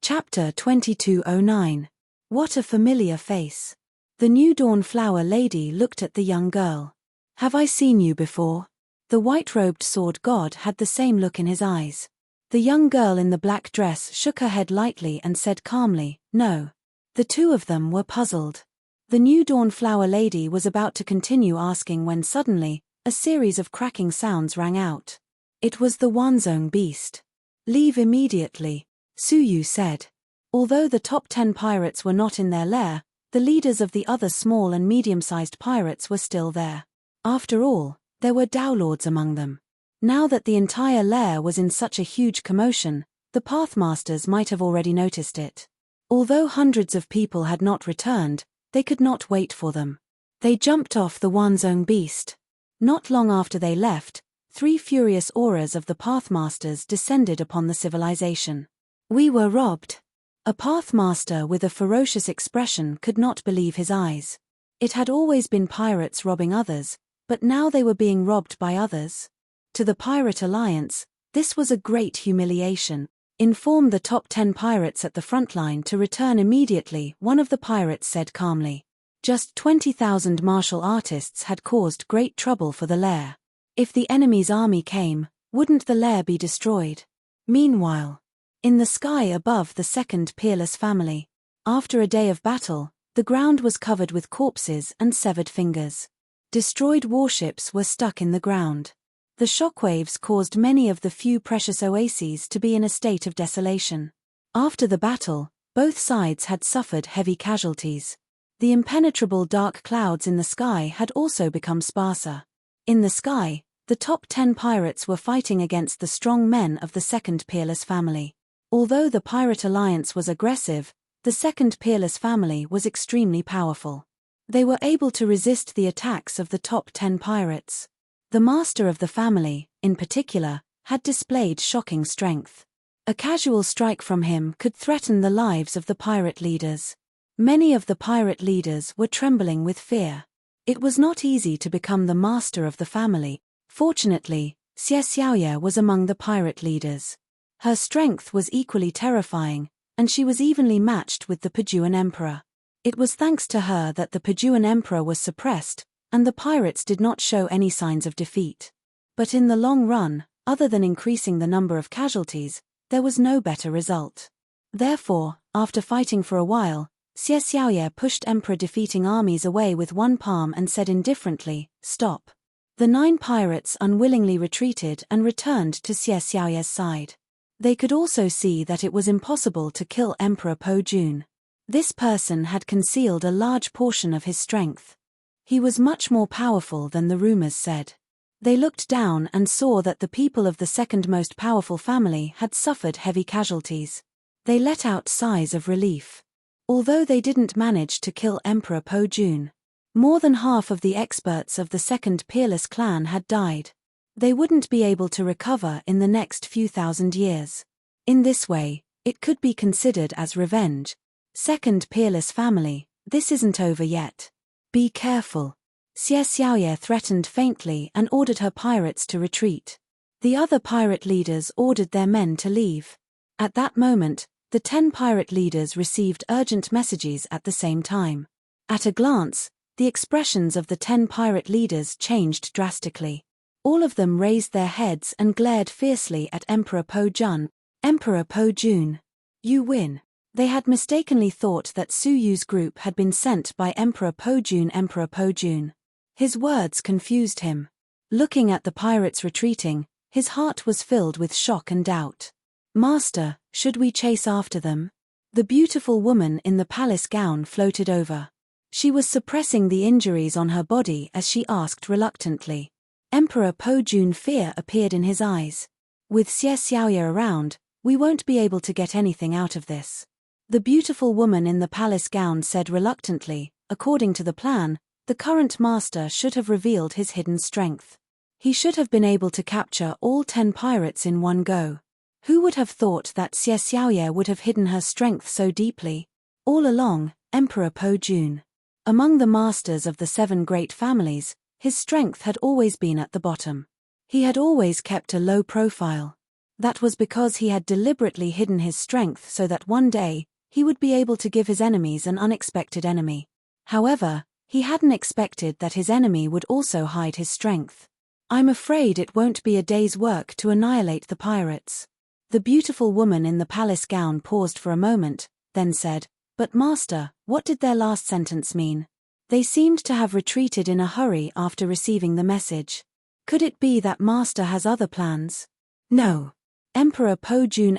Chapter 2209. What a familiar face. The new dawn flower lady looked at the young girl. Have I seen you before? The white-robed sword god had the same look in his eyes. The young girl in the black dress shook her head lightly and said calmly, no. The two of them were puzzled. The new dawn flower lady was about to continue asking when suddenly, a series of cracking sounds rang out. It was the Wanzong beast. Leave immediately, Suyu said. Although the top 10 pirates were not in their lair, the leaders of the other small and medium-sized pirates were still there. After all, there were Dowlords among them. Now that the entire lair was in such a huge commotion, the Pathmasters might have already noticed it. Although hundreds of people had not returned, they could not wait for them. They jumped off the Wanzong beast. Not long after they left, 3 furious auras of the Pathmasters descended upon the civilization. We were robbed. A Pathmaster with a ferocious expression could not believe his eyes. It had always been pirates robbing others, but now they were being robbed by others. To the Pirate Alliance, this was a great humiliation. Inform the top 10 pirates at the front line to return immediately, one of the pirates said calmly. Just 20,000 martial artists had caused great trouble for the lair. If the enemy's army came, wouldn't the lair be destroyed? Meanwhile, in the sky above the second peerless family, after a day of battle, the ground was covered with corpses and severed fingers. Destroyed warships were stuck in the ground. The shockwaves caused many of the few precious oases to be in a state of desolation. After the battle, both sides had suffered heavy casualties. The impenetrable dark clouds in the sky had also become sparser. In the sky, the top 10 pirates were fighting against the strong men of the second peerless family. Although the Pirate Alliance was aggressive, the second peerless family was extremely powerful. They were able to resist the attacks of the top 10 pirates. The master of the family, in particular, had displayed shocking strength. A casual strike from him could threaten the lives of the pirate leaders. Many of the pirate leaders were trembling with fear. It was not easy to become the master of the family. Fortunately, Xie Xiaoye was among the pirate leaders. Her strength was equally terrifying, and she was evenly matched with the Pajuan Emperor. It was thanks to her that the Pajuan Emperor was suppressed, and the pirates did not show any signs of defeat. But in the long run, other than increasing the number of casualties, there was no better result. Therefore, after fighting for a while, Xie Xiaoye pushed emperor-defeating armies away with one palm and said indifferently, "Stop." The 9 pirates unwillingly retreated and returned to Xie Xiaoye's side. They could also see that it was impossible to kill Emperor Po Jun. This person had concealed a large portion of his strength. He was much more powerful than the rumors said. They looked down and saw that the people of the second most powerful family had suffered heavy casualties. They let out sighs of relief. Although they didn't manage to kill Emperor Po Jun, more than half of the experts of the second peerless clan had died. They wouldn't be able to recover in the next few thousand years. In this way, it could be considered as revenge. Second peerless family, this isn't over yet. Be careful. Xie Xiaoye threatened faintly and ordered her pirates to retreat. The other pirate leaders ordered their men to leave. At that moment, the 10 pirate leaders received urgent messages at the same time. At a glance, the expressions of the 10 pirate leaders changed drastically. All of them raised their heads and glared fiercely at Emperor Po Jun. Emperor Po Jun, you win. They had mistakenly thought that Suyu's group had been sent by Emperor Po Jun. Emperor Po Jun. His words confused him. Looking at the pirates retreating, his heart was filled with shock and doubt. Master, should we chase after them? The beautiful woman in the palace gown floated over. She was suppressing the injuries on her body as she asked reluctantly. Emperor Po Jun, fear appeared in his eyes. With Xie Xiaoye around, we won't be able to get anything out of this. The beautiful woman in the palace gown said reluctantly, according to the plan, the current master should have revealed his hidden strength. He should have been able to capture all 10 pirates in one go. Who would have thought that Xie Xiaoye would have hidden her strength so deeply? All along, Emperor Po Jun. Among the masters of the 7 great families, his strength had always been at the bottom. He had always kept a low profile. That was because he had deliberately hidden his strength so that one day, he would be able to give his enemies an unexpected enemy. However, he hadn't expected that his enemy would also hide his strength. I'm afraid it won't be a day's work to annihilate the pirates. The beautiful woman in the palace gown paused for a moment, then said, "But master, what did their last sentence mean? They seemed to have retreated in a hurry after receiving the message. Could it be that master has other plans?" No. Emperor Pojun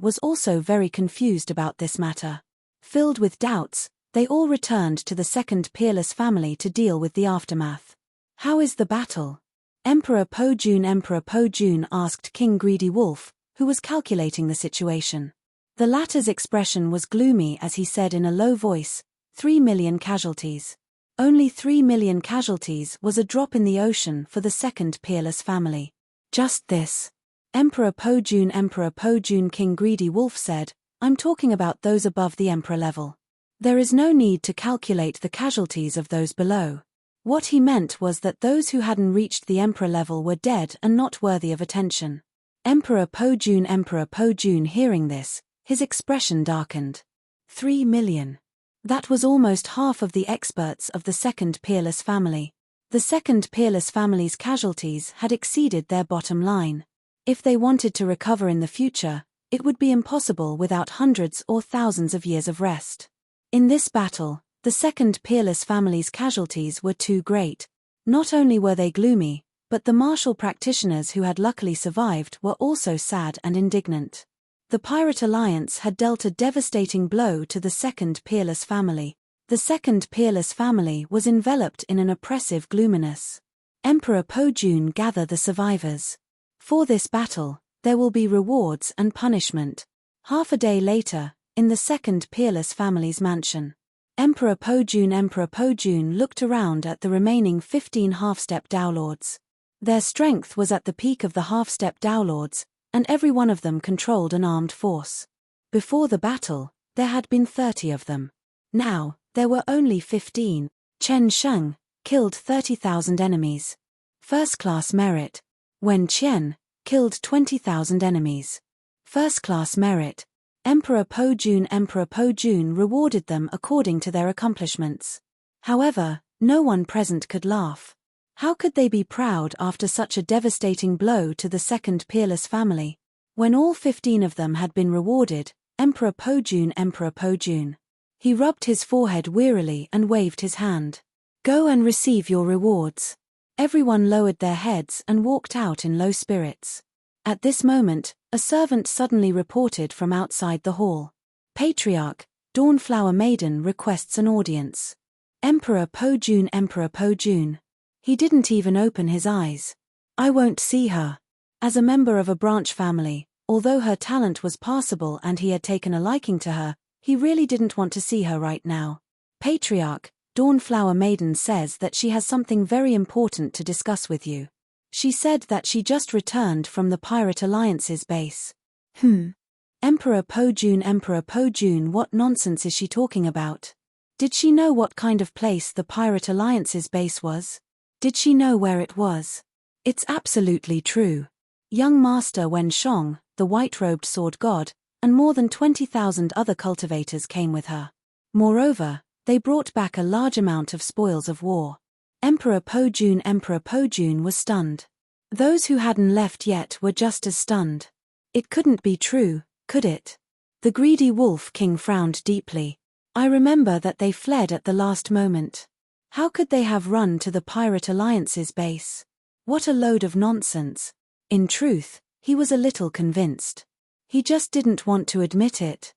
was also very confused about this matter. Filled with doubts, they all returned to the second peerless family to deal with the aftermath. "How is the battle?" Emperor Pojun asked King Greedy Wolf, who was calculating the situation. The latter's expression was gloomy as he said in a low voice, 3 million casualties. Only 3 million casualties was a drop in the ocean for the second peerless family. Just this. Emperor Pojun King Greedy Wolf said, "I'm talking about those above the emperor level. There is no need to calculate the casualties of those below." What he meant was that those who hadn't reached the emperor level were dead and not worthy of attention. Emperor Pojun hearing this, his expression darkened. 3 million. That was almost half of the experts of the second peerless family. The second peerless family's casualties had exceeded their bottom line. If they wanted to recover in the future, it would be impossible without hundreds or thousands of years of rest. In this battle, the second peerless family's casualties were too great. Not only were they gloomy, but the martial practitioners who had luckily survived were also sad and indignant. The Pirate Alliance had dealt a devastating blow to the second peerless family. The second peerless family was enveloped in an oppressive gloominess. Emperor Pojun gathered the survivors. For this battle, there will be rewards and punishment. Half a day later, in the second peerless family's mansion, Emperor Pojun looked around at the remaining 15 half-step Dowlords. Their strength was at the peak of the half-step Dowlords, and every one of them controlled an armed force. Before the battle, there had been 30 of them. Now, there were only 15. Chen Sheng killed 30,000 enemies. First-class merit. Wen Qian killed 20,000 enemies. First-class merit. Emperor Pojun rewarded them according to their accomplishments. However, no one present could laugh. How could they be proud after such a devastating blow to the second peerless family? When all 15 of them had been rewarded, Emperor Pojun. He rubbed his forehead wearily and waved his hand. "Go and receive your rewards." Everyone lowered their heads and walked out in low spirits. At this moment, a servant suddenly reported from outside the hall. "Patriarch, Dawnflower Maiden requests an audience." Emperor Pojun. He didn't even open his eyes. "I won't see her." As a member of a branch family, although her talent was passable and he had taken a liking to her, he really didn't want to see her right now. "Patriarch, Dawnflower Maiden says that she has something very important to discuss with you. She said that she just returned from the Pirate Alliance's base." Emperor Pojun, what nonsense is she talking about? Did she know what kind of place the Pirate Alliance's base was? Did she know where it was? It's absolutely true. Young Master Wen Shong, the white-robed sword god, and more than 20,000 other cultivators came with her. Moreover, they brought back a large amount of spoils of war. Emperor Pojun was stunned. Those who hadn't left yet were just as stunned. It couldn't be true, could it? The Greedy Wolf King frowned deeply. "I remember that they fled at the last moment. How could they have run to the Pirate Alliance's base? What a load of nonsense." In truth, he was a little convinced. He just didn't want to admit it.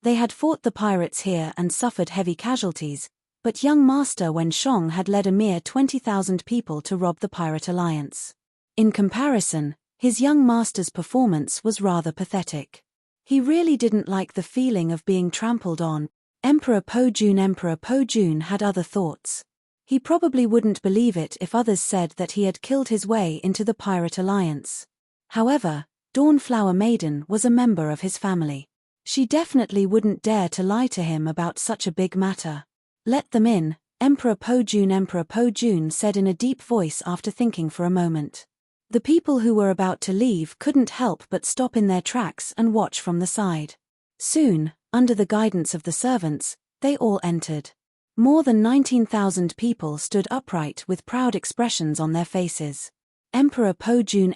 They had fought the pirates here and suffered heavy casualties, but young Master Wen Shong had led a mere 20,000 people to rob the Pirate Alliance. In comparison, his young master's performance was rather pathetic. He really didn't like the feeling of being trampled on. Emperor Pojun had other thoughts. He probably wouldn't believe it if others said that he had killed his way into the Pirate Alliance. However, Dawnflower Maiden was a member of his family. She definitely wouldn't dare to lie to him about such a big matter. "Let them in," Emperor Pojun said in a deep voice after thinking for a moment. The people who were about to leave couldn't help but stop in their tracks and watch from the side. Soon, under the guidance of the servants, they all entered. More than 19,000 people stood upright with proud expressions on their faces. Emperor Po-jun,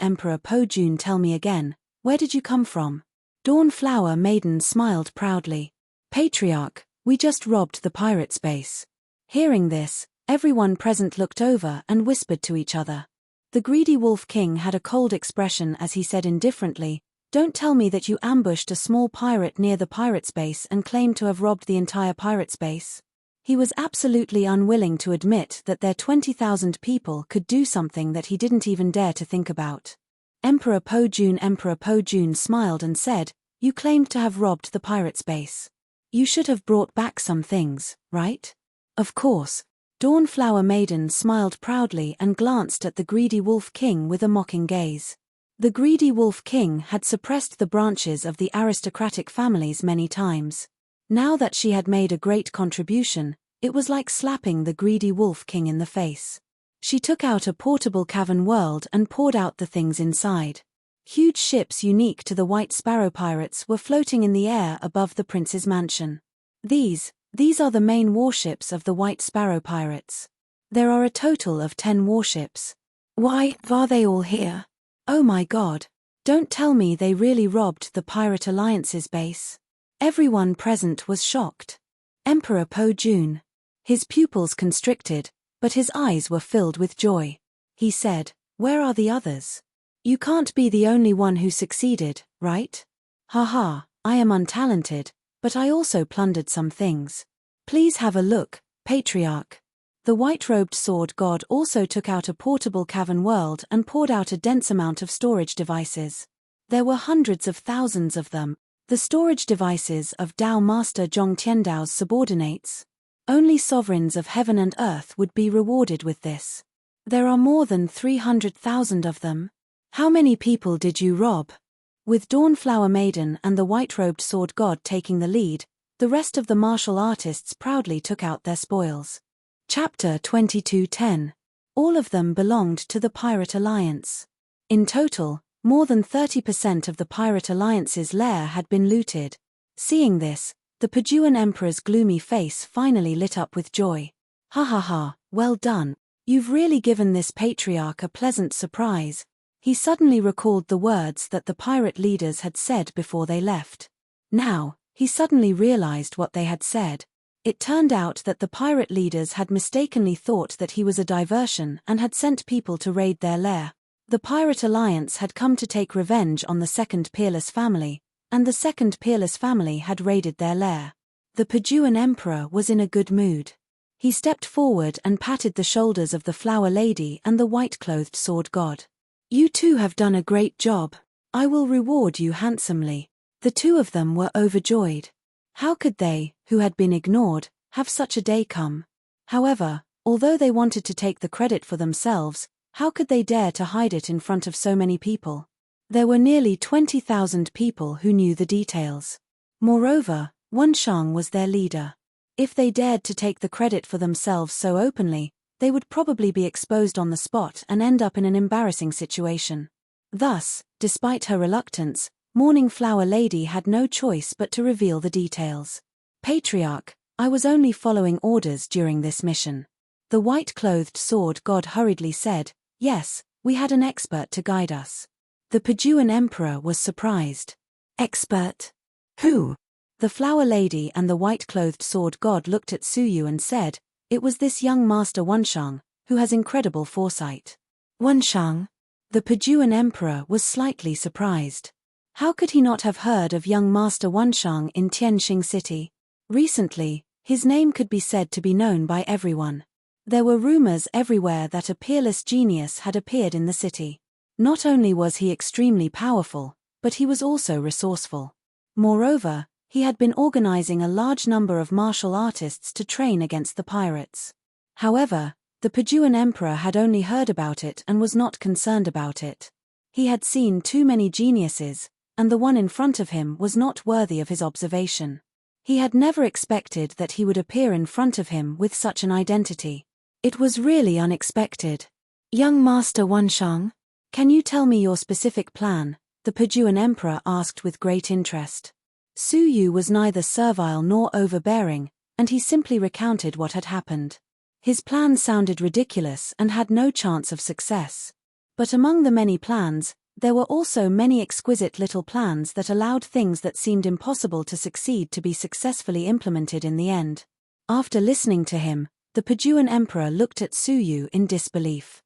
tell me again, where did you come from? Dawnflower Maiden smiled proudly. Patriarch, we just robbed the pirate's base. Hearing this, everyone present looked over and whispered to each other. The greedy Wolf King had a cold expression as he said indifferently, don't tell me that you ambushed a small pirate near the pirate's base and claimed to have robbed the entire pirate's base. He was absolutely unwilling to admit that their 20,000 people could do something that he didn't even dare to think about. Emperor Po-jun smiled and said, you claimed to have robbed the pirate's base. You should have brought back some things, right? Of course. Dawnflower Maiden smiled proudly and glanced at the greedy Wolf King with a mocking gaze. The greedy Wolf King had suppressed the branches of the aristocratic families many times. Now that she had made a great contribution, it was like slapping the greedy Wolf King in the face. She took out a portable cavern world and poured out the things inside. Huge ships unique to the White Sparrow pirates were floating in the air above the prince's mansion. These are the main warships of the White Sparrow pirates. There are a total of 10 warships. Why, are they all here? Oh my god. Don't tell me they really robbed the Pirate Alliance's base. Everyone present was shocked. Emperor Po-jun. His pupils constricted, but his eyes were filled with joy. He said, where are the others? You can't be the only one who succeeded, right? Haha, I am untalented, but I also plundered some things. Please have a look, Patriarch. The white-robed sword god also took out a portable cavern world and poured out a dense amount of storage devices. There were hundreds of thousands of them, the storage devices of Dao Master Zhong Tiandao's subordinates. Only sovereigns of heaven and earth would be rewarded with this. There are more than 300,000 of them. How many people did you rob? With Dawnflower Maiden and the white-robed sword god taking the lead, the rest of the martial artists proudly took out their spoils. Chapter 22:10. All of them belonged to the Pirate Alliance. In total, more than 30% of the Pirate Alliance's lair had been looted. Seeing this, the Paduan Emperor's gloomy face finally lit up with joy. Ha ha ha, well done. You've really given this patriarch a pleasant surprise. He suddenly recalled the words that the pirate leaders had said before they left. Now, he suddenly realized what they had said. It turned out that the pirate leaders had mistakenly thought that he was a diversion and had sent people to raid their lair. The Pirate Alliance had come to take revenge on the second peerless family, and the second peerless family had raided their lair. The Paduan Emperor was in a good mood. He stepped forward and patted the shoulders of the Flower Lady and the white-clothed sword god. You two have done a great job. I will reward you handsomely. The two of them were overjoyed. How could they, who had been ignored, have such a day come? However, although they wanted to take the credit for themselves, how could they dare to hide it in front of so many people? There were nearly 20,000 people who knew the details. Moreover, Wenshang was their leader. If they dared to take the credit for themselves so openly, they would probably be exposed on the spot and end up in an embarrassing situation. Thus, despite her reluctance, Morning Flower Lady had no choice but to reveal the details. Patriarch, I was only following orders during this mission. The white-clothed sword god hurriedly said, yes, we had an expert to guide us. The Paduan Emperor was surprised. Expert? Who? The Flower Lady and the white-clothed sword god looked at Suyu and said, it was this young Master Wenshang, who has incredible foresight. Wenshang? The Paduan Emperor was slightly surprised. How could he not have heard of young Master Wenshang in Tianxing City? Recently, his name could be said to be known by everyone. There were rumors everywhere that a peerless genius had appeared in the city. Not only was he extremely powerful, but he was also resourceful. Moreover, he had been organizing a large number of martial artists to train against the pirates. However, the Paduan Emperor had only heard about it and was not concerned about it. He had seen too many geniuses, and the one in front of him was not worthy of his observation. He had never expected that he would appear in front of him with such an identity. It was really unexpected. Young Master Wenshang? Can you tell me your specific plan? The Paduan emperor asked with great interest. Su Yu was neither servile nor overbearing, and he simply recounted what had happened. His plan sounded ridiculous and had no chance of success. But among the many plans, there were also many exquisite little plans that allowed things that seemed impossible to succeed to be successfully implemented in the end. After listening to him, the Paduan emperor looked at Su Yu in disbelief.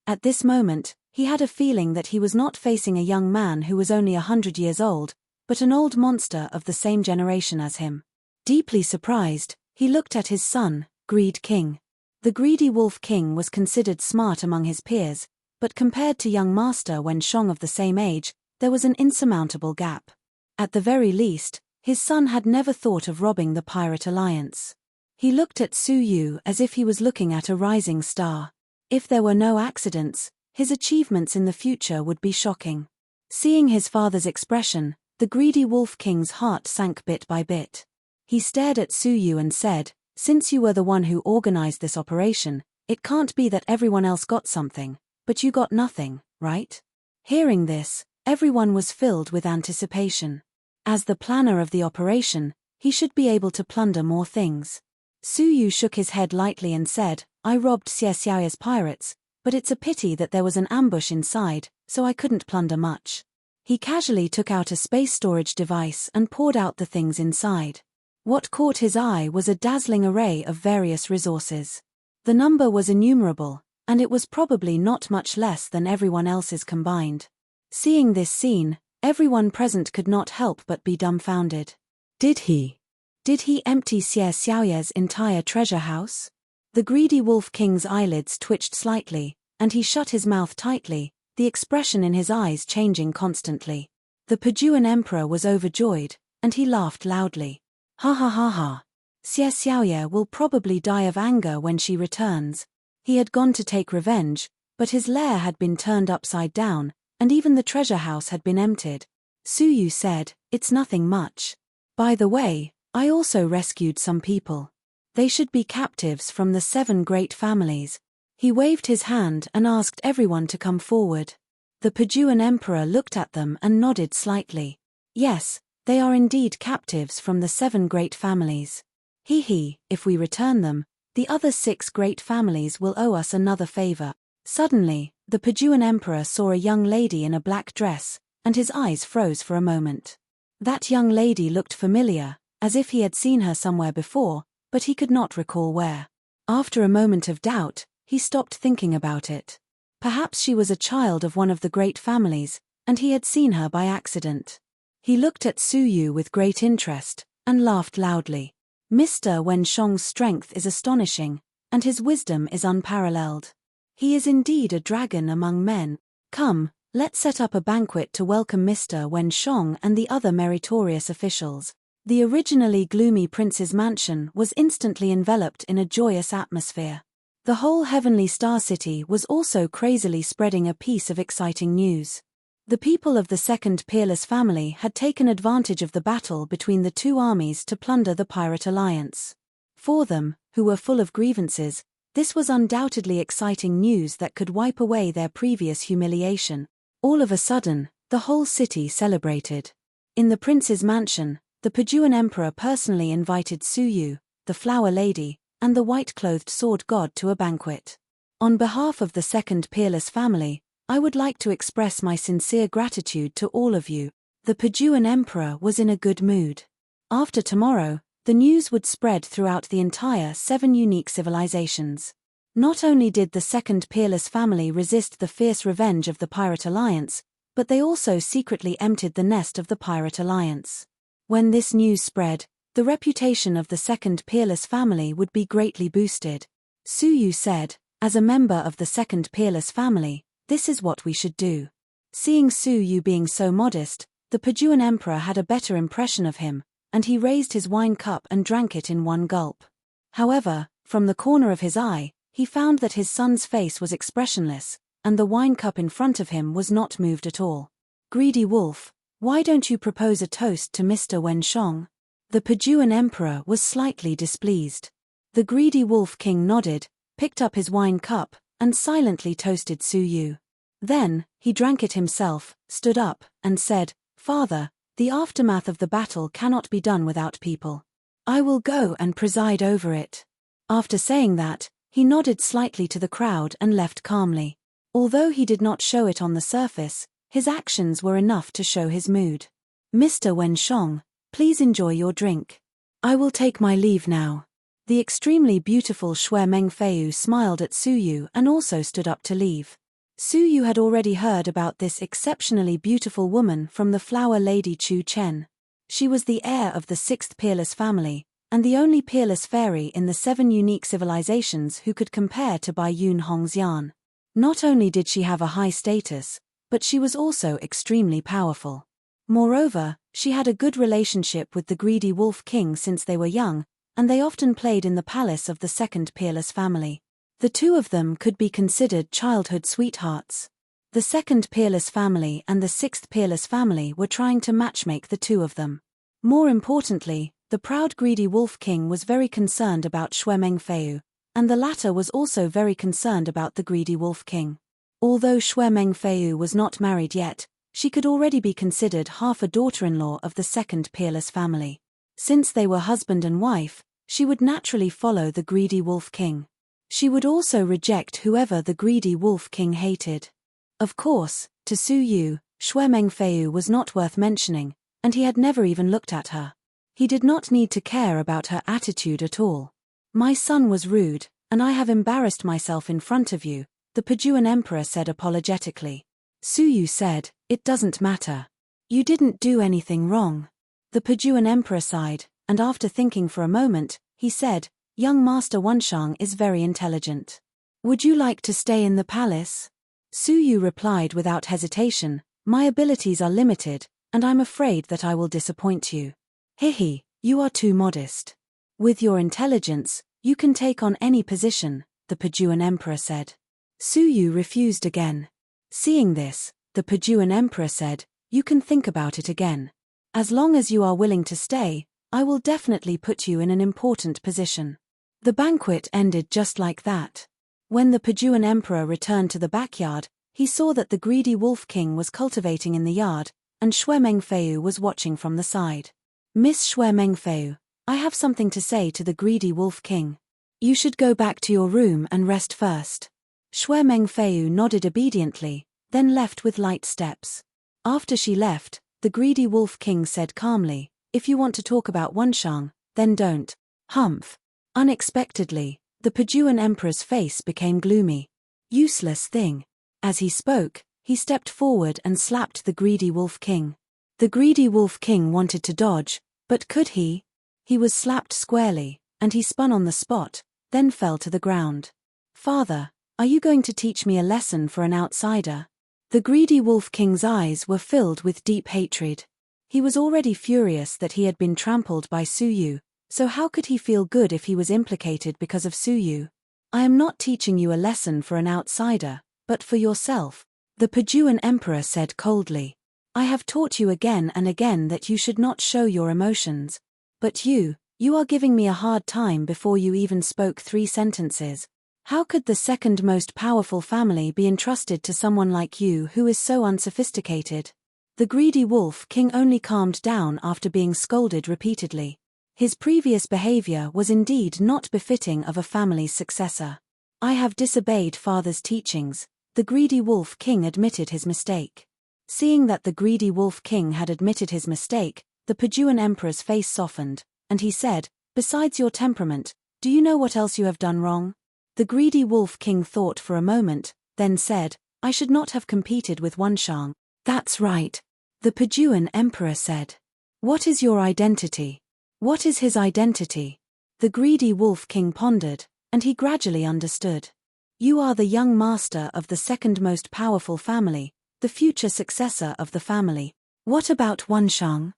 At this moment, he had a feeling that he was not facing a young man who was only 100 years old, but an old monster of the same generation as him. Deeply surprised, he looked at his son, Greed King. The greedy Wolf King was considered smart among his peers, but compared to young Master Wenshong of the same age, there was an insurmountable gap. At the very least, his son had never thought of robbing the Pirate Alliance. He looked at Su Yu as if he was looking at a rising star. If there were no accidents, his achievements in the future would be shocking. Seeing his father's expression, the greedy Wolf King's heart sank bit by bit. He stared at Su Yu and said, "Since you were the one who organized this operation, it can't be that everyone else got something, but you got nothing, right?" Hearing this, everyone was filled with anticipation. As the planner of the operation, he should be able to plunder more things. Su Yu shook his head lightly and said, "I robbed Xie Xiaoya's pirates, but it's a pity that there was an ambush inside, so I couldn't plunder much." He casually took out a space storage device and poured out the things inside. What caught his eye was a dazzling array of various resources. The number was innumerable, and it was probably not much less than everyone else's combined. Seeing this scene, everyone present could not help but be dumbfounded. Did he empty Xie Xiaoya's entire treasure house? The greedy Wolf King's eyelids twitched slightly, and he shut his mouth tightly, the expression in his eyes changing constantly. The Paduan emperor was overjoyed, and he laughed loudly. "Ha ha ha ha. Xie Xiaoya will probably die of anger when she returns." He had gone to take revenge, but his lair had been turned upside down, and even the treasure house had been emptied. Su Yu said, "It's nothing much. By the way, I also rescued some people. They should be captives from the 7 great families." He waved his hand and asked everyone to come forward. The Paduan emperor looked at them and nodded slightly. "Yes, they are indeed captives from the 7 great families. If we return them, the other 6 great families will owe us another favor." Suddenly, the Paduan emperor saw a young lady in a black dress, and his eyes froze for a moment. That young lady looked familiar, as if he had seen her somewhere before, but he could not recall where. After a moment of doubt, he stopped thinking about it. Perhaps she was a child of one of the great families, and he had seen her by accident. He looked at Su Yu with great interest, and laughed loudly. Mr. Wenshong's strength is astonishing, and his wisdom is unparalleled. He is indeed a dragon among men. Come, let's set up a banquet to welcome Mr. Wenshong and the other meritorious officials. The originally gloomy prince's mansion was instantly enveloped in a joyous atmosphere. The whole heavenly star city was also crazily spreading a piece of exciting news. The people of the second peerless family had taken advantage of the battle between the 2 armies to plunder the Pirate Alliance. For them, who were full of grievances, this was undoubtedly exciting news that could wipe away their previous humiliation. All of a sudden, the whole city celebrated. In the prince's mansion, the Paduan emperor personally invited Su Yu, the flower lady, and the white-clothed sword god to a banquet. "On behalf of the second peerless family, I would like to express my sincere gratitude to all of you." The Paduan emperor was in a good mood. After tomorrow, the news would spread throughout the entire 7 unique civilizations. Not only did the second peerless family resist the fierce revenge of the Pirate Alliance, but they also secretly emptied the nest of the Pirate Alliance. When this news spread, the reputation of the second peerless family would be greatly boosted. Su Yu said, "As a member of the second peerless family, this is what we should do." Seeing Su Yu being so modest, the Paduan emperor had a better impression of him, and he raised his wine cup and drank it in one gulp. However, from the corner of his eye, he found that his son's face was expressionless, and the wine cup in front of him was not moved at all. "Greedy wolf, why don't you propose a toast to Mr. Wenshong?" The Paduan emperor was slightly displeased. The greedy Wolf King nodded, picked up his wine cup, and silently toasted Su Yu. Then, he drank it himself, stood up, and said, "Father, the aftermath of the battle cannot be done without people. I will go and preside over it." After saying that, he nodded slightly to the crowd and left calmly. Although he did not show it on the surface, his actions were enough to show his mood. "Mr. Wenshong, please enjoy your drink. I will take my leave now." The extremely beautiful Xue Mengfeiyu smiled at Su Yu and also stood up to leave. Su Yu had already heard about this exceptionally beautiful woman from the flower lady Chu Chen. She was the heir of the 6th peerless family, and the only peerless fairy in the 7 unique civilizations who could compare to Bai Yun Hongxian. Not only did she have a high status, but she was also extremely powerful. Moreover, she had a good relationship with the greedy Wolf King since they were young, and they often played in the palace of the 2nd peerless family. The two of them could be considered childhood sweethearts. The 2nd peerless family and the 6th peerless family were trying to matchmake the two of them. More importantly, the proud greedy Wolf King was very concerned about Xue Mengfeiyu, and the latter was also very concerned about the greedy Wolf King. Although Xue Mengfeiyu was not married yet, she could already be considered half a daughter-in-law of the 2nd peerless family. Since they were husband and wife, she would naturally follow the greedy Wolf King. She would also reject whoever the greedy Wolf King hated. Of course, to Su Yu, Xue Mengfeiyu was not worth mentioning, and he had never even looked at her. He did not need to care about her attitude at all. "My son was rude, and I have embarrassed myself in front of you," the Pajuan emperor said apologetically. Su Yu said, "It doesn't matter. You didn't do anything wrong." The Pajuan emperor sighed, and after thinking for a moment, he said, "Young Master Wenshang is very intelligent. Would you like to stay in the palace?" Su Yu replied without hesitation, "My abilities are limited, and I'm afraid that I will disappoint you." "Hihi, you are too modest. With your intelligence, you can take on any position," the Pajuan emperor said. Su Yu refused again. Seeing this, the Pajuan emperor said, "You can think about it again. As long as you are willing to stay, I will definitely put you in an important position." The banquet ended just like that. When the Pajuan emperor returned to the backyard, he saw that the greedy Wolf King was cultivating in the yard, and Xue Mengfeiyu was watching from the side. "Miss Xue Mengfeiyu, I have something to say to the greedy Wolf King. You should go back to your room and rest first." Xue Mengfeiyu nodded obediently, then left with light steps. After she left, the greedy Wolf King said calmly, "If you want to talk about Wenshang, then don't." Humph. Unexpectedly, the Pajuan emperor's face became gloomy. "Useless thing." As he spoke, he stepped forward and slapped the greedy Wolf King. The greedy Wolf King wanted to dodge, but could he? He was slapped squarely, and he spun on the spot, then fell to the ground. "Father, are you going to teach me a lesson for an outsider?" The greedy Wolf King's eyes were filled with deep hatred. He was already furious that he had been trampled by Su Yu, so how could he feel good if he was implicated because of Su Yu? "I am not teaching you a lesson for an outsider, but for yourself," the Pajuan emperor said coldly. "I have taught you again and again that you should not show your emotions. But you are giving me a hard time before you even spoke 3 sentences. How could the 2nd most powerful family be entrusted to someone like you who is so unsophisticated?" The greedy Wolf King only calmed down after being scolded repeatedly. His previous behavior was indeed not befitting of a family's successor. "I have disobeyed father's teachings," the greedy Wolf King admitted his mistake. Seeing that the greedy Wolf King had admitted his mistake, the Pajuan emperor's face softened, and he said, "Besides your temperament, do you know what else you have done wrong?" The greedy Wolf King thought for a moment, then said, "I should not have competed with Wenshang." "That's right," the Pajuan emperor said. "What is your identity?" "What is his identity?" The greedy Wolf King pondered, and he gradually understood. "You are the young master of the 2nd most powerful family, the future successor of the family." "What about Wenshang?"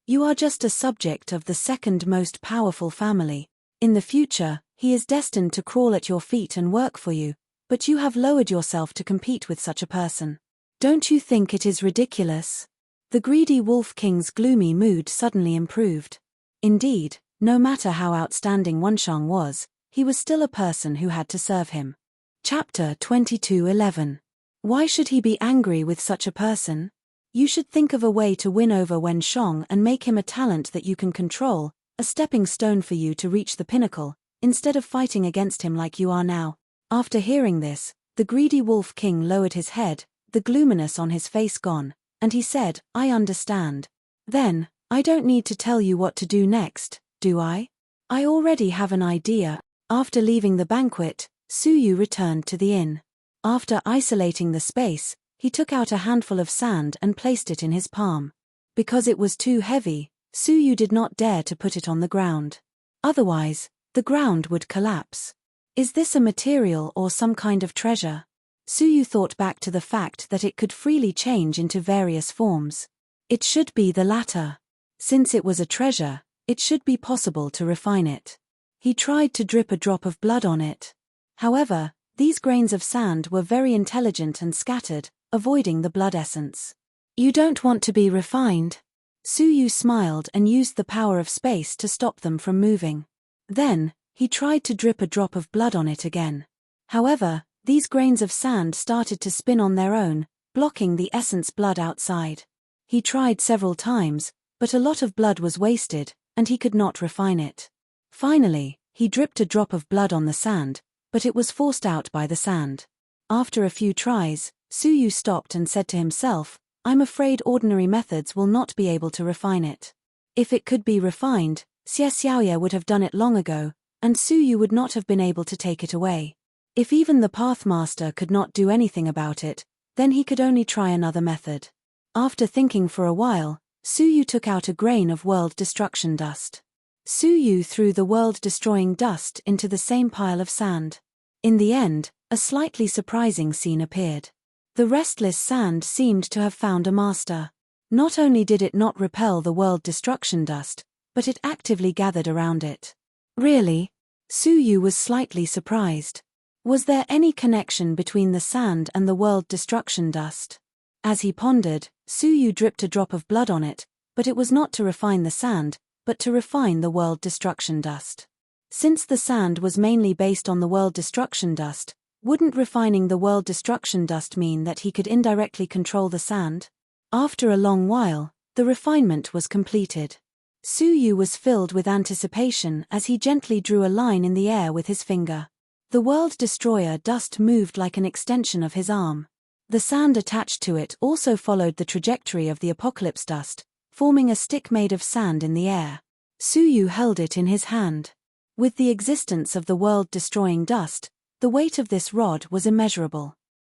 "You are just a subject of the 2nd most powerful family. In the future, he is destined to crawl at your feet and work for you, but you have lowered yourself to compete with such a person. Don't you think it is ridiculous?" The greedy Wolf King's gloomy mood suddenly improved. Indeed, no matter how outstanding Wenshang was, he was still a person who had to serve him. Chapter 22:11. Why should he be angry with such a person? You should think of a way to win over Wen Shong and make him a talent that you can control, a stepping stone for you to reach the pinnacle, instead of fighting against him like you are now. After hearing this, the greedy Wolf King lowered his head, the gloominess on his face gone, and he said, I understand. Then, I don't need to tell you what to do next, do I? I already have an idea. After leaving the banquet, Su Yu returned to the inn. After isolating the space, he took out a handful of sand and placed it in his palm. Because it was too heavy, Su Yu did not dare to put it on the ground. Otherwise, the ground would collapse. Is this a material or some kind of treasure? Su Yu thought back to the fact that it could freely change into various forms. It should be the latter. Since it was a treasure, it should be possible to refine it. He tried to drip a drop of blood on it. However, these grains of sand were very intelligent and scattered, avoiding the blood essence. You don't want to be refined? Su Yu smiled and used the power of space to stop them from moving. Then, he tried to drip a drop of blood on it again. However, these grains of sand started to spin on their own, blocking the essence blood outside. He tried several times, but a lot of blood was wasted, and he could not refine it. Finally, he dripped a drop of blood on the sand, but it was forced out by the sand. After a few tries, Su Yu stopped and said to himself, I'm afraid ordinary methods will not be able to refine it. If it could be refined, Xie Xiaoye would have done it long ago, and Su Yu would not have been able to take it away. If even the Pathmaster could not do anything about it, then he could only try another method. After thinking for a while, Su Yu took out a grain of world destruction dust. Su Yu threw the world-destroying dust into the same pile of sand. In the end, a slightly surprising scene appeared. The restless sand seemed to have found a master. Not only did it not repel the world-destruction dust, but it actively gathered around it. Really? Su Yu was slightly surprised. Was there any connection between the sand and the world-destruction dust? As he pondered, Su Yu dripped a drop of blood on it, but it was not to refine the sand, but to refine the world destruction dust. Since the sand was mainly based on the world destruction dust, wouldn't refining the world destruction dust mean that he could indirectly control the sand? After a long while, the refinement was completed. Su Yu was filled with anticipation as he gently drew a line in the air with his finger. The world destroyer dust moved like an extension of his arm. The sand attached to it also followed the trajectory of the apocalypse dust, forming a stick made of sand in the air. Su Yu held it in his hand. With the existence of the world-destroying dust, the weight of this rod was immeasurable.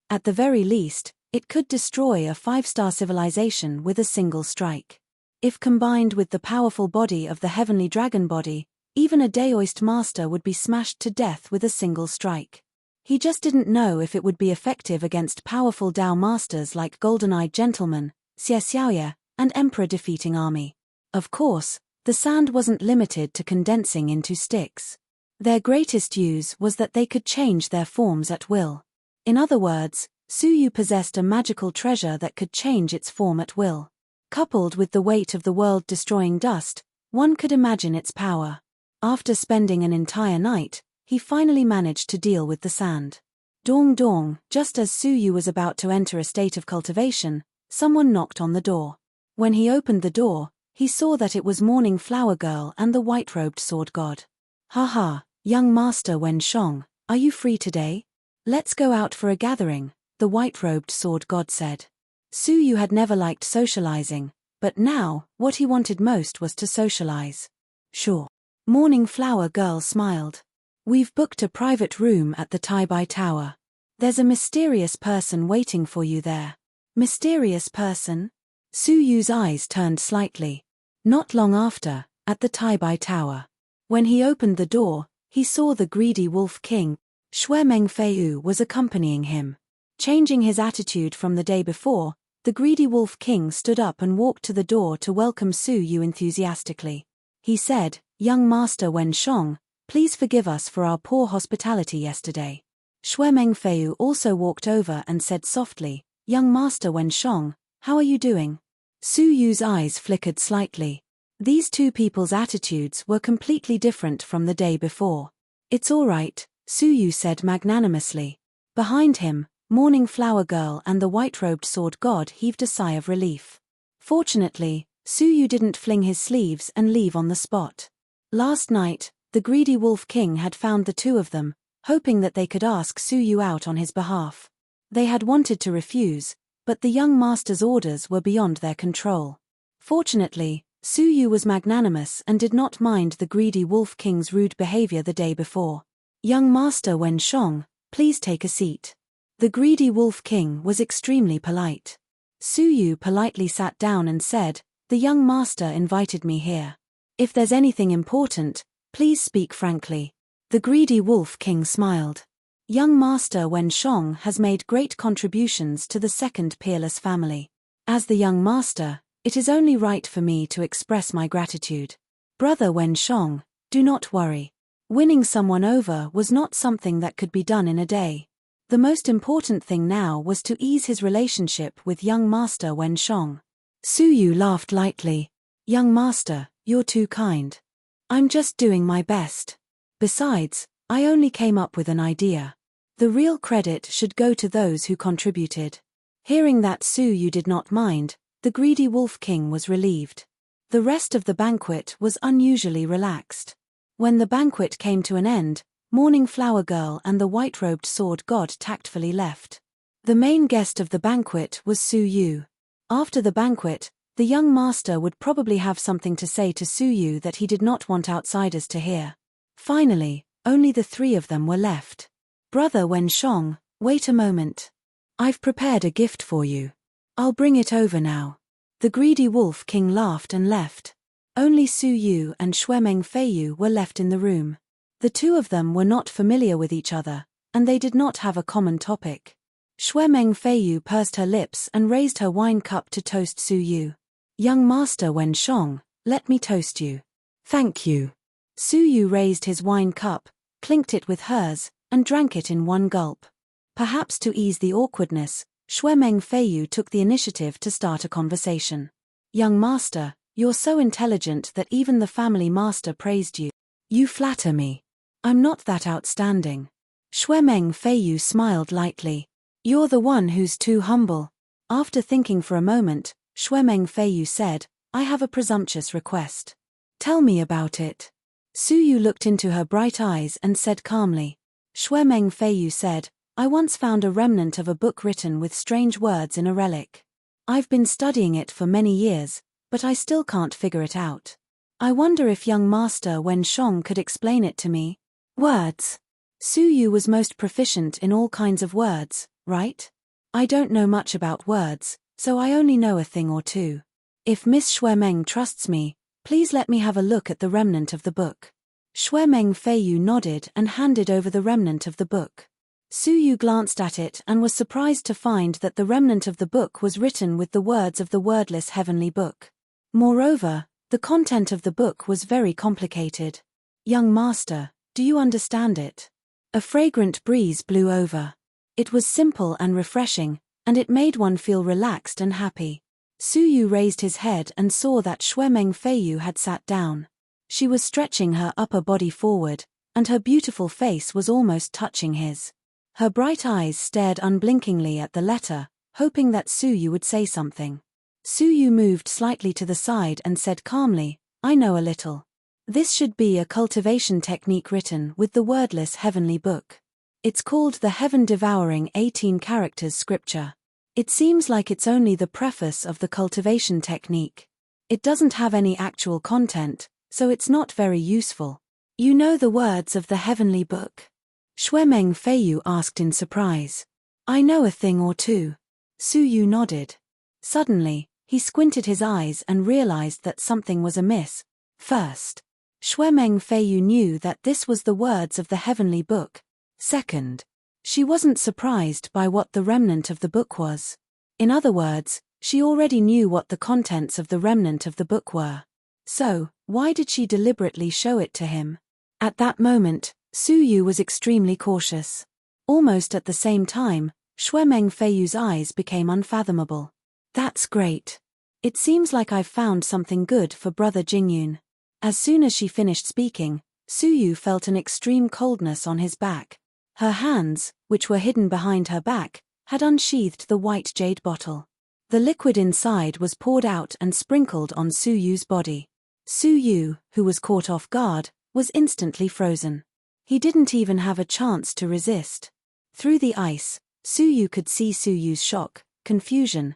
At the very least, it could destroy a 5-star civilization with a single strike. If combined with the powerful body of the heavenly dragon body, even a Daoist master would be smashed to death with a single strike. He just didn't know if it would be effective against powerful Dao masters like Golden-Eyed Gentleman, Xie Xiaoye, and Emperor-defeating army. Of course, the sand wasn't limited to condensing into sticks. Their greatest use was that they could change their forms at will. In other words, Su Yu possessed a magical treasure that could change its form at will. Coupled with the weight of the world-destroying dust, one could imagine its power. After spending an entire night, he finally managed to deal with the sand. Dong dong, just as Su Yu was about to enter a state of cultivation, someone knocked on the door. When he opened the door, he saw that it was Morning Flower Girl and the white-robed sword god. Haha, young master Wen Shong, are you free today? Let's go out for a gathering, the white-robed sword god said. Su Yu had never liked socializing, but now, what he wanted most was to socialize. Sure. Morning Flower Girl smiled. We've booked a private room at the Tai-Bai Tower. There's a mysterious person waiting for you there. Mysterious person? Su Yu's eyes turned slightly. Not long after, at the Tai-Bai Tower. When he opened the door, he saw the greedy Wolf King. Xue Mengfeiyu was accompanying him. Changing his attitude from the day before, the greedy Wolf King stood up and walked to the door to welcome Su Yu enthusiastically. He said, Young Master Wen Shong, please forgive us for our poor hospitality yesterday. Xue Mengfeiyu also walked over and said softly, Young Master Wen Shong, how are you doing? Su Yu's eyes flickered slightly. These two people's attitudes were completely different from the day before. It's all right, Su Yu said magnanimously. Behind him, Morning Flower Girl and the white-robed sword god heaved a sigh of relief. Fortunately, Suyu didn't fling his sleeves and leave on the spot. Last night, the greedy Wolf King had found the two of them, hoping that they could ask Suyu out on his behalf. They had wanted to refuse, but the young master's orders were beyond their control. Fortunately, Suyu was magnanimous and did not mind the greedy Wolf King's rude behavior the day before. "Young Master Wenshong, please take a seat." The greedy Wolf King was extremely polite. Suyu politely sat down and said, "The young master invited me here. If there's anything important, please speak frankly." The greedy Wolf King smiled. "Young Master Wenshong has made great contributions to the second peerless family. As the young master, it is only right for me to express my gratitude. Brother Wenshong, do not worry. Winning someone over was not something that could be done in a day. The most important thing now was to ease his relationship with young Master Wenshong." Suyu laughed lightly. "Young master, you're too kind. I'm just doing my best. Besides, I only came up with an idea. The real credit should go to those who contributed." Hearing that Suyu did not mind, the greedy Wolf King was relieved. The rest of the banquet was unusually relaxed. When the banquet came to an end, Morning Flower Girl and the white-robed sword god tactfully left. The main guest of the banquet was Suyu. After the banquet, the young master would probably have something to say to Suyu that he did not want outsiders to hear. Finally, only the three of them were left. "Brother Wenshong, wait a moment. I've prepared a gift for you. I'll bring it over now." The greedy Wolf King laughed and left. Only Suyu and Xuemeng Feiyu were left in the room. The two of them were not familiar with each other, and they did not have a common topic. Xuemeng Feiyu pursed her lips and raised her wine cup to toast Suyu. "Young Master Wenshong, let me toast you." "Thank you." Suyu raised his wine cup, clinked it with hers, and drank it in one gulp. Perhaps to ease the awkwardness, Xuemeng Feiyu took the initiative to start a conversation. "Young master, you're so intelligent that even the family master praised you. You flatter me. I'm not that outstanding." Xuemeng Feiyu smiled lightly. "You're the one who's too humble." After thinking for a moment, Xuemeng Feiyu said, "I have a presumptuous request." "Tell me about it." Suyu looked into her bright eyes and said calmly. Xuemeng Feiyu said, "I once found a remnant of a book written with strange words in a relic. I've been studying it for many years, but I still can't figure it out. I wonder if young Master Wenshong could explain it to me." "Words?" Suyu was most proficient in all kinds of words, right? "I don't know much about words, so I only know a thing or two. If Miss Xuemeng trusts me, please let me have a look at the remnant of the book." Xuemeng Feiyu nodded and handed over the remnant of the book. Suyu glanced at it and was surprised to find that the remnant of the book was written with the words of the wordless heavenly book. Moreover, the content of the book was very complicated. "Young master, do you understand it?" A fragrant breeze blew over. It was simple and refreshing, and it made one feel relaxed and happy. Suyu raised his head and saw that Xuemeng Feiyu had sat down. She was stretching her upper body forward, and her beautiful face was almost touching his. Her bright eyes stared unblinkingly at the letter, hoping that Suyu would say something. Suyu moved slightly to the side and said calmly, "I know a little. This should be a cultivation technique written with the wordless heavenly book. It's called the Heaven-Devouring 18 Characters Scripture. It seems like it's only the preface of the cultivation technique. It doesn't have any actual content, so it's not very useful." "You know the words of the heavenly book?" Xuemeng Feiyu asked in surprise. "I know a thing or two." Suyu nodded. Suddenly, he squinted his eyes and realized that something was amiss. First, Xuemeng Feiyu knew that this was the words of the heavenly book. Second, she wasn't surprised by what the remnant of the book was. In other words, she already knew what the contents of the remnant of the book were. So, why did she deliberately show it to him? At that moment, Suyu was extremely cautious. Almost at the same time, Xuemeng Feiyu's eyes became unfathomable. "That's great. It seems like I've found something good for Brother Jingyun." As soon as she finished speaking, Suyu felt an extreme coldness on his back. Her hands, which were hidden behind her back, had unsheathed the white jade bottle. The liquid inside was poured out and sprinkled on Su Yu's body. Su Yu, who was caught off guard, was instantly frozen. He didn't even have a chance to resist. Through the ice, Su Yu could see Su Yu's shock, confusion.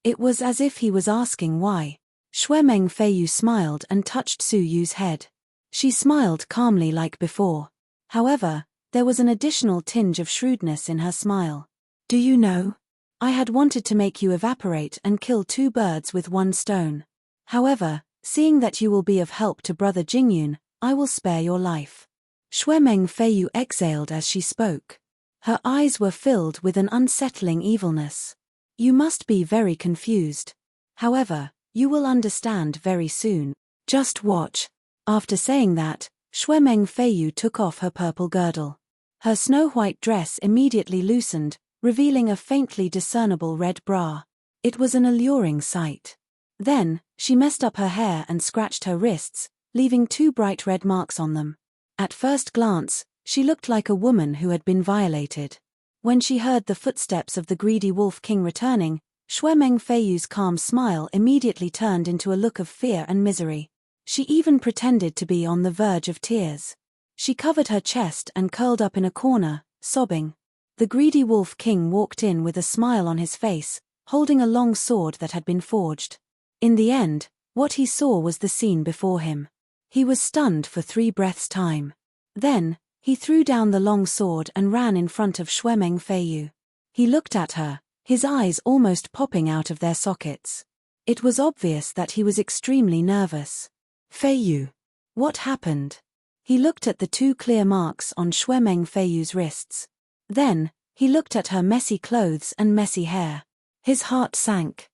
It was as if he was asking why. Shuemeng Feiyu smiled and touched Su Yu's head. She smiled calmly like before. However, there was an additional tinge of shrewdness in her smile. Do you know? I had wanted to make you evaporate and kill 2 birds with 1 stone. However, seeing that you will be of help to Brother Jingyun, I will spare your life. Shuemeng Feiyu exhaled as she spoke. Her eyes were filled with an unsettling evilness. You must be very confused. However, you will understand very soon. Just watch. After saying that, Shuemeng Feiyu took off her purple girdle. Her snow-white dress immediately loosened, revealing a faintly discernible red bra. It was an alluring sight. Then, she messed up her hair and scratched her wrists, leaving 2 bright red marks on them. At first glance, she looked like a woman who had been violated. When she heard the footsteps of the greedy Wolf King returning, Shuemeng Feiyu's calm smile immediately turned into a look of fear and misery. She even pretended to be on the verge of tears. She covered her chest and curled up in a corner, sobbing. The greedy Wolf King walked in with a smile on his face, holding a long sword that had been forged. In the end, what he saw was the scene before him. He was stunned for 3 breaths' time. Then, he threw down the long sword and ran in front of Shuemeng Feiyu. He looked at her, his eyes almost popping out of their sockets. It was obvious that he was extremely nervous. Feiyu. What happened? He looked at the 2 clear marks on Shuemeng Feiyu's wrists. Then, he looked at her messy clothes and messy hair. His heart sank.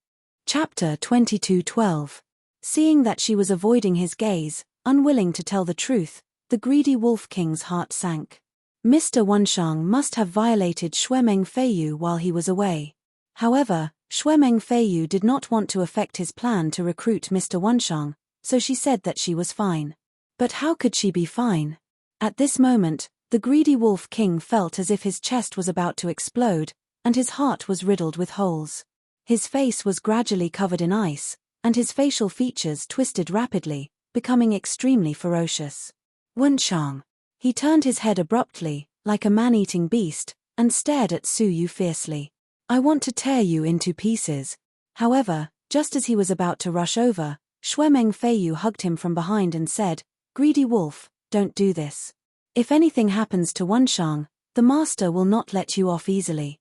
Chapter 22:12. Seeing that she was avoiding his gaze, unwilling to tell the truth, the greedy Wolf King's heart sank. Mr. Wenshang must have violated Shuemeng Feiyu while he was away. However, Shuemeng Feiyu did not want to affect his plan to recruit Mr. Wenshang, so she said that she was fine. But how could she be fine? At this moment, the greedy Wolf King felt as if his chest was about to explode, and his heart was riddled with holes. His face was gradually covered in ice, and his facial features twisted rapidly, becoming extremely ferocious. Wenshang. He turned his head abruptly, like a man-eating beast, and stared at Su Yu fiercely. I want to tear you into pieces. However, just as he was about to rush over, Shuemeng Feiyu hugged him from behind and said, "Greedy wolf, don't do this. If anything happens to Wenshang, the master will not let you off easily.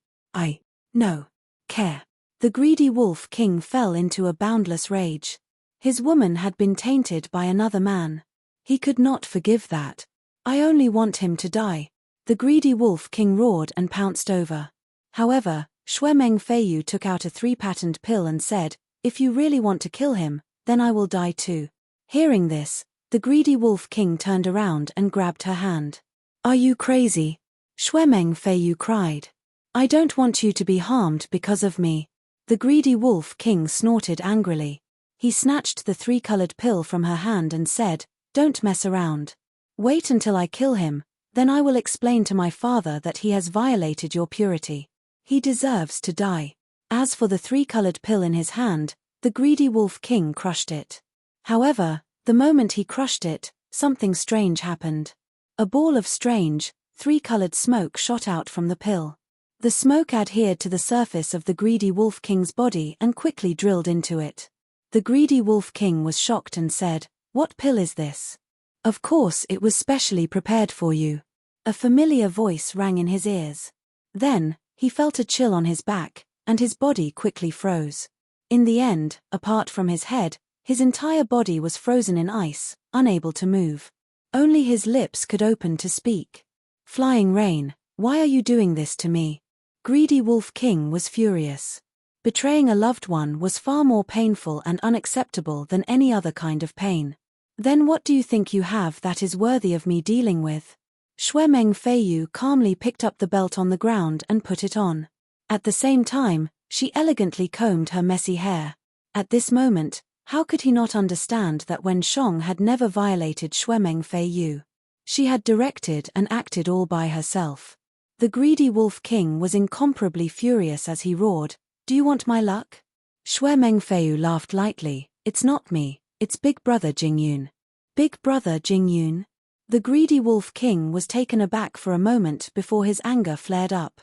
No. Care." The greedy Wolf King fell into a boundless rage. His woman had been tainted by another man. He could not forgive that. I only want him to die. The greedy Wolf King roared and pounced over. However, Shuemeng Feiyu took out a 3-patterned pill and said, "If you really want to kill him, then I will die too." Hearing this, the greedy Wolf King turned around and grabbed her hand. "Are you crazy?" Shuemeng Feiyu cried. "I don't want you to be harmed because of me." The greedy Wolf King snorted angrily. He snatched the 3-colored pill from her hand and said, "Don't mess around. Wait until I kill him, then I will explain to my father that he has violated your purity. He deserves to die." As for the 3-colored pill in his hand, the greedy Wolf King crushed it. However, the moment he crushed it, something strange happened. A ball of strange, 3-colored smoke shot out from the pill. The smoke adhered to the surface of the greedy Wolf King's body and quickly drilled into it. The greedy Wolf King was shocked and said, "What pill is this?" "Of course it was specially prepared for you." A familiar voice rang in his ears. Then, he felt a chill on his back, and his body quickly froze. In the end, apart from his head, his entire body was frozen in ice, unable to move. Only his lips could open to speak. "Flying Rain, why are you doing this to me?" Greedy Wolf King was furious. Betraying a loved one was far more painful and unacceptable than any other kind of pain. "Then what do you think you have that is worthy of me dealing with?" Shuemeng Feiyu calmly picked up the belt on the ground and put it on. At the same time, she elegantly combed her messy hair. At this moment, how could he not understand that Wenshang had never violated Shuemeng Feiyu? She had directed and acted all by herself. The greedy Wolf King was incomparably furious as he roared, "Do you want my luck?" Shui Mengfeiyu laughed lightly, "It's not me, it's Big Brother Jingyun." Big Brother Jingyun? The greedy Wolf King was taken aback for a moment before his anger flared up.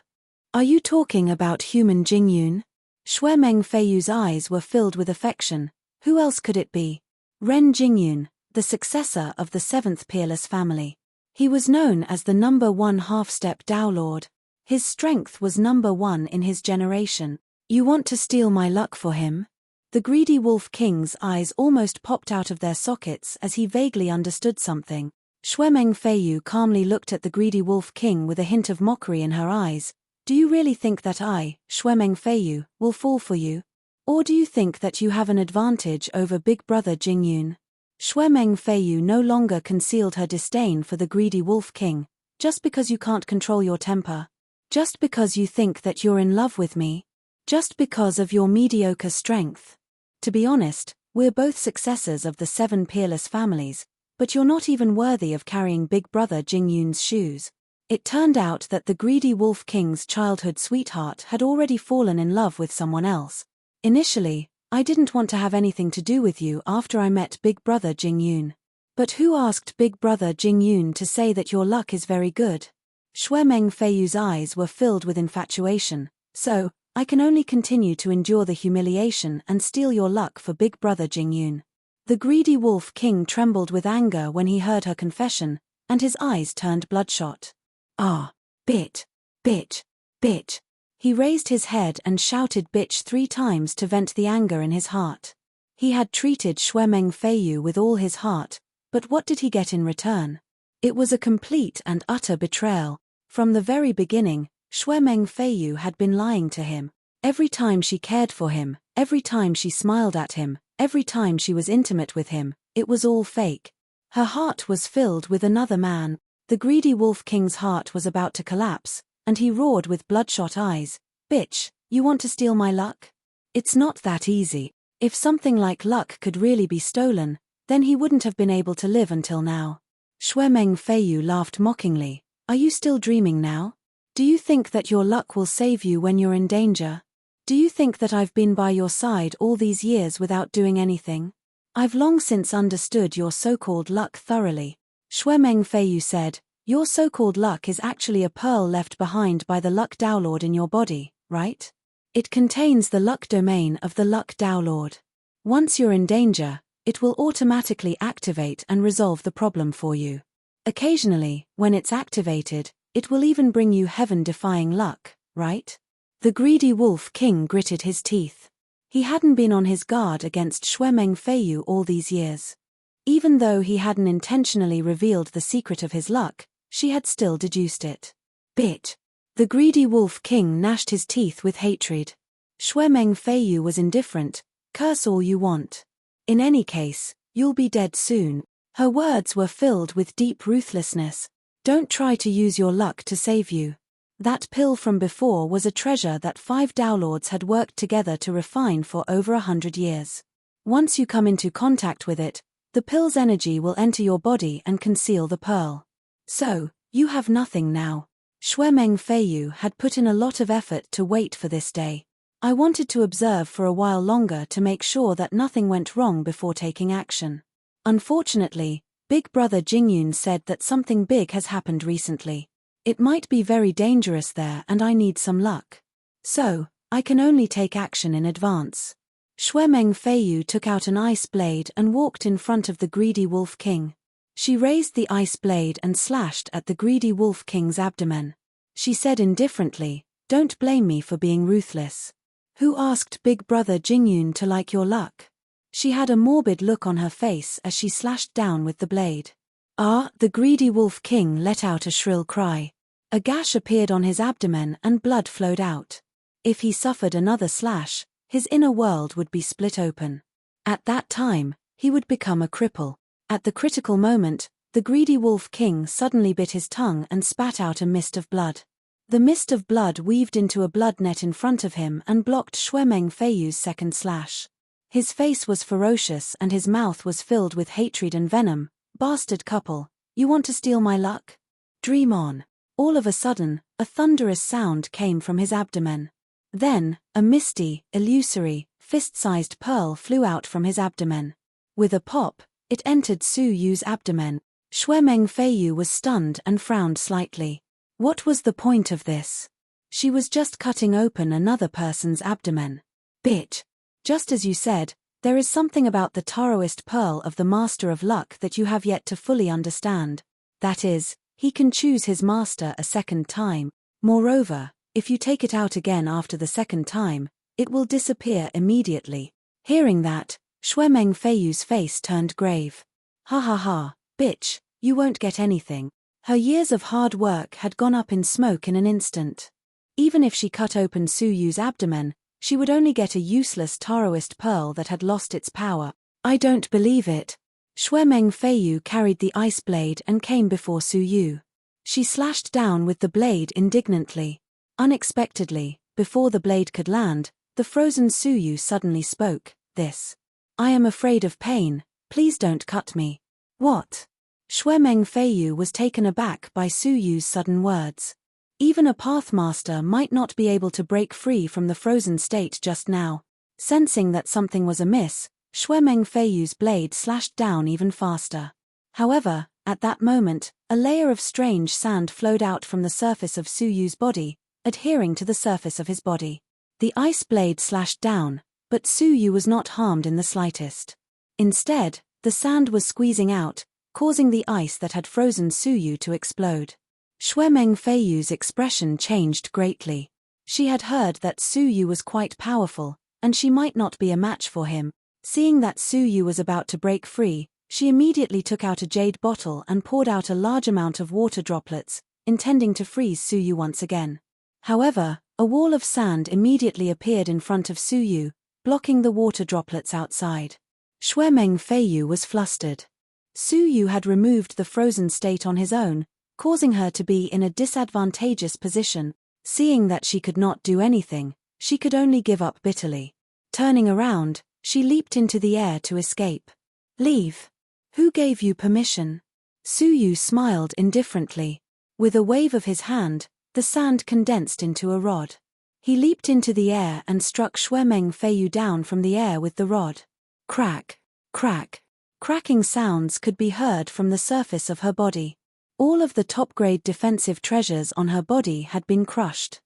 "Are you talking about human Jingyun?" Shui Mengfeiyu's eyes were filled with affection. Who else could it be? Ren Jingyun, the successor of the 7th peerless family. He was known as the #1 half-step Dao Lord. His strength was #1 in his generation. "You want to steal my luck for him?" The greedy Wolf King's eyes almost popped out of their sockets as he vaguely understood something. Shui Mengfeiyu calmly looked at the greedy Wolf King with a hint of mockery in her eyes. "Do you really think that I, Shui Mengfeiyu, will fall for you? Or do you think that you have an advantage over Big Brother Jingyun?" Shui Mengfeiyu no longer concealed her disdain for the greedy Wolf King. "Just because you can't control your temper? Just because you think that you're in love with me? Just because of your mediocre strength? To be honest, we're both successors of the 7 peerless families, but you're not even worthy of carrying Big Brother Jingyun's shoes." It turned out that the greedy Wolf King's childhood sweetheart had already fallen in love with someone else. "Initially, I didn't want to have anything to do with you after I met Big Brother Jingyun. But who asked Big Brother Jingyun to say that your luck is very good?" Shui Mengfeiyu's eyes were filled with infatuation. "So, I can only continue to endure the humiliation and steal your luck for Big Brother Jingyun." The greedy Wolf King trembled with anger when he heard her confession, and his eyes turned bloodshot. "Ah, bitch, bitch, bitch." He raised his head and shouted bitch 3 times to vent the anger in his heart. He had treated Shui Mengfeiyu with all his heart, but what did he get in return? It was a complete and utter betrayal. From the very beginning, Shui Mengfeiyu had been lying to him. Every time she cared for him, every time she smiled at him, every time she was intimate with him, it was all fake. Her heart was filled with another man. The greedy Wolf King's heart was about to collapse, and he roared with bloodshot eyes, "Bitch, you want to steal my luck? It's not that easy. If something like luck could really be stolen, then he wouldn't have been able to live until now." Shui Mengfeiyu laughed mockingly. "Are you still dreaming now? Do you think that your luck will save you when you're in danger? Do you think that I've been by your side all these years without doing anything? I've long since understood your so-called luck thoroughly." Shui Mengfeiyu said, "Your so-called luck is actually a pearl left behind by the luck Dao Lord in your body, right? It contains the luck domain of the luck Dao Lord. Once you're in danger, it will automatically activate and resolve the problem for you. Occasionally, when it's activated, it will even bring you heaven-defying luck, right?" The greedy Wolf King gritted his teeth. He hadn't been on his guard against Shui Mengfeiyu all these years. Even though he hadn't intentionally revealed the secret of his luck, she had still deduced it. "Bitch." The greedy Wolf King gnashed his teeth with hatred. Shui Mengfeiyu was indifferent. "Curse all you want. In any case, you'll be dead soon." Her words were filled with deep ruthlessness. "Don't try to use your luck to save you. That pill from before was a treasure that 5 Dao Lords had worked together to refine for over 100 years. Once you come into contact with it, the pill's energy will enter your body and conceal the pearl. So, you have nothing now." Shui Mengfeiyu had put in a lot of effort to wait for this day. "I wanted to observe for a while longer to make sure that nothing went wrong before taking action. Unfortunately, Big Brother Jingyun said that something big has happened recently. It might be very dangerous there and I need some luck. So, I can only take action in advance." Shui Mengfeiyu took out an ice blade and walked in front of the greedy Wolf King. She raised the ice blade and slashed at the greedy Wolf King's abdomen. She said indifferently, "Don't blame me for being ruthless. Who asked Big Brother Jingyun to like your luck?" She had a morbid look on her face as she slashed down with the blade. "Ah!" The greedy Wolf King let out a shrill cry. A gash appeared on his abdomen and blood flowed out. If he suffered another slash, his inner world would be split open. At that time, he would become a cripple. At the critical moment, the greedy Wolf King suddenly bit his tongue and spat out a mist of blood. The mist of blood weaved into a blood net in front of him and blocked Shui Mengfeiyu's second slash. His face was ferocious and his mouth was filled with hatred and venom. "Bastard couple, you want to steal my luck? Dream on. All of a sudden, a thunderous sound came from his abdomen. Then, a misty, illusory, fist-sized pearl flew out from his abdomen. With a pop, it entered Su Yu's abdomen. Xue Mengfeiyu was stunned and frowned slightly. What was the point of this? She was just cutting open another person's abdomen. Bitch. Just as you said, there is something about the Taoist pearl of the Master of Luck that you have yet to fully understand. That is, he can choose his master a second time. Moreover, if you take it out again after the second time, it will disappear immediately. Hearing that, Xue Mengfeiyu's face turned grave. Ha ha ha, bitch, you won't get anything. Her years of hard work had gone up in smoke in an instant. Even if she cut open Su Yu's abdomen, she would only get a useless Taoist pearl that had lost its power. I don't believe it. Xue Mengfeiyu carried the ice blade and came before Su Yu. She slashed down with the blade indignantly. Unexpectedly, before the blade could land, the frozen Su Yu suddenly spoke. I am afraid of pain, please don't cut me. What? Xue Mengfeiyu was taken aback by Su Yu's sudden words. Even a Pathmaster might not be able to break free from the frozen state just now. Sensing that something was amiss, Xue Mengfeiyu's blade slashed down even faster. However, at that moment, a layer of strange sand flowed out from the surface of Su Yu's body, adhering to the surface of his body. The ice blade slashed down, but Su Yu was not harmed in the slightest. Instead, the sand was squeezing out, causing the ice that had frozen Su Yu to explode. Xue Mengfeiyu's expression changed greatly. She had heard that Su Yu was quite powerful, and she might not be a match for him. Seeing that Su Yu was about to break free, she immediately took out a jade bottle and poured out a large amount of water droplets, intending to freeze Su Yu once again. However, a wall of sand immediately appeared in front of Su Yu, blocking the water droplets outside. Xue Mengfeiyu was flustered. Su Yu had removed the frozen state on his own, causing her to be in a disadvantageous position. Seeing that she could not do anything, she could only give up bitterly. Turning around, she leaped into the air to escape. Leave. Who gave you permission? Su Yu smiled indifferently. With a wave of his hand, the sand condensed into a rod. He leaped into the air and struck Xue Mengfeiyu down from the air with the rod. Crack, crack. Cracking sounds could be heard from the surface of her body. All of the top-grade defensive treasures on her body had been crushed.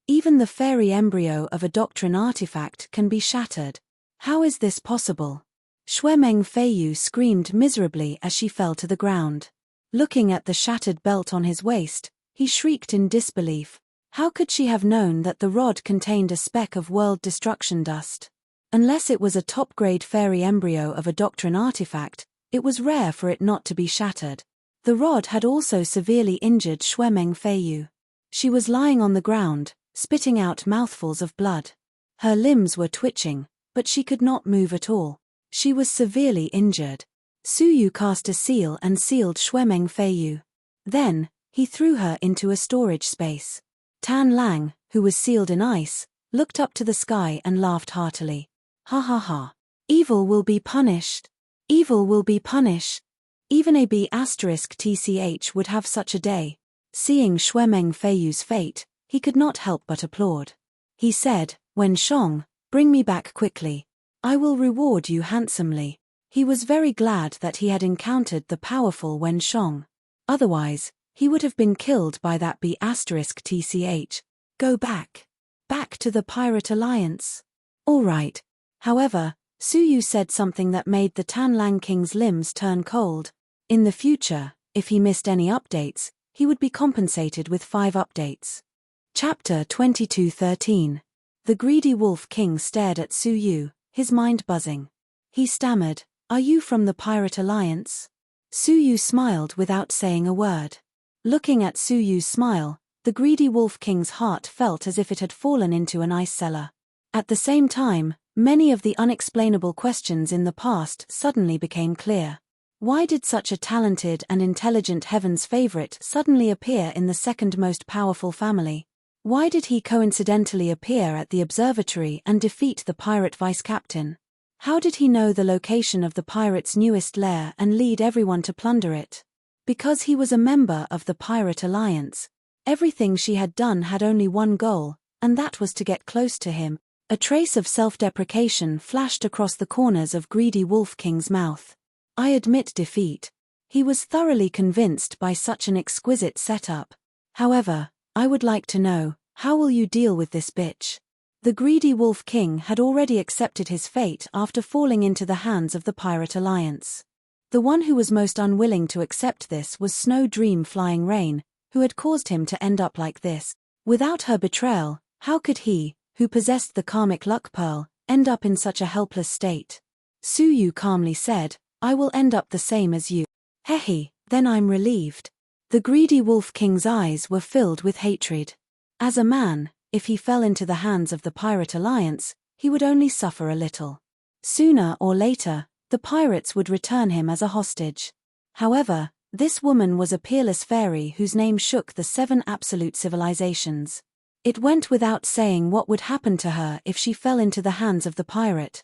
Even the fairy embryo of a doctrine artifact can be shattered. How is this possible? Xue Mengfeiyu screamed miserably as she fell to the ground. Looking at the shattered belt on his waist, he shrieked in disbelief. How could she have known that the rod contained a speck of world destruction dust? Unless it was a top-grade fairy embryo of a doctrine artifact, it was rare for it not to be shattered. The rod had also severely injured Xue Mengfeiyu. She was lying on the ground, spitting out mouthfuls of blood. Her limbs were twitching, but she could not move at all. She was severely injured. Su Yu cast a seal and sealed Xue Mengfeiyu. Then, he threw her into a storage space. Tan Lang, who was sealed in ice, looked up to the sky and laughed heartily. Ha ha ha. Evil will be punished. Evil will be punished. Even a B*TCH would have such a day. Seeing Xue Mengfeiyu's fate, he could not help but applaud. He said, "Wen Shong, bring me back quickly. I will reward you handsomely." He was very glad that he had encountered the powerful Wen Shong. Otherwise, he would have been killed by that B*TCH. Go back. Back to the Pirate Alliance. All right. However, Su Yu said something that made the Tan Lang King's limbs turn cold. In the future, if he missed any updates, he would be compensated with 5 updates. Chapter 22:13. The greedy Wolf King stared at Su Yu, his mind buzzing. He stammered, "Are you from the Pirate Alliance?" Su Yu smiled without saying a word. Looking at Su Yu's smile, the greedy Wolf King's heart felt as if it had fallen into an ice cellar. At the same time, many of the unexplainable questions in the past suddenly became clear. Why did such a talented and intelligent Heaven's favorite suddenly appear in the second most powerful family? Why did he coincidentally appear at the observatory and defeat the pirate vice-captain? How did he know the location of the pirate's newest lair and lead everyone to plunder it? Because he was a member of the Pirate Alliance, everything she had done had only one goal, and that was to get close to him. A trace of self-deprecation flashed across the corners of Greedy Wolf King's mouth. I admit defeat. He was thoroughly convinced by such an exquisite setup. However, I would like to know, how will you deal with this bitch? The Greedy Wolf King had already accepted his fate after falling into the hands of the Pirate Alliance. The one who was most unwilling to accept this was Snow Dream Flying Rain, who had caused him to end up like this. Without her betrayal, how could he, who possessed the karmic luck pearl, end up in such a helpless state? Suyu calmly said, I will end up the same as you. Hehe, then I'm relieved. The Greedy Wolf King's eyes were filled with hatred. As a man, if he fell into the hands of the Pirate Alliance, he would only suffer a little. Sooner or later, the pirates would return him as a hostage. However, this woman was a peerless fairy whose name shook the 7 absolute civilizations. It went without saying what would happen to her if she fell into the hands of the pirate.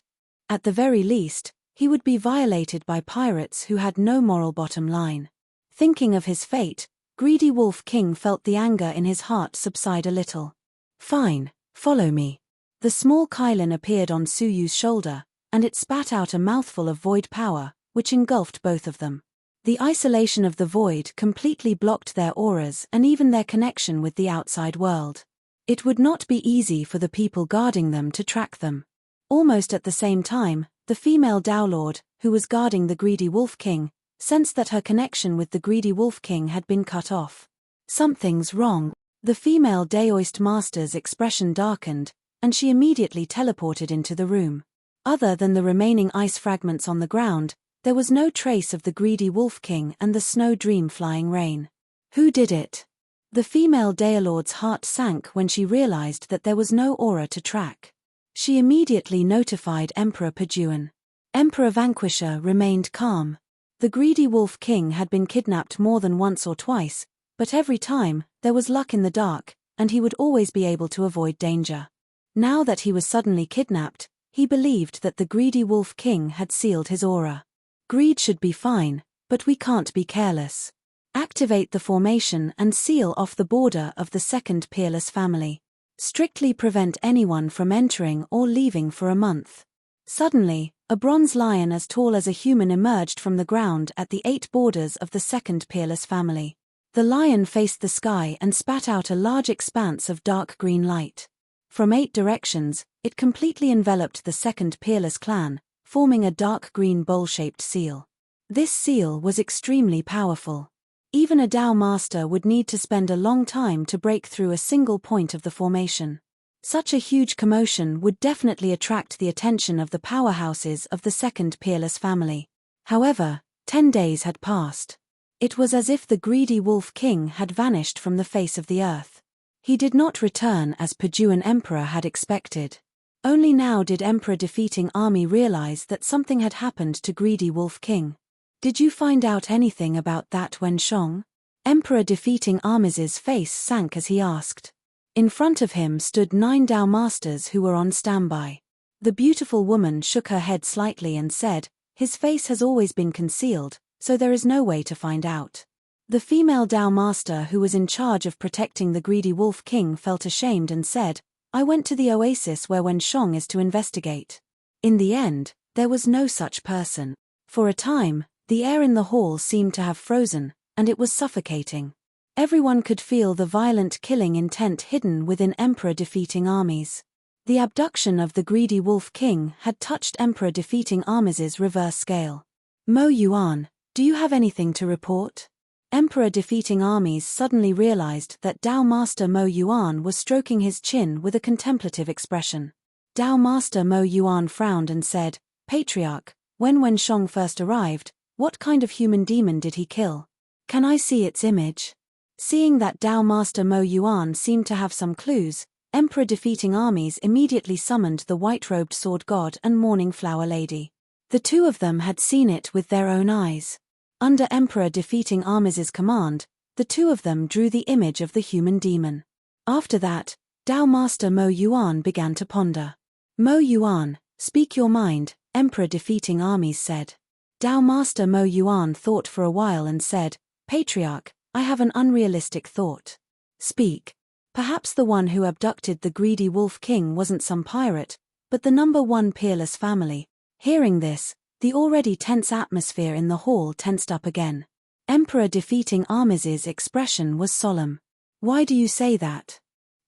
At the very least, he would be violated by pirates who had no moral bottom line. Thinking of his fate, Greedy Wolf King felt the anger in his heart subside a little. Fine, follow me. The small Kylin appeared on Suyu's shoulder, and it spat out a mouthful of void power, which engulfed both of them. The isolation of the void completely blocked their auras and even their connection with the outside world. It would not be easy for the people guarding them to track them. Almost at the same time, the female Dowlord, who was guarding the Greedy Wolf King, sensed that her connection with the Greedy Wolf King had been cut off. Something's wrong. The female Daoist Master's expression darkened, and she immediately teleported into the room. Other than the remaining ice fragments on the ground, there was no trace of the Greedy Wolf King and the Snow Dream Flying Rain. Who did it? The female Daolord's heart sank when she realized that there was no aura to track. She immediately notified Emperor Pajuan. Emperor Vanquisher remained calm. The Greedy Wolf King had been kidnapped more than once or twice, but every time, there was luck in the dark, and he would always be able to avoid danger. Now that he was suddenly kidnapped, he believed that the Greedy Wolf King had sealed his aura. Greed should be fine, but we can't be careless. Activate the formation and seal off the border of the second peerless family. Strictly prevent anyone from entering or leaving for a month. Suddenly, a bronze lion as tall as a human emerged from the ground at the 8 borders of the second peerless family. The lion faced the sky and spat out a large expanse of dark green light. From 8 directions, it completely enveloped the second peerless clan, forming a dark green bowl-shaped seal. This seal was extremely powerful. Even a Dao master would need to spend a long time to break through a single point of the formation. Such a huge commotion would definitely attract the attention of the powerhouses of the second peerless family. However, 10 days had passed. It was as if the Greedy Wolf King had vanished from the face of the earth. He did not return as Pajuan Emperor had expected. Only now did Emperor Defeating Army realize that something had happened to Greedy Wolf King. Did you find out anything about that, Wenshong? Emperor Defeating Army's face sank as he asked. In front of him stood 9 Dao masters who were on standby. The beautiful woman shook her head slightly and said, his face has always been concealed, so there is no way to find out. The female Dao master who was in charge of protecting the Greedy Wolf King felt ashamed and said, I went to the oasis where Wenshong is to investigate. In the end, there was no such person. For a time, the air in the hall seemed to have frozen, and it was suffocating. Everyone could feel the violent killing intent hidden within Emperor Defeating Armies. The abduction of the Greedy Wolf King had touched Emperor Defeating Armies' reverse scale. Mo Yuan, do you have anything to report? Emperor Defeating Armies suddenly realized that Dao Master Mo Yuan was stroking his chin with a contemplative expression. Dao Master Mo Yuan frowned and said, Patriarch, when Wenshong first arrived, what kind of human demon did he kill? Can I see its image? Seeing that Dao Master Mo Yuan seemed to have some clues, Emperor Defeating Armies immediately summoned the white-robed sword god and morning flower lady. The two of them had seen it with their own eyes. Under Emperor Defeating Armies' command, the two of them drew the image of the human demon. After that, Dao Master Mo Yuan began to ponder. Mo Yuan, speak your mind, Emperor Defeating Armies said. Dao Master Mo Yuan thought for a while and said, Patriarch, I have an unrealistic thought. Speak. Perhaps the one who abducted the greedy Wolf King wasn't some pirate, but the number one peerless family. Hearing this, the already tense atmosphere in the hall tensed up again. Emperor defeating Armis's expression was solemn. Why do you say that?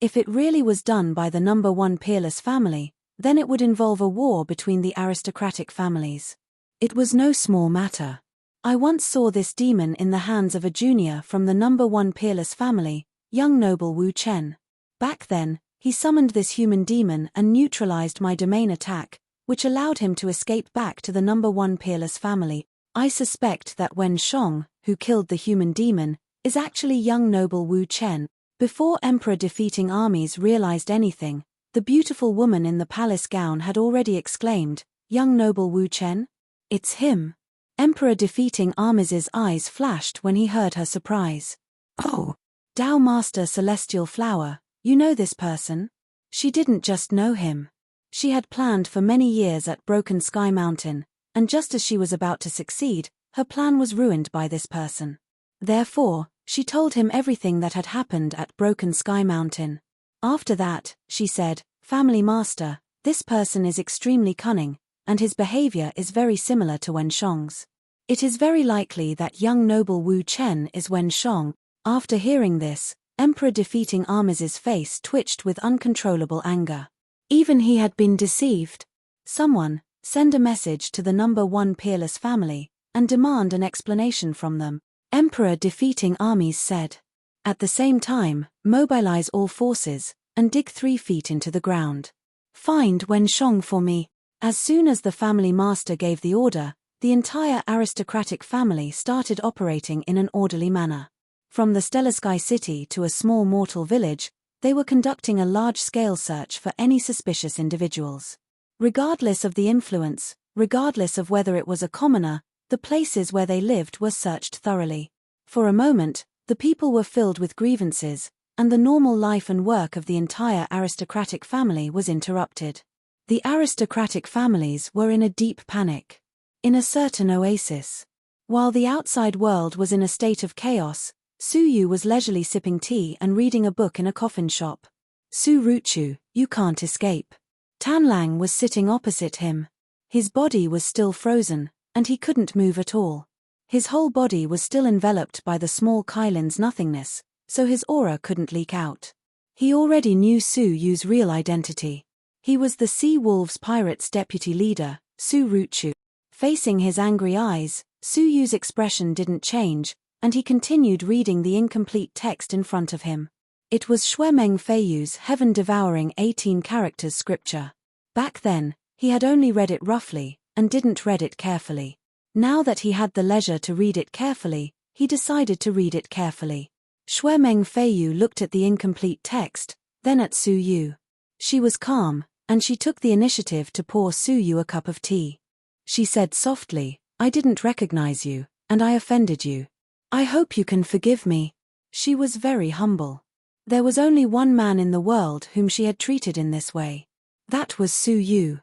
If it really was done by the number one peerless family, then it would involve a war between the aristocratic families. It was no small matter. I once saw this demon in the hands of a junior from the number one peerless family, young noble Wu Chen. Back then, he summoned this human demon and neutralized my domain attack, which allowed him to escape back to the number one peerless family. I suspect that Wen Shong, who killed the human demon, is actually young noble Wu Chen. Before Emperor defeating Armies realized anything, the beautiful woman in the palace gown had already exclaimed, "Young noble Wu Chen? It's him." Emperor defeating Armis's eyes flashed when he heard her surprise. "Oh, Tao Master Celestial Flower, you know this person?" She didn't just know him. She had planned for many years at Broken Sky Mountain, and just as she was about to succeed, her plan was ruined by this person. Therefore, she told him everything that had happened at Broken Sky Mountain. After that, she said, "Family Master, this person is extremely cunning, and his behavior is very similar to Wen Shong's. It is very likely that young noble Wu Chen is Wen Shong." After hearing this, Emperor defeating Armis's face twitched with uncontrollable anger. Even he had been deceived. Someone, send a message to the number one peerless family, and demand an explanation from them, Emperor defeating Armies said. At the same time, mobilize all forces, and dig 3 feet into the ground. Find Wen Shong for me. As soon as the family master gave the order, the entire aristocratic family started operating in an orderly manner. From the Stellar Sky City to a small mortal village, they were conducting a large-scale search for any suspicious individuals. Regardless of the influence, regardless of whether it was a commoner, the places where they lived were searched thoroughly. For a moment, the people were filled with grievances, and the normal life and work of the entire aristocratic family was interrupted. The aristocratic families were in a deep panic. In a certain oasis. While the outside world was in a state of chaos, Su Yu was leisurely sipping tea and reading a book in a coffin shop. "Su Ruchu, you can't escape." Tan Lang was sitting opposite him. His body was still frozen, and he couldn't move at all. His whole body was still enveloped by the small Kylin's nothingness, so his aura couldn't leak out. He already knew Su Yu's real identity. He was the Sea Wolves Pirates' deputy leader, Su Ruchu. Facing his angry eyes, Su Yu's expression didn't change, and he continued reading the incomplete text in front of him. It was Shuemeng Feiyu's heaven-devouring 18 characters scripture. Back then, he had only read it roughly, and didn't read it carefully. Now that he had the leisure to read it carefully, he decided to read it carefully. Shuemeng Feiyu looked at the incomplete text, then at Su Yu. She was calm, and she took the initiative to pour Su Yu a cup of tea. She said softly, "I didn't recognize you, and I offended you. I hope you can forgive me." She was very humble. There was only one man in the world whom she had treated in this way. That was Su Yu.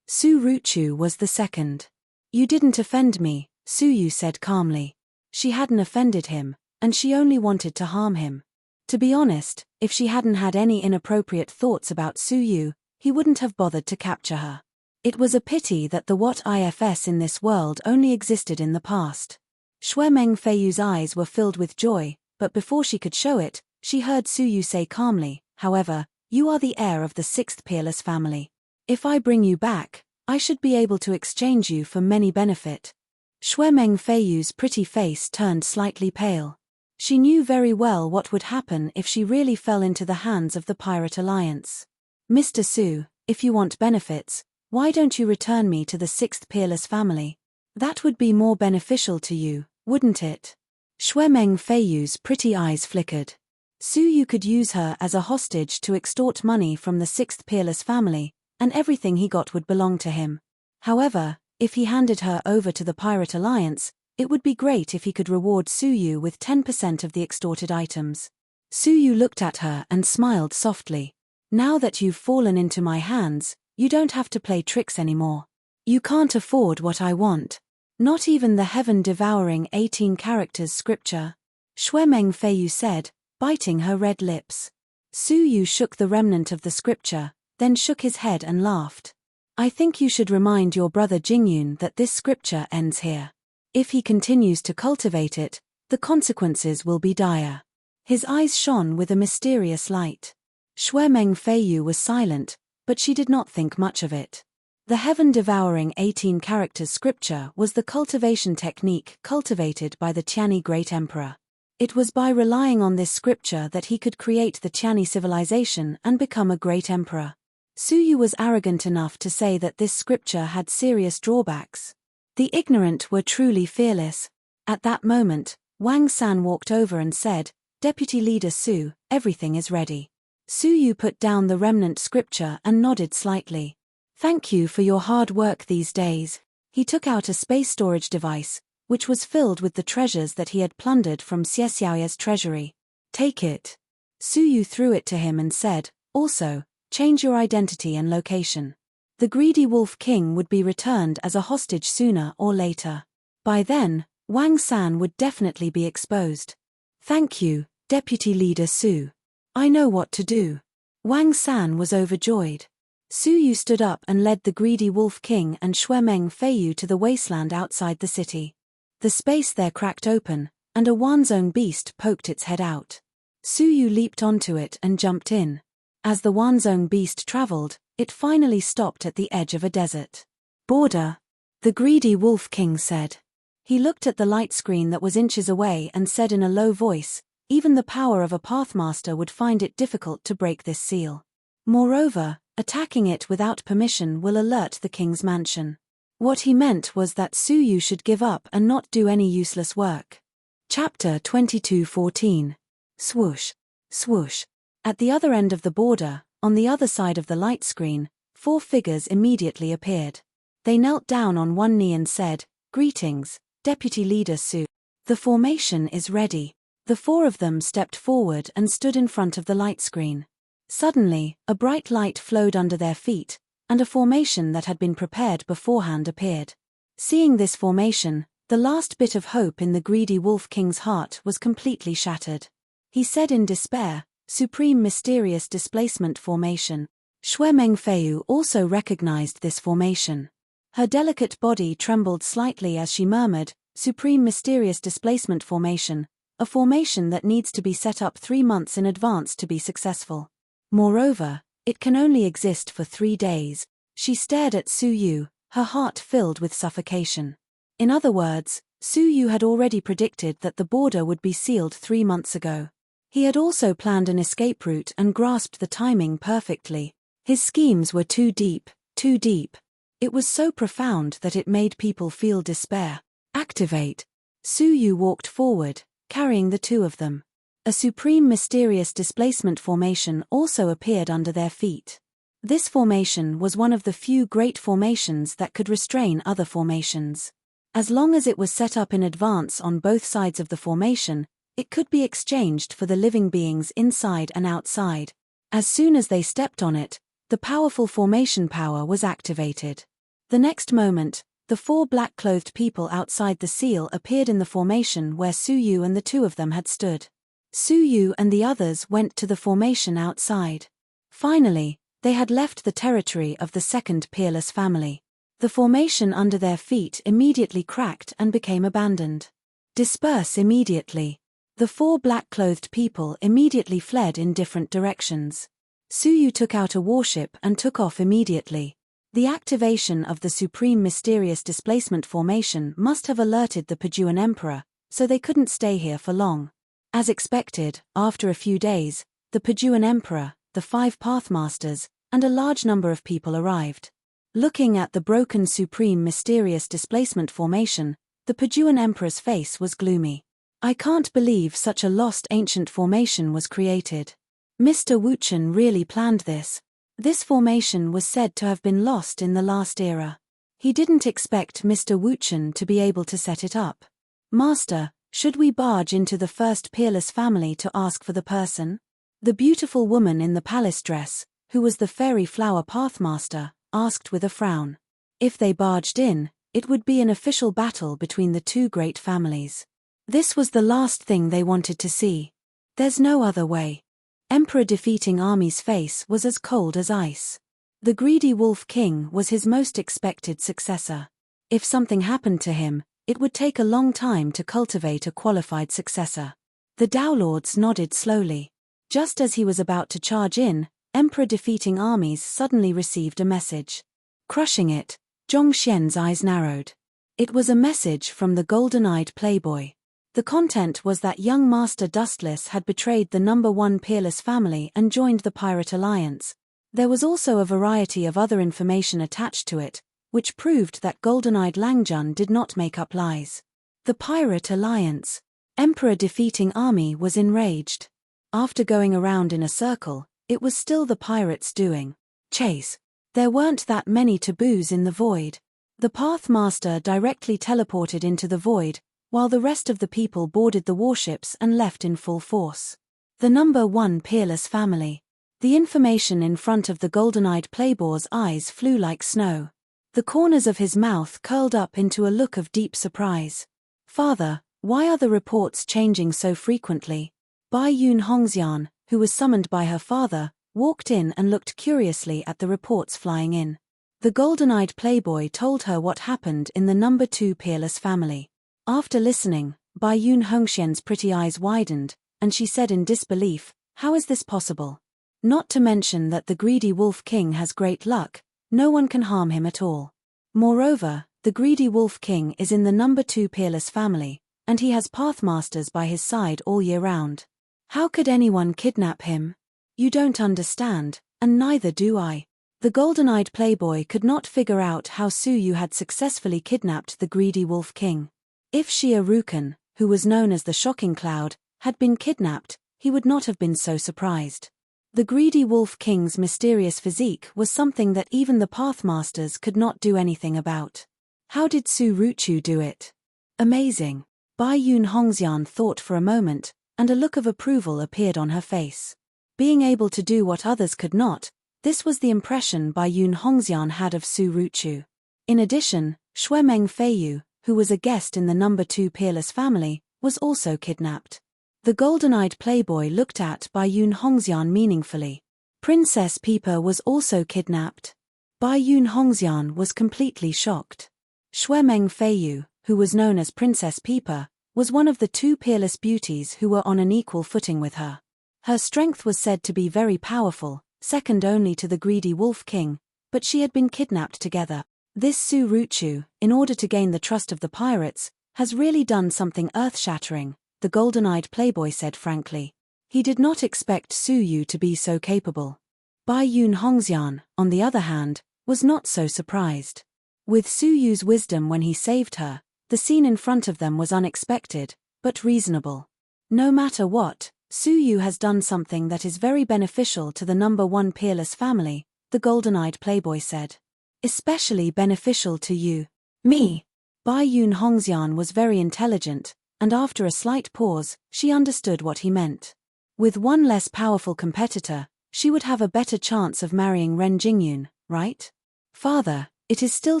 Su Ruchu was the second. "You didn't offend me," Su Yu said calmly. She hadn't offended him, and she only wanted to harm him. To be honest, if she hadn't had any inappropriate thoughts about Su Yu, he wouldn't have bothered to capture her. It was a pity that the what ifs in this world only existed in the past. Shuemeng Feiyu's eyes were filled with joy, but before she could show it, she heard Su Yu say calmly, "However, you are the heir of the 6th peerless family. If I bring you back, I should be able to exchange you for many benefit." Shuemeng Feiyu's pretty face turned slightly pale. She knew very well what would happen if she really fell into the hands of the Pirate Alliance. "Mr. Su, if you want benefits, why don't you return me to the 6th peerless family? That would be more beneficial to you, wouldn't it?" Shuemeng Feiyu's pretty eyes flickered. Su Yu could use her as a hostage to extort money from the 6th peerless family, and everything he got would belong to him. However, if he handed her over to the Pirate Alliance, it would be great if he could reward Su Yu with 10% of the extorted items. Su Yu looked at her and smiled softly. "Now that you've fallen into my hands, you don't have to play tricks anymore. You can't afford what I want. Not even the heaven-devouring 18 characters scripture." Shuemeng Feiyu said, biting her red lips. Su Yu shook the remnant of the scripture, then shook his head and laughed. I think you should remind your brother Jingyun that this scripture ends here. If he continues to cultivate it, the consequences will be dire. His eyes shone with a mysterious light. Shuemeng Feiyu was silent, but she did not think much of it. The heaven-devouring 18 characters scripture was the cultivation technique cultivated by the Tianyi Great Emperor. It was by relying on this scripture that he could create the Tianyi civilization and become a great emperor. Su Yu was arrogant enough to say that this scripture had serious drawbacks. The ignorant were truly fearless. At that moment, Wang San walked over and said, Deputy Leader Su, everything is ready. Su Yu put down the remnant scripture and nodded slightly. Thank you for your hard work these days. He took out a space storage device, which was filled with the treasures that he had plundered from Xiaoya's treasury. Take it. Su Yu threw it to him and said, also, change your identity and location. The greedy Wolf King would be returned as a hostage sooner or later. By then, Wang San would definitely be exposed. Thank you, Deputy Leader Su. I know what to do. Wang San was overjoyed. Su Yu stood up and led the greedy Wolf King and Shuemeng Feiyu to the wasteland outside the city. The space there cracked open, and a Wanzhong beast poked its head out. Su Yu leaped onto it and jumped in. As the Wanzhong beast traveled, it finally stopped at the edge of a desert. Border. The greedy Wolf King said. He looked at the light screen that was inches away and said in a low voice, even the power of a Pathmaster would find it difficult to break this seal. Moreover, attacking it without permission will alert the king's mansion. What he meant was that Su Yu should give up and not do any useless work. Chapter 22:14. Swoosh. Swoosh. At the other end of the border, on the other side of the light screen, 4 figures immediately appeared. They knelt down on one knee and said, Greetings, Deputy Leader Su. The formation is ready. The 4 of them stepped forward and stood in front of the light screen. Suddenly, a bright light flowed under their feet, and a formation that had been prepared beforehand appeared. Seeing this formation, the last bit of hope in the greedy Wolf King's heart was completely shattered. He said in despair, Supreme Mysterious Displacement Formation. Shuemeng Feiyu also recognized this formation. Her delicate body trembled slightly as she murmured, Supreme Mysterious Displacement Formation, a formation that needs to be set up 3 months in advance to be successful. Moreover, it can only exist for 3 days. She stared at Su Yu, her heart filled with suffocation. In other words, Su Yu had already predicted that the border would be sealed 3 months ago. He had also planned an escape route and grasped the timing perfectly. His schemes were too deep, too deep. It was so profound that it made people feel despair. Activate. Su Yu walked forward, carrying the 2 of them. A supreme mysterious displacement formation also appeared under their feet. This formation was one of the few great formations that could restrain other formations. As long as it was set up in advance on both sides of the formation, it could be exchanged for the living beings inside and outside. As soon as they stepped on it, the powerful formation power was activated. The next moment, the 4 black-clothed people outside the seal appeared in the formation where Su Yu and the 2 of them had stood. Su Yu and the others went to the formation outside. Finally, they had left the territory of the second peerless family. The formation under their feet immediately cracked and became abandoned. Disperse immediately. The 4 black-clothed people immediately fled in different directions. Su Yu took out a warship and took off immediately. The activation of the Supreme Mysterious Displacement Formation must have alerted the Pajuan Emperor, so they couldn't stay here for long. As expected, after a few days, the Pajuan Emperor, the 5 Pathmasters, and a large number of people arrived. Looking at the broken Supreme Mysterious Displacement Formation, the Pajuan Emperor's face was gloomy. I can't believe such a lost ancient formation was created. Mr. Wuchen really planned this. This formation was said to have been lost in the last era. He didn't expect Mr. Wuchen to be able to set it up. Master, should we barge into the first peerless family to ask for the person? The beautiful woman in the palace dress, who was the fairy flower pathmaster, asked with a frown. If they barged in, it would be an official battle between the 2 great families. This was the last thing they wanted to see. There's no other way. Emperor defeating army's face was as cold as ice. The greedy Wolf King was his most expected successor. If something happened to him, it would take a long time to cultivate a qualified successor. The Dowlords nodded slowly. Just as he was about to charge in, Emperor defeating armies suddenly received a message. Crushing it, Zhong Xian's eyes narrowed. It was a message from the golden-eyed playboy. The content was that young Master Dustless had betrayed the number 1 peerless family and joined the Pirate Alliance. There was also a variety of other information attached to it, which proved that golden-eyed Langjun did not make up lies. The Pirate Alliance. Emperor defeating army was enraged. After going around in a circle, it was still the pirates' doing. Chase. There weren't that many taboos in the void. The Pathmaster directly teleported into the void, while the rest of the people boarded the warships and left in full force. The number 1 peerless family. The information in front of the golden-eyed playboy's eyes flew like snow. The corners of his mouth curled up into a look of deep surprise. Father, why are the reports changing so frequently? Bai Yun Hongxian, who was summoned by her father, walked in and looked curiously at the reports flying in. The golden-eyed playboy told her what happened in the number 2 peerless family. After listening, Bai Yun Hongxian's pretty eyes widened, and she said in disbelief, "How is this possible? Not to mention that the greedy Wolf King has great luck, no one can harm him at all. Moreover, the greedy Wolf King is in the number 2 peerless family, and he has Pathmasters by his side all year round. How could anyone kidnap him? You don't understand, and neither do I." The golden-eyed playboy could not figure out how Su Yu had successfully kidnapped the greedy Wolf King. If Xia Rukan, who was known as the Shocking Cloud, had been kidnapped, he would not have been so surprised. The greedy Wolf King's mysterious physique was something that even the Pathmasters could not do anything about. How did Su Ruchu do it? Amazing. Bai Yun Hongxian thought for a moment, and a look of approval appeared on her face. Being able to do what others could not, this was the impression Bai Yun Hongxian had of Su Ruchu. In addition, Xuemeng Feiyu, who was a guest in the number 2 peerless family, was also kidnapped. The golden-eyed playboy looked at Bai Yun Hongxian meaningfully. Princess Peeper was also kidnapped. Bai Yun Hongxian was completely shocked. Xuemeng Feiyu, who was known as Princess Peeper, was one of the 2 peerless beauties who were on an equal footing with her. Her strength was said to be very powerful, second only to the greedy Wolf King, but she had been kidnapped together. This Su Ruchu, in order to gain the trust of the pirates, has really done something earth-shattering, the golden-eyed playboy said frankly. He did not expect Su Yu to be so capable. Bai Yun Hongxian, on the other hand, was not so surprised. With Su Yu's wisdom when he saved her, the scene in front of them was unexpected, but reasonable. No matter what, Su Yu has done something that is very beneficial to the number 1 peerless family, the golden-eyed playboy said. Especially beneficial to you. Me. Bai Yun Hongxian was very intelligent, and after a slight pause, she understood what he meant. With one less powerful competitor, she would have a better chance of marrying Ren Jingyun, right? Father, it is still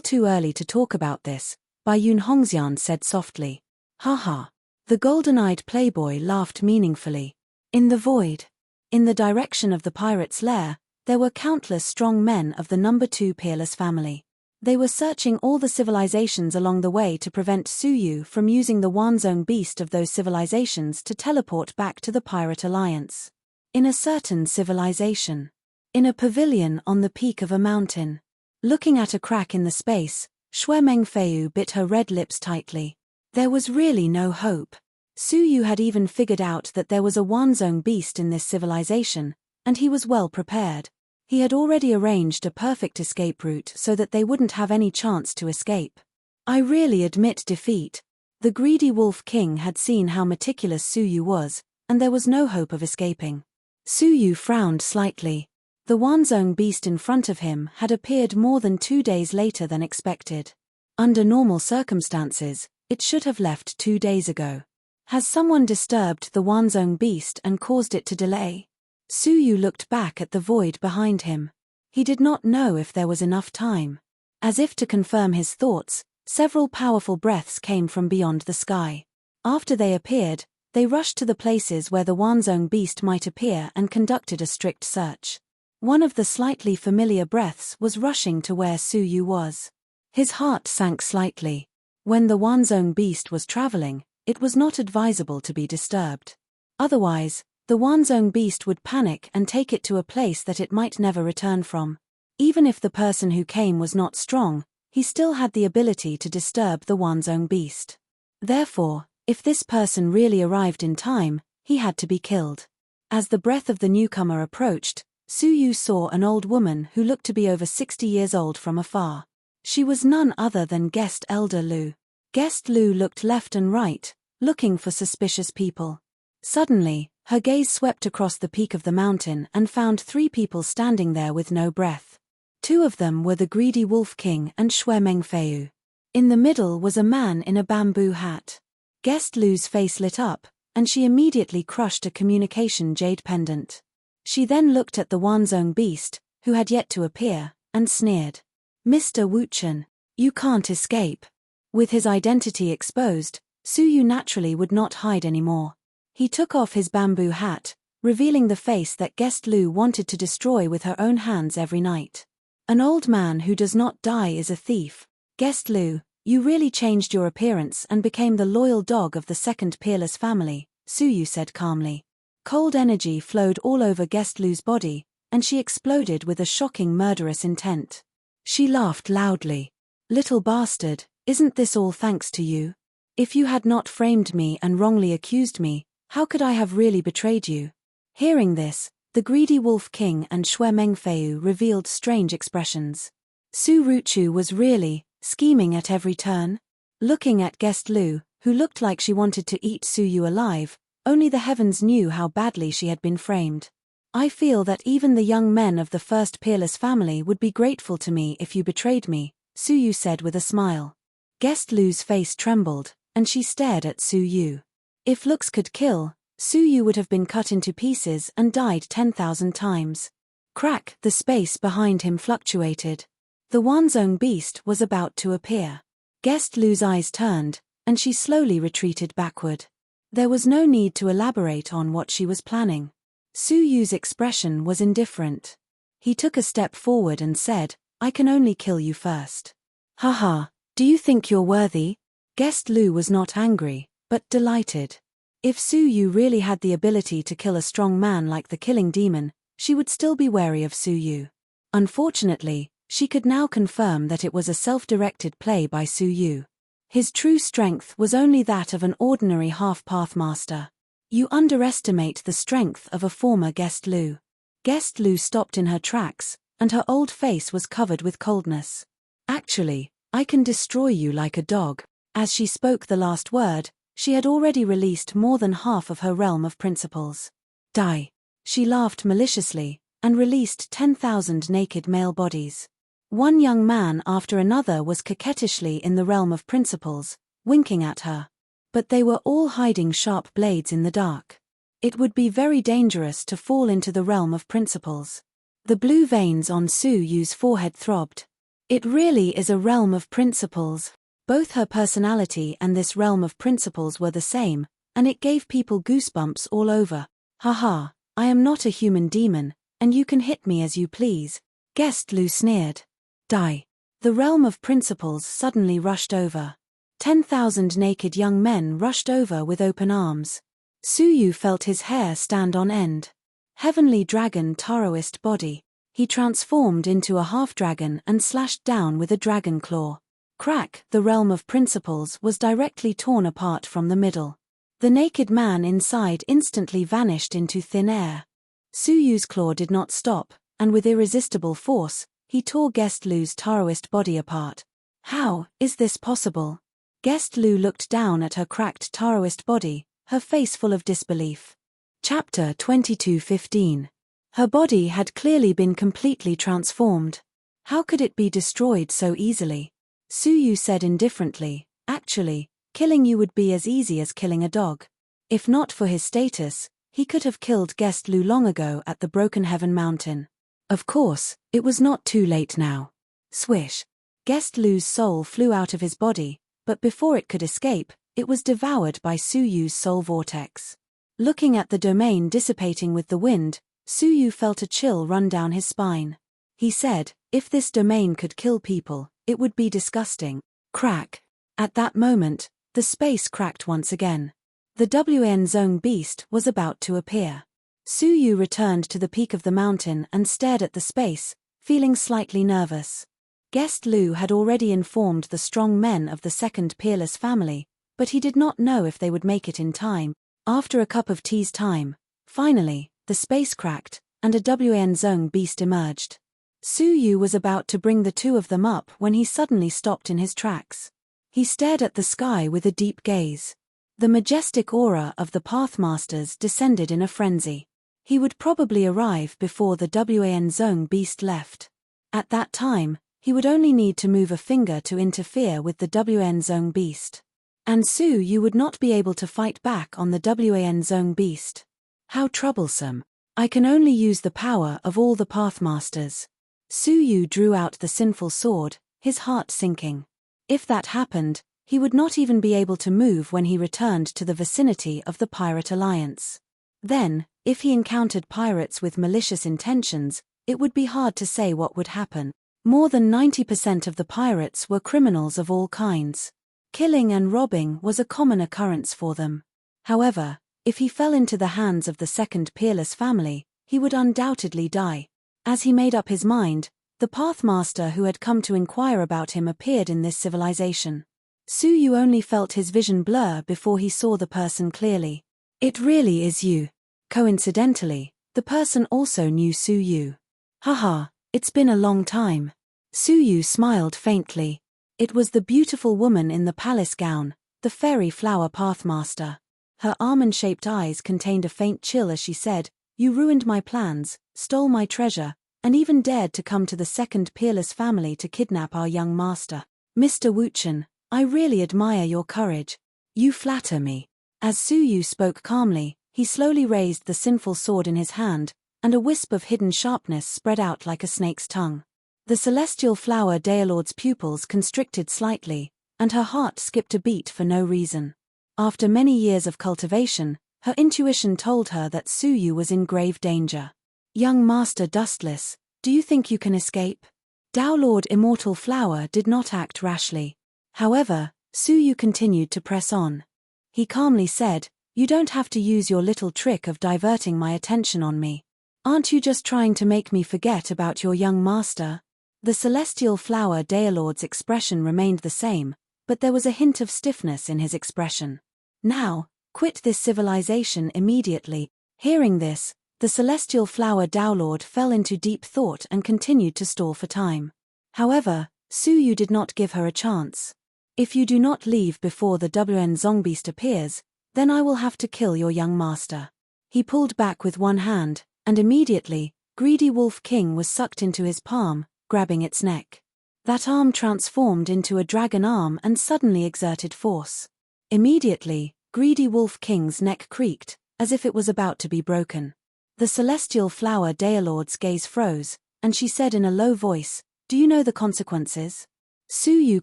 too early to talk about this, Bai Yun Hongxian said softly. Haha. The golden-eyed playboy laughed meaningfully. In the void. In the direction of the pirate's lair, there were countless strong men of the number 2 peerless family. They were searching all the civilizations along the way to prevent Su Yu from using the Wanzong beast of those civilizations to teleport back to the Pirate Alliance. In a certain civilization. In a pavilion on the peak of a mountain. Looking at a crack in the space, Xuemeng Feiyu bit her red lips tightly. There was really no hope. Su Yu had even figured out that there was a Wanzong beast in this civilization, and he was well prepared. He had already arranged a perfect escape route so that they wouldn't have any chance to escape. I really admit defeat. The greedy Wolf King had seen how meticulous Su Yu was, and there was no hope of escaping. Su Yu frowned slightly. The Wanzong beast in front of him had appeared more than 2 days later than expected. Under normal circumstances, it should have left 2 days ago. Has someone disturbed the Wanzong beast and caused it to delay? Su Yu looked back at the void behind him. He did not know if there was enough time. As if to confirm his thoughts, several powerful breaths came from beyond the sky. After they appeared, they rushed to the places where the Wanzong beast might appear and conducted a strict search. One of the slightly familiar breaths was rushing to where Su Yu was. His heart sank slightly. When the Wanzong beast was traveling, it was not advisable to be disturbed. Otherwise, the Wanzong beast would panic and take it to a place that it might never return from. Even if the person who came was not strong, he still had the ability to disturb the Wanzong beast. Therefore, if this person really arrived in time, he had to be killed. As the breath of the newcomer approached, Su Yu saw an old woman who looked to be over 60 years old from afar. She was none other than Guest Elder Lu. Guest Lu looked left and right, looking for suspicious people. Suddenly, her gaze swept across the peak of the mountain and found 3 people standing there with no breath. 2 of them were the greedy Wolf King and Xue Mengfeiyu. In the middle was a man in a bamboo hat. Guest Lu's face lit up, and she immediately crushed a communication jade pendant. She then looked at the Wanzong beast, who had yet to appear, and sneered. "Mr. Wuchen, you can't escape." With his identity exposed, Su Yu naturally would not hide anymore. He took off his bamboo hat, revealing the face that Guest Lu wanted to destroy with her own hands every night. "An old man who does not die is a thief. Guest Lu, you really changed your appearance and became the loyal dog of the second peerless family," Su Yu said calmly. Cold energy flowed all over Guest Lu's body, and she exploded with a shocking murderous intent. She laughed loudly. "Little bastard, isn't this all thanks to you? If you had not framed me and wrongly accused me, how could I have really betrayed you?" Hearing this, the greedy Wolf King and Xue Mengfeiyu revealed strange expressions. Su Ruchu was really scheming at every turn. Looking at Guest Lu, who looked like she wanted to eat Su Yu alive, only the heavens knew how badly she had been framed. "I feel that even the young men of the first peerless family would be grateful to me if you betrayed me," Su Yu said with a smile. Guest Lu's face trembled, and she stared at Su Yu. If looks could kill, Su Yu would have been cut into pieces and died 10,000 times. Crack, the space behind him fluctuated. The Wanzong beast was about to appear. Guest Lu's eyes turned, and she slowly retreated backward. There was no need to elaborate on what she was planning. Su Yu's expression was indifferent. He took a step forward and said, "I can only kill you first." "Haha, do you think you're worthy?" Guest Lu was not angry, but delighted. If Su Yu really had the ability to kill a strong man like the killing demon, she would still be wary of Su Yu. Unfortunately, she could now confirm that it was a self-directed play by Su Yu. His true strength was only that of an ordinary half-pathmaster. "You underestimate the strength of a former Guest Lu." Guest Lu stopped in her tracks, and her old face was covered with coldness. "Actually, I can destroy you like a dog." As she spoke the last word, she had already released more than half of her realm of principles. "Die." She laughed maliciously, and released 10,000 naked male bodies. One young man after another was coquettishly in the realm of principles, winking at her. But they were all hiding sharp blades in the dark. It would be very dangerous to fall into the realm of principles. The blue veins on Su Yu's forehead throbbed. It really is a realm of principles. Both her personality and this realm of principles were the same, and it gave people goosebumps all over. "Haha, I am not a human demon, and you can hit me as you please," Guest Lu sneered. "Die." The realm of principles suddenly rushed over. 10,000 naked young men rushed over with open arms. Su Yu felt his hair stand on end. Heavenly dragon Taoist body. He transformed into a half-dragon and slashed down with a dragon claw. Crack, the realm of principles was directly torn apart from the middle. The naked man inside instantly vanished into thin air. Su Yu's claw did not stop, and with irresistible force, he tore Guest Lu's Taoist body apart. "How is this possible?" Guest Lu looked down at her cracked Taoist body, her face full of disbelief. Chapter 22:15. Her body had clearly been completely transformed. How could it be destroyed so easily? Su Yu said indifferently, "Actually, killing you would be as easy as killing a dog. If not for his status, he could have killed Guest Lu long ago at the Broken Heaven Mountain." Of course, it was not too late now. Swish. Guest Lu's soul flew out of his body, but before it could escape, it was devoured by Suyu's soul vortex. Looking at the domain dissipating with the wind, Suyu felt a chill run down his spine. He said, if this domain could kill people, it would be disgusting. Crack. At that moment, the space cracked once again. The WN Zone beast was about to appear. Suyu returned to the peak of the mountain and stared at the space, feeling slightly nervous. Guest Lu had already informed the strong men of the second peerless family, but he did not know if they would make it in time. After a cup of tea's time, finally, the space cracked, and a WN Zone beast emerged. Suyu was about to bring the two of them up when he suddenly stopped in his tracks. He stared at the sky with a deep gaze. The majestic aura of the Pathmasters descended in a frenzy. He would probably arrive before the WN Zone beast left. At that time, he would only need to move a finger to interfere with the WN Zone beast. And Suyu would not be able to fight back on the WN Zone beast. How troublesome. I can only use the power of all the Pathmasters. Suyu drew out the sinful sword, his heart sinking. If that happened, he would not even be able to move when he returned to the vicinity of the Pirate Alliance. Then, if he encountered pirates with malicious intentions, it would be hard to say what would happen. More than 90% of the pirates were criminals of all kinds. Killing and robbing was a common occurrence for them. However, if he fell into the hands of the second peerless family, he would undoubtedly die. As he made up his mind, the Pathmaster who had come to inquire about him appeared in this civilization. Suyu only felt his vision blur before he saw the person clearly. It really is you. Coincidentally, the person also knew Suyu. Haha, it's been a long time. Suyu smiled faintly. It was the beautiful woman in the palace gown, the fairy flower Pathmaster. Her almond-shaped eyes contained a faint chill as she said, "You ruined my plans, stole my treasure, and even dared to come to the second peerless family to kidnap our young master. Mr. Wuchen, I really admire your courage. You flatter me." As Suyu spoke calmly, he slowly raised the sinful sword in his hand, and a wisp of hidden sharpness spread out like a snake's tongue. The celestial flower Daelord's pupils constricted slightly, and her heart skipped a beat for no reason. After many years of cultivation, her intuition told her that Suyu was in grave danger. "Young Master Dustless, do you think you can escape?" Daelord Immortal Flower did not act rashly. However, Suyu continued to press on. He calmly said, "You don't have to use your little trick of diverting my attention on me. Aren't you just trying to make me forget about your young master?" The celestial flower Daelord's expression remained the same, but there was a hint of stiffness in his expression. "Now, quit this civilization immediately." Hearing this, the celestial flower Daelord fell into deep thought and continued to stall for time. However, Suyu did not give her a chance. "If you do not leave before the WN Zongbeast appears, then I will have to kill your young master." He pulled back with one hand, and immediately, Greedy Wolf King was sucked into his palm, grabbing its neck. That arm transformed into a dragon arm and suddenly exerted force. Immediately, Greedy Wolf King's neck creaked, as if it was about to be broken. The celestial flower Daelord's gaze froze, and she said in a low voice, "Do you know the consequences?" Suyu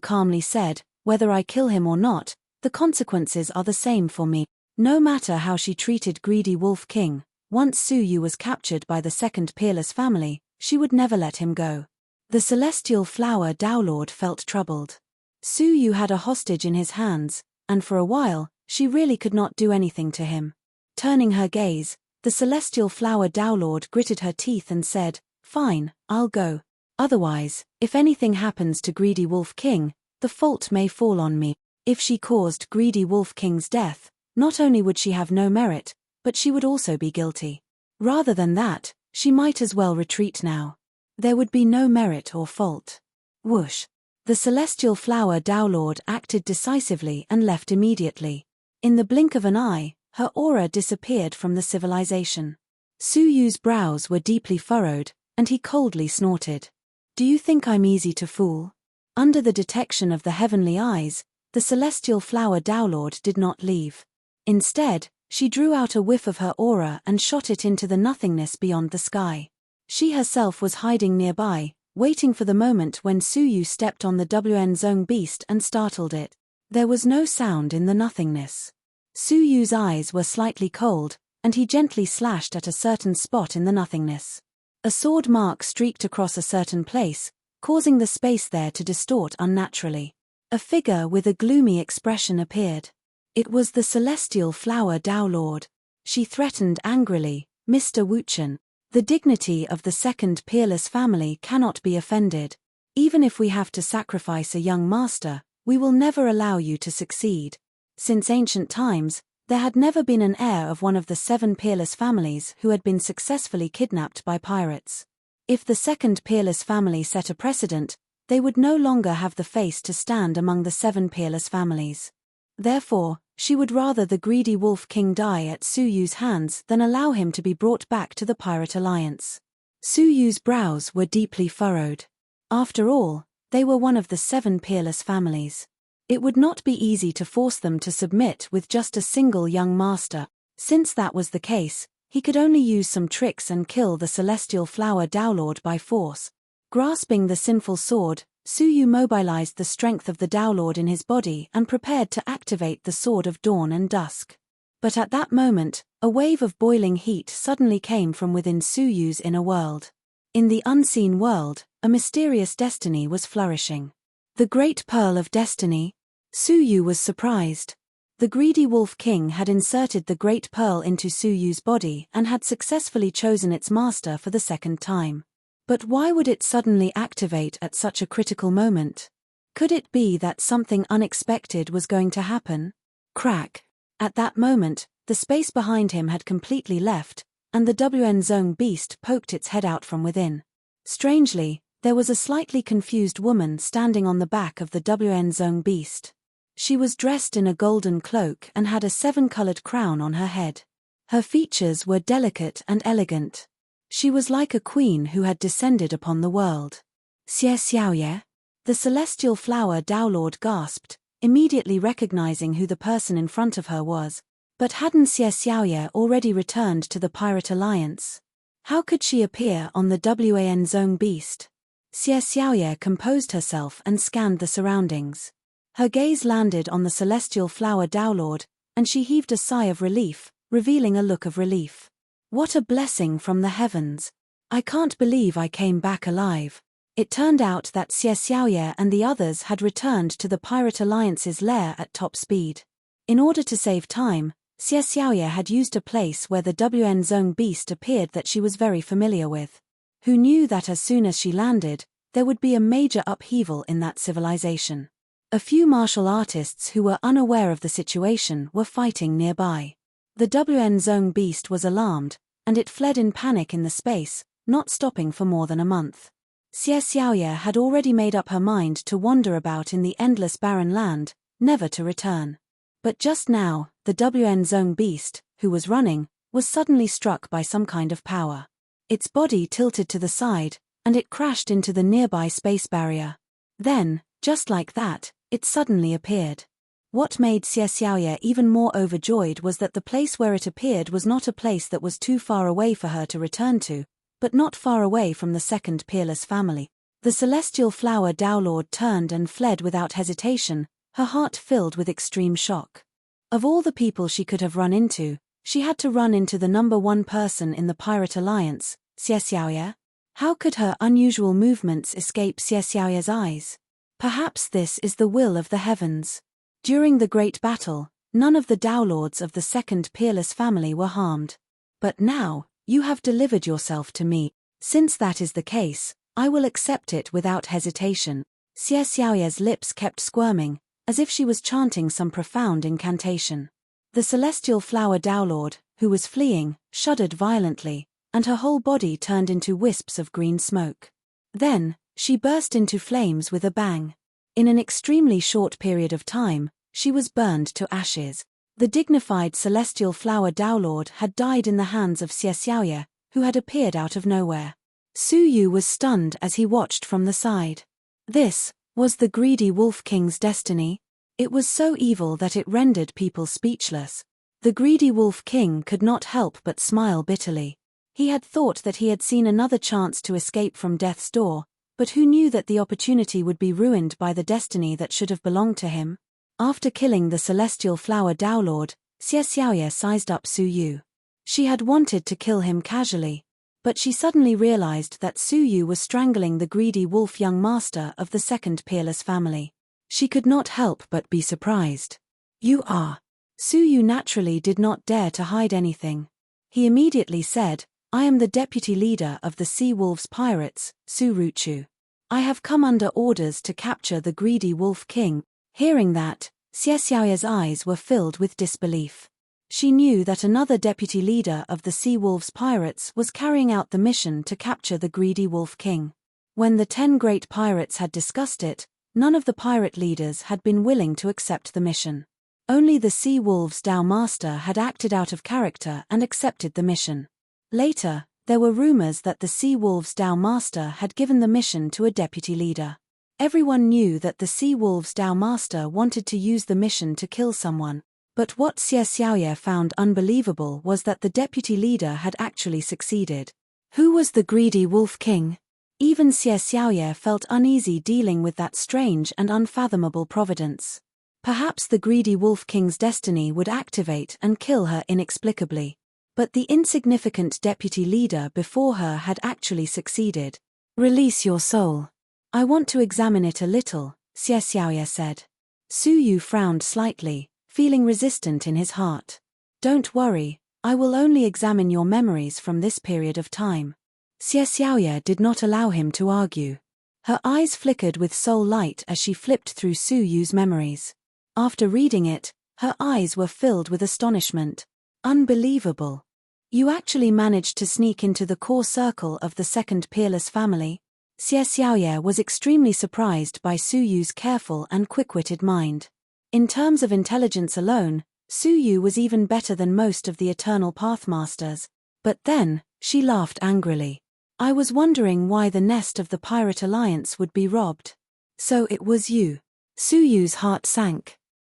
calmly said, "Whether I kill him or not, the consequences are the same for me." No matter how she treated Greedy Wolf King, once Suyu was captured by the second peerless family, she would never let him go. The celestial flower Daelord felt troubled. Suyu had a hostage in his hands, and for a while, she really could not do anything to him. Turning her gaze, the celestial flower Daelord gritted her teeth and said, "Fine, I'll go. Otherwise, if anything happens to Greedy Wolf King, the fault may fall on me." If she caused Greedy Wolf King's death, not only would she have no merit, but she would also be guilty. Rather than that, she might as well retreat now. There would be no merit or fault. Whoosh. The celestial flower Daelord acted decisively and left immediately. In the blink of an eye, her aura disappeared from the civilization. Suyu's brows were deeply furrowed, and he coldly snorted. "Do you think I'm easy to fool?" Under the detection of the heavenly eyes, the celestial flower Daelord did not leave. Instead, she drew out a whiff of her aura and shot it into the nothingness beyond the sky. She herself was hiding nearby, waiting for the moment when Suyu stepped on the WN Zone beast and startled it. There was no sound in the nothingness. Su Yu's eyes were slightly cold, and he gently slashed at a certain spot in the nothingness. A sword mark streaked across a certain place, causing the space there to distort unnaturally. A figure with a gloomy expression appeared. It was the celestial flower Tao Lord. She threatened angrily, "Mr. Wuchen, the dignity of the second peerless family cannot be offended. Even if we have to sacrifice a young master, we will never allow you to succeed." Since ancient times, there had never been an heir of one of the 7 peerless families who had been successfully kidnapped by pirates. If the second peerless family set a precedent, they would no longer have the face to stand among the 7 peerless families. Therefore, she would rather the greedy Wolf King die at Su Yu's hands than allow him to be brought back to the Pirate Alliance. Su Yu's brows were deeply furrowed. After all, they were one of the 7 peerless families. It would not be easy to force them to submit with just a single young master. Since that was the case, he could only use some tricks and kill the celestial flower Tao Lord by force. Grasping the sinful sword, Su Yu mobilized the strength of the Tao Lord in his body and prepared to activate the Sword of Dawn and Dusk. But at that moment, a wave of boiling heat suddenly came from within Su Yu's inner world. In the unseen world, a mysterious destiny was flourishing. The Great Pearl of Destiny? Su Yu was surprised. The greedy Wolf King had inserted the Great Pearl into Su Yu's body and had successfully chosen its master for the second time. But why would it suddenly activate at such a critical moment? Could it be that something unexpected was going to happen? Crack. At that moment, the space behind him had completely left, and the WN Zone beast poked its head out from within. Strangely, there was a slightly confused woman standing on the back of the WN Zone beast. She was dressed in a golden cloak and had a 7-colored crown on her head. Her features were delicate and elegant. She was like a queen who had descended upon the world. "Xie Xiaoye?" The celestial flower Tao Lord gasped, immediately recognizing who the person in front of her was. But hadn't Xie Xiaoye already returned to the Pirate Alliance? How could she appear on the WAN Zone beast? Xie Xiaoye composed herself and scanned the surroundings. Her gaze landed on the celestial flower Tao Lord, and she heaved a sigh of relief, revealing a look of relief. "What a blessing from the heavens. I can't believe I came back alive." It turned out that Xie Xiaoye and the others had returned to the Pirate Alliance's lair at top speed. In order to save time, Xie Xiaoye had used a place where the WN Zone beast appeared that she was very familiar with. Who knew that as soon as she landed, there would be a major upheaval in that civilization. A few martial artists who were unaware of the situation were fighting nearby. The WN Zone beast was alarmed, and it fled in panic in the space, not stopping for more than a month. Xie Xiaoye had already made up her mind to wander about in the endless barren land, never to return. But just now, the WN Zone beast, who was running, was suddenly struck by some kind of power. Its body tilted to the side, and it crashed into the nearby space barrier. Then, just like that, it suddenly appeared. What made Xie Xiaoye even more overjoyed was that the place where it appeared was not a place that was too far away for her to return to, but not far away from the second peerless family. The celestial flower Tao Lord turned and fled without hesitation, her heart filled with extreme shock. Of all the people she could have run into, she had to run into the number 1 person in the Pirate Alliance, Xie Xiaoye. How could her unusual movements escape Xie Xiaoye's eyes? Perhaps this is the will of the heavens. During the great battle, none of the Tao Lords of the second peerless family were harmed. But now, you have delivered yourself to me. Since that is the case, I will accept it without hesitation. Xie Xiaoye's lips kept squirming, as if she was chanting some profound incantation. The celestial flower Tao Lord, who was fleeing, shuddered violently, and her whole body turned into wisps of green smoke. Then, she burst into flames with a bang. In an extremely short period of time, she was burned to ashes. The dignified celestial flower Tao Lord had died in the hands of Xie Xiaoye, who had appeared out of nowhere. Su Yu was stunned as he watched from the side. This was the greedy Wolf King's destiny. It was so evil that it rendered people speechless. The greedy Wolf King could not help but smile bitterly. He had thought that he had seen another chance to escape from death's door, but who knew that the opportunity would be ruined by the destiny that should have belonged to him? After killing the celestial flower Downlord, Xie Xiaoye sized up Su Yu. She had wanted to kill him casually, but she suddenly realized that Su Yu was strangling the greedy wolf young master of the second peerless family. She could not help but be surprised. You are. Su Yu naturally did not dare to hide anything. He immediately said, I am the deputy leader of the Sea Wolves Pirates, Su Ruchu. I have come under orders to capture the greedy Wolf King. Hearing that, Xie Xiaoye's eyes were filled with disbelief. She knew that another deputy leader of the Sea Wolves Pirates was carrying out the mission to capture the greedy Wolf King. When the 10 great pirates had discussed it, none of the pirate leaders had been willing to accept the mission. Only the Sea Wolves Dao Master had acted out of character and accepted the mission. Later, there were rumors that the Sea Wolves Dao Master had given the mission to a deputy leader. Everyone knew that the Sea Wolves Dao Master wanted to use the mission to kill someone, but what Xie Xiaoye found unbelievable was that the deputy leader had actually succeeded. Who was the greedy Wolf King? Even Xie Xiaoye felt uneasy dealing with that strange and unfathomable providence. Perhaps the greedy Wolf King's destiny would activate and kill her inexplicably. But the insignificant deputy leader before her had actually succeeded. Release your soul. I want to examine it a little, Xie Xiaoye said. Su Yu frowned slightly, feeling resistant in his heart. Don't worry, I will only examine your memories from this period of time. Xie Xiaoye did not allow him to argue. Her eyes flickered with soul light as she flipped through Su Yu's memories. After reading it, her eyes were filled with astonishment. Unbelievable. You actually managed to sneak into the core circle of the second peerless family? Xie Xiaoye was extremely surprised by Su Yu's careful and quick-witted mind. In terms of intelligence alone, Su Yu was even better than most of the Eternal Pathmasters. But then, she laughed angrily. I was wondering why the nest of the Pirate Alliance would be robbed. So it was you. Su Yu's heart sank.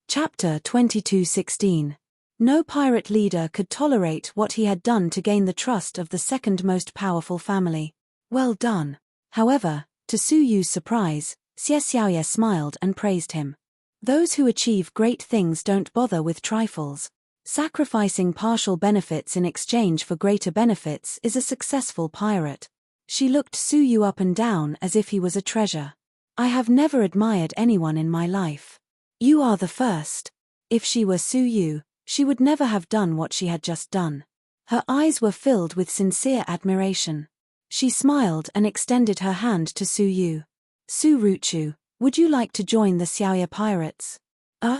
Chapter 22:16. No pirate leader could tolerate what he had done to gain the trust of the second most powerful family. Well done. However, to Su Yu's surprise, Xie Xiaoye smiled and praised him. Those who achieve great things don't bother with trifles. Sacrificing partial benefits in exchange for greater benefits is a successful pirate. She looked Su Yu up and down as if he was a treasure. I have never admired anyone in my life. You are the first. If she were Su Yu, she would never have done what she had just done. Her eyes were filled with sincere admiration. She smiled and extended her hand to Su Yu. Su Ruchu, would you like to join the Xiaoye pirates?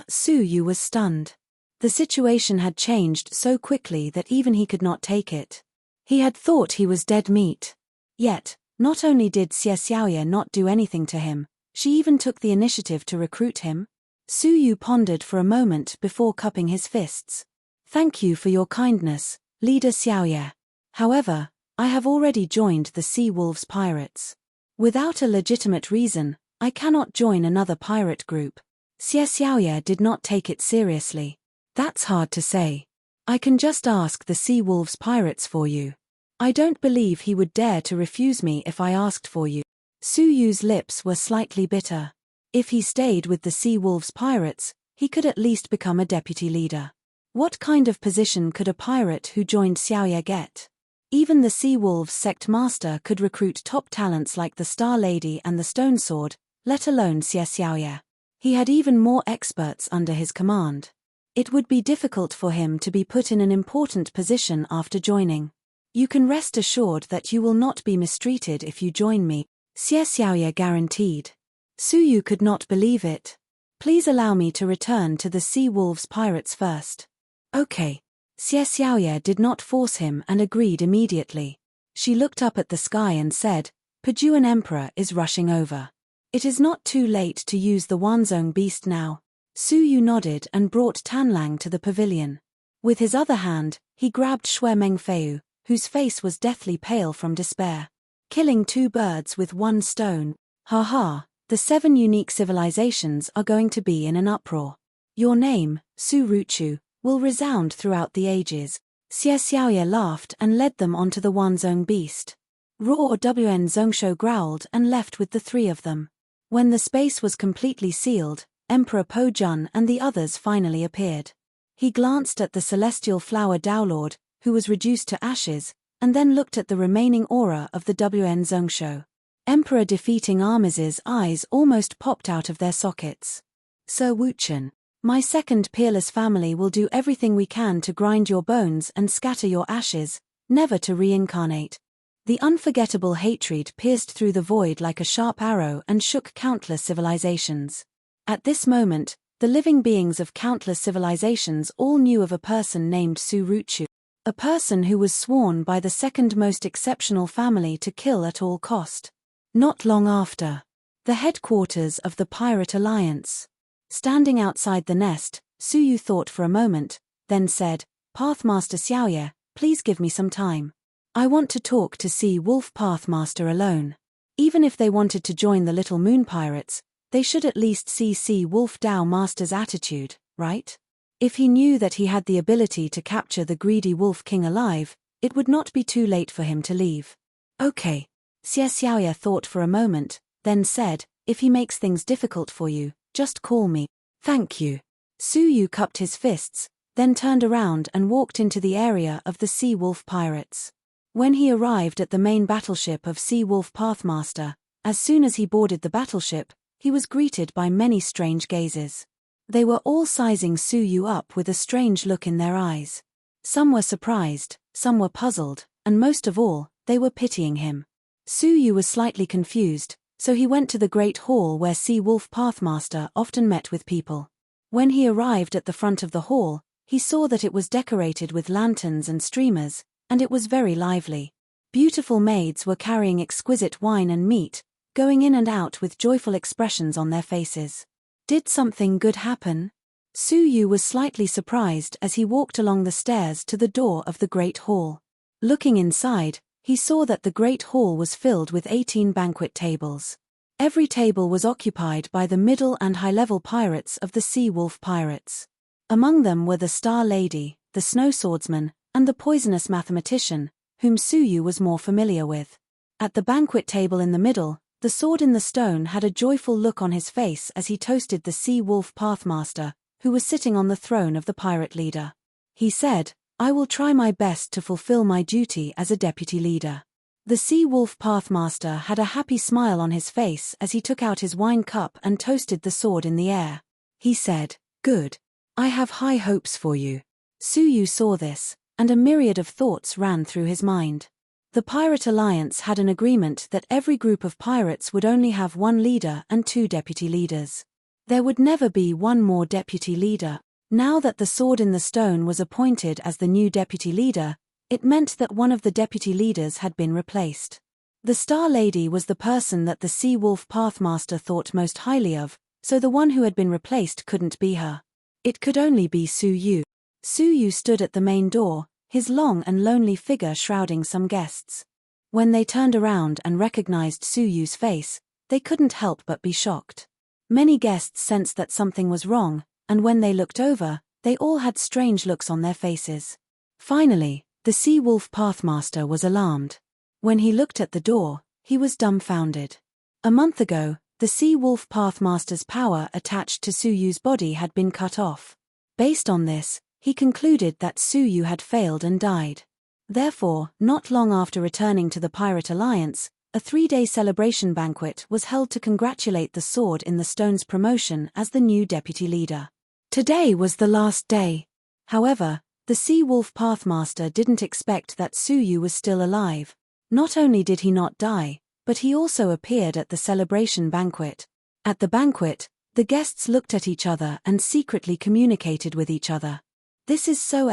Su Yu was stunned. The situation had changed so quickly that even he could not take it. He had thought he was dead meat. Yet, not only did Xie Xiaoye not do anything to him, she even took the initiative to recruit him. Su Yu pondered for a moment before cupping his fists. Thank you for your kindness, Leader Xiaoye. However, I have already joined the Sea Wolves Pirates. Without a legitimate reason, I cannot join another pirate group. Xie Xiaoye did not take it seriously. That's hard to say. I can just ask the Sea Wolves Pirates for you. I don't believe he would dare to refuse me if I asked for you. Su Yu's lips were slightly bitter. If he stayed with the Sea Wolves Pirates, he could at least become a deputy leader. What kind of position could a pirate who joined Xiaoye get? Even the Sea Wolves sect master could recruit top talents like the Star Lady and the Stone Sword, let alone Xie Xiaoye. He had even more experts under his command. It would be difficult for him to be put in an important position after joining. You can rest assured that you will not be mistreated if you join me, Xie Xiaoye guaranteed. Su Yu could not believe it. Please allow me to return to the Sea Wolves Pirates first. Okay. Xie Xiaoye did not force him and agreed immediately. She looked up at the sky and said, Paduan Emperor is rushing over. It is not too late to use the Wanzhong beast now. Su Yu nodded and brought Tanlang to the pavilion. With his other hand, he grabbed Shui Mengfeu, whose face was deathly pale from despair. Killing 2 birds with 1 stone. Ha ha. The 7 unique civilizations are going to be in an uproar. Your name, Su Ruchu, will resound throughout the ages. Xie Xiaoye laughed and led them onto the Wanzhong beast. Raw Wn Zongsho growled and left with the 3 of them. When the space was completely sealed, Emperor Po Jun and the others finally appeared. He glanced at the celestial flower Daolord, who was reduced to ashes, and then looked at the remaining aura of the WN Zhongsho. Emperor defeating Armiz's eyes almost popped out of their sockets. Sir Wuchen, my second peerless family will do everything we can to grind your bones and scatter your ashes, never to reincarnate. The unforgettable hatred pierced through the void like a sharp arrow and shook countless civilizations. At this moment, the living beings of countless civilizations all knew of a person named Su Ruchu, a person who was sworn by the second most exceptional family to kill at all cost. Not long after, the headquarters of the Pirate Alliance. Standing outside the nest, Su Yu thought for a moment, then said, Pathmaster Xiaoye, please give me some time. I want to talk to Sea Wolf Pathmaster alone. Even if they wanted to join the Little Moon Pirates, they should at least see Sea Wolf Dao Master's attitude, right? If he knew that he had the ability to capture the greedy Wolf King alive, it would not be too late for him to leave. Okay. Xie Xiaoye thought for a moment, then said, if he makes things difficult for you, just call me. Thank you. Su Yu cupped his fists, then turned around and walked into the area of the Sea Wolf Pirates. When he arrived at the main battleship of Sea Wolf Pathmaster, as soon as he boarded the battleship, he was greeted by many strange gazes. They were all sizing Su Yu up with a strange look in their eyes. Some were surprised, some were puzzled, and most of all, they were pitying him. Su Yu was slightly confused, so he went to the great hall where Sea Wolf Pathmaster often met with people. When he arrived at the front of the hall, he saw that it was decorated with lanterns and streamers, and it was very lively. Beautiful maids were carrying exquisite wine and meat, going in and out with joyful expressions on their faces. Did something good happen? Su Yu was slightly surprised as he walked along the stairs to the door of the great hall. Looking inside, he saw that the great hall was filled with 18 banquet tables. Every table was occupied by the middle and high-level pirates of the Sea Wolf Pirates. Among them were the Star Lady, the Snow Swordsman, and the poisonous mathematician, whom Su Yu was more familiar with. At the banquet table in the middle, the Sword in the Stone had a joyful look on his face as he toasted the Sea Wolf Pathmaster, who was sitting on the throne of the pirate leader. He said, I will try my best to fulfill my duty as a deputy leader. The Sea Wolf Pathmaster had a happy smile on his face as he took out his wine cup and toasted the sword in the air. He said, Good. I have high hopes for you. Su Yu saw this, and a myriad of thoughts ran through his mind. The Pirate Alliance had an agreement that every group of pirates would only have one leader and 2 deputy leaders. There would never be one more deputy leader. Now that the Sword in the Stone was appointed as the new deputy leader, it meant that one of the deputy leaders had been replaced. The Star Lady was the person that the Sea Wolf Pathmaster thought most highly of, so the one who had been replaced couldn't be her. It could only be Su Yu. Su Yu stood at the main door, his long and lonely figure shrouding some guests. When they turned around and recognized Su Yu's face, they couldn't help but be shocked. Many guests sensed that something was wrong, and when they looked over, they all had strange looks on their faces. Finally, the Sea Wolf Pathmaster was alarmed. When he looked at the door, he was dumbfounded. A month ago, the Sea Wolf Pathmaster's power attached to Su Yu's body had been cut off. Based on this, he concluded that Su Yu had failed and died. Therefore, not long after returning to the Pirate Alliance, a 3-day celebration banquet was held to congratulate the Sword in the Stone's promotion as the new deputy leader. Today was the last day. However, the Sea Wolf Pathmaster didn't expect that Su Yu was still alive. Not only did he not die, but he also appeared at the celebration banquet. At the banquet, the guests looked at each other and secretly communicated with each other. This is so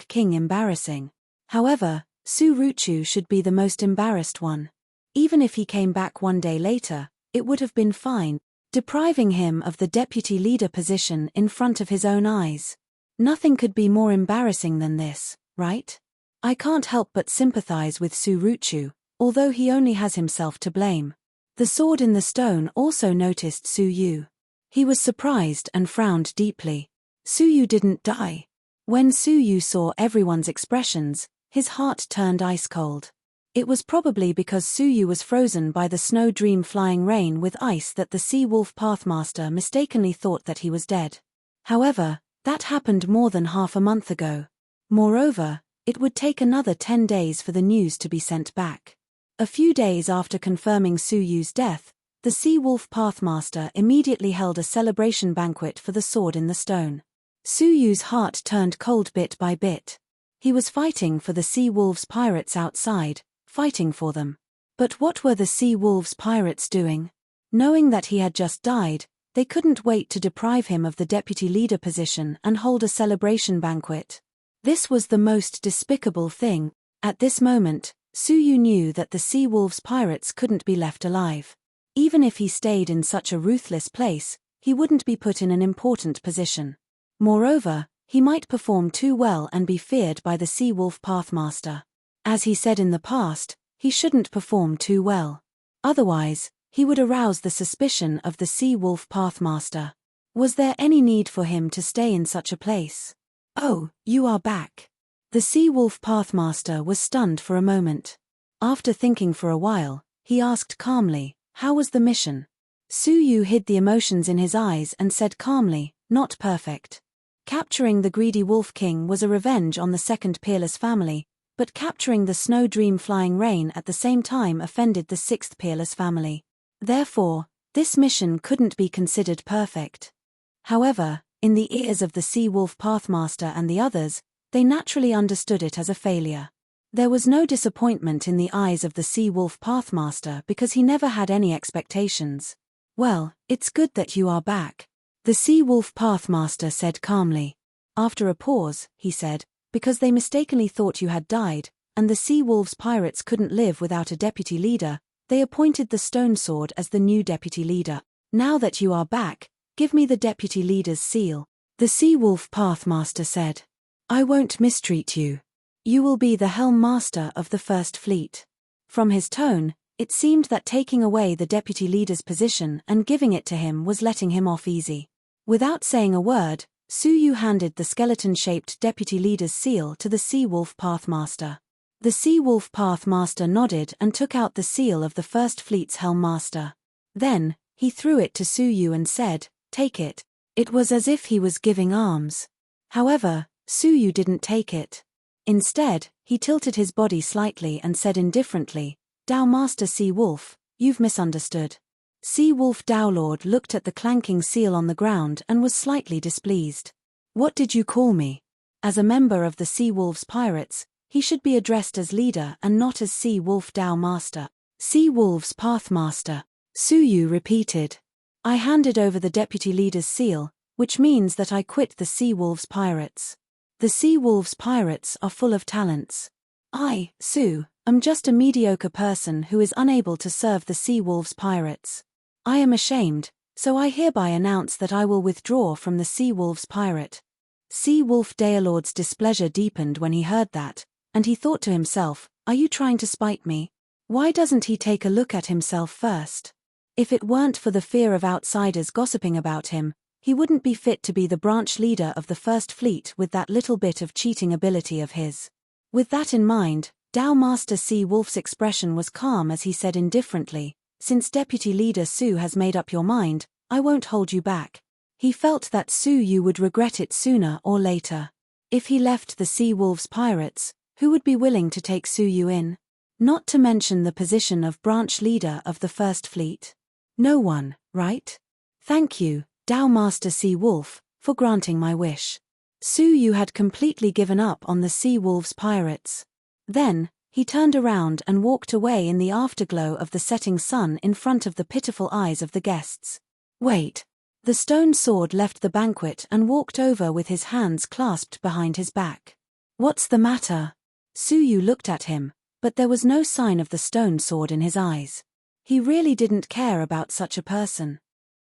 King embarrassing. However, Su Ruchu should be the most embarrassed one. Even if he came back one day later, it would have been fine, depriving him of the deputy leader position in front of his own eyes. Nothing could be more embarrassing than this, right? I can't help but sympathize with Su Ruchu, although he only has himself to blame. The Sword in the Stone also noticed Su Yu. He was surprised and frowned deeply. Su Yu didn't die. When Su Yu saw everyone's expressions, his heart turned ice cold. It was probably because Suyu was frozen by the snow dream flying rain with ice that the sea wolf pathmaster mistakenly thought that he was dead. However, that happened more than half a month ago. Moreover, it would take another 10 days for the news to be sent back. A few days after confirming Suyu's death, the sea wolf pathmaster immediately held a celebration banquet for the sword in the stone. Suyu's heart turned cold bit by bit. He was fighting for the sea wolves pirates outside, fighting for them. But what were the sea wolves pirates doing? Knowing that he had just died, they couldn't wait to deprive him of the deputy leader position and hold a celebration banquet. This was the most despicable thing. At this moment, Suyu knew that the sea wolves pirates couldn't be left alive. Even if he stayed in such a ruthless place, he wouldn't be put in an important position. Moreover, he might perform too well and be feared by the sea wolf pathmaster. As he said in the past, he shouldn't perform too well. Otherwise, he would arouse the suspicion of the sea wolf pathmaster. Was there any need for him to stay in such a place? "Oh, you are back." The sea wolf pathmaster was stunned for a moment. After thinking for a while, he asked calmly, "How was the mission?" Suyu hid the emotions in his eyes and said calmly, "Not perfect. Capturing the greedy Wolf King was a revenge on the second peerless family, but capturing the Snow Dream Flying Rain at the same time offended the sixth peerless family. Therefore, this mission couldn't be considered perfect." However, in the ears of the Sea Wolf Pathmaster and the others, they naturally understood it as a failure. There was no disappointment in the eyes of the Sea Wolf Pathmaster because he never had any expectations. "Well, it's good that you are back," the Sea Wolf Pathmaster said calmly. After a pause, he said, "Because they mistakenly thought you had died, and the Sea Wolves pirates couldn't live without a deputy leader, they appointed the Stone Sword as the new deputy leader. Now that you are back, give me the deputy leader's seal." The Sea Wolf Pathmaster said, "I won't mistreat you. You will be the Helm Master of the First Fleet." From his tone, it seemed that taking away the deputy leader's position and giving it to him was letting him off easy. Without saying a word, Suyu handed the skeleton-shaped deputy leader's seal to the Sea Wolf Pathmaster. The Sea Wolf Pathmaster nodded and took out the seal of the First Fleet's Helm Master. Then, he threw it to Suyu and said, "Take it." It was as if he was giving alms. However, Suyu didn't take it. Instead, he tilted his body slightly and said indifferently, "Dao Master Sea Wolf, you've misunderstood." Sea Wolf Dowlord looked at the clanking seal on the ground and was slightly displeased. "What did you call me?" As a member of the Sea Wolves pirates, he should be addressed as leader and not as Sea Wolf Dao Master. "Sea Wolves Pathmaster," Suyu repeated. "I handed over the deputy leader's seal, which means that I quit the Sea Wolves pirates. The Sea Wolves pirates are full of talents. I, Su, am just a mediocre person who is unable to serve the Sea Wolves pirates. I am ashamed, so I hereby announce that I will withdraw from the Sea Wolves pirate." Sea Wolf Daelord's displeasure deepened when he heard that, and he thought to himself, "Are you trying to spite me? Why doesn't he take a look at himself first? If it weren't for the fear of outsiders gossiping about him, he wouldn't be fit to be the branch leader of the First Fleet with that little bit of cheating ability of his." With that in mind, Dao Master Sea Wolf's expression was calm as he said indifferently, "Since Deputy Leader Su has made up your mind, I won't hold you back." He felt that Suyu would regret it sooner or later. If he left the Sea Wolves pirates, who would be willing to take Suyu in? Not to mention the position of branch leader of the First Fleet. No one, right? "Thank you, Dao Master Sea Wolf, for granting my wish." Suyu had completely given up on the Sea Wolves pirates. Then, he turned around and walked away in the afterglow of the setting sun in front of the pitiful eyes of the guests. "Wait." The stone sword left the banquet and walked over with his hands clasped behind his back. "What's the matter?" Suyu looked at him, but there was no sign of the stone sword in his eyes. He really didn't care about such a person.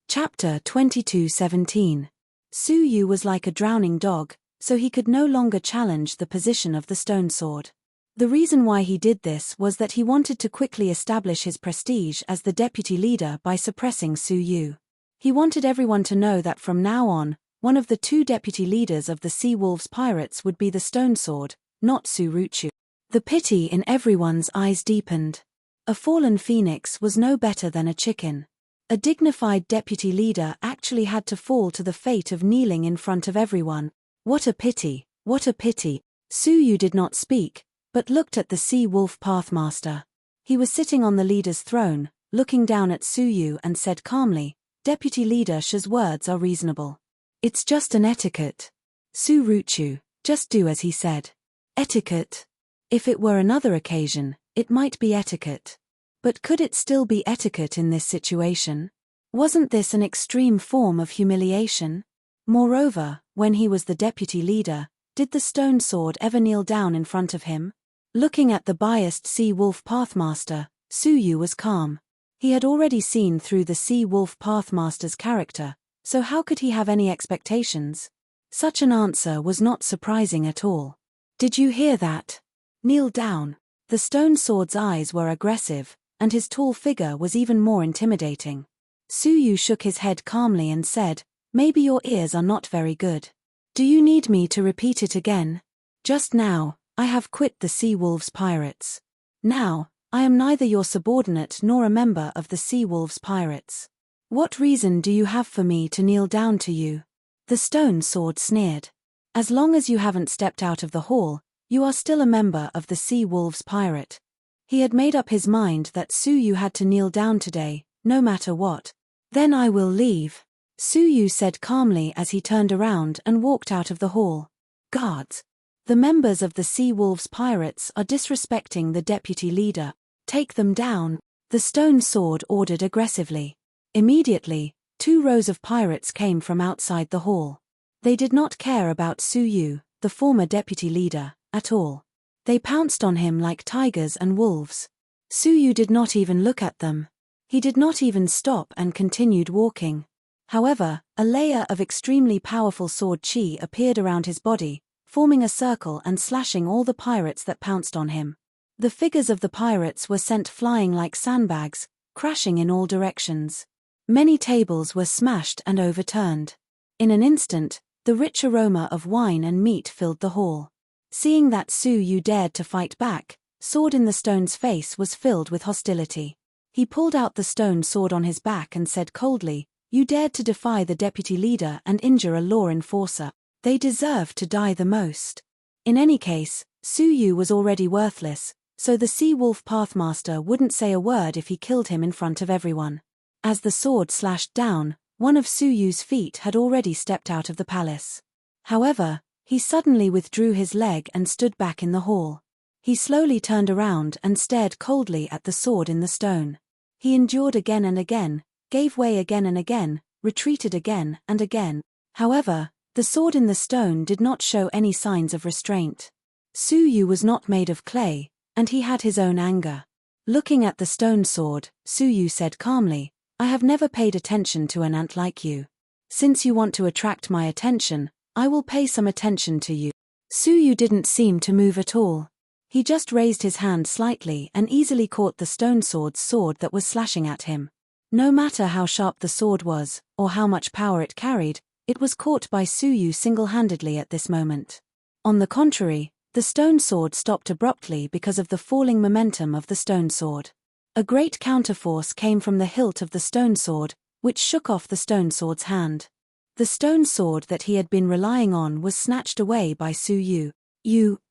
Chapter 22:17. Suyu was like a drowning dog, so he could no longer challenge the position of the stone sword. The reason why he did this was that he wanted to quickly establish his prestige as the deputy leader by suppressing Suyu. He wanted everyone to know that from now on, one of the two deputy leaders of the Sea Wolves pirates would be the Stone Sword, not Suruchu. The pity in everyone's eyes deepened. A fallen phoenix was no better than a chicken. A dignified deputy leader actually had to fall to the fate of kneeling in front of everyone. What a pity, what a pity. Suyu did not speak, but looked at the sea wolf pathmaster. He was sitting on the leader's throne, looking down at Suyu and said calmly, Deputy Leader Shi's words are reasonable. It's just an etiquette. Suruchu, just do as he said. Etiquette? If it were another occasion, it might be etiquette. But could it still be etiquette in this situation? Wasn't this an extreme form of humiliation? Moreover, when he was the deputy leader, did the stone sword ever kneel down in front of him? Looking at the biased sea wolf pathmaster, Suyu was calm. He had already seen through the sea wolf pathmaster's character, so how could he have any expectations? Such an answer was not surprising at all. Did you hear that? Kneel down. The stone sword's eyes were aggressive, and his tall figure was even more intimidating. Suyu shook his head calmly and said, Maybe your ears are not very good. Do you need me to repeat it again? Just now, I have quit the Sea Wolves Pirates. Now, I am neither your subordinate nor a member of the Sea Wolves Pirates. What reason do you have for me to kneel down to you? The stone sword sneered. As long as you haven't stepped out of the hall, you are still a member of the Sea Wolves Pirate. He had made up his mind that Suyu had to kneel down today, no matter what. Then I will leave, Suyu said calmly as he turned around and walked out of the hall. Guards! The members of the Sea Wolves Pirates are disrespecting the deputy leader. Take them down, the stone sword ordered aggressively. Immediately, 2 rows of pirates came from outside the hall. They did not care about Suyu, the former deputy leader, at all. They pounced on him like tigers and wolves. Suyu did not even look at them. He did not even stop and continued walking. However, a layer of extremely powerful sword chi appeared around his body, forming a circle and slashing all the pirates that pounced on him. The figures of the pirates were sent flying like sandbags, crashing in all directions. Many tables were smashed and overturned. In an instant, the rich aroma of wine and meat filled the hall. Seeing that Suyu dared to fight back, Sword in the Stone's face was filled with hostility. He pulled out the stone sword on his back and said coldly, You dared to defy the deputy leader and injure a law enforcer. They deserve to die the most. In any case, Suyu was already worthless, so the Sea Wolf Pathmaster wouldn't say a word if he killed him in front of everyone. As the sword slashed down, one of Suyu's feet had already stepped out of the palace. However, he suddenly withdrew his leg and stood back in the hall. He slowly turned around and stared coldly at the sword in the stone. He endured again and again, gave way again and again, retreated again and again. However, the sword in the stone did not show any signs of restraint. Suyu was not made of clay, and he had his own anger. Looking at the stone sword, Suyu said calmly, I have never paid attention to an ant like you. Since you want to attract my attention, I will pay some attention to you. Suyu didn't seem to move at all. He just raised his hand slightly and easily caught the stone sword's sword that was slashing at him. No matter how sharp the sword was, or how much power it carried, it was caught by Suyu single-handedly at this moment. On the contrary, the stone sword stopped abruptly because of the falling momentum of the stone sword. A great counterforce came from the hilt of the stone sword, which shook off the stone sword's hand. The stone sword that he had been relying on was snatched away by Suyu.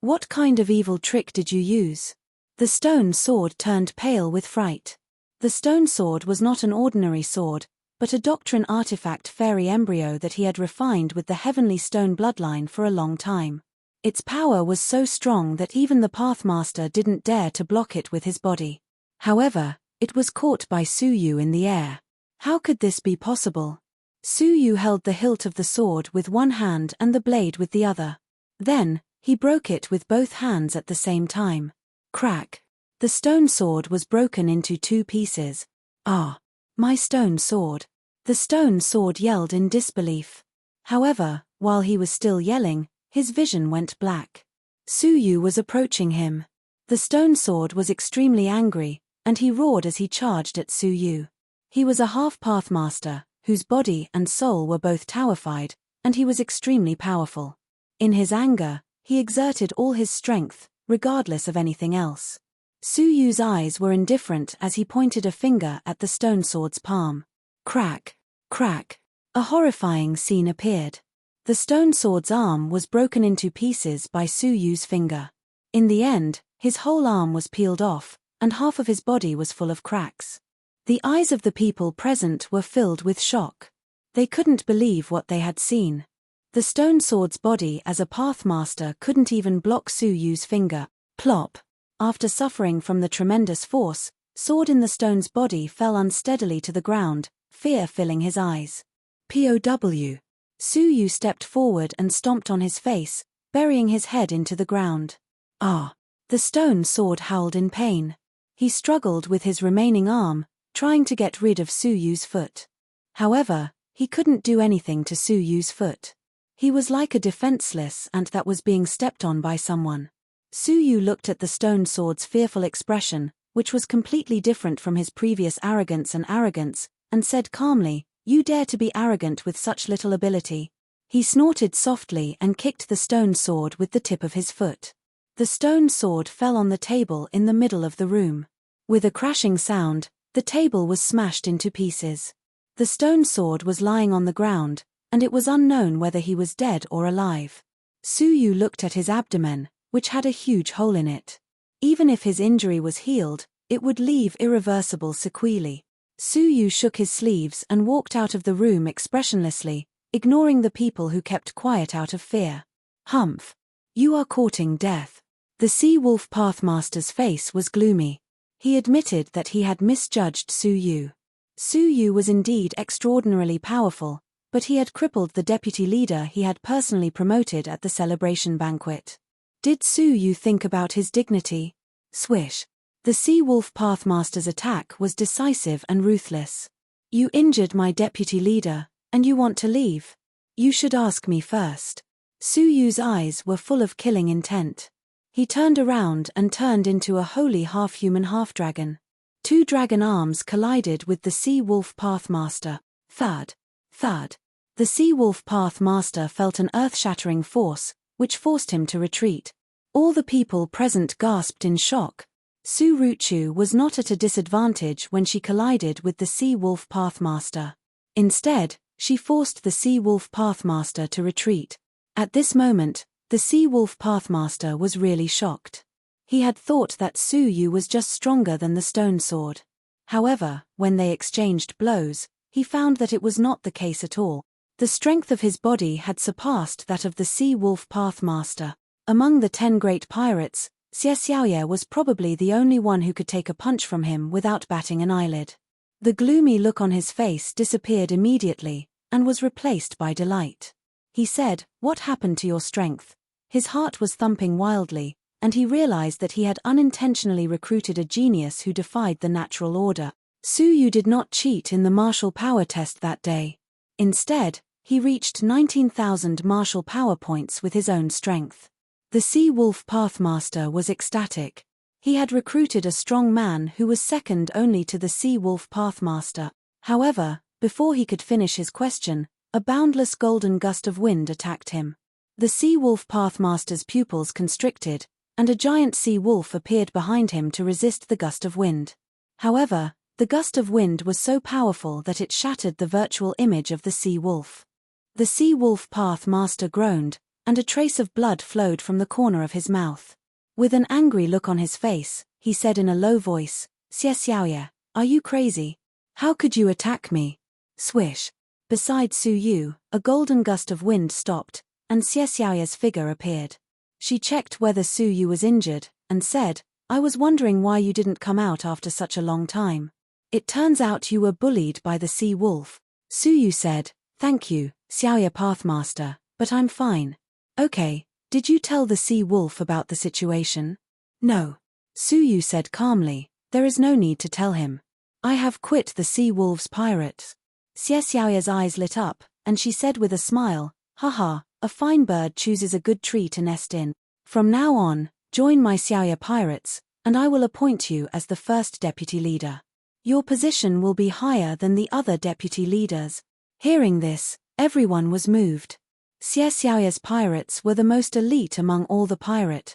What kind of evil trick did you use? The stone sword turned pale with fright. The stone sword was not an ordinary sword, but a doctrine artifact fairy embryo that he had refined with the heavenly stone bloodline for a long time. Its power was so strong that even the Pathmaster didn't dare to block it with his body. However, it was caught by Suyu in the air. How could this be possible? Suyu held the hilt of the sword with one hand and the blade with the other. Then, he broke it with both hands at the same time. Crack! The stone sword was broken into 2 pieces. Ah! My stone sword! The stone sword yelled in disbelief. However, while he was still yelling, his vision went black. Suyu was approaching him. The stone sword was extremely angry, and he roared as he charged at Suyu. He was a half-pathmaster, whose body and soul were both towerfied, and he was extremely powerful. In his anger, he exerted all his strength, regardless of anything else. Su Yu's eyes were indifferent as he pointed a finger at the stone sword's palm. Crack, crack. A horrifying scene appeared. The stone sword's arm was broken into pieces by Su Yu's finger. In the end, his whole arm was peeled off, and half of his body was full of cracks. The eyes of the people present were filled with shock. They couldn't believe what they had seen. The stone sword's body as a pathmaster couldn't even block Su Yu's finger. Plop. After suffering from the tremendous force, sword in the stone's body fell unsteadily to the ground, fear filling his eyes. POW. Su Yu stepped forward and stomped on his face, burying his head into the ground. Ah! The stone sword howled in pain. He struggled with his remaining arm, trying to get rid of Su Yu's foot. However, he couldn't do anything to Su Yu's foot. He was like a defenseless ant that was being stepped on by someone. Su Yu looked at the stone sword's fearful expression, which was completely different from his previous arrogance, and said calmly, "You dare to be arrogant with such little ability." He snorted softly and kicked the stone sword with the tip of his foot. The stone sword fell on the table in the middle of the room. With a crashing sound, the table was smashed into pieces. The stone sword was lying on the ground, and it was unknown whether he was dead or alive. Su Yu looked at his abdomen, which had a huge hole in it. Even if his injury was healed, it would leave irreversible sequelae. Su Yu shook his sleeves and walked out of the room expressionlessly, ignoring the people who kept quiet out of fear. Humph! You are courting death. The Sea Wolf Pathmaster's face was gloomy. He admitted that he had misjudged Su Yu. Su Yu was indeed extraordinarily powerful, but he had crippled the deputy leader he had personally promoted at the celebration banquet. Did Su Yu think about his dignity? Swish. The Sea Wolf Pathmaster's attack was decisive and ruthless. You injured my deputy leader, and you want to leave? You should ask me first. Su Yu's eyes were full of killing intent. He turned around and turned into a wholly half-human half-dragon. Two dragon arms collided with the Sea Wolf Pathmaster. Thud. Thud. The Sea Wolf Pathmaster felt an earth-shattering force, which forced him to retreat. All the people present gasped in shock. Su Ruchu was not at a disadvantage when she collided with the Sea Wolf Pathmaster. Instead, she forced the Sea Wolf Pathmaster to retreat. At this moment, the Sea Wolf Pathmaster was really shocked. He had thought that Su Yu was just stronger than the stone sword. However, when they exchanged blows, he found that it was not the case at all. The strength of his body had surpassed that of the Sea Wolf Pathmaster. Among the 10 great pirates, Xie Xiaoye was probably the only one who could take a punch from him without batting an eyelid. The gloomy look on his face disappeared immediately, and was replaced by delight. He said, "What happened to your strength?" His heart was thumping wildly, and he realized that he had unintentionally recruited a genius who defied the natural order. Su Yu did not cheat in the martial power test that day. Instead, he reached 19,000 martial power points with his own strength. The Sea Wolf Pathmaster was ecstatic. He had recruited a strong man who was second only to the Sea Wolf Pathmaster. However, before he could finish his question, a boundless golden gust of wind attacked him. The Sea Wolf Pathmaster's pupils constricted, and a giant sea wolf appeared behind him to resist the gust of wind. However, the gust of wind was so powerful that it shattered the virtual image of the sea wolf. The Sea Wolf Pathmaster groaned, and a trace of blood flowed from the corner of his mouth. With an angry look on his face, he said in a low voice, "Xie Xiaoye, are you crazy? How could you attack me?" Swish. Beside Su Yu, a golden gust of wind stopped, and Xie Xiaoye's figure appeared. She checked whether Su Yu was injured, and said, "I was wondering why you didn't come out after such a long time. It turns out you were bullied by the sea wolf." Su Yu said, "Thank you, Xiaoye Pathmaster, but I'm fine." "Okay, did you tell the sea wolf about the situation?" "No." Su Yu said calmly, "There is no need to tell him. I have quit the sea wolf's pirates." Xie Xiaoye's eyes lit up, and she said with a smile, "Haha, a fine bird chooses a good tree to nest in. From now on, join my Xiaoye pirates, and I will appoint you as the first deputy leader. Your position will be higher than the other deputy leaders." Hearing this, everyone was moved. Xie Xiaoye's pirates were the most elite among all the pirate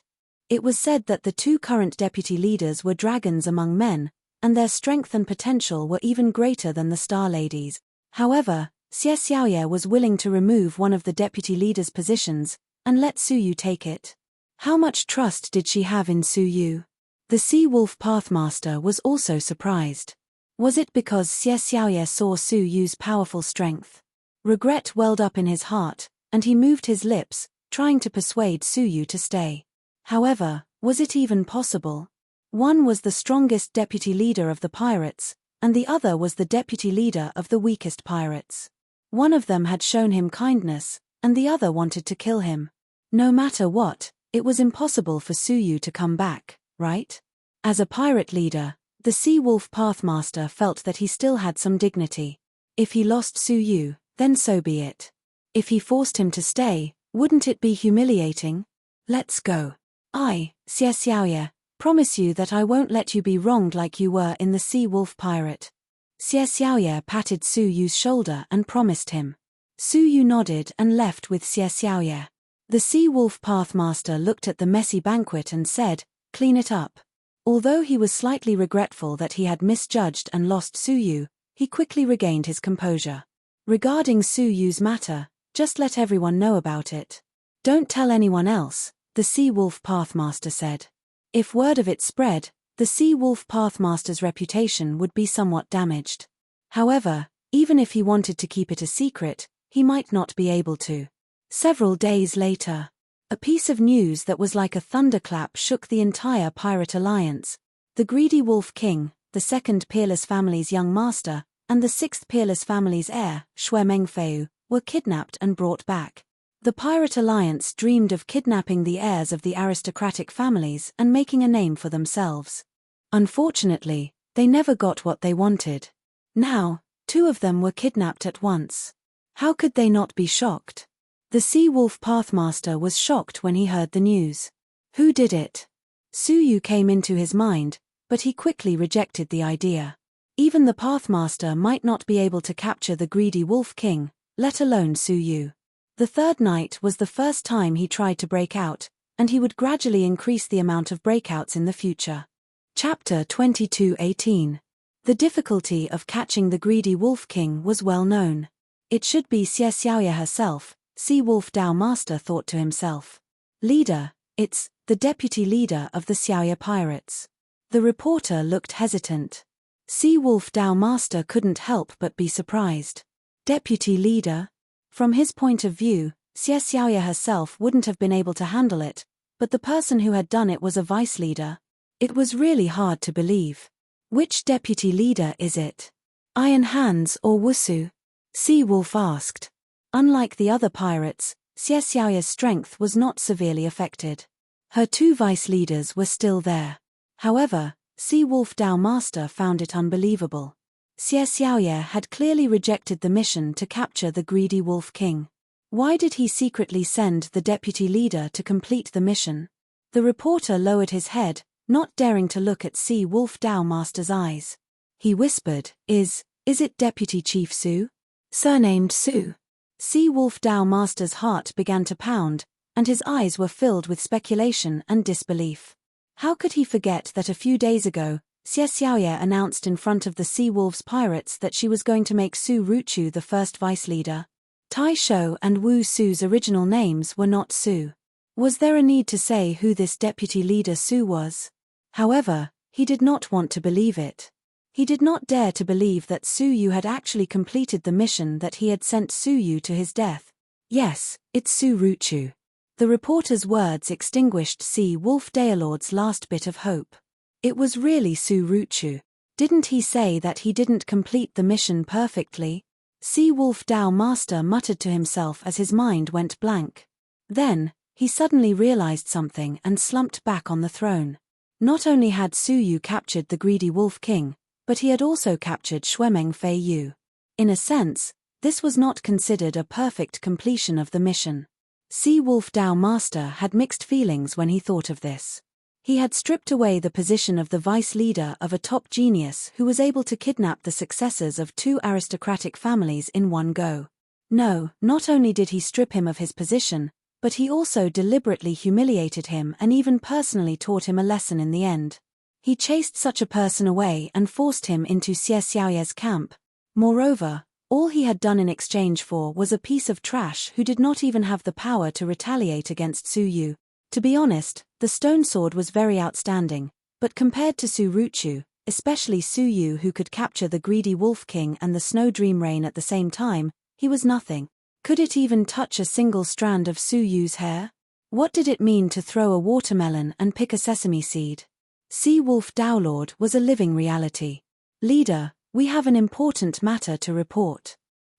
It was said that the two current deputy leaders were dragons among men, and their strength and potential were even greater than the Star Ladies. However, Xie Xiaoye was willing to remove one of the deputy leaders' positions, and let Su Yu take it. How much trust did she have in Su Yu? The Sea Wolf Pathmaster was also surprised. Was it because Xie Xiaoye saw Su Yu's powerful strength? Regret welled up in his heart, and he moved his lips, trying to persuade Su Yu to stay. However, was it even possible? One was the strongest deputy leader of the pirates, and the other was the deputy leader of the weakest pirates. One of them had shown him kindness, and the other wanted to kill him. No matter what, it was impossible for Su Yu to come back, right? As a pirate leader, the Sea Wolf Pathmaster felt that he still had some dignity. If he lost Su Yu, then so be it. If he forced him to stay, wouldn't it be humiliating? Let's go. I, Xie Xiaoye, promise you that I won't let you be wronged like you were in the Sea Wolf Pirate. Xie Xiaoye patted Su Yu's shoulder and promised him. Su Yu nodded and left with Xie Xiaoye. The Sea Wolf Pathmaster looked at the messy banquet and said, "Clean it up." Although he was slightly regretful that he had misjudged and lost Su Yu, he quickly regained his composure. Regarding Su Yu's matter, just let everyone know about it. Don't tell anyone else, the Sea Wolf Pathmaster said. If word of it spread, the Sea Wolf Pathmaster's reputation would be somewhat damaged. However, even if he wanted to keep it a secret, he might not be able to. Several days later, a piece of news that was like a thunderclap shook the entire pirate alliance. The greedy Wolf King, the second peerless family's young master, and the sixth peerless family's heir, Xue Mengfeu, were kidnapped and brought back. The pirate alliance dreamed of kidnapping the heirs of the aristocratic families and making a name for themselves. Unfortunately, they never got what they wanted. Now, two of them were kidnapped at once. How could they not be shocked? The Sea Wolf Pathmaster was shocked when he heard the news. Who did it? Su Yu came into his mind, but he quickly rejected the idea. Even the Pathmaster might not be able to capture the greedy Wolf King, let alone Su Yu. The third night was the first time he tried to break out, and he would gradually increase the amount of breakouts in the future. Chapter 22:18. The difficulty of catching the greedy Wolf King was well known. It should be Xie Xiaoye herself, Sea Wolf Dao Master thought to himself. Leader, it's the deputy leader of the Xiaoye pirates. The reporter looked hesitant. Sea Wolf Dao Master couldn't help but be surprised. Deputy leader? From his point of view, Xie Xiaoye herself wouldn't have been able to handle it, but the person who had done it was a vice leader. It was really hard to believe. Which deputy leader is it? Iron Hands or Wusu? Sea Wolf asked. Unlike the other pirates, Xie Xiaoye's strength was not severely affected. Her two vice leaders were still there. However, Sea Wolf Dao Master found it unbelievable. Xie Xiaoye had clearly rejected the mission to capture the greedy Wolf King. Why did he secretly send the deputy leader to complete the mission? The reporter lowered his head, not daring to look at Sea Wolf Dao Master's eyes. He whispered, Is it Deputy Chief Su? Surnamed Su. Sea Wolf Dao Master's heart began to pound, and his eyes were filled with speculation and disbelief. How could he forget that a few days ago, Xie Xiaoye announced in front of the Sea Wolf's pirates that she was going to make Su Ruchu the first vice leader? Tai Shou and Wu Su's original names were not Su. Was there a need to say who this deputy leader Su was? However, he did not want to believe it. He did not dare to believe that Su Yu had actually completed the mission that he had sent Su Yu to his death. Yes, it's Su Ruchu. The reporter's words extinguished Sea Wolf Daolord's last bit of hope. It was really Su Ruchu. Didn't he say that he didn't complete the mission perfectly? Sea Wolf Dao Master muttered to himself as his mind went blank. Then, he suddenly realized something and slumped back on the throne. Not only had Su Yu captured the greedy Wolf King, but he had also captured Xue Fei Yu. In a sense, this was not considered a perfect completion of the mission. Sea Wolf Dao Master had mixed feelings when he thought of this. He had stripped away the position of the vice leader of a top genius who was able to kidnap the successors of two aristocratic families in one go. No, not only did he strip him of his position, But he also deliberately humiliated him and even personally taught him a lesson in the end. He chased such a person away and forced him into Xie Xiaoye's camp. Moreover, all he had done in exchange for was a piece of trash who did not even have the power to retaliate against Su Yu. To be honest, the stone sword was very outstanding, but compared to Su Ruchu, especially Su Yu who could capture the greedy Wolf King and the Snow Dream Rain at the same time, he was nothing. Could it even touch a single strand of Su Yu's hair? What did it mean to throw a watermelon and pick a sesame seed? Sea Wolf Dowlord was a living reality. Leader, we have an important matter to report.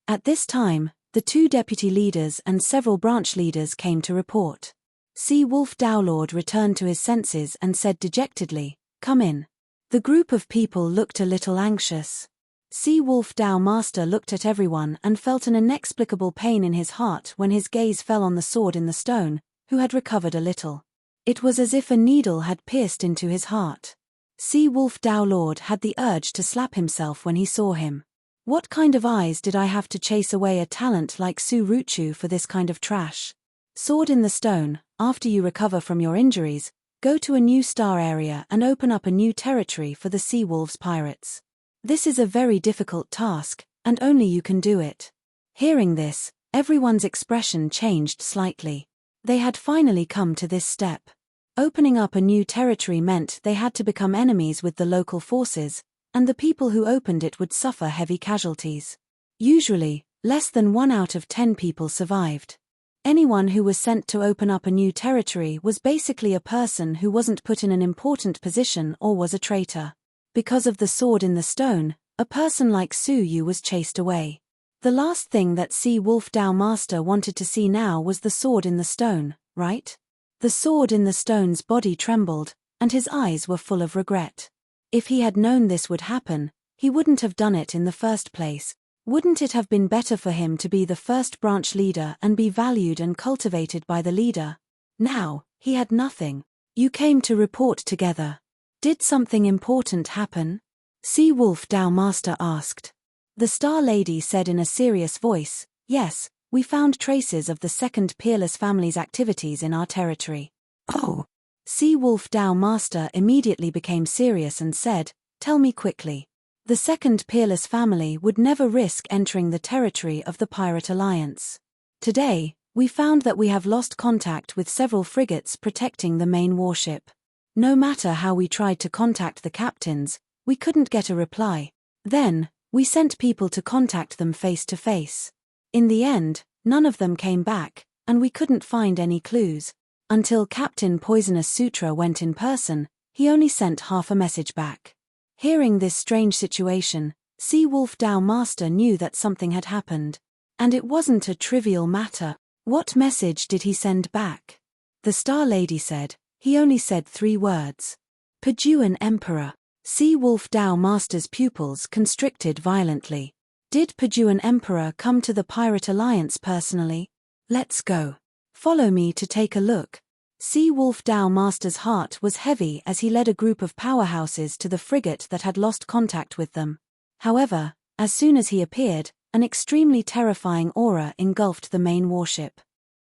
At this time, the 2 deputy leaders and several branch leaders came to report. Sea Wolf Dowlord returned to his senses and said dejectedly, "Come in." The group of people looked a little anxious. Sea Wolf Dao Master looked at everyone and felt an inexplicable pain in his heart when his gaze fell on the sword in the stone, who had recovered a little. It was as if a needle had pierced into his heart. Sea Wolf Dowlord had the urge to slap himself when he saw him. What kind of eyes did I have to chase away a talent like Su Ruchu for this kind of trash? Sword in the stone, after you recover from your injuries, go to a new star area and open up a new territory for the Sea Wolves pirates. This is a very difficult task, and only you can do it. Hearing this, everyone's expression changed slightly. They had finally come to this step. Opening up a new territory meant they had to become enemies with the local forces, and the people who opened it would suffer heavy casualties. Usually, less than 1 out of 10 people survived. Anyone who was sent to open up a new territory was basically a person who wasn't put in an important position or was a traitor. Because of the sword in the stone, a person like Su Yu was chased away. The last thing that Sea Wolf Dao Master wanted to see now was the sword in the stone, right? The sword in the stone's body trembled, and his eyes were full of regret. If he had known this would happen, he wouldn't have done it in the first place. Wouldn't it have been better for him to be the first branch leader and be valued and cultivated by the leader? Now, he had nothing. You came to report together. Did something important happen? Sea Wolf Dao Master asked. The Star Lady said in a serious voice, "Yes, we found traces of the second Peerless family's activities in our territory." Oh! Sea Wolf Dao Master immediately became serious and said, "Tell me quickly." The second Peerless family would never risk entering the territory of the Pirate Alliance. Today, we found that we have lost contact with several frigates protecting the main warship. No matter how we tried to contact the captains, we couldn't get a reply. Then, we sent people to contact them face to face. In the end, none of them came back, and we couldn't find any clues. Until Captain Poisonous Sutra went in person, he only sent half a message back. Hearing this strange situation, Sea Wolf Dao Master knew that something had happened. And it wasn't a trivial matter. What message did he send back? The Star Lady said, he only said 3 words. Paduan Emperor. Sea Wolf Dao Master's pupils constricted violently. Did Paduan Emperor come to the Pirate Alliance personally? Let's go. Follow me to take a look. Sea Wolf Dao Master's heart was heavy as he led a group of powerhouses to the frigate that had lost contact with them. However, as soon as he appeared, an extremely terrifying aura engulfed the main warship.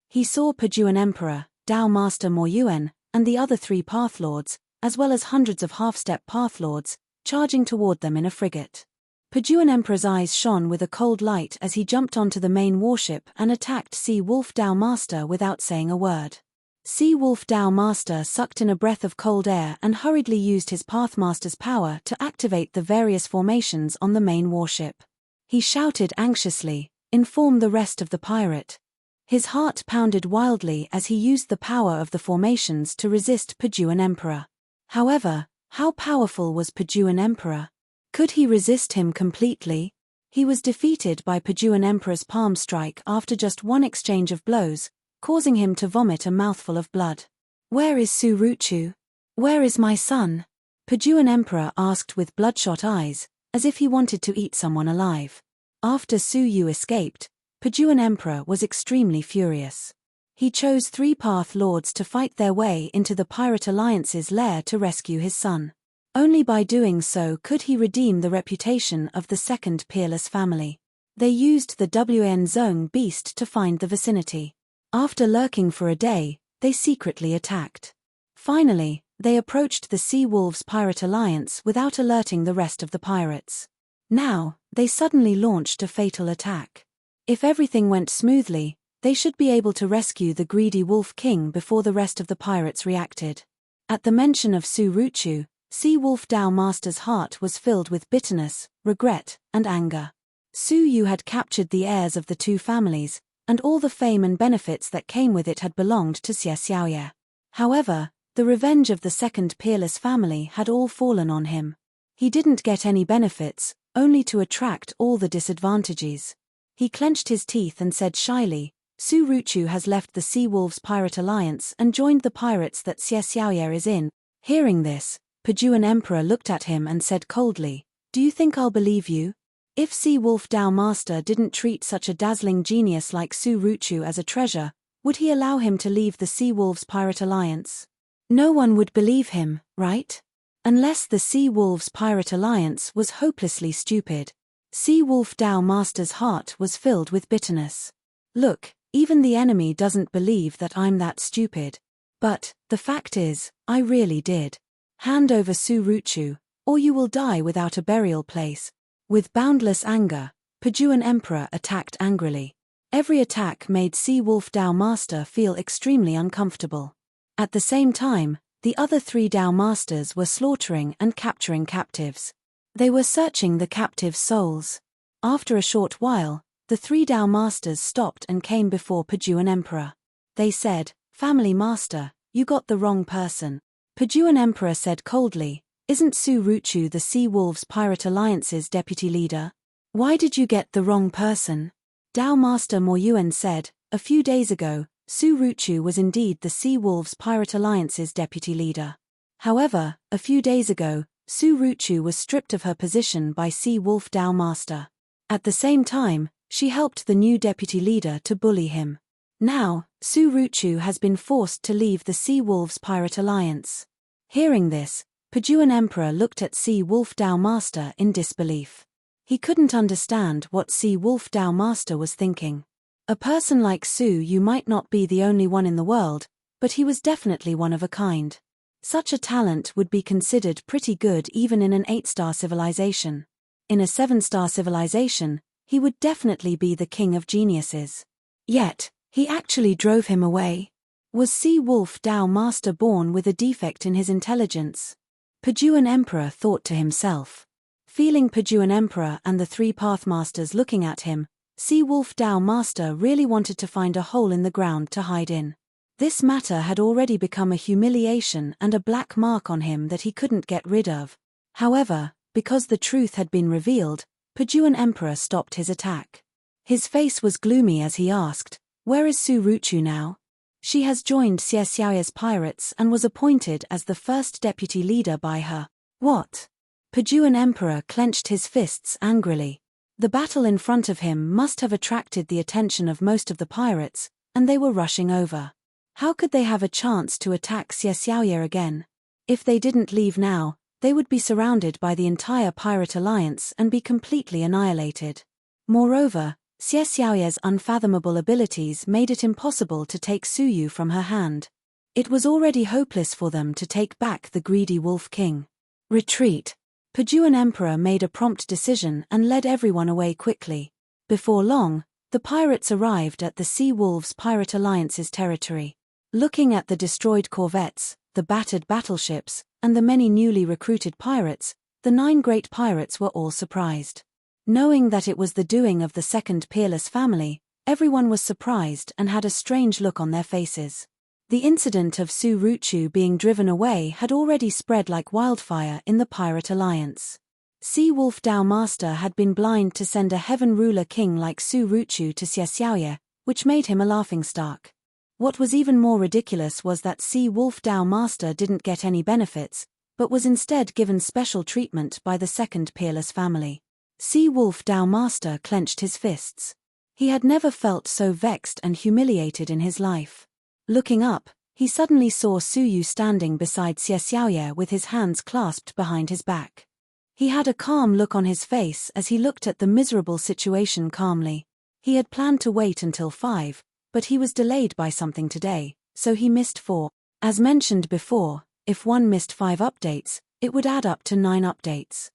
He saw Paduan Emperor, Dao Master Mo Yuan, and the other 3 Pathlords, as well as hundreds of half-step Pathlords, charging toward them in a frigate. Paduan Emperor's eyes shone with a cold light as he jumped onto the main warship and attacked Sea Wolf Dao Master without saying a word. Sea Wolf Dao Master sucked in a breath of cold air and hurriedly used his Pathmaster's power to activate the various formations on the main warship. He shouted anxiously, "Inform the rest of the pirate." His heart pounded wildly as he used the power of the formations to resist Paduan Emperor. However, how powerful was Paduan Emperor? Could he resist him completely? He was defeated by Paduan Emperor's palm strike after just 1 exchange of blows, causing him to vomit a mouthful of blood. "Where is Su Ruchu? Where is my son?" Paduan Emperor asked with bloodshot eyes, as if he wanted to eat someone alive. After Su Yu escaped, Paduan Emperor was extremely furious. He chose 3 Path Lords to fight their way into the Pirate Alliance's lair to rescue his son. Only by doing so could he redeem the reputation of the second Peerless family. They used the Wn Zone beast to find the vicinity. After lurking for a day, they secretly attacked. Finally, they approached the Sea Wolves Pirate Alliance without alerting the rest of the pirates. Now, they suddenly launched a fatal attack. If everything went smoothly, they should be able to rescue the greedy Wolf King before the rest of the pirates reacted. At the mention of Suruchu, Sea Wolf Dao Master's heart was filled with bitterness, regret, and anger. Su Yu had captured the heirs of the two families, and all the fame and benefits that came with it had belonged to Xie Xiaoye. However, the revenge of the second peerless family had all fallen on him. He didn't get any benefits, only to attract all the disadvantages. He clenched his teeth and said shyly, Suruchu has left the Sea Wolves Pirate Alliance and joined the pirates that Xie Xiaoye is in. Hearing this, Pajuan Emperor looked at him and said coldly, "Do you think I'll believe you? If Sea Wolf Dao Master didn't treat such a dazzling genius like Suruchu as a treasure, would he allow him to leave the Sea Wolves Pirate Alliance? No one would believe him, right? Unless the Sea Wolves Pirate Alliance was hopelessly stupid." Sea Wolf Dao Master's heart was filled with bitterness. "Look, even the enemy doesn't believe that I'm that stupid. But, the fact is, I really did. Hand over Suruchu, or you will die without a burial place." With boundless anger, Pajuan Emperor attacked angrily. Every attack made Sea Wolf Dao Master feel extremely uncomfortable. At the same time, the other three Dao Masters were slaughtering and capturing captives. They were searching the captives' souls. After a short while, the three Dao Masters stopped and came before Pajuan Emperor. They said, "Family Master, you got the wrong person." Pajuan Emperor said coldly, "Isn't Suruchu the Sea Wolves Pirate Alliance's deputy leader? Why did you get the wrong person?" Dao Master Moyuan said, "A few days ago, Suruchu was indeed the Sea Wolves Pirate Alliance's deputy leader. However, a few days ago, Suruchu was stripped of her position by Sea Wolf Dao Master. At the same time, she helped the new deputy leader to bully him. Now, Suruchu has been forced to leave the Sea Wolves Pirate Alliance." Hearing this, Pajuan Emperor looked at Sea Wolf Dao Master in disbelief. He couldn't understand what Sea Wolf Dao Master was thinking. A person like Su Yu might not be the only one in the world, but he was definitely one of a kind. Such a talent would be considered pretty good even in an 8-star civilization. In a 7-star civilization, he would definitely be the king of geniuses. Yet, he actually drove him away. Was Sea Wolf Dao Master born with a defect in his intelligence? Pajuan Emperor thought to himself. Feeling Pajuan Emperor and the three Pathmasters looking at him, Sea Wolf Dao Master really wanted to find a hole in the ground to hide in. This matter had already become a humiliation and a black mark on him that he couldn't get rid of. However, because the truth had been revealed, Pajuan Emperor stopped his attack. His face was gloomy as he asked, "Where is Suruchu now?" "She has joined Xie Xiaoye's pirates and was appointed as the first deputy leader by her." "What?" Pajuan Emperor clenched his fists angrily. The battle in front of him must have attracted the attention of most of the pirates, and they were rushing over. How could they have a chance to attack Xie Xiaoye again? If they didn't leave now, they would be surrounded by the entire pirate alliance and be completely annihilated. Moreover, Xie Xiaoye's unfathomable abilities made it impossible to take Su Yu from her hand. It was already hopeless for them to take back the greedy Wolf King. Retreat. Pajuan Emperor made a prompt decision and led everyone away quickly. Before long, the pirates arrived at the Sea Wolves Pirate Alliance's territory. Looking at the destroyed corvettes, the battered battleships, and the many newly recruited pirates, the 9 great pirates were all surprised. Knowing that it was the doing of the second peerless family, everyone was surprised and had a strange look on their faces. The incident of Suruchu being driven away had already spread like wildfire in the Pirate Alliance. Sea Wolf Dao Master had been blind to send a heaven ruler king like Suruchu to Xie Xiaoye, which made him a laughingstock. What was even more ridiculous was that Sea Wolf Dao Master didn't get any benefits, but was instead given special treatment by the second peerless family. Sea Wolf Dao Master clenched his fists. He had never felt so vexed and humiliated in his life. Looking up, he suddenly saw Su Yu standing beside Xie Xiaoye with his hands clasped behind his back. He had a calm look on his face as he looked at the miserable situation calmly. He had planned to wait until 5, but he was delayed by something today, so he missed 4. As mentioned before, if one missed 5 updates, it would add up to 9 updates.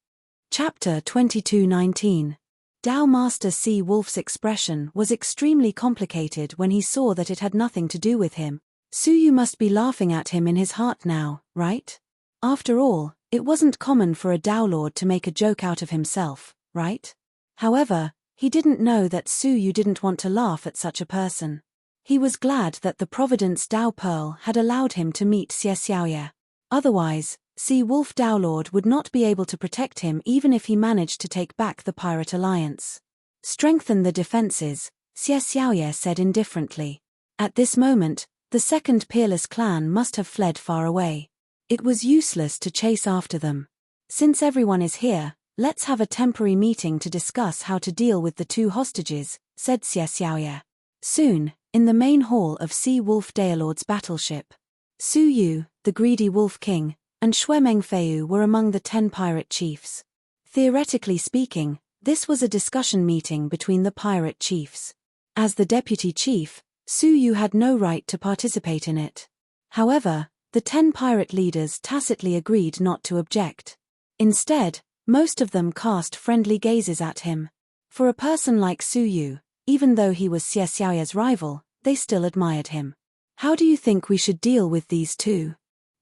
Chapter 22:19. Dao Master Sea Wolf's expression was extremely complicated when he saw that it had nothing to do with him. Suyu must be laughing at him in his heart now, right? After all, it wasn't common for a Dao Lord to make a joke out of himself, right? However, he didn't know that Suyu didn't want to laugh at such a person. He was glad that the Providence Dao Pearl had allowed him to meet Xie Xiaoye. Otherwise, Sea Wolf Dao Lord would not be able to protect him even if he managed to take back the Pirate Alliance. Strengthen the defenses, Xie Xiaoye said indifferently. At this moment, the second peerless clan must have fled far away. It was useless to chase after them. Since everyone is here, let's have a temporary meeting to discuss how to deal with the 2 hostages, said Xie Xiaoye. Soon, in the main hall of Sea Wolf Daolord's battleship, Su Yu, the greedy Wolf King, and Shuemeng Feiyu were among the 10 pirate chiefs. Theoretically speaking, this was a discussion meeting between the pirate chiefs. As the deputy chief, Su Yu had no right to participate in it. However, the 10 pirate leaders tacitly agreed not to object. Instead, most of them cast friendly gazes at him. For a person like Su Yu, even though he was Xie Xiaoye's rival, they still admired him. How do you think we should deal with these 2?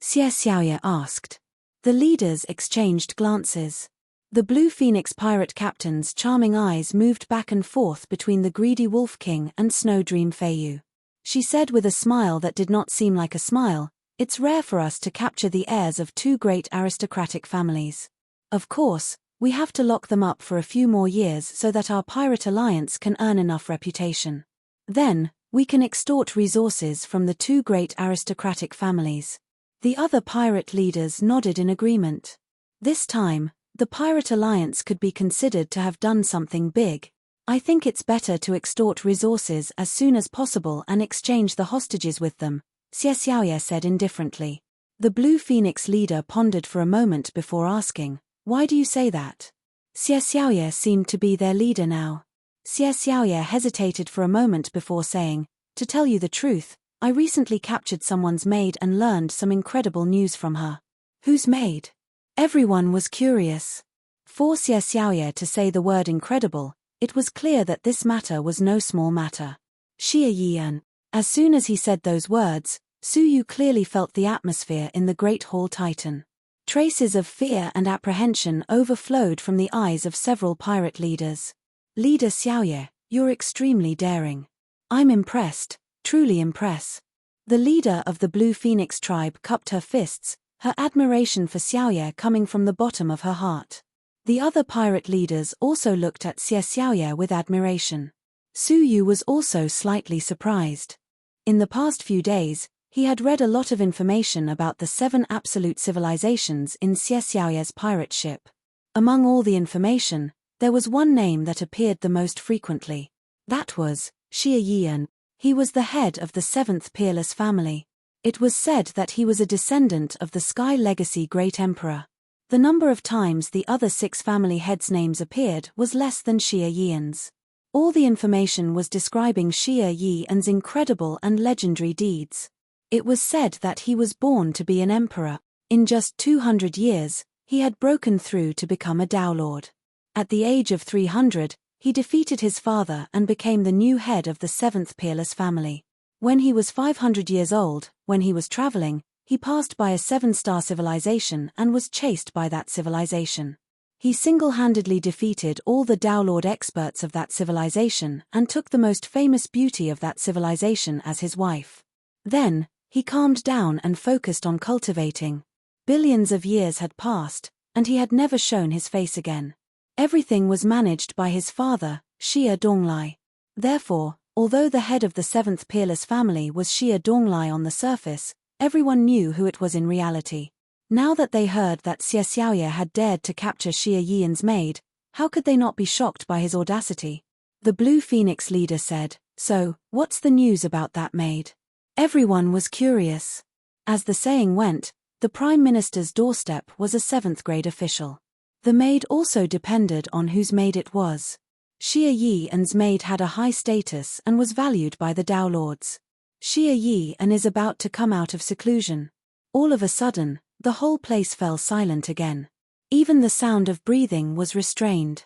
Xie Xiaoye asked. The leaders exchanged glances. The Blue Phoenix pirate captain's charming eyes moved back and forth between the greedy Wolf King and Snowdream Feiyu. She said with a smile that did not seem like a smile, "It's rare for us to capture the heirs of 2 great aristocratic families. Of course, we have to lock them up for a few more years so that our pirate alliance can earn enough reputation. Then, we can extort resources from the 2 great aristocratic families." The other pirate leaders nodded in agreement. This time, the pirate alliance could be considered to have done something big. I think it's better to extort resources as soon as possible and exchange the hostages with them, Xie Xiaoye said indifferently. The Blue Phoenix leader pondered for a moment before asking, "Why do you say that?" Xie Xiaoye seemed to be their leader now. Xie Xiaoye hesitated for a moment before saying, "To tell you the truth, I recently captured someone's maid and learned some incredible news from her." "Whose maid?" Everyone was curious. For Xie Xiaoye to say the word incredible, it was clear that this matter was no small matter. Xie Yian. As soon as he said those words, Su Yu clearly felt the atmosphere in the Great Hall tighten. Traces of fear and apprehension overflowed from the eyes of several pirate leaders. "Leader Xiaoye, you're extremely daring. I'm impressed, truly impressed." The leader of the Blue Phoenix tribe cupped her fists, her admiration for Xiaoye coming from the bottom of her heart. The other pirate leaders also looked at Xie Xiaoye with admiration. Su Yu was also slightly surprised. In the past few days, he had read a lot of information about the 7 absolute civilizations in Xie Xiaoye's pirate ship. Among all the information, there was one name that appeared the most frequently. That was Xie Yian. He was the head of the 7th peerless family. It was said that he was a descendant of the Sky Legacy Great Emperor. The number of times the other 6 family heads' names appeared was less than Xie Yian's. All the information was describing Xie Yian's incredible and legendary deeds. It was said that he was born to be an emperor. In just 200 years, he had broken through to become a Dao Lord. At the age of 300, he defeated his father and became the new head of the 7th peerless family. When he was 500 years old, when he was traveling, he passed by a 7-star civilization and was chased by that civilization. He single-handedly defeated all the Dao Lord experts of that civilization and took the most famous beauty of that civilization as his wife. Then, he calmed down and focused on cultivating. Billions of years had passed, and he had never shown his face again. Everything was managed by his father, Xie Donglai. Therefore, although the head of the 7th peerless family was Xie Donglai on the surface, everyone knew who it was in reality. Now that they heard that Xie Xiaoye had dared to capture Xie Yian's maid, how could they not be shocked by his audacity? The Blue Phoenix leader said, "So, what's the news about that maid?" Everyone was curious. As the saying went, the Prime Minister's doorstep was a 7th grade official. The maid also depended on whose maid it was. Xia Yi An's maid had a high status and was valued by the Dao Lords. Xia Yi An is about to come out of seclusion. All of a sudden, the whole place fell silent again. Even the sound of breathing was restrained.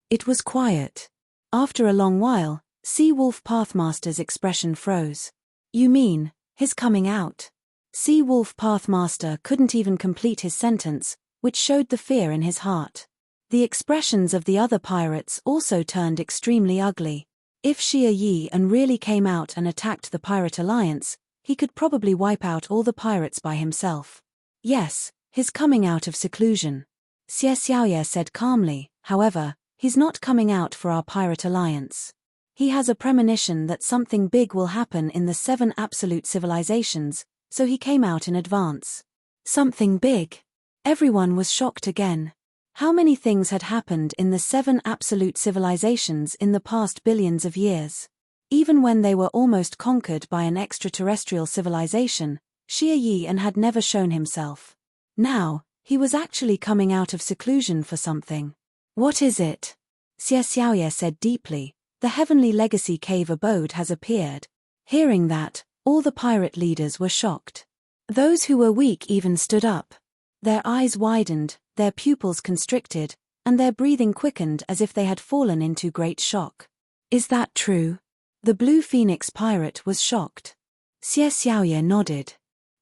It was quiet. After a long while, Sea Wolf Pathmaster's expression froze. You mean, his coming out? Sea Wolf Pathmaster couldn't even complete his sentence, which showed the fear in his heart. The expressions of the other pirates also turned extremely ugly. If Xia Yi An really came out and attacked the Pirate Alliance, he could probably wipe out all the pirates by himself. Yes, his coming out of seclusion. Xie Xiaoye said calmly, however, he's not coming out for our Pirate Alliance. He has a premonition that something big will happen in the 7 absolute civilizations, so he came out in advance. Something big? Everyone was shocked again. How many things had happened in the 7 absolute civilizations in the past billions of years? Even when they were almost conquered by an extraterrestrial civilization, Xia Yi An had never shown himself. Now, he was actually coming out of seclusion for something. What is it? Xie Xiaoye said deeply. The Heavenly Legacy Cave abode has appeared. Hearing that, all the pirate leaders were shocked. Those who were weak even stood up. Their eyes widened, their pupils constricted, and their breathing quickened as if they had fallen into great shock. Is that true? The Blue Phoenix pirate was shocked. Xie Xiaoye nodded.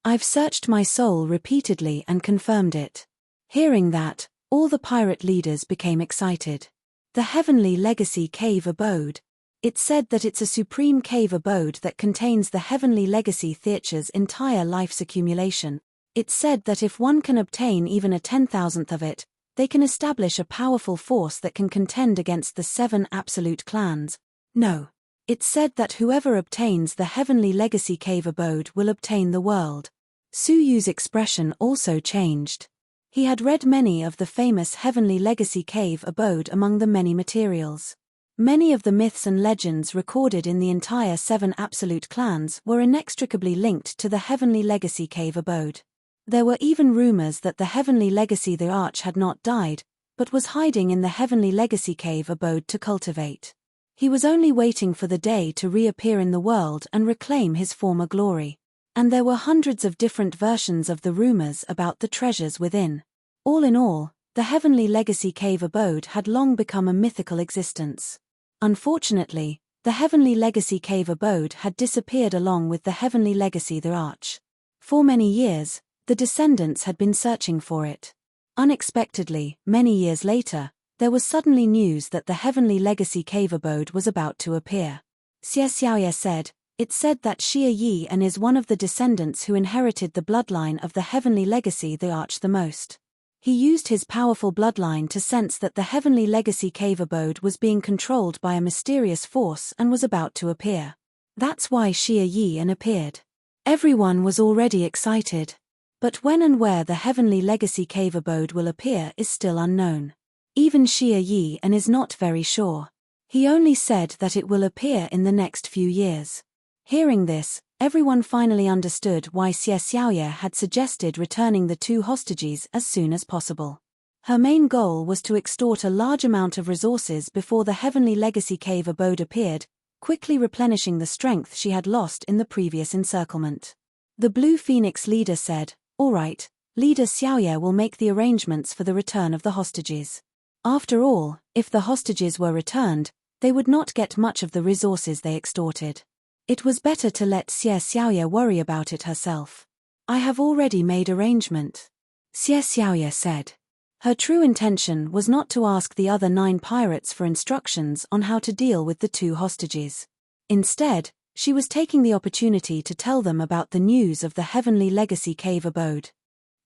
I've searched my soul repeatedly and confirmed it. Hearing that, all the pirate leaders became excited. The Heavenly Legacy Cave abode. It said that it's a supreme cave abode that contains the Heavenly Legacy Theater's entire life's accumulation. It said that if one can obtain even a 10,000th of it, they can establish a powerful force that can contend against the 7 absolute clans. No. It said that whoever obtains the Heavenly Legacy Cave abode will obtain the world. Su Yu's expression also changed. He had read many of the famous Heavenly Legacy Cave abode among the many materials. Many of the myths and legends recorded in the entire 7 absolute clans were inextricably linked to the Heavenly Legacy Cave abode. There were even rumors that the Heavenly Legacy the Arch had not died, but was hiding in the Heavenly Legacy Cave abode to cultivate. He was only waiting for the day to reappear in the world and reclaim his former glory. And there were hundreds of different versions of the rumors about the treasures within. All in all, the Heavenly Legacy Cave abode had long become a mythical existence. Unfortunately, the Heavenly Legacy Cave abode had disappeared along with the Heavenly Legacy the Arch. For many years, the descendants had been searching for it. Unexpectedly, many years later, there was suddenly news that the Heavenly Legacy Cave abode was about to appear. Xie Xiaoye said, it said that Xia Yi An is one of the descendants who inherited the bloodline of the Heavenly Legacy the Arch the most. He used his powerful bloodline to sense that the Heavenly Legacy Cave abode was being controlled by a mysterious force and was about to appear. That's why Xia Yi An appeared. Everyone was already excited. But when and where the Heavenly Legacy Cave abode will appear is still unknown. Even Xia Yi An is not very sure. He only said that it will appear in the next few years. Hearing this, everyone finally understood why Xie Xiaoye had suggested returning the 2 hostages as soon as possible. Her main goal was to extort a large amount of resources before the Heavenly Legacy Cave abode appeared, quickly replenishing the strength she had lost in the previous encirclement. The Blue Phoenix leader said, all right, Leader Xiaoye will make the arrangements for the return of the hostages. After all, if the hostages were returned, they would not get much of the resources they extorted. It was better to let Xie Xiaoye worry about it herself. I have already made arrangement. Xie Xiaoye said. Her true intention was not to ask the other 9 pirates for instructions on how to deal with the 2 hostages. Instead, she was taking the opportunity to tell them about the news of the Heavenly Legacy Cave abode.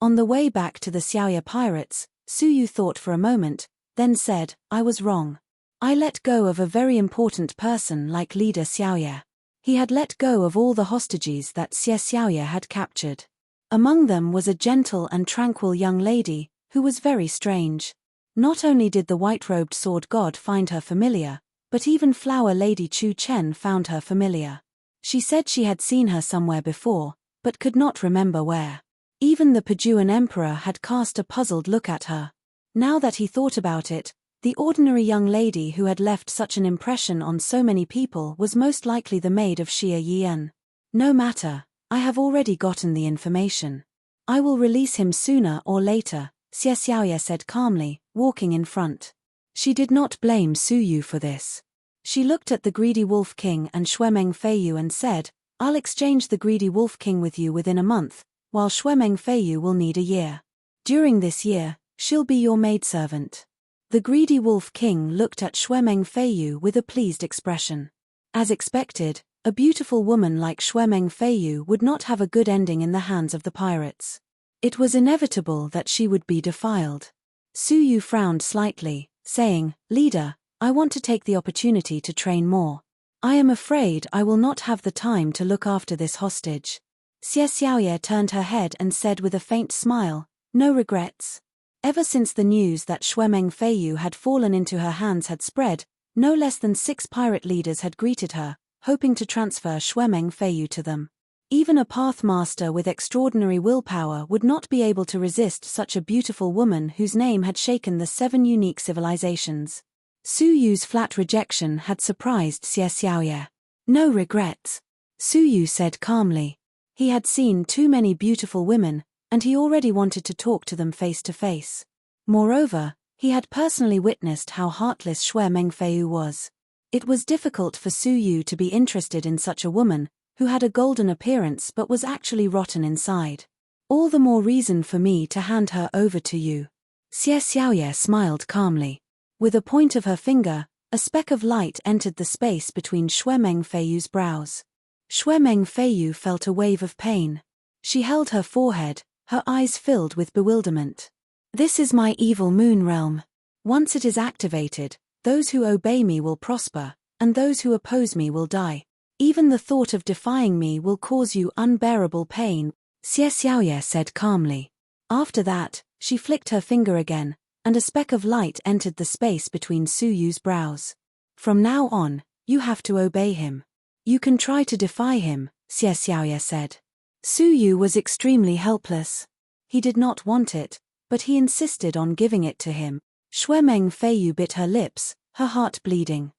On the way back to the Xiaoye pirates, Su Yu thought for a moment, then said, I was wrong. I let go of a very important person like Leader Xiaoye. He had let go of all the hostages that Xie Xiaoye had captured. Among them was a gentle and tranquil young lady, who was very strange. Not only did the white-robed sword god find her familiar, but even Flower Lady Chu Chen found her familiar. She said she had seen her somewhere before, but could not remember where. Even the Pajuan Emperor had cast a puzzled look at her. Now that he thought about it, The ordinary young lady who had left such an impression on so many people was most likely the maid of Xie Yian. No matter, I have already gotten the information. I will release him sooner or later, Xie Xiaoye said calmly, walking in front. She did not blame Su Yu for this. She looked at the greedy Wolf King and Xuemeng Feiyu and said, I'll exchange the greedy Wolf King with you within a month, while Xuemeng Feiyu will need a year. During this year, she'll be your maidservant. The greedy Wolf King looked at Xuemeng Feiyu with a pleased expression. As expected, a beautiful woman like Xuemeng Feiyu would not have a good ending in the hands of the pirates. It was inevitable that she would be defiled. Su Yu frowned slightly, saying, Leader, I want to take the opportunity to train more. I am afraid I will not have the time to look after this hostage. Xie Xiaoye turned her head and said with a faint smile, No regrets. Ever since the news that Xuemeng Feiyu had fallen into her hands had spread, no less than 6 pirate leaders had greeted her, hoping to transfer Xuemeng Feiyu to them. Even a pathmaster with extraordinary willpower would not be able to resist such a beautiful woman whose name had shaken the 7 unique civilizations. Su Yu's flat rejection had surprised Xie Xiaoye. No regrets. Su Yu said calmly. He had seen too many beautiful women, and he already wanted to talk to them face to face. Moreover, he had personally witnessed how heartless Xuemeng Feiyu was. It was difficult for Su Yu to be interested in such a woman, who had a golden appearance but was actually rotten inside. All the more reason for me to hand her over to you. Xie Xiaoye smiled calmly. With a point of her finger, a speck of light entered the space between Xuemeng Feiyu's brows. Xuemeng Feiyu felt a wave of pain. She held her forehead, her eyes filled with bewilderment. This is my evil moon realm. Once it is activated, those who obey me will prosper, and those who oppose me will die. Even the thought of defying me will cause you unbearable pain, Xie Xiaoye said calmly. After that, she flicked her finger again, and a speck of light entered the space between Su Yu's brows. From now on, you have to obey him. You can try to defy him, Xie Xiaoye said. Su Yu was extremely helpless. He did not want it, but he insisted on giving it to him. Xuemeng Feiyu bit her lips, her heart bleeding.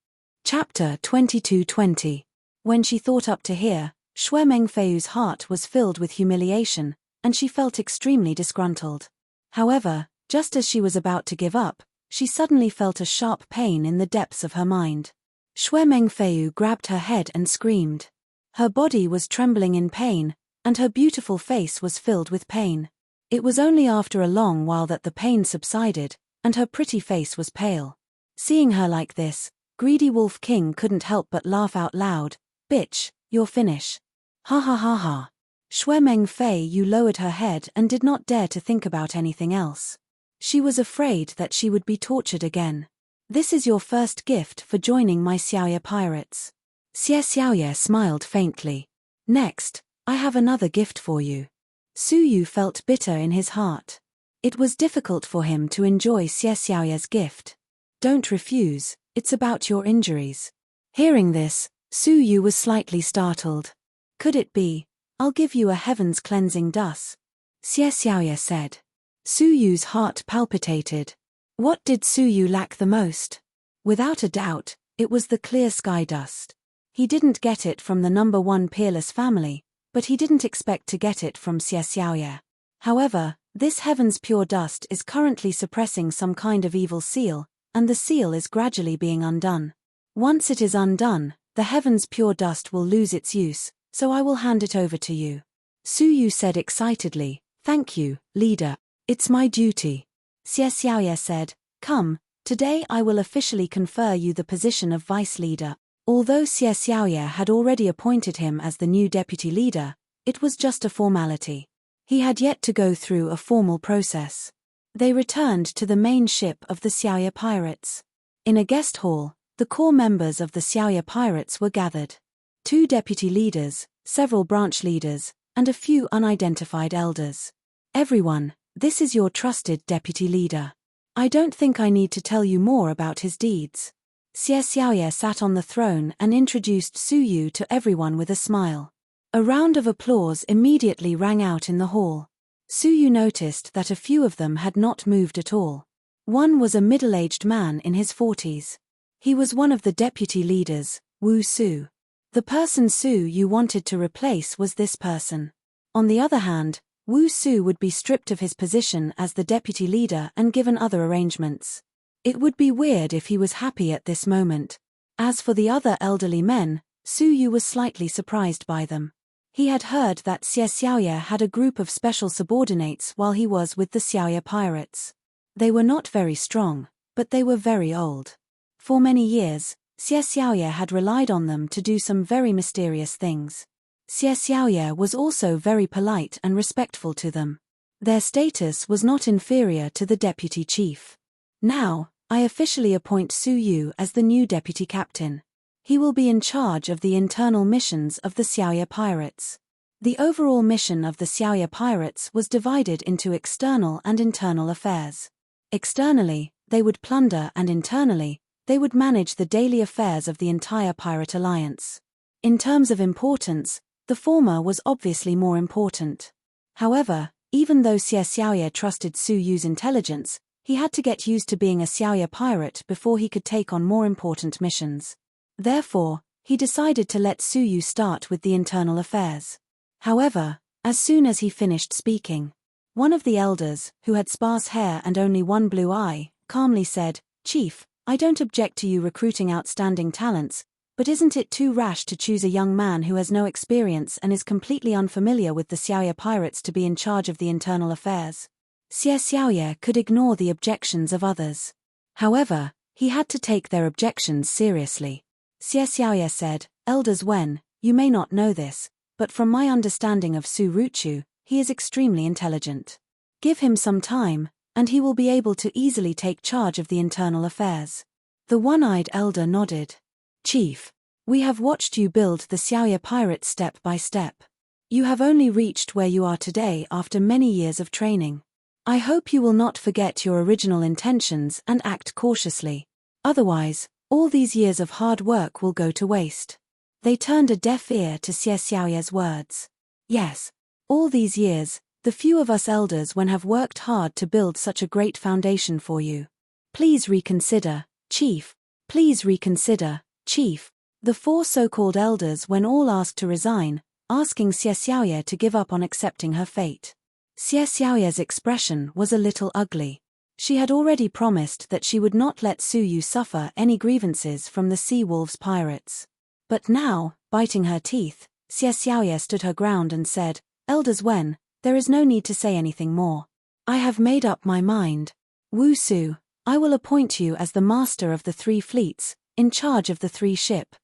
Chapter 22:20. When she thought up to here, Xuemeng Feiyu's heart was filled with humiliation, and she felt extremely disgruntled. However, just as she was about to give up, she suddenly felt a sharp pain in the depths of her mind. Xuemeng Feiyu grabbed her head and screamed. Her body was trembling in pain, and her beautiful face was filled with pain. It was only after a long while that the pain subsided, and her pretty face was pale. Seeing her like this, greedy Wolf King couldn't help but laugh out loud. Bitch, you're finish. Ha ha ha ha. Xuemeng Feiyu lowered her head and did not dare to think about anything else. She was afraid that she would be tortured again. This is your first gift for joining my Xiaoye pirates. Xie Xiaoye smiled faintly. Next, I have another gift for you. Su Yu felt bitter in his heart. It was difficult for him to enjoy Xie Xiaoye's gift. Don't refuse, it's about your injuries. Hearing this, Su Yu was slightly startled. Could it be, I'll give you a heaven's cleansing dust? Xie Xiaoye said. Su Yu's heart palpitated. What did Su Yu lack the most? Without a doubt, it was the clear sky dust. He didn't get it from the number 1 peerless family, but he didn't expect to get it from Xie Xiaoye. However, this heaven's pure dust is currently suppressing some kind of evil seal, and the seal is gradually being undone. Once it is undone, the heaven's pure dust will lose its use, so I will hand it over to you. Su Yu said excitedly, Thank you, leader. It's my duty. Xie Xiaoye said, Come, today I will officially confer you the position of vice leader. Although Xie Xiaoye had already appointed him as the new deputy leader, it was just a formality. He had yet to go through a formal process. They returned to the main ship of the Xiaoye pirates. In a guest hall, the core members of the Xiaoye pirates were gathered. 2 deputy leaders, several branch leaders, and a few unidentified elders. Everyone, this is your trusted deputy leader. I don't think I need to tell you more about his deeds. Xie Xiaoye sat on the throne and introduced Su Yu to everyone with a smile. A round of applause immediately rang out in the hall. Su Yu noticed that a few of them had not moved at all. One was a middle-aged man in his 40s. He was one of the deputy leaders, Wu Su. The person Su Yu wanted to replace was this person. On the other hand, Wu Su would be stripped of his position as the deputy leader and given other arrangements. It would be weird if he was happy at this moment. As for the other elderly men, Su Yu was slightly surprised by them. He had heard that Xie Xiaoye had a group of special subordinates while he was with the Xiaoye pirates. They were not very strong, but they were very old. For many years, Xie Xiaoye had relied on them to do some very mysterious things. Xie Xiaoye was also very polite and respectful to them. Their status was not inferior to the deputy chief. Now, I officially appoint Su Yu as the new deputy captain. He will be in charge of the internal missions of the Xiaoye pirates. The overall mission of the Xiaoye pirates was divided into external and internal affairs. Externally, they would plunder, and internally, they would manage the daily affairs of the entire pirate alliance. In terms of importance, the former was obviously more important. However, even though Xie Xiaoye trusted Su Yu's intelligence, he had to get used to being a Xiaoye pirate before he could take on more important missions. Therefore, he decided to let Su Yu start with the internal affairs. However, as soon as he finished speaking, one of the elders, who had sparse hair and only one blue eye, calmly said, "Chief, I don't object to you recruiting outstanding talents, but isn't it too rash to choose a young man who has no experience and is completely unfamiliar with the Xiaoye pirates to be in charge of the internal affairs?" Xie Xiaoye could ignore the objections of others. However, he had to take their objections seriously. Xie Xiaoye said, "Elders Wen, you may not know this, but from my understanding of Su Ruchu, he is extremely intelligent. Give him some time, and he will be able to easily take charge of the internal affairs." The one-eyed elder nodded. "Chief, we have watched you build the Xiaoye pirates step by step. You have only reached where you are today after many years of training. I hope you will not forget your original intentions and act cautiously. Otherwise, all these years of hard work will go to waste." They turned a deaf ear to Xie Xiaoye's words. "Yes. All these years, the few of us elders have worked hard to build such a great foundation for you. Please reconsider, Chief. Please reconsider, Chief." The four so-called elders all asked to resign, asking Xie Xiaoye to give up on accepting her fate. Xie Xiaoye's expression was a little ugly. She had already promised that she would not let Su Yu suffer any grievances from the Sea Wolves pirates. But now, biting her teeth, Xie Xiaoye stood her ground and said, "Elders Wen, there is no need to say anything more. I have made up my mind. Wu Su, I will appoint you as the master of the 3 fleets, in charge of the 3 ships."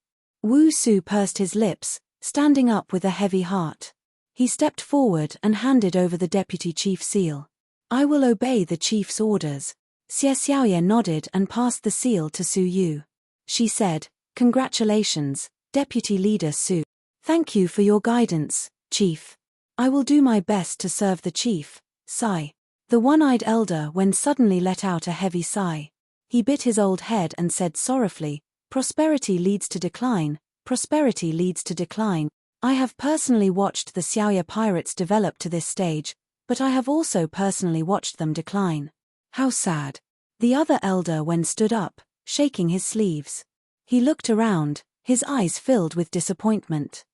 Wu Su pursed his lips, standing up with a heavy heart. He stepped forward and handed over the deputy chief seal. "I will obey the chief's orders." Xie Xiaoye nodded and passed the seal to Su Yu. She said, "Congratulations, Deputy Leader Su. Thank you for your guidance, Chief. I will do my best to serve the chief." Sigh. The one-eyed elder suddenly let out a heavy sigh. He bit his old head and said sorrowfully, "Prosperity leads to decline, prosperity leads to decline. I have personally watched the Xiaoye pirates develop to this stage, but I have also personally watched them decline. How sad." The other elder stood up, shaking his sleeves. He looked around, his eyes filled with disappointment.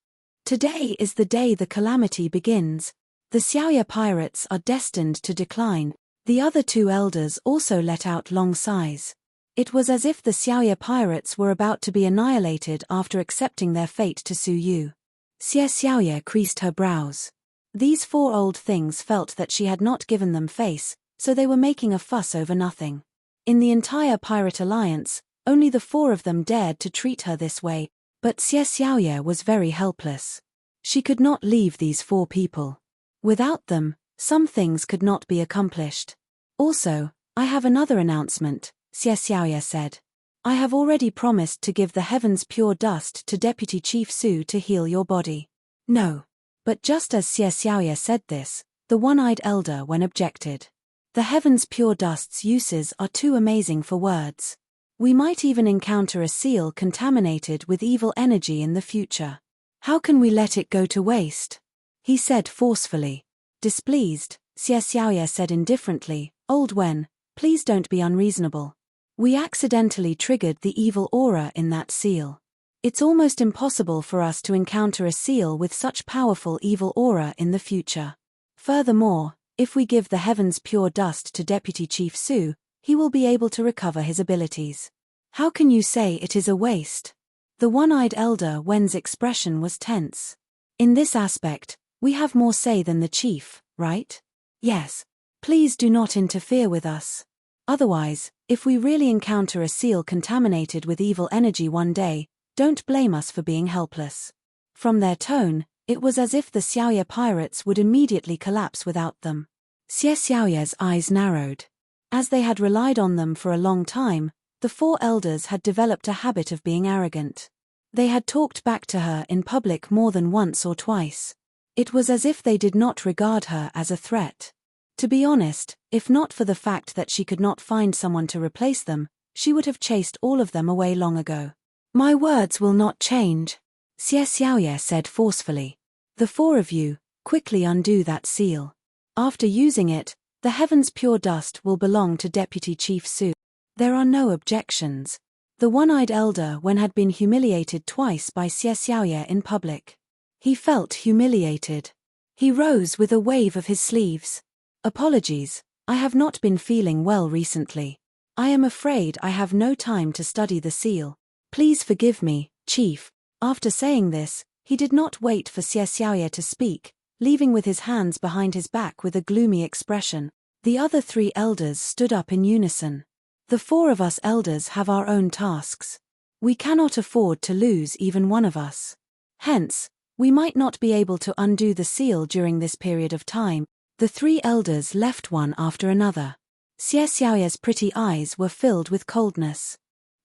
Today is the day the calamity begins. The Xiaoye pirates are destined to decline. The other 2 elders also let out long sighs. It was as if the Xiaoye pirates were about to be annihilated after accepting their fate to Su Yu. Xie Xiaoye creased her brows. These 4 old things felt that she had not given them face, so they were making a fuss over nothing. In the entire pirate alliance, only the 4 of them dared to treat her this way, but Xie Xiaoye was very helpless. She could not leave these 4 people. Without them, some things could not be accomplished. "Also, I have another announcement," Xie Xiaoye said. "I have already promised to give the heaven's pure dust to Deputy Chief Su to heal your body." "No." But just as Xie Xiaoye said this, the one-eyed elder objected. "The heaven's pure dust's uses are too amazing for words. We might even encounter a seal contaminated with evil energy in the future. How can we let it go to waste?" he said forcefully. Displeased, Xie Xiaoye said indifferently, "Old Wen, Please don't be unreasonable. We accidentally triggered the evil aura in that seal. It's almost impossible for us to encounter a seal with such powerful evil aura in the future. Furthermore, if we give the heaven's pure dust to Deputy Chief Su, he will be able to recover his abilities. How can you say it is a waste? The one-eyed elder Wen's expression was tense. In this aspect, we have more say than the chief, right? Yes. Please do not interfere with us. Otherwise, if we really encounter a seal contaminated with evil energy one day, don't blame us for being helpless. From their tone, it was as if the Xiaoye pirates would immediately collapse without them. Xie Xiaoye's eyes narrowed. As they had relied on them for a long time, the four elders had developed a habit of being arrogant. They had talked back to her in public more than once or twice. It was as if they did not regard her as a threat. To be honest, if not for the fact that she could not find someone to replace them, she would have chased all of them away long ago. My words will not change, Xie Xiaoye said forcefully. The four of you, quickly undo that seal. After using it, the heaven's pure dust will belong to Deputy Chief Su. There are no objections. The one-eyed elder Wen had been humiliated twice by Xie Xiaoye in public. He felt humiliated. He rose with a wave of his sleeves. Apologies, I have not been feeling well recently. I am afraid I have no time to study the seal. Please forgive me, Chief. After saying this, he did not wait for Xie Xiaoye to speak, leaving with his hands behind his back with a gloomy expression. The other three elders stood up in unison. The four of us elders have our own tasks. We cannot afford to lose even one of us. Hence, we might not be able to undo the seal during this period of time. The three elders left one after another. Xie Xiaoye's pretty eyes were filled with coldness.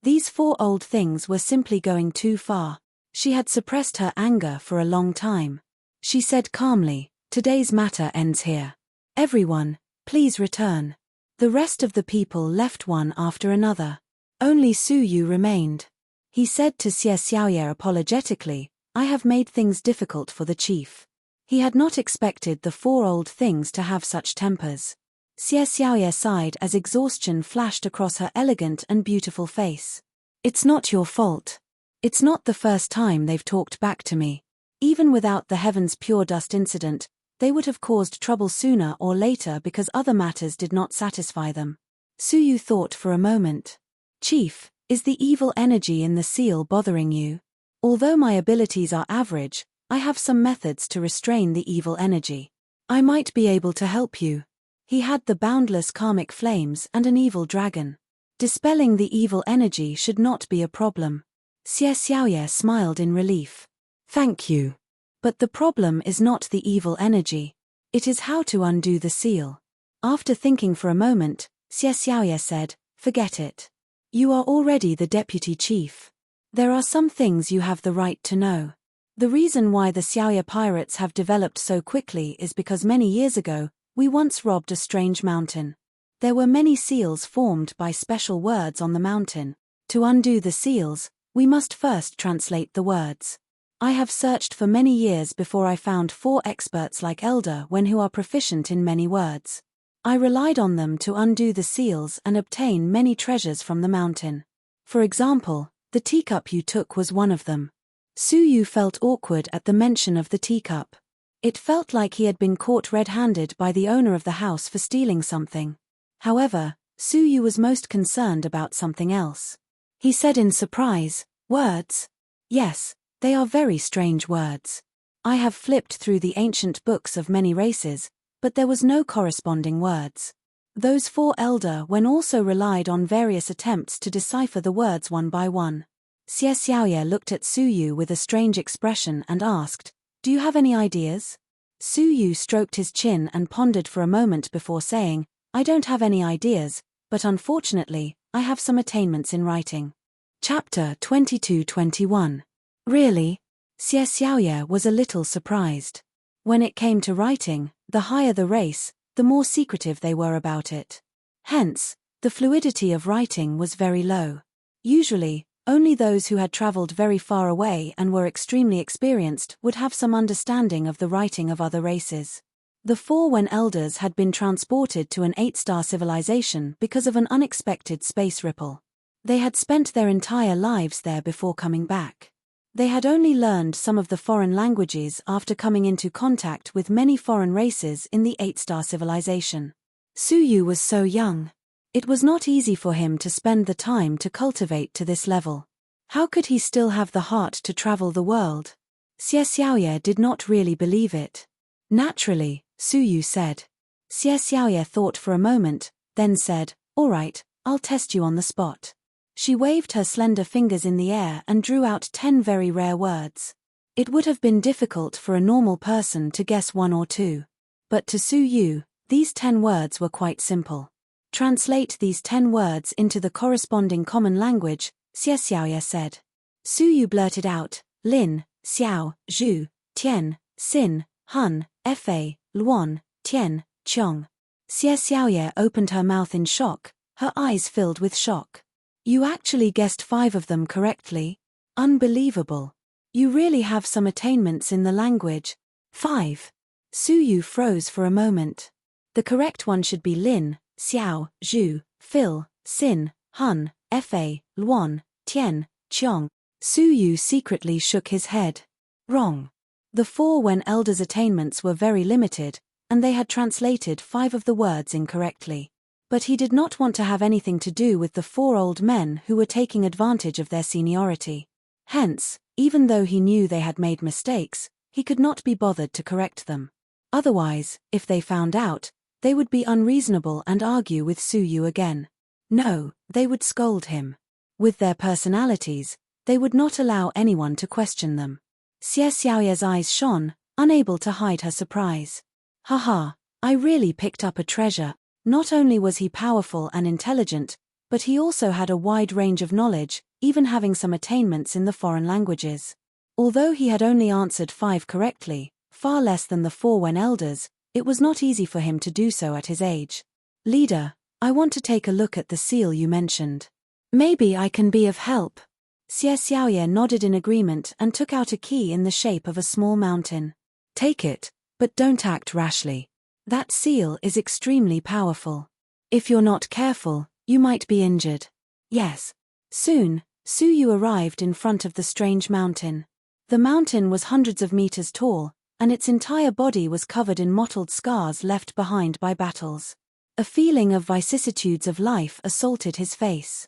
These four old things were simply going too far. She had suppressed her anger for a long time. She said calmly, "Today's matter ends here. Everyone, please return." The rest of the people left one after another. Only Su Yu remained. He said to Xie Xiaoye apologetically, "I have made things difficult for the chief." He had not expected the four old things to have such tempers. Xie Xiaoye sighed as exhaustion flashed across her elegant and beautiful face. "It's not your fault. It's not the first time they've talked back to me. Even without the heaven's pure dust incident, they would have caused trouble sooner or later because other matters did not satisfy them." Su Yu thought for a moment. "Chief, is the evil energy in the seal bothering you? Although my abilities are average, I have some methods to restrain the evil energy. I might be able to help you." He had the boundless karmic flames and an evil dragon. Dispelling the evil energy should not be a problem. Xie Xiaoye smiled in relief. "Thank you. But the problem is not the evil energy. It is how to undo the seal." After thinking for a moment, Xie Xiaoye said, "Forget it. You are already the deputy chief. There are some things you have the right to know. The reason why the Xiaoye pirates have developed so quickly is because many years ago, we once robbed a strange mountain. There were many seals formed by special words on the mountain. To undo the seals, we must first translate the words. I have searched for many years before I found four experts like Elder Wen who are proficient in many words. I relied on them to undo the seals and obtain many treasures from the mountain. For example, the teacup you took was one of them." Su Yu felt awkward at the mention of the teacup. It felt like he had been caught red-handed by the owner of the house for stealing something. However, Su Yu was most concerned about something else. He said in surprise, "Words? Yes, they are very strange words. I have flipped through the ancient books of many races, but there was no corresponding words. Those four elder Wen also relied on various attempts to decipher the words one by one." Xie Xiaoye looked at Su Yu with a strange expression and asked, "Do you have any ideas?" Su Yu stroked his chin and pondered for a moment before saying, "I don't have any ideas, but unfortunately, I have some attainments in writing." Chapter 22-21. Really? Xie Xiaoye was a little surprised. When it came to writing, the higher the race, the more secretive they were about it. Hence, the fluidity of writing was very low. Usually, only those who had traveled very far away and were extremely experienced would have some understanding of the writing of other races. The four Wen elders had been transported to an 8-star civilization because of an unexpected space ripple. They had spent their entire lives there before coming back. They had only learned some of the foreign languages after coming into contact with many foreign races in the 8-star civilization. Suyu was so young. It was not easy for him to spend the time to cultivate to this level. How could he still have the heart to travel the world? Xie Xiaoye did not really believe it. Naturally, Suyu said. Xie Xiaoye thought for a moment, then said, "All right, I'll test you on the spot." She waved her slender fingers in the air and drew out 10 very rare words. It would have been difficult for a normal person to guess 1 or 2. But to Suyu, these 10 words were quite simple. Translate these 10 words into the corresponding common language, Xie Xiaoye said. Suyu blurted out, Lin, Xiao, Zhu, Tian, Xin, Han, Fa, Luan, Tian, Chong. Xie Xiaoye opened her mouth in shock, her eyes filled with shock. You actually guessed 5 of them correctly? Unbelievable. You really have some attainments in the language. 5. Suyu froze for a moment. The correct one should be Lin, Xiao, Zhu, Phil, Xin, Han, Fa, Luan, Tian, Chong. Suyu secretly shook his head. Wrong. The 4 Wen elders' attainments were very limited, and they had translated 5 of the words incorrectly. But he did not want to have anything to do with the 4 old men who were taking advantage of their seniority. Hence, even though he knew they had made mistakes, he could not be bothered to correct them. Otherwise, if they found out, they would be unreasonable and argue with Suyu again. No, they would scold him. With their personalities, they would not allow anyone to question them. Xie Xiaoye's eyes shone, unable to hide her surprise. Haha, I really picked up a treasure. Not only was he powerful and intelligent, but he also had a wide range of knowledge, even having some attainments in the foreign languages. Although he had only answered 5 correctly, far less than the 4 Wen elders, it was not easy for him to do so at his age. Leader, I want to take a look at the seal you mentioned. Maybe I can be of help. Xie Xiaoye nodded in agreement and took out a key in the shape of a small mountain. Take it, but don't act rashly. That seal is extremely powerful. If you're not careful, you might be injured. Yes. Soon, Suyu arrived in front of the strange mountain. The mountain was hundreds of meters tall, and its entire body was covered in mottled scars left behind by battles. A feeling of vicissitudes of life assaulted his face.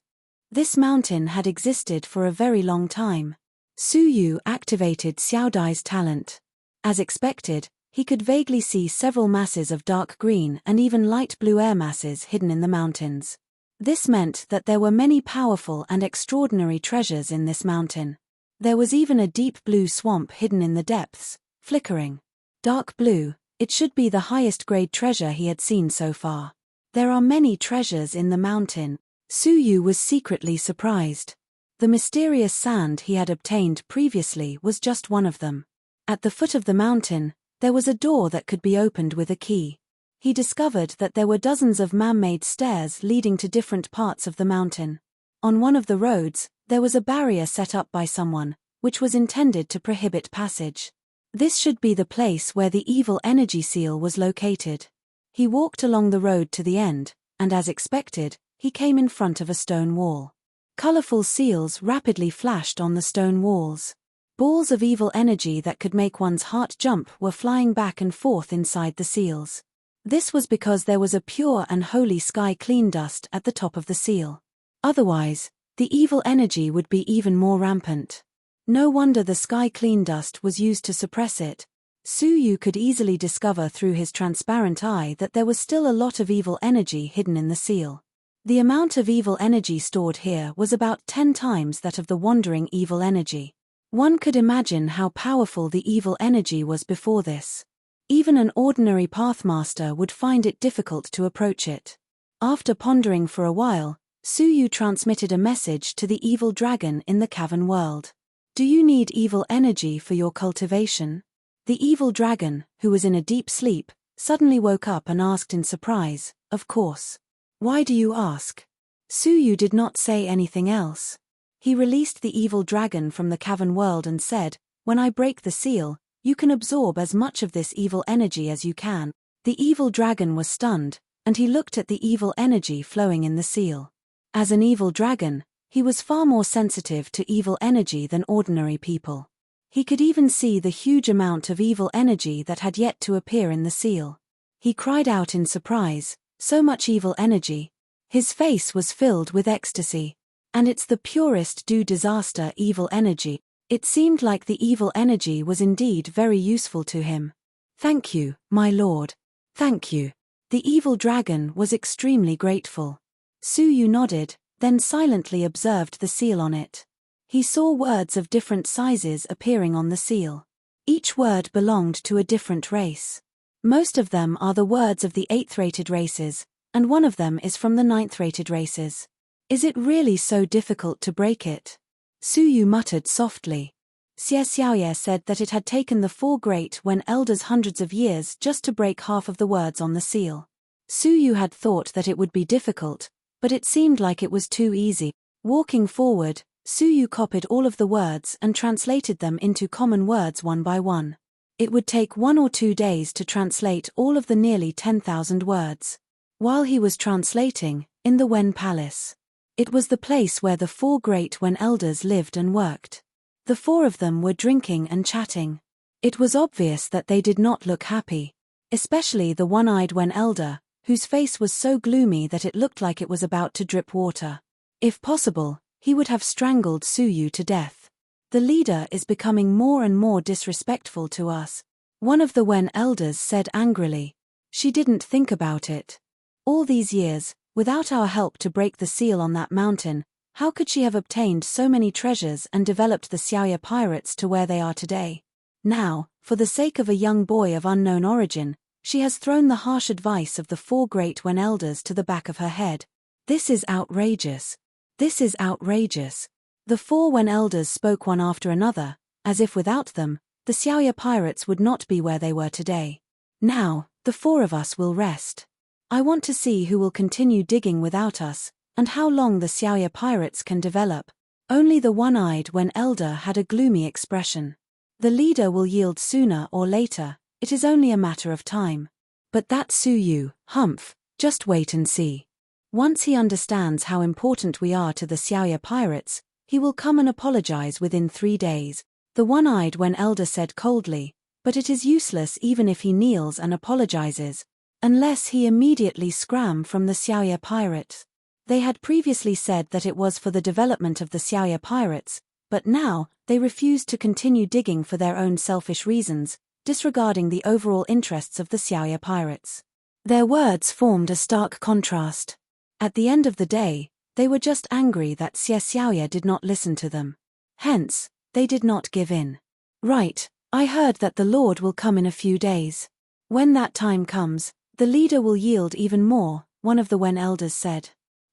This mountain had existed for a very long time. Suyu activated Xiao Dai's talent. As expected, he could vaguely see several masses of dark green and even light blue air masses hidden in the mountains. This meant that there were many powerful and extraordinary treasures in this mountain. There was even a deep blue swamp hidden in the depths, flickering. Dark blue, it should be the highest grade treasure he had seen so far. There are many treasures in the mountain. Suyu was secretly surprised. The mysterious sand he had obtained previously was just one of them. At the foot of the mountain, there was a door that could be opened with a key. He discovered that there were dozens of man-made stairs leading to different parts of the mountain. On one of the roads, there was a barrier set up by someone, which was intended to prohibit passage. This should be the place where the evil energy seal was located. He walked along the road to the end, and as expected, he came in front of a stone wall. Colorful seals rapidly flashed on the stone walls. Balls of evil energy that could make one's heart jump were flying back and forth inside the seals. This was because there was a pure and holy sky clean dust at the top of the seal. Otherwise, the evil energy would be even more rampant. No wonder the sky clean dust was used to suppress it. Suyu could easily discover through his transparent eye that there was still a lot of evil energy hidden in the seal. The amount of evil energy stored here was about 10 times that of the wandering evil energy. One could imagine how powerful the evil energy was before this. Even an ordinary pathmaster would find it difficult to approach it. After pondering for a while, Suyu transmitted a message to the evil dragon in the cavern world. Do you need evil energy for your cultivation? The evil dragon, who was in a deep sleep, suddenly woke up and asked in surprise, of course. Why do you ask? Suyu did not say anything else. He released the evil dragon from the cavern world and said, when I break the seal, you can absorb as much of this evil energy as you can. The evil dragon was stunned, and he looked at the evil energy flowing in the seal. As an evil dragon, he was far more sensitive to evil energy than ordinary people. He could even see the huge amount of evil energy that had yet to appear in the seal. He cried out in surprise, "So much evil energy!" His face was filled with ecstasy. "And it's the purest do disaster evil energy." It seemed like the evil energy was indeed very useful to him. "Thank you, my lord. Thank you." The evil dragon was extremely grateful. Suyu nodded, then silently observed the seal on it. He saw words of different sizes appearing on the seal. Each word belonged to a different race. Most of them are the words of the 8th-rated races, and one of them is from the 9th-rated races. Is it really so difficult to break it? Suyu muttered softly. Xie Xiaoye said that it had taken the 4 great when elders hundreds of years just to break half of the words on the seal. Suyu had thought that it would be difficult, but it seemed like it was too easy. Walking forward, Suyu copied all of the words and translated them into common words one by one. It would take 1 or 2 days to translate all of the nearly 10,000 words. While he was translating, in the Wen Palace. It was the place where the 4 great Wen elders lived and worked. The 4 of them were drinking and chatting. It was obvious that they did not look happy. Especially the one-eyed Wen elder, whose face was so gloomy that it looked like it was about to drip water. If possible, he would have strangled Suyu to death. "The leader is becoming more and more disrespectful to us," one of the Wen elders said angrily. She didn't think about it. All these years, without our help to break the seal on that mountain, how could she have obtained so many treasures and developed the Xiaoya pirates to where they are today? Now, for the sake of a young boy of unknown origin, she has thrown the harsh advice of the 4 great Wen elders to the back of her head. This is outrageous. This is outrageous. The 4 Wen elders spoke one after another, as if without them, the Xiaoya pirates would not be where they were today. Now, the 4 of us will rest. I want to see who will continue digging without us, and how long the Xiaoya pirates can develop. Only the one-eyed Wen elder had a gloomy expression. The leader will yield sooner or later, it is only a matter of time. But that Suyu, humph, just wait and see. Once he understands how important we are to the Xiaoya pirates, he will come and apologize within 3 days. The one-eyed Wen elder said coldly, but it is useless even if he kneels and apologizes, unless he immediately scram from the Xiaoya pirates. They had previously said that it was for the development of the Xiaoya pirates, but now, they refused to continue digging for their own selfish reasons, disregarding the overall interests of the Xiaoya pirates. Their words formed a stark contrast. At the end of the day, they were just angry that Xie Xiaoya did not listen to them. Hence, they did not give in. "Right, I heard that the Lord will come in a few days. When that time comes, the leader will yield even more," one of the Wen elders said.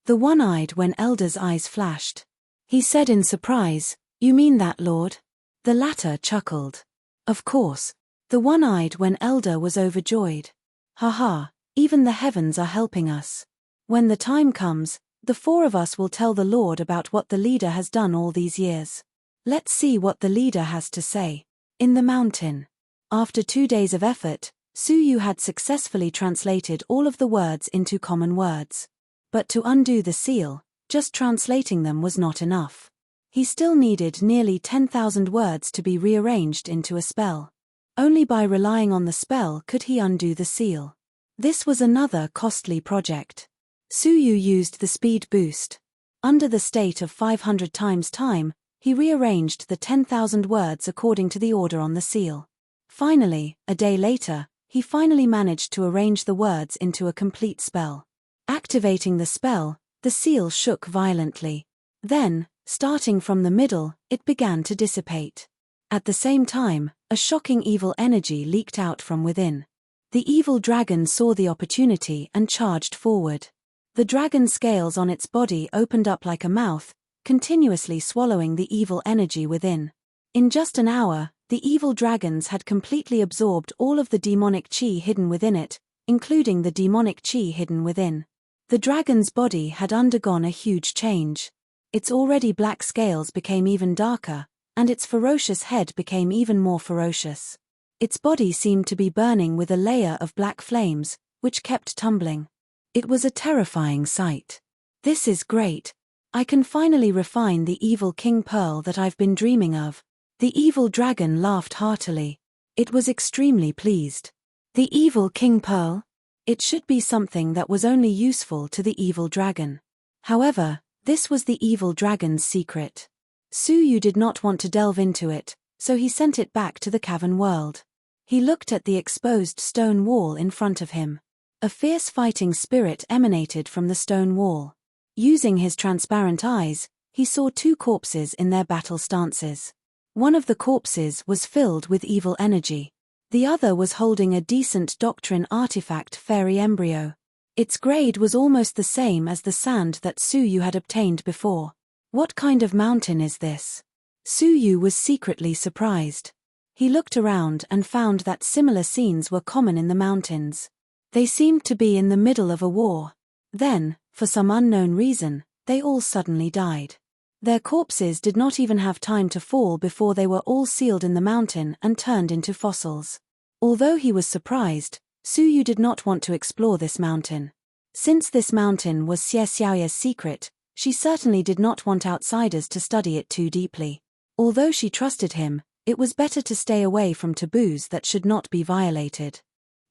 The one-eyed Wen elder's eyes flashed. He said in surprise, "You mean that, Lord?" The latter chuckled. Of course. The one-eyed Wen elder was overjoyed. "Ha, even the heavens are helping us. When the time comes, the 4 of us will tell the Lord about what the leader has done all these years. Let's see what the leader has to say." In the mountain. After 2 days of effort, Suyu had successfully translated all of the words into common words. But to undo the seal, just translating them was not enough. He still needed nearly 10,000 words to be rearranged into a spell. Only by relying on the spell could he undo the seal. This was another costly project. Suyu used the speed boost. Under the state of 500 times time, he rearranged the 10,000 words according to the order on the seal. Finally, a day later, he finally managed to arrange the words into a complete spell. Activating the spell, the seal shook violently. Then, starting from the middle, it began to dissipate. At the same time, a shocking evil energy leaked out from within. The evil dragon saw the opportunity and charged forward. The dragon scales on its body opened up like a mouth, continuously swallowing the evil energy within. In just an hour, the evil dragons had completely absorbed all of the demonic chi hidden within it, including the demonic chi hidden within. The dragon's body had undergone a huge change. Its already black scales became even darker, and its ferocious head became even more ferocious. Its body seemed to be burning with a layer of black flames, which kept tumbling. It was a terrifying sight. "This is great. I can finally refine the evil king pearl that I've been dreaming of." The evil dragon laughed heartily. It was extremely pleased. The evil king pearl? It should be something that was only useful to the evil dragon. However, this was the evil dragon's secret. Suyu did not want to delve into it, so he sent it back to the cavern world. He looked at the exposed stone wall in front of him. A fierce fighting spirit emanated from the stone wall. Using his transparent eyes, he saw two corpses in their battle stances. One of the corpses was filled with evil energy. The other was holding a decent doctrine artifact fairy embryo. Its grade was almost the same as the sand that Suyu had obtained before. What kind of mountain is this? Suyu was secretly surprised. He looked around and found that similar scenes were common in the mountains. They seemed to be in the middle of a war. Then, for some unknown reason, they all suddenly died. Their corpses did not even have time to fall before they were all sealed in the mountain and turned into fossils. Although he was surprised, Suyu did not want to explore this mountain. Since this mountain was Xie Xiaoya's secret, she certainly did not want outsiders to study it too deeply. Although she trusted him, it was better to stay away from taboos that should not be violated.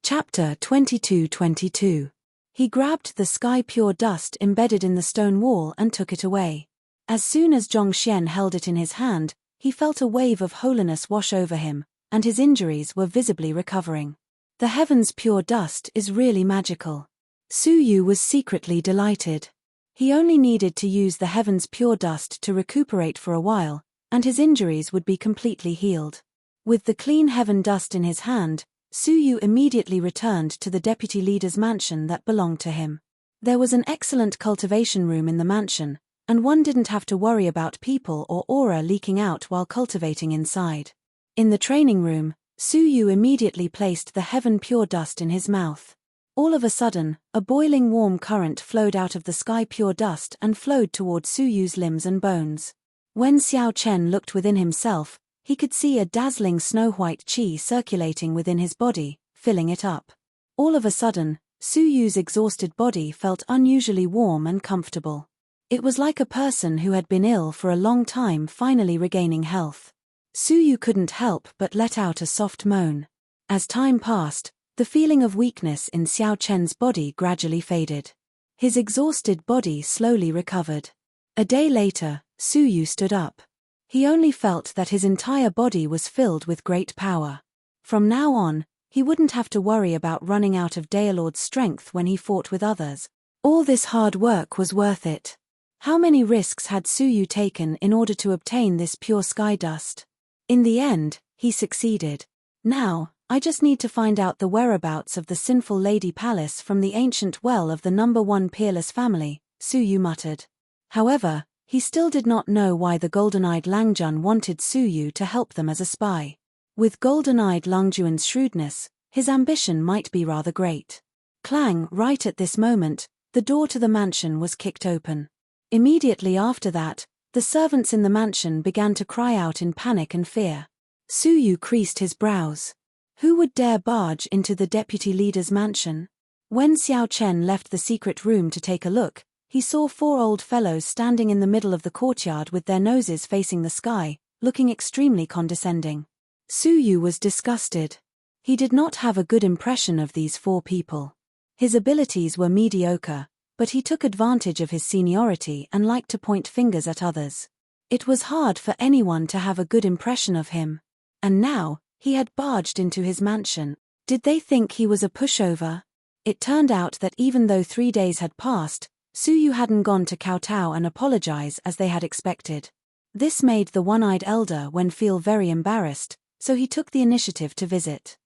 Chapter 22:22. He grabbed the sky pure dust embedded in the stone wall and took it away. As soon as Zhongxian held it in his hand, he felt a wave of holiness wash over him, and his injuries were visibly recovering. The heaven's pure dust is really magical. Suyu was secretly delighted. He only needed to use the heaven's pure dust to recuperate for a while, and his injuries would be completely healed. With the clean heaven dust in his hand, Suyu immediately returned to the deputy leader's mansion that belonged to him. There was an excellent cultivation room in the mansion, and one didn't have to worry about people or aura leaking out while cultivating inside. In the training room, Suyu immediately placed the heaven pure dust in his mouth. All of a sudden, a boiling warm current flowed out of the sky pure dust and flowed toward Suyu's limbs and bones. When Xiao Chen looked within himself, he could see a dazzling snow-white qi circulating within his body, filling it up. All of a sudden, Suyu's exhausted body felt unusually warm and comfortable. It was like a person who had been ill for a long time finally regaining health. Suyu couldn't help but let out a soft moan. As time passed, the feeling of weakness in Xiao Chen's body gradually faded. His exhausted body slowly recovered. A day later, Suyu stood up. He only felt that his entire body was filled with great power. From now on, he wouldn't have to worry about running out of Daelord's strength when he fought with others. All this hard work was worth it. How many risks had Suyu taken in order to obtain this pure sky dust? In the end, he succeeded. Now, I just need to find out the whereabouts of the sinful Lady Palace from the ancient well of the number 1 peerless family, Suyu muttered. However, he still did not know why the golden-eyed Langjun wanted Suyu to help them as a spy. With golden-eyed Langjuan's shrewdness, his ambition might be rather great. Clang! Right at this moment, the door to the mansion was kicked open. Immediately after that, the servants in the mansion began to cry out in panic and fear. Suyu creased his brows. Who would dare barge into the deputy leader's mansion? When Xiao Chen left the secret room to take a look, he saw 4 old fellows standing in the middle of the courtyard with their noses facing the sky, looking extremely condescending. Suyu was disgusted. He did not have a good impression of these 4 people. His abilities were mediocre, but he took advantage of his seniority and liked to point fingers at others. It was hard for anyone to have a good impression of him. And now, he had barged into his mansion. Did they think he was a pushover? It turned out that even though 3 days had passed, Suyu hadn't gone to kowtow and apologize as they had expected. This made the one-eyed elder feel very embarrassed, so he took the initiative to visit.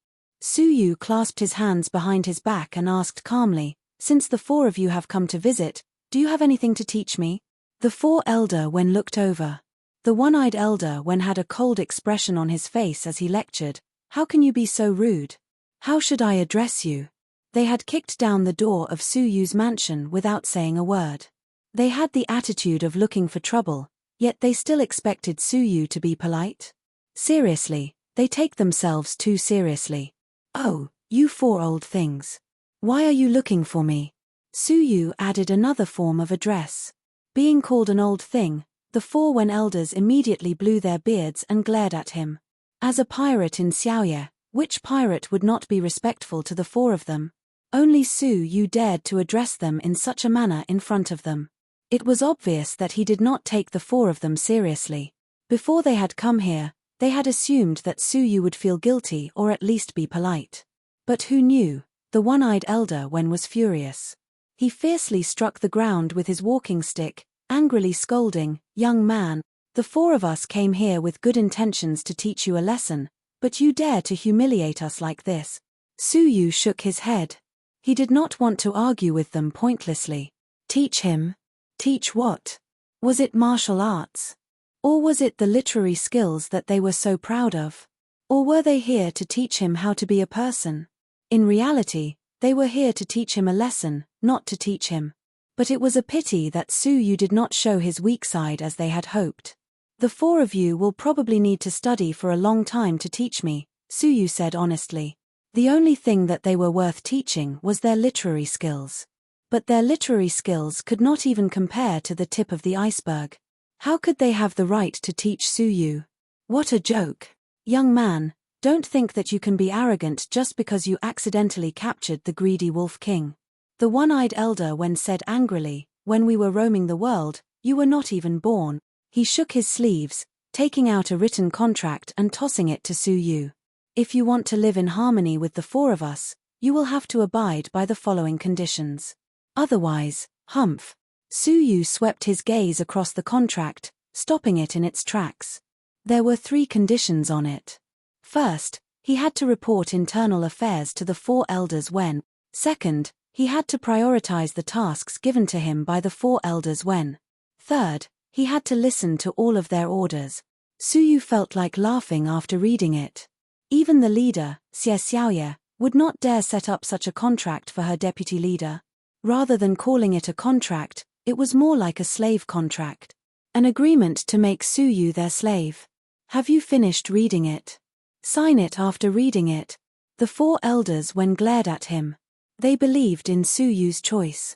Suyu clasped his hands behind his back and asked calmly, "Since the 4 of you have come to visit, do you have anything to teach me?" The 4 elder looked over. The one-eyed elder had a cold expression on his face as he lectured. "How can you be so rude? How should I address you?" They had kicked down the door of Suyu's mansion without saying a word. They had the attitude of looking for trouble, yet they still expected Suyu to be polite. Seriously, They take themselves too seriously. Oh, you four old things. Why are you looking for me? Suyu added another form of address. Being called an old thing, the four Wen elders immediately blew their beards and glared at him. As a pirate in Xiaoye, which pirate would not be respectful to the four of them? Only Suyu dared to address them in such a manner in front of them. It was obvious that he did not take the four of them seriously. Before they had come here, they had assumed that Suyu would feel guilty or at least be polite. But who knew? The one-eyed elder Wen was furious. He fiercely struck the ground with his walking stick, angrily scolding, "Young man, the four of us came here with good intentions to teach you a lesson, but you dare to humiliate us like this." Suyu shook his head. He did not want to argue with them pointlessly. Teach him? Teach what? Was it martial arts? Or was it the literary skills that they were so proud of? Or were they here to teach him how to be a person? In reality, they were here to teach him a lesson, not to teach him. But it was a pity that Suyu did not show his weak side as they had hoped. The four of you will probably need to study for a long time to teach me, Suyu said honestly. The only thing that they were worth teaching was their literary skills. But their literary skills could not even compare to the tip of the iceberg. How could they have the right to teach Suyu? What a joke. Young man, don't think that you can be arrogant just because you accidentally captured the greedy Wolf King. The one-eyed elder Wen said angrily, "When we were roaming the world, you were not even born." He shook his sleeves, taking out a written contract and tossing it to Suyu. "If you want to live in harmony with the four of us, you will have to abide by the following conditions. Otherwise, humph." Suyu swept his gaze across the contract, stopping it in its tracks. There were 3 conditions on it. First, he had to report internal affairs to the 4 elders Wen. Second, he had to prioritize the tasks given to him by the 4 elders Wen. Third, he had to listen to all of their orders. Suyu felt like laughing after reading it. Even the leader, Xie Xiaoye, would not dare set up such a contract for her deputy leader. Rather than calling it a contract, it was more like a slave contract. An agreement to make Suyu their slave. Have you finished reading it? Sign it after reading it. The 4 elders Wen glared at him. They believed in Suyu's choice.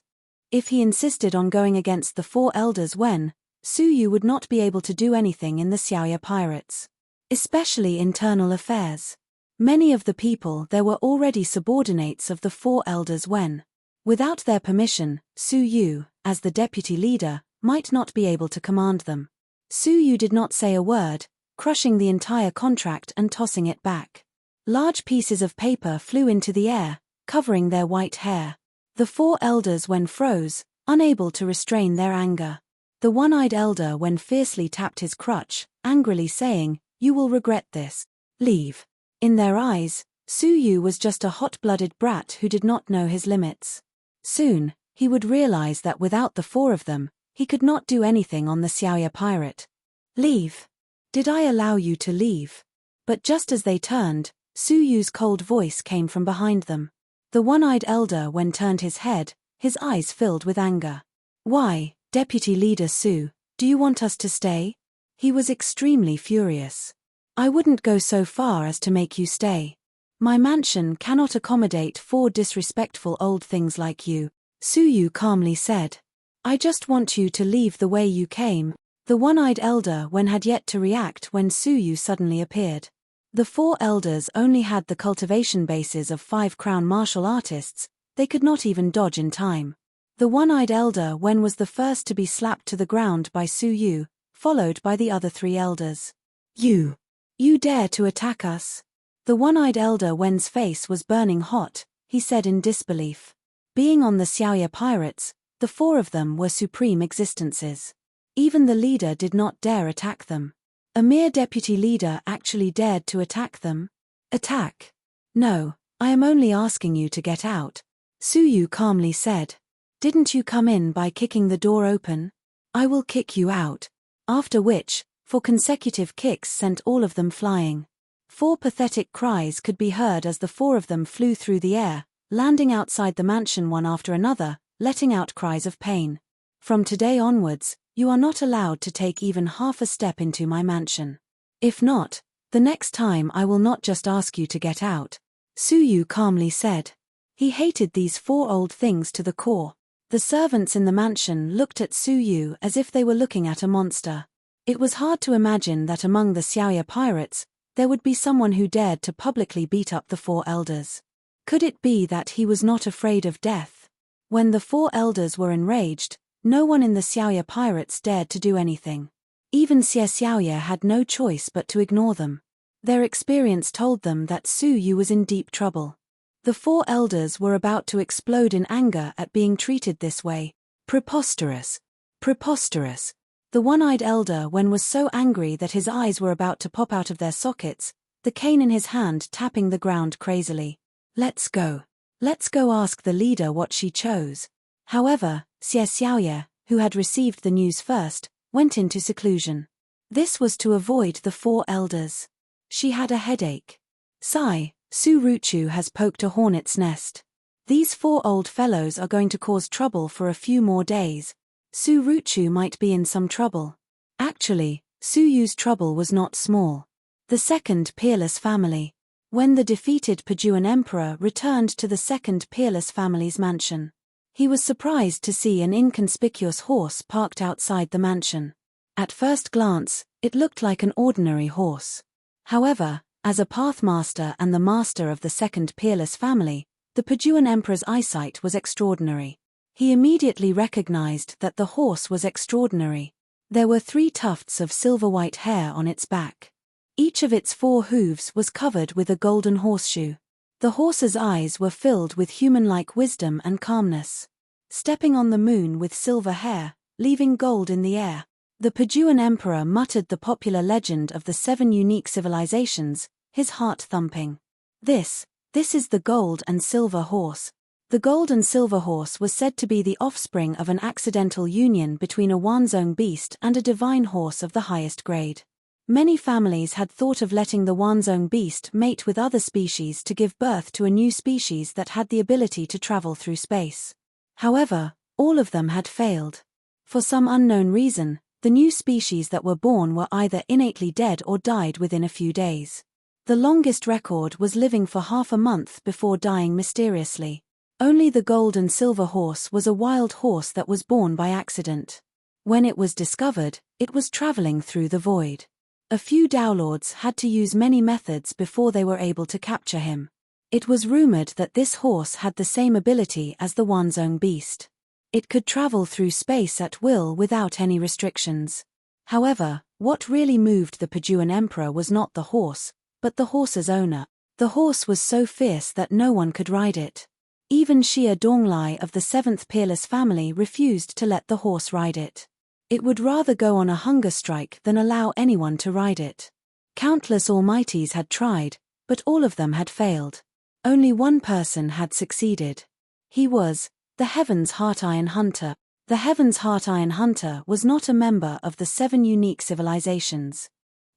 If he insisted on going against the 4 elders Wen, Suyu would not be able to do anything in the Xiaoye pirates. Especially internal affairs. Many of the people there were already subordinates of the 4 elders Wen. Without their permission, Suyu, as the deputy leader, might not be able to command them. Suyu did not say a word, crushing the entire contract and tossing it back. Large pieces of paper flew into the air, covering their white hair. The 4 elders Wen froze, unable to restrain their anger. The one-eyed elder Wen fiercely tapped his crutch, angrily saying, "You will regret this. Leave." In their eyes, Suyu was just a hot-blooded brat who did not know his limits. Soon, he would realize that without the 4 of them, he could not do anything on the Xiaoye pirate. "Leave. Did I allow you to leave?" But just as they turned, Suyu's cold voice came from behind them. The one-eyed elder Wen turned his head, his eyes filled with anger. "Why, Deputy Leader Su, do you want us to stay?" He was extremely furious. "I wouldn't go so far as to make you stay. My mansion cannot accommodate 4 disrespectful old things like you," Suyu calmly said. "I just want you to leave the way you came." The one-eyed elder Wen had yet to react when Suyu suddenly appeared. The 4 elders only had the cultivation bases of 5 crown martial artists, they could not even dodge in time. The one-eyed elder Wen was the first to be slapped to the ground by Suyu, followed by the other 3 elders. You dare to attack us?" The one-eyed elder Wen's face was burning hot, he said in disbelief. Being on the Xiaoye pirates, the 4 of them were supreme existences. Even the leader did not dare attack them. A mere deputy leader actually dared to attack them? Attack? No, I am only asking you to get out, Suyu calmly said. Didn't you come in by kicking the door open? I will kick you out. After which, 4 consecutive kicks sent all of them flying. 4 pathetic cries could be heard as the 4 of them flew through the air, landing outside the mansion one after another, letting out cries of pain. From today onwards, you are not allowed to take even half a step into my mansion. If not, "The next time I will not just ask you to get out," Suyu calmly said. He hated these four old things to the core. The servants in the mansion looked at Suyu as if they were looking at a monster. It was hard to imagine that among the Xiaoya pirates, there would be someone who dared to publicly beat up the four elders. Could it be that he was not afraid of death? When the four elders were enraged, no one in the Xiaoya pirates dared to do anything. Even Xie Xiaoya had no choice but to ignore them. Their experience told them that Suyu was in deep trouble. The four elders were about to explode in anger at being treated this way. Preposterous! Preposterous! The one-eyed elder was so angry that his eyes were about to pop out of their sockets, the cane in his hand tapping the ground crazily. Let's go. Let's go ask the leader what she chose. However, Xie Xiaoya, who had received the news first, went into seclusion. This was to avoid the four elders. She had a headache. Sigh, Su Ruchu has poked a hornet's nest. These four old fellows are going to cause trouble for a few more days. Su Ruchu might be in some trouble. Actually, Suyu's trouble was not small. The second peerless family. When the defeated Pajuan emperor returned to the second peerless family's mansion, he was surprised to see an inconspicuous horse parked outside the mansion. At first glance, it looked like an ordinary horse. However, as a pathmaster and the master of the second peerless family, the Pajuan emperor's eyesight was extraordinary. He immediately recognized that the horse was extraordinary. There were 3 tufts of silver-white hair on its back. Each of its 4 hooves was covered with a golden horseshoe. The horse's eyes were filled with human-like wisdom and calmness. Stepping on the moon with silver hair, leaving gold in the air, the Pajuan emperor muttered the popular legend of the 7 unique civilizations, his heart thumping. This is the gold and silver horse. The gold and silver horse was said to be the offspring of an accidental union between a Wanzhong beast and a divine horse of the highest grade. Many families had thought of letting the Wanzhong beast mate with other species to give birth to a new species that had the ability to travel through space. However, all of them had failed. For some unknown reason, the new species that were born were either innately dead or died within a few days. The longest record was living for half a month before dying mysteriously. Only the gold and silver horse was a wild horse that was born by accident. When it was discovered, it was traveling through the void. A few Downlords had to use many methods before they were able to capture him. It was rumored that this horse had the same ability as the Wanzhong beast. It could travel through space at will without any restrictions. However, what really moved the Pajuan emperor was not the horse, but the horse's owner. The horse was so fierce that no one could ride it. Even Xia Donglai of the 7th peerless family refused to let the horse ride it. It would rather go on a hunger strike than allow anyone to ride it. Countless almighties had tried, but all of them had failed. Only one person had succeeded. He was the Heaven's Heart-Iron Hunter. The Heaven's Heart-Iron Hunter was not a member of the 7 unique civilizations.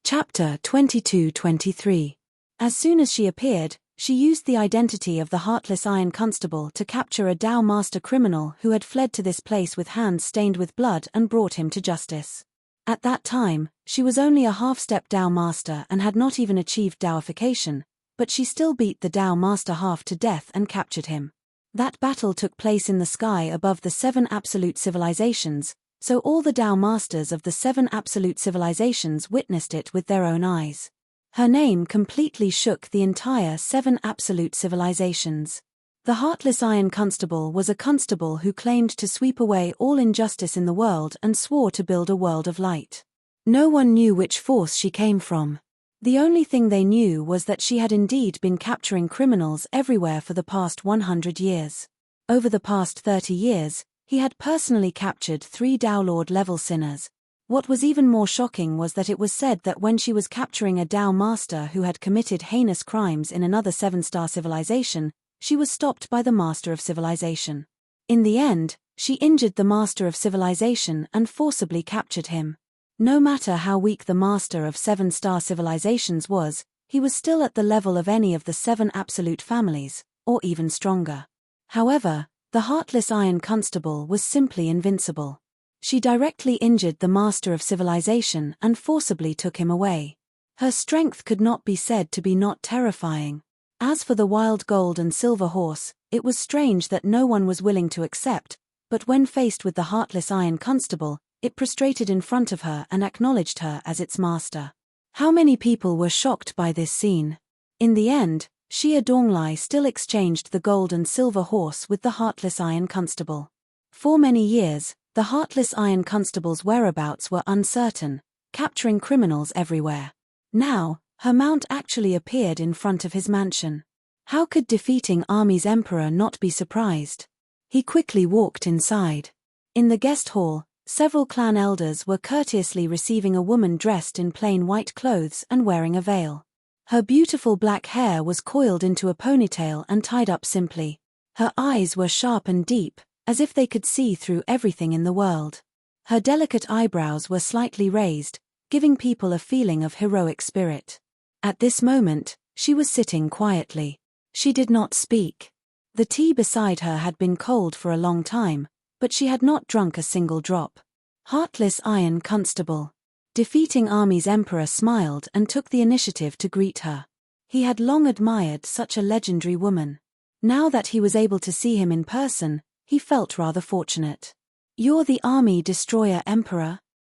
Chapter 22-23. As soon as she appeared, she used the identity of the Heartless Iron Constable to capture a Dao Master criminal who had fled to this place with hands stained with blood and brought him to justice. At that time, she was only a half-step Dao Master and had not even achieved Daoification, but she still beat the Dao Master half to death and captured him. That battle took place in the sky above the 7 absolute civilizations, so all the Dao Masters of the 7 absolute civilizations witnessed it with their own eyes. Her name completely shook the entire 7 absolute civilizations. The Heartless Iron Constable was a constable who claimed to sweep away all injustice in the world and swore to build a world of light. No one knew which force she came from. The only thing they knew was that she had indeed been capturing criminals everywhere for the past 100 years. Over the past 30 years, he had personally captured 3 Downlord-level sinners. What was even more shocking was that it was said that when she was capturing a Dao Master who had committed heinous crimes in another 7-star civilization, she was stopped by the Master of Civilization. In the end, she injured the Master of Civilization and forcibly captured him. No matter how weak the Master of 7-star civilizations was, he was still at the level of any of the 7 absolute families, or even stronger. However, the Heartless Iron Constable was simply invincible. She directly injured the Master of Civilization and forcibly took him away. Her strength could not be said to be not terrifying. As for the wild gold and silver horse, it was strange that no one was willing to accept, but when faced with the heartless Iron Constable, it prostrated in front of her and acknowledged her as its master. How many people were shocked by this scene? In the end, Xia Donglai still exchanged the gold and silver horse with the heartless Iron Constable. For many years, the heartless Iron Constable's whereabouts were uncertain, capturing criminals everywhere. Now, her mount actually appeared in front of his mansion. How could defeating Army's emperor not be surprised? He quickly walked inside. In the guest hall, several clan elders were courteously receiving a woman dressed in plain white clothes and wearing a veil. Her beautiful black hair was coiled into a ponytail and tied up simply. Her eyes were sharp and deep, as if they could see through everything in the world. Her delicate eyebrows were slightly raised, giving people a feeling of heroic spirit. At this moment, she was sitting quietly. She did not speak. The tea beside her had been cold for a long time, but she had not drunk a single drop. Heartless Iron Constable. Defeating Army's emperor smiled and took the initiative to greet her. He had long admired such a legendary woman. Now that he was able to see him in person, he felt rather fortunate. "You're the Army Destroyer Emperor?"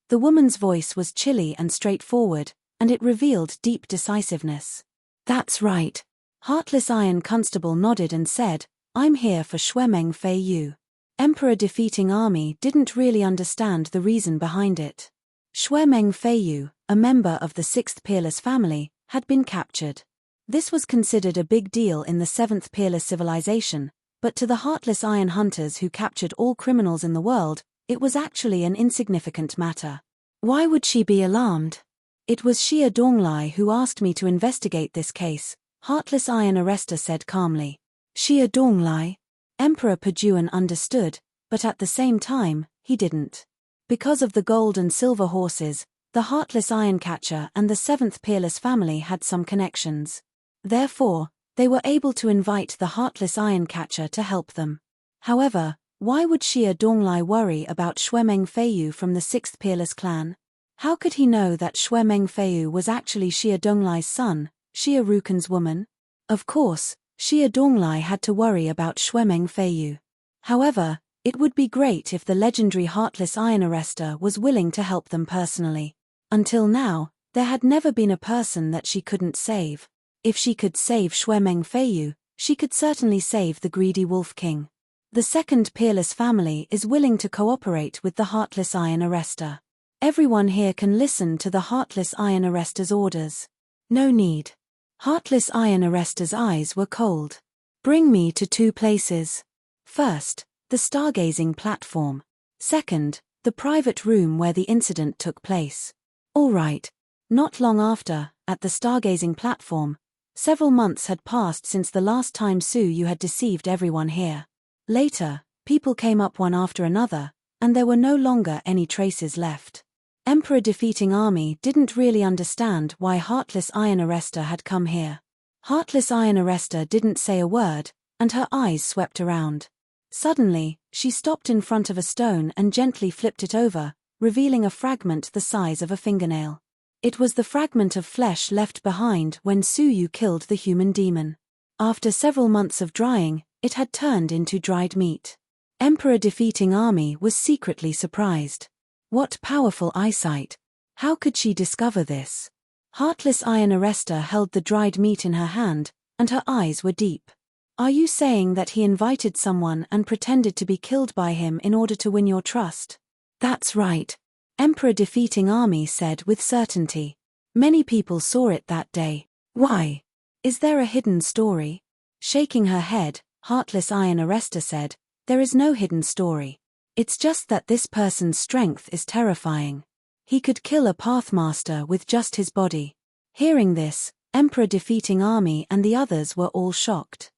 The woman's voice was chilly and straightforward, and it revealed deep decisiveness. "That's right." Heartless Iron Constable nodded and said, "I'm here for Shuemeng Fei Yu." Emperor defeating Army didn't really understand the reason behind it. Shuemeng Fei Yu, a member of the 6th Peerless family, had been captured. This was considered a big deal in the 7th Peerless civilization, but to the heartless Iron Hunters who captured all criminals in the world, it was actually an insignificant matter. Why would she be alarmed? "It was Xia Donglai who asked me to investigate this case," Heartless Iron Arrester said calmly. "Xia Donglai?" Emperor Pajuan understood, but at the same time, he didn't. Because of the gold and silver horses, the Heartless Iron Catcher and the 7th Peerless family had some connections. Therefore, they were able to invite the Heartless Iron Catcher to help them. However, why would Xia Donglai worry about Shuemeng Fei Yu from the 6th Peerless clan? How could he know that Shuemeng Fei Yu was actually Xia Donglai's son, Xia Rukan's woman? Of course, Xia Donglai had to worry about Shuemeng Fei Yu. However, it would be great if the legendary Heartless Iron Arrester was willing to help them personally. Until now, there had never been a person that she couldn't save. If she could save Shuemeng Fei Yu, she could certainly save the greedy Wolf King. The 2nd Peerless family is willing to cooperate with the Heartless Iron Arrester. Everyone here can listen to the Heartless Iron Arrester's orders. No need. Heartless Iron Arrester's eyes were cold. "Bring me to 2 places. First, the stargazing platform. Second, the private room where the incident took place." All right. Not long after, at the stargazing platform, several months had passed since the last time Su Yu had deceived everyone here. Later, people came up one after another, and there were no longer any traces left. Emperor defeating Army didn't really understand why Heartless Iron Arrester had come here. Heartless Iron Arrester didn't say a word, and her eyes swept around. Suddenly, she stopped in front of a stone and gently flipped it over, revealing a fragment the size of a fingernail. It was the fragment of flesh left behind when Su Yu killed the human demon. After several months of drying, it had turned into dried meat. Emperor defeating Army was secretly surprised. What powerful eyesight! How could she discover this? Heartless Iron Arrester held the dried meat in her hand, and her eyes were deep. "Are you saying that he invited someone and pretended to be killed by him in order to win your trust?" "That's right," Emperor defeating Army said with certainty. "Many people saw it that day. Why? Is there a hidden story?" Shaking her head, Heartless Iron Arrester said, "There is no hidden story. It's just that this person's strength is terrifying. He could kill a Pathmaster with just his body." Hearing this, Emperor defeating Army and the others were all shocked.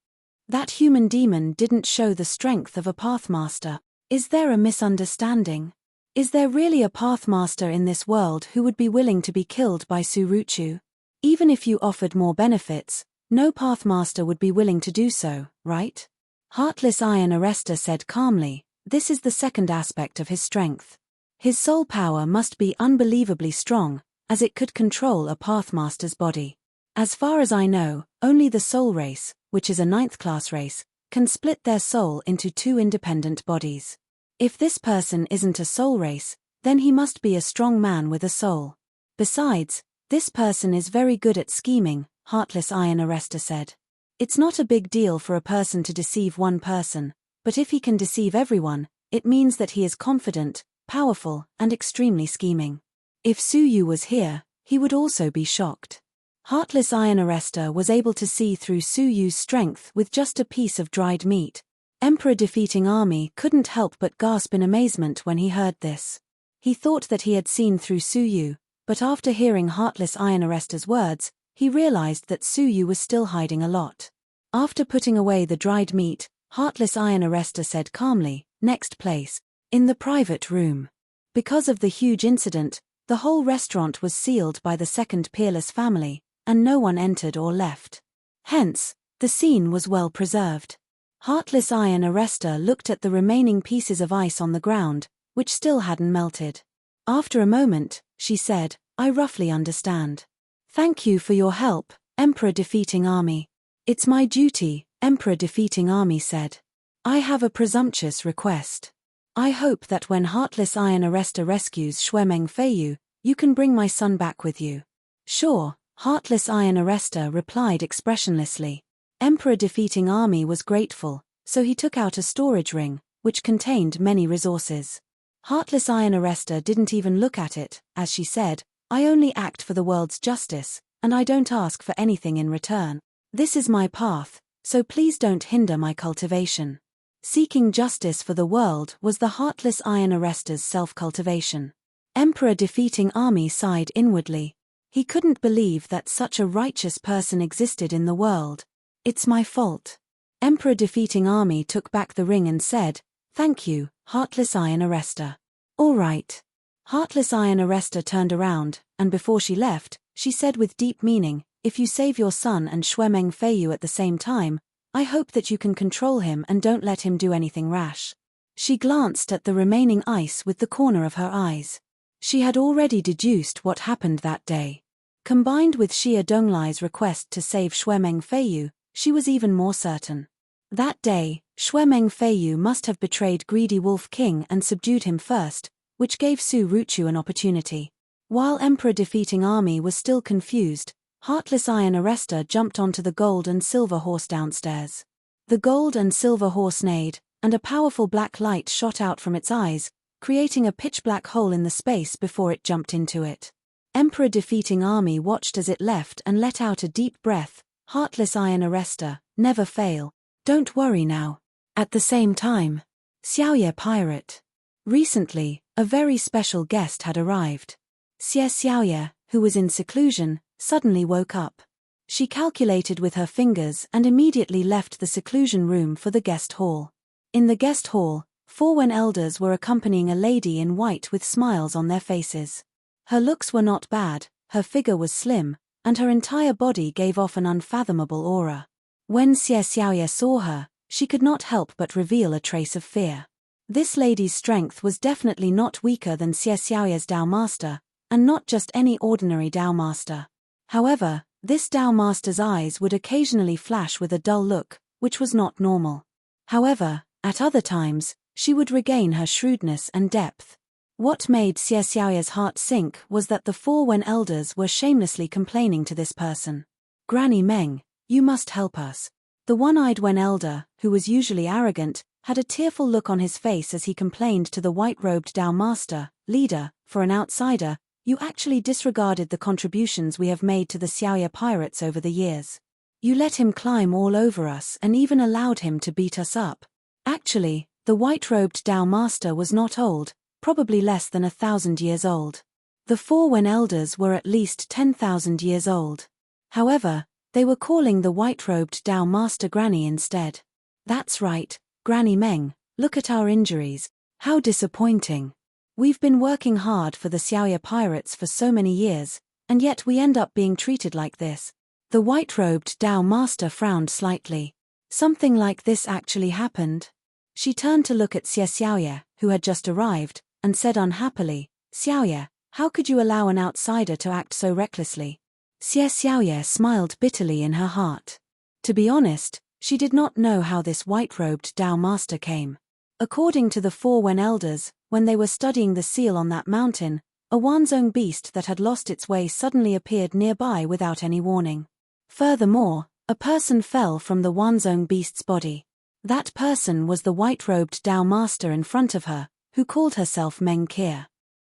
That human demon didn't show the strength of a Pathmaster. Is there a misunderstanding? Is there really a Pathmaster in this world who would be willing to be killed by Suruchu? Even if you offered more benefits, no Pathmaster would be willing to do so, right? Heartless Iron Arrester said calmly, "This is the second aspect of his strength. His soul power must be unbelievably strong, as it could control a Pathmaster's body. As far as I know, only the soul race, which is a 9th class race, can split their soul into 2 independent bodies. If this person isn't a soul race, then he must be a strong man with a soul. Besides, this person is very good at scheming, Heartless Iron Arrestor said. It's not a big deal for a person to deceive one person, but if he can deceive everyone, it means that he is confident, powerful, and extremely scheming. If Suyu was here, he would also be shocked. Heartless Iron Arrestor was able to see through Suyu's strength with just a piece of dried meat. Emperor Defeating Army couldn't help but gasp in amazement when he heard this. He thought that he had seen through Suyu, but after hearing Heartless Iron Arrestor's words, he realized that Suyu was still hiding a lot. After putting away the dried meat, Heartless Iron Arrestor said calmly, "Next place. In the private room." Because of the huge incident, the whole restaurant was sealed by the second Peerless family, and no one entered or left. Hence, the scene was well preserved. Heartless Iron Arrestor looked at the remaining pieces of ice on the ground, which still hadn't melted. After a moment, she said, "I roughly understand. Thank you for your help, Emperor Defeating Army." "It's my duty," Emperor Defeating Army said. "I have a presumptuous request. I hope that when Heartless Iron Arrestor rescues Xuemeng Feiyu, you can bring my son back with you." "Sure," Heartless Iron Arrestor replied expressionlessly. Emperor Defeating Army was grateful, so he took out a storage ring, which contained many resources. Heartless Iron Arrestor didn't even look at it, as she said, "I only act for the world's justice, and I don't ask for anything in return. This is my path, so please don't hinder my cultivation." Seeking justice for the world was the Heartless Iron Arrestor's self-cultivation. Emperor Defeating Army sighed inwardly. He couldn't believe that such a righteous person existed in the world. "It's my fault." Emperor Defeating Army took back the ring and said, "Thank you, Heartless Iron Arrestor." "All right." Heartless Iron Arrestor turned around, and before she left, she said with deep meaning, "If you save your son and Xuemeng Feiyu at the same time, I hope that you can control him and don't let him do anything rash." She glanced at the remaining ice with the corner of her eyes. She had already deduced what happened that day. Combined with Xia Donglai's request to save Xuemeng Feiyu, she was even more certain. That day, Xuemeng Feiyu must have betrayed greedy Wolf King and subdued him first, which gave Su Ruchu an opportunity. While Emperor Defeating Army was still confused, Heartless Iron Arrestor jumped onto the gold and silver horse downstairs. The gold and silver horse neighed, and a powerful black light shot out from its eyes, creating a pitch-black hole in the space before it jumped into it. Emperor Defeating Army watched as it left and let out a deep breath. "Heartless Iron Arrestor, never fail. Don't worry now." At the same time, Xiaoye Pirate. Recently, a very special guest had arrived. Xie Xiaoye, who was in seclusion, suddenly woke up. She calculated with her fingers and immediately left the seclusion room for the guest hall. In the guest hall, 4 Wen elders were accompanying a lady in white with smiles on their faces. Her looks were not bad, her figure was slim, and her entire body gave off an unfathomable aura. When Xie Xiaoye saw her, she could not help but reveal a trace of fear. This lady's strength was definitely not weaker than Xie Xiaoye's Dao Master, and not just any ordinary Dao Master. However, this Dao Master's eyes would occasionally flash with a dull look, which was not normal. However, at other times, she would regain her shrewdness and depth. What made Xie Xiaoye's heart sink was that the 4 Wen elders were shamelessly complaining to this person. "Granny Meng, you must help us." The one-eyed Wen elder, who was usually arrogant, had a tearful look on his face as he complained to the white-robed Dao Master, "Leader, for an outsider, you actually disregarded the contributions we have made to the Xiaoye pirates over the years. You let him climb all over us and even allowed him to beat us up." Actually, the white-robed Dao Master was not old, probably less than 1,000 years old. The 4 Wen elders were at least 10,000 years old. However, they were calling the white-robed Dao Master Granny instead. "That's right, Granny Meng, look at our injuries. How disappointing. We've been working hard for the Xiaoye pirates for so many years, and yet we end up being treated like this." The white-robed Dao Master frowned slightly. Something like this actually happened. She turned to look at Xie Xiaoye, who had just arrived, and said unhappily, "Xiaoye, How could you allow an outsider to act so recklessly? Xie Xiaoye smiled bitterly in her heart. To be honest, she did not know how this white-robed Tao master came. According to the four Wen elders, when they were studying the seal on that mountain, a Wanzhong beast that had lost its way suddenly appeared nearby without any warning. Furthermore, a person fell from the Wanzhong beast's body. That person was the white-robed Tao master in front of her, who called herself Meng Qie.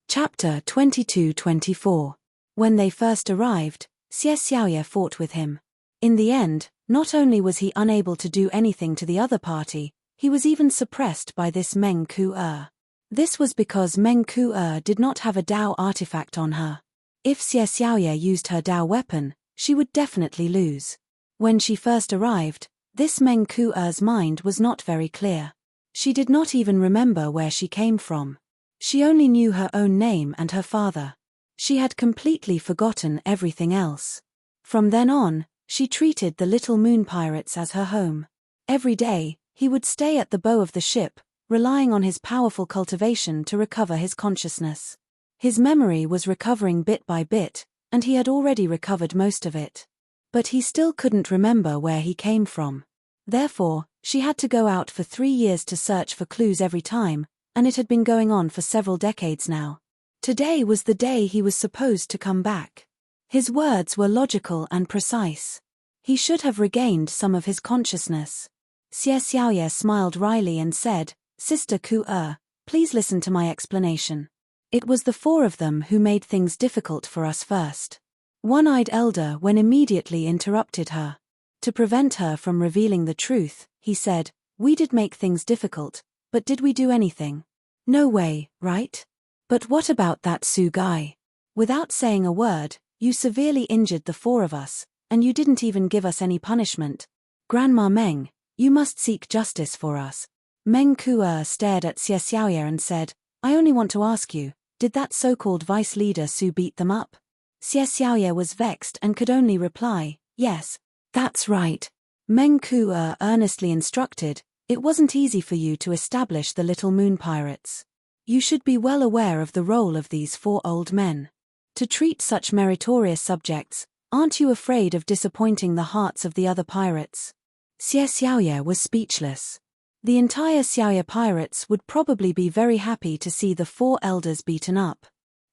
Chapter 22-24. When they first arrived, Xie Xiaoye fought with him. In the end, not only was he unable to do anything to the other party, he was even suppressed by this Meng Qie. This was because Meng Qie did not have a Dao artifact on her. If Xie Xiaoye used her Dao weapon, she would definitely lose. When she first arrived, this Meng Qie's mind was not very clear. She did not even remember where she came from. She only knew her own name and her father. She had completely forgotten everything else. From then on, she treated the little moon pirates as her home. Every day, he would stay at the bow of the ship, relying on his powerful cultivation to recover his consciousness. His memory was recovering bit by bit, and he had already recovered most of it. But he still couldn't remember where he came from. Therefore, she had to go out for 3 years to search for clues every time, and it had been going on for several decades now. Today was the day he was supposed to come back. His words were logical and precise. He should have regained some of his consciousness. Xie Xiaoye smiled wryly and said, "Sister Qie, please listen to my explanation. It was the four of them who made things difficult for us first." One-eyed elder when immediately interrupted her. To prevent her from revealing the truth, he said, "We did make things difficult, but did we do anything? No way, right? But what about that Su guy? Without saying a word, you severely injured the four of us, and you didn't even give us any punishment. Grandma Meng, you must seek justice for us." Meng Qie stared at Xie Xiaoye and said, "I only want to ask you, did that so-called vice leader Su beat them up?" Xie Xiaoye was vexed and could only reply, "Yes, that's right." Meng Qie earnestly instructed, "It wasn't easy for you to establish the Little Moon Pirates. You should be well aware of the role of these four old men. To treat such meritorious subjects, aren't you afraid of disappointing the hearts of the other pirates?" Xie Xiaoye was speechless. The entire Xiaoye pirates would probably be very happy to see the four elders beaten up.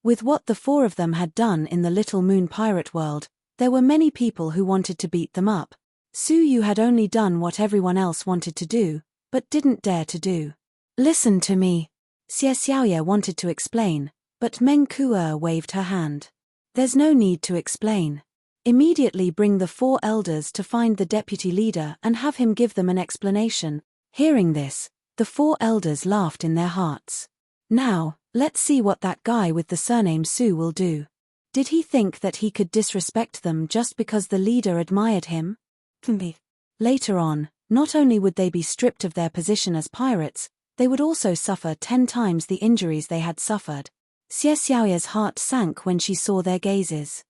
With what the four of them had done in the Little Moon pirate world, there were many people who wanted to beat them up. Su Yu had only done what everyone else wanted to do, but didn't dare to do. "Listen to me." Xie Xiaoye wanted to explain, but Meng Qie waved her hand. "There's no need to explain. Immediately bring the four elders to find the deputy leader and have him give them an explanation." Hearing this, the four elders laughed in their hearts. "Now, let's see what that guy with the surname Su will do. Did he think that he could disrespect them just because the leader admired him?" Later on, not only would they be stripped of their position as pirates, they would also suffer 10 times the injuries they had suffered. Xie Xiaoye's heart sank when she saw their gazes.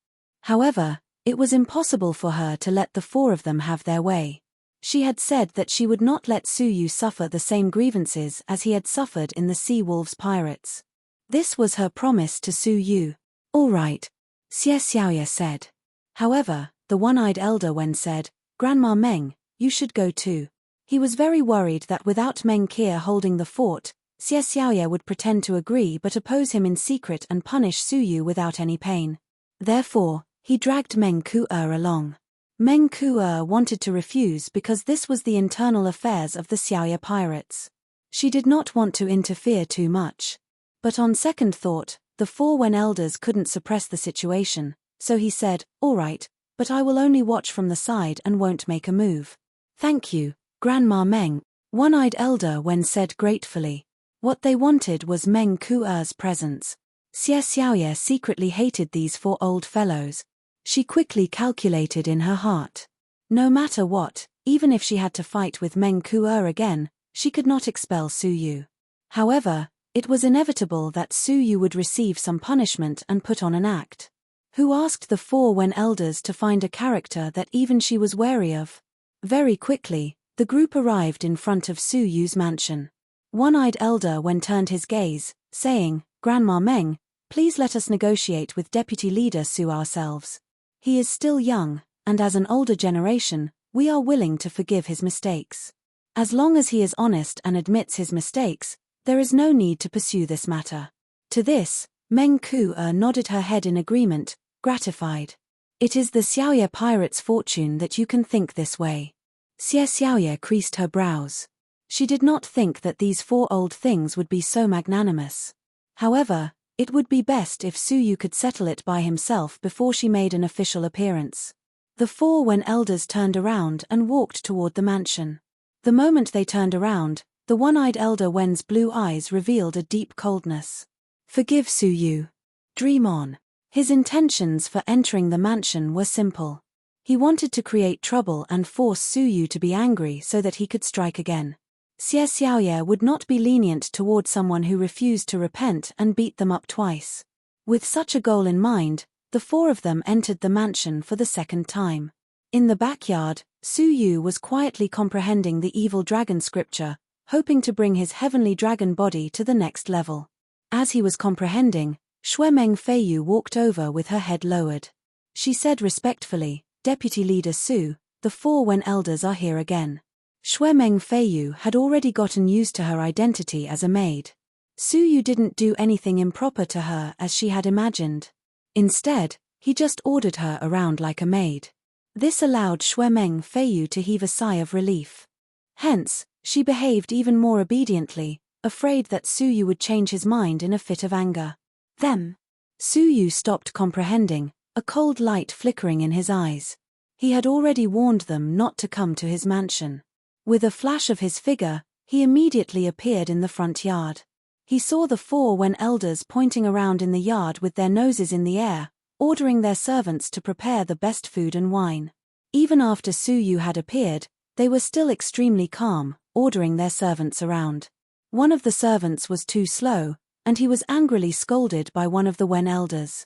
However, it was impossible for her to let the four of them have their way. She had said that she would not let Su Yu suffer the same grievances as he had suffered in the Sea Wolves Pirates. This was her promise to Su Yu. "All right," Xie Xiaoye said. However, the one-eyed elder Wen said, "Grandma Meng, you should go too." He was very worried that without Meng Qie holding the fort, Xie Xiaoye would pretend to agree but oppose him in secret and punish Su Yu without any pain. Therefore, he dragged Meng Qie along. Meng Qie wanted to refuse because this was the internal affairs of the Xiaoye pirates. She did not want to interfere too much. But on second thought, the four Wen elders couldn't suppress the situation, so he said, "All right, but I will only watch from the side and won't make a move." "Thank you, Grandma Meng," one-eyed elder Wen said gratefully. What they wanted was Meng Qie's presence. Xie Xiaoye secretly hated these four old fellows. She quickly calculated in her heart. No matter what, even if she had to fight with Meng Qie again, she could not expel Su Yu. However, it was inevitable that Su Yu would receive some punishment and put on an act. Who asked the four Wen elders to find a character that even she was wary of? Very quickly, the group arrived in front of Su Yu's mansion. One-eyed elder Wen turned his gaze, saying, "Grandma Meng, Please let us negotiate with Deputy Leader Su ourselves. He is still young, and as an older generation, we are willing to forgive his mistakes. As long as he is honest and admits his mistakes, there is no need to pursue this matter. To this, Meng Ku-er nodded her head in agreement, gratified. It is the Xiaoye pirate's fortune that you can think this way. Xie Xiaoye creased her brows. She did not think that these four old things would be so magnanimous. However, it would be best if Su Yu could settle it by himself before she made an official appearance. The four Wen elders turned around and walked toward the mansion. The moment they turned around, the one-eyed elder Wen's blue eyes revealed a deep coldness. Forgive Su Yu. Dream on. His intentions for entering the mansion were simple. He wanted to create trouble and force Su Yu to be angry so that he could strike again. Xie Xiaoye would not be lenient toward someone who refused to repent and beat them up twice. With such a goal in mind, the four of them entered the mansion for the second time. In the backyard, Su Yu was quietly comprehending the evil dragon scripture, hoping to bring his heavenly dragon body to the next level. As he was comprehending, Shuemeng Feiyu walked over with her head lowered. She said respectfully, Deputy Leader Su, the four Wen elders are here again. Shuemeng Feiyu had already gotten used to her identity as a maid. Su Yu didn't do anything improper to her as she had imagined. Instead, he just ordered her around like a maid. This allowed Shuemeng Feiyu to heave a sigh of relief. Hence, she behaved even more obediently, afraid that Su Yu would change his mind in a fit of anger. Them. Su Yu stopped comprehending, a cold light flickering in his eyes. He had already warned them not to come to his mansion. With a flash of his figure, he immediately appeared in the front yard. He saw the four Wen elders pointing around in the yard with their noses in the air, ordering their servants to prepare the best food and wine. Even after Su Yu had appeared, they were still extremely calm, ordering their servants around. One of the servants was too slow, and he was angrily scolded by one of the Wen elders.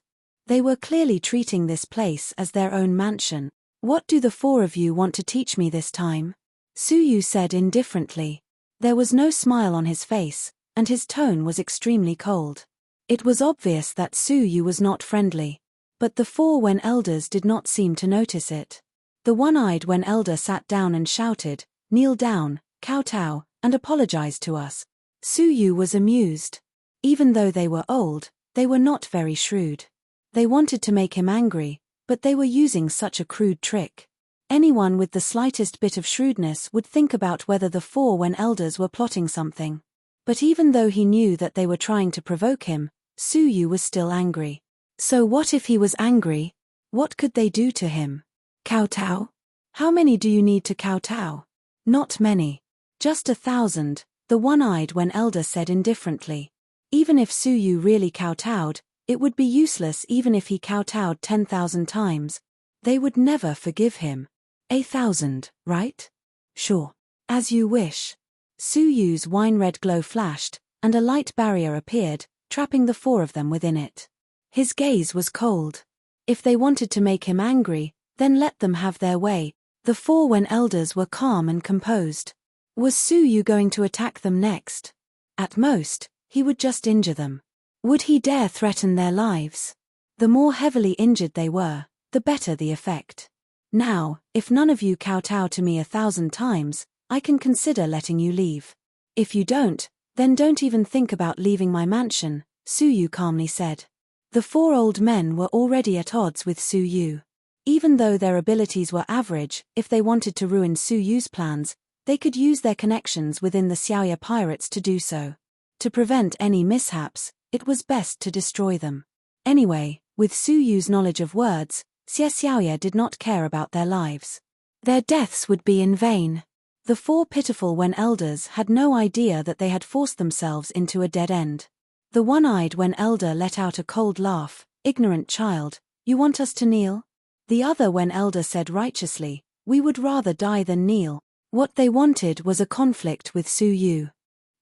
They were clearly treating this place as their own mansion. What do the four of you want to teach me this time? Su Yu said indifferently. There was no smile on his face, and his tone was extremely cold. It was obvious that Su Yu was not friendly. But the four Wen elders did not seem to notice it. The one-eyed Wen elder sat down and shouted, "Kneel down, kowtow, and apologize to us." Su Yu was amused. Even though they were old, they were not very shrewd. They wanted to make him angry, but they were using such a crude trick. Anyone with the slightest bit of shrewdness would think about whether the four Wen elders were plotting something. But even though he knew that they were trying to provoke him, Su Yu was still angry. So what if he was angry? What could they do to him? Kowtow? How many do you need to kowtow? Not many. Just 1,000, the one-eyed Wen elder said indifferently. Even if Su Yu really kowtowed, it would be useless even if he kowtowed 10,000 times. They would never forgive him. 1,000, right? Sure. As you wish. Su Yu's wine-red glow flashed, and a light barrier appeared, trapping the four of them within it. His gaze was cold. If they wanted to make him angry, then let them have their way. The four Wen elders were calm and composed. Was Su Yu going to attack them next? At most, he would just injure them. Would he dare threaten their lives? The more heavily injured they were, the better the effect. Now, if none of you kowtow to me 1,000 times, I can consider letting you leave. If you don't, then don't even think about leaving my mansion, Su Yu calmly said. The four old men were already at odds with Su Yu. Even though their abilities were average, if they wanted to ruin Su Yu's plans, they could use their connections within the Xiaoye pirates to do so. To prevent any mishaps, it was best to destroy them. Anyway, with Su Yu's knowledge of words, Xie Xiaoye did not care about their lives. Their deaths would be in vain. The four pitiful Wen elders had no idea that they had forced themselves into a dead end. The one-eyed Wen elder let out a cold laugh. Ignorant child, you want us to kneel? The other Wen elder said righteously, we would rather die than kneel. What they wanted was a conflict with Su Yu.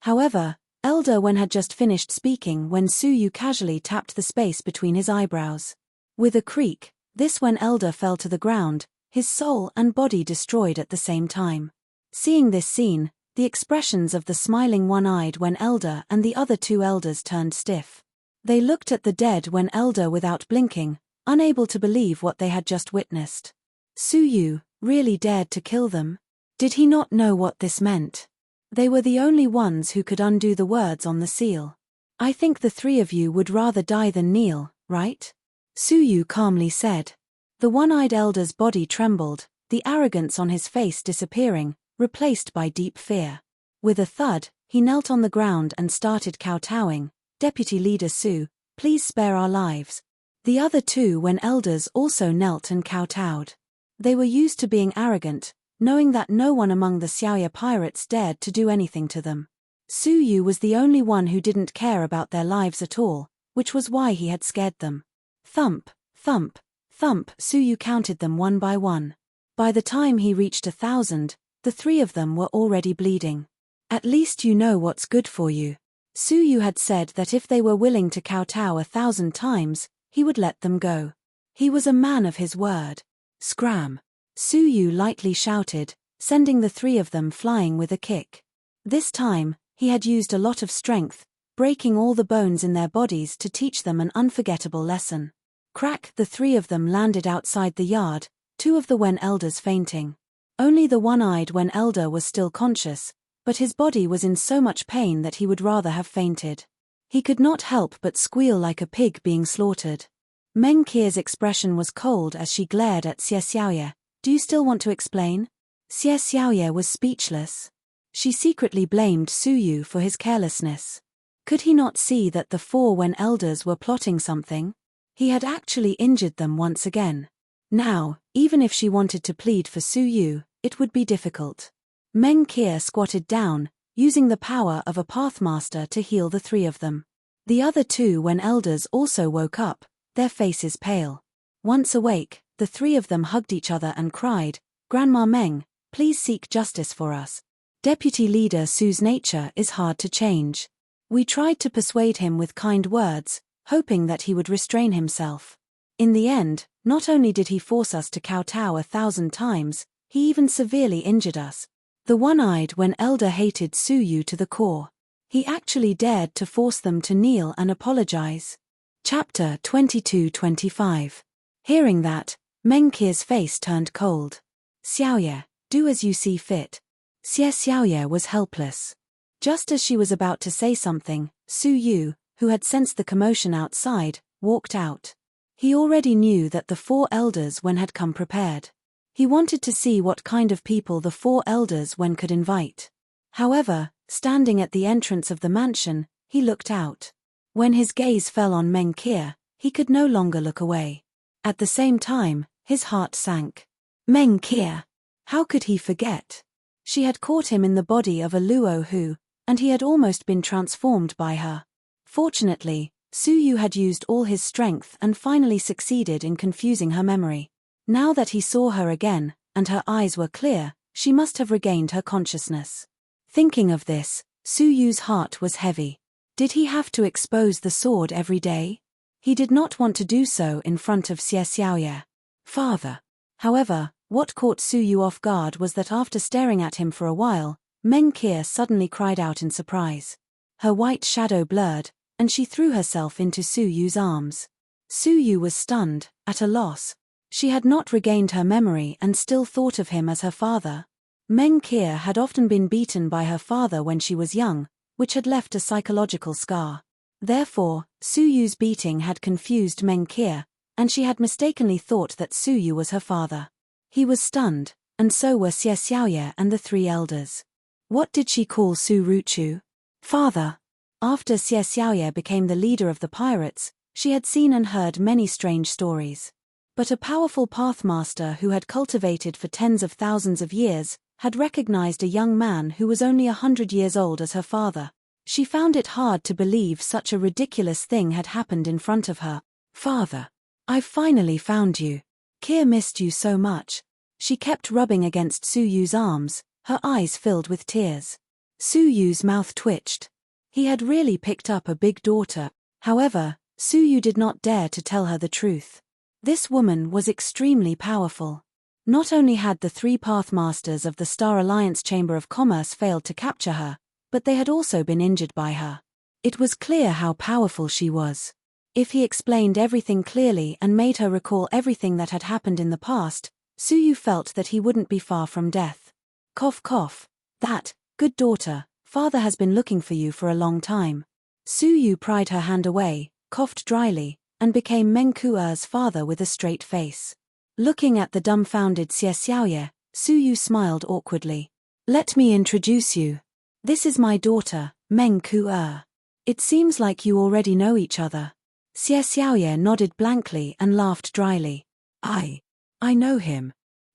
However, Elder Wen had just finished speaking when Su Yu casually tapped the space between his eyebrows. With a creak, this Wen elder fell to the ground, his soul and body destroyed at the same time. Seeing this scene, the expressions of the smiling one-eyed Wen elder and the other two elders turned stiff. They looked at the dead Wen elder without blinking, unable to believe what they had just witnessed. Su Yu really dared to kill them? Did he not know what this meant? They were the only ones who could undo the words on the seal. I think the three of you would rather die than kneel, right? Su Yu calmly said. The one-eyed elder's body trembled, the arrogance on his face disappearing, replaced by deep fear. With a thud, he knelt on the ground and started kowtowing. Deputy Leader Su, please spare our lives. The other two Wen elders also knelt and kowtowed. They were used to being arrogant, knowing that no one among the Xiaoya pirates dared to do anything to them. Su Yu was the only one who didn't care about their lives at all, which was why he had scared them. Thump, thump, thump, Su Yu counted them one by one. By the time he reached 1,000, the three of them were already bleeding. At least you know what's good for you. Su Yu had said that if they were willing to kowtow 1,000 times, he would let them go. He was a man of his word. Scram! Su Yu lightly shouted, sending the three of them flying with a kick. This time, he had used a lot of strength, breaking all the bones in their bodies to teach them an unforgettable lesson. Crack! The three of them landed outside the yard, two of the Wen elders fainting. Only the one-eyed Wen elder was still conscious, but his body was in so much pain that he would rather have fainted. He could not help but squeal like a pig being slaughtered. Meng Qie's expression was cold as she glared at Xie Xiaoye. Do you still want to explain? Xie Xiaoye was speechless. She secretly blamed Su Yu for his carelessness. Could he not see that the four Wen elders were plotting something? He had actually injured them once again. Now, even if she wanted to plead for Su Yu, it would be difficult. Meng Qie squatted down, using the power of a Pathmaster to heal the three of them. The other two Wen elders also woke up, their faces pale. Once awake, the three of them hugged each other and cried, Grandma Meng, please seek justice for us. Deputy Leader Su's nature is hard to change. We tried to persuade him with kind words, hoping that he would restrain himself. In the end, not only did he force us to kowtow 1,000 times, he even severely injured us. The one-eyed Wen elder hated Su Yu to the core. He actually dared to force them to kneel and apologize. Chapter 22-25. Hearing that, Meng Qie's face turned cold. Xiaoye, do as you see fit. Xie Xiaoye was helpless. Just as she was about to say something, Su Yu, who had sensed the commotion outside, walked out. He already knew that the four elders Wen had come prepared. He wanted to see what kind of people the four elders Wen could invite. However, standing at the entrance of the mansion, he looked out. When his gaze fell on Meng Qie, he could no longer look away. At the same time, his heart sank. Meng Qie! How could he forget? She had caught him in the body of a Luo Hu, and he had almost been transformed by her. Fortunately, Su Yu had used all his strength and finally succeeded in confusing her memory. Now that he saw her again, and her eyes were clear, she must have regained her consciousness. Thinking of this, Su Yu's heart was heavy. Did he have to expose the sword every day? He did not want to do so in front of Xie Xiaoye. Father. However, what caught Su Yu off guard was that after staring at him for a while, Meng Qie suddenly cried out in surprise. Her white shadow blurred, and she threw herself into Su Yu's arms. Su Yu was stunned, at a loss. She had not regained her memory and still thought of him as her father. Meng Qie had often been beaten by her father when she was young, which had left a psychological scar. Therefore, Su Yu's beating had confused Meng Qie, and she had mistakenly thought that Su Yu was her father. He was stunned, and so were Xie Xiaoye and the three elders. What did she call Su Ruchu? Father. After Xie Xiaoye became the leader of the pirates, she had seen and heard many strange stories. But a powerful pathmaster who had cultivated for tens of thousands of years had recognized a young man who was only 100 years old as her father. She found it hard to believe such a ridiculous thing had happened in front of her. Father. I've finally found you. Qie missed you so much. She kept rubbing against Su Yu's arms, her eyes filled with tears. Su Yu's mouth twitched. He had really picked up a big daughter. However, Su Yu did not dare to tell her the truth. This woman was extremely powerful. Not only had the three Pathmasters of the Star Alliance Chamber of Commerce failed to capture her, but they had also been injured by her. It was clear how powerful she was. If he explained everything clearly and made her recall everything that had happened in the past, Suyu felt that he wouldn't be far from death. Cough cough. That, good daughter, father has been looking for you for a long time. Suyu pried her hand away, coughed dryly, and became Mengkuer's father with a straight face. Looking at the dumbfounded Xie Xiaoye, Suyu smiled awkwardly. Let me introduce you. This is my daughter, Mengkuer. It seems like you already know each other. Xie Xiaoye nodded blankly and laughed dryly. I know him.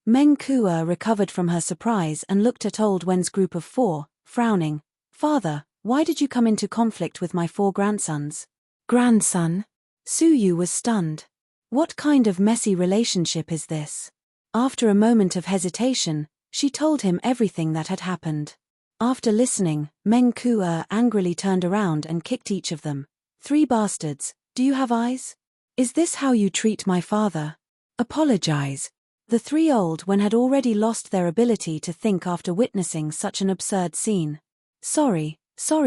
Mengkuer recovered from her surprise and looked at Old Wen's group of 4, frowning. Father, why did you come into conflict with my 4 grandsons? Grandson? Suyu was stunned. What kind of messy relationship is this? After a moment of hesitation, she told him everything that had happened. After listening, Mengkuer angrily turned around and kicked each of them. 3 bastards, do you have eyes? Is this how you treat my father? Apologize. The 3 Old Wen had already lost their ability to think after witnessing such an absurd scene. Sorry,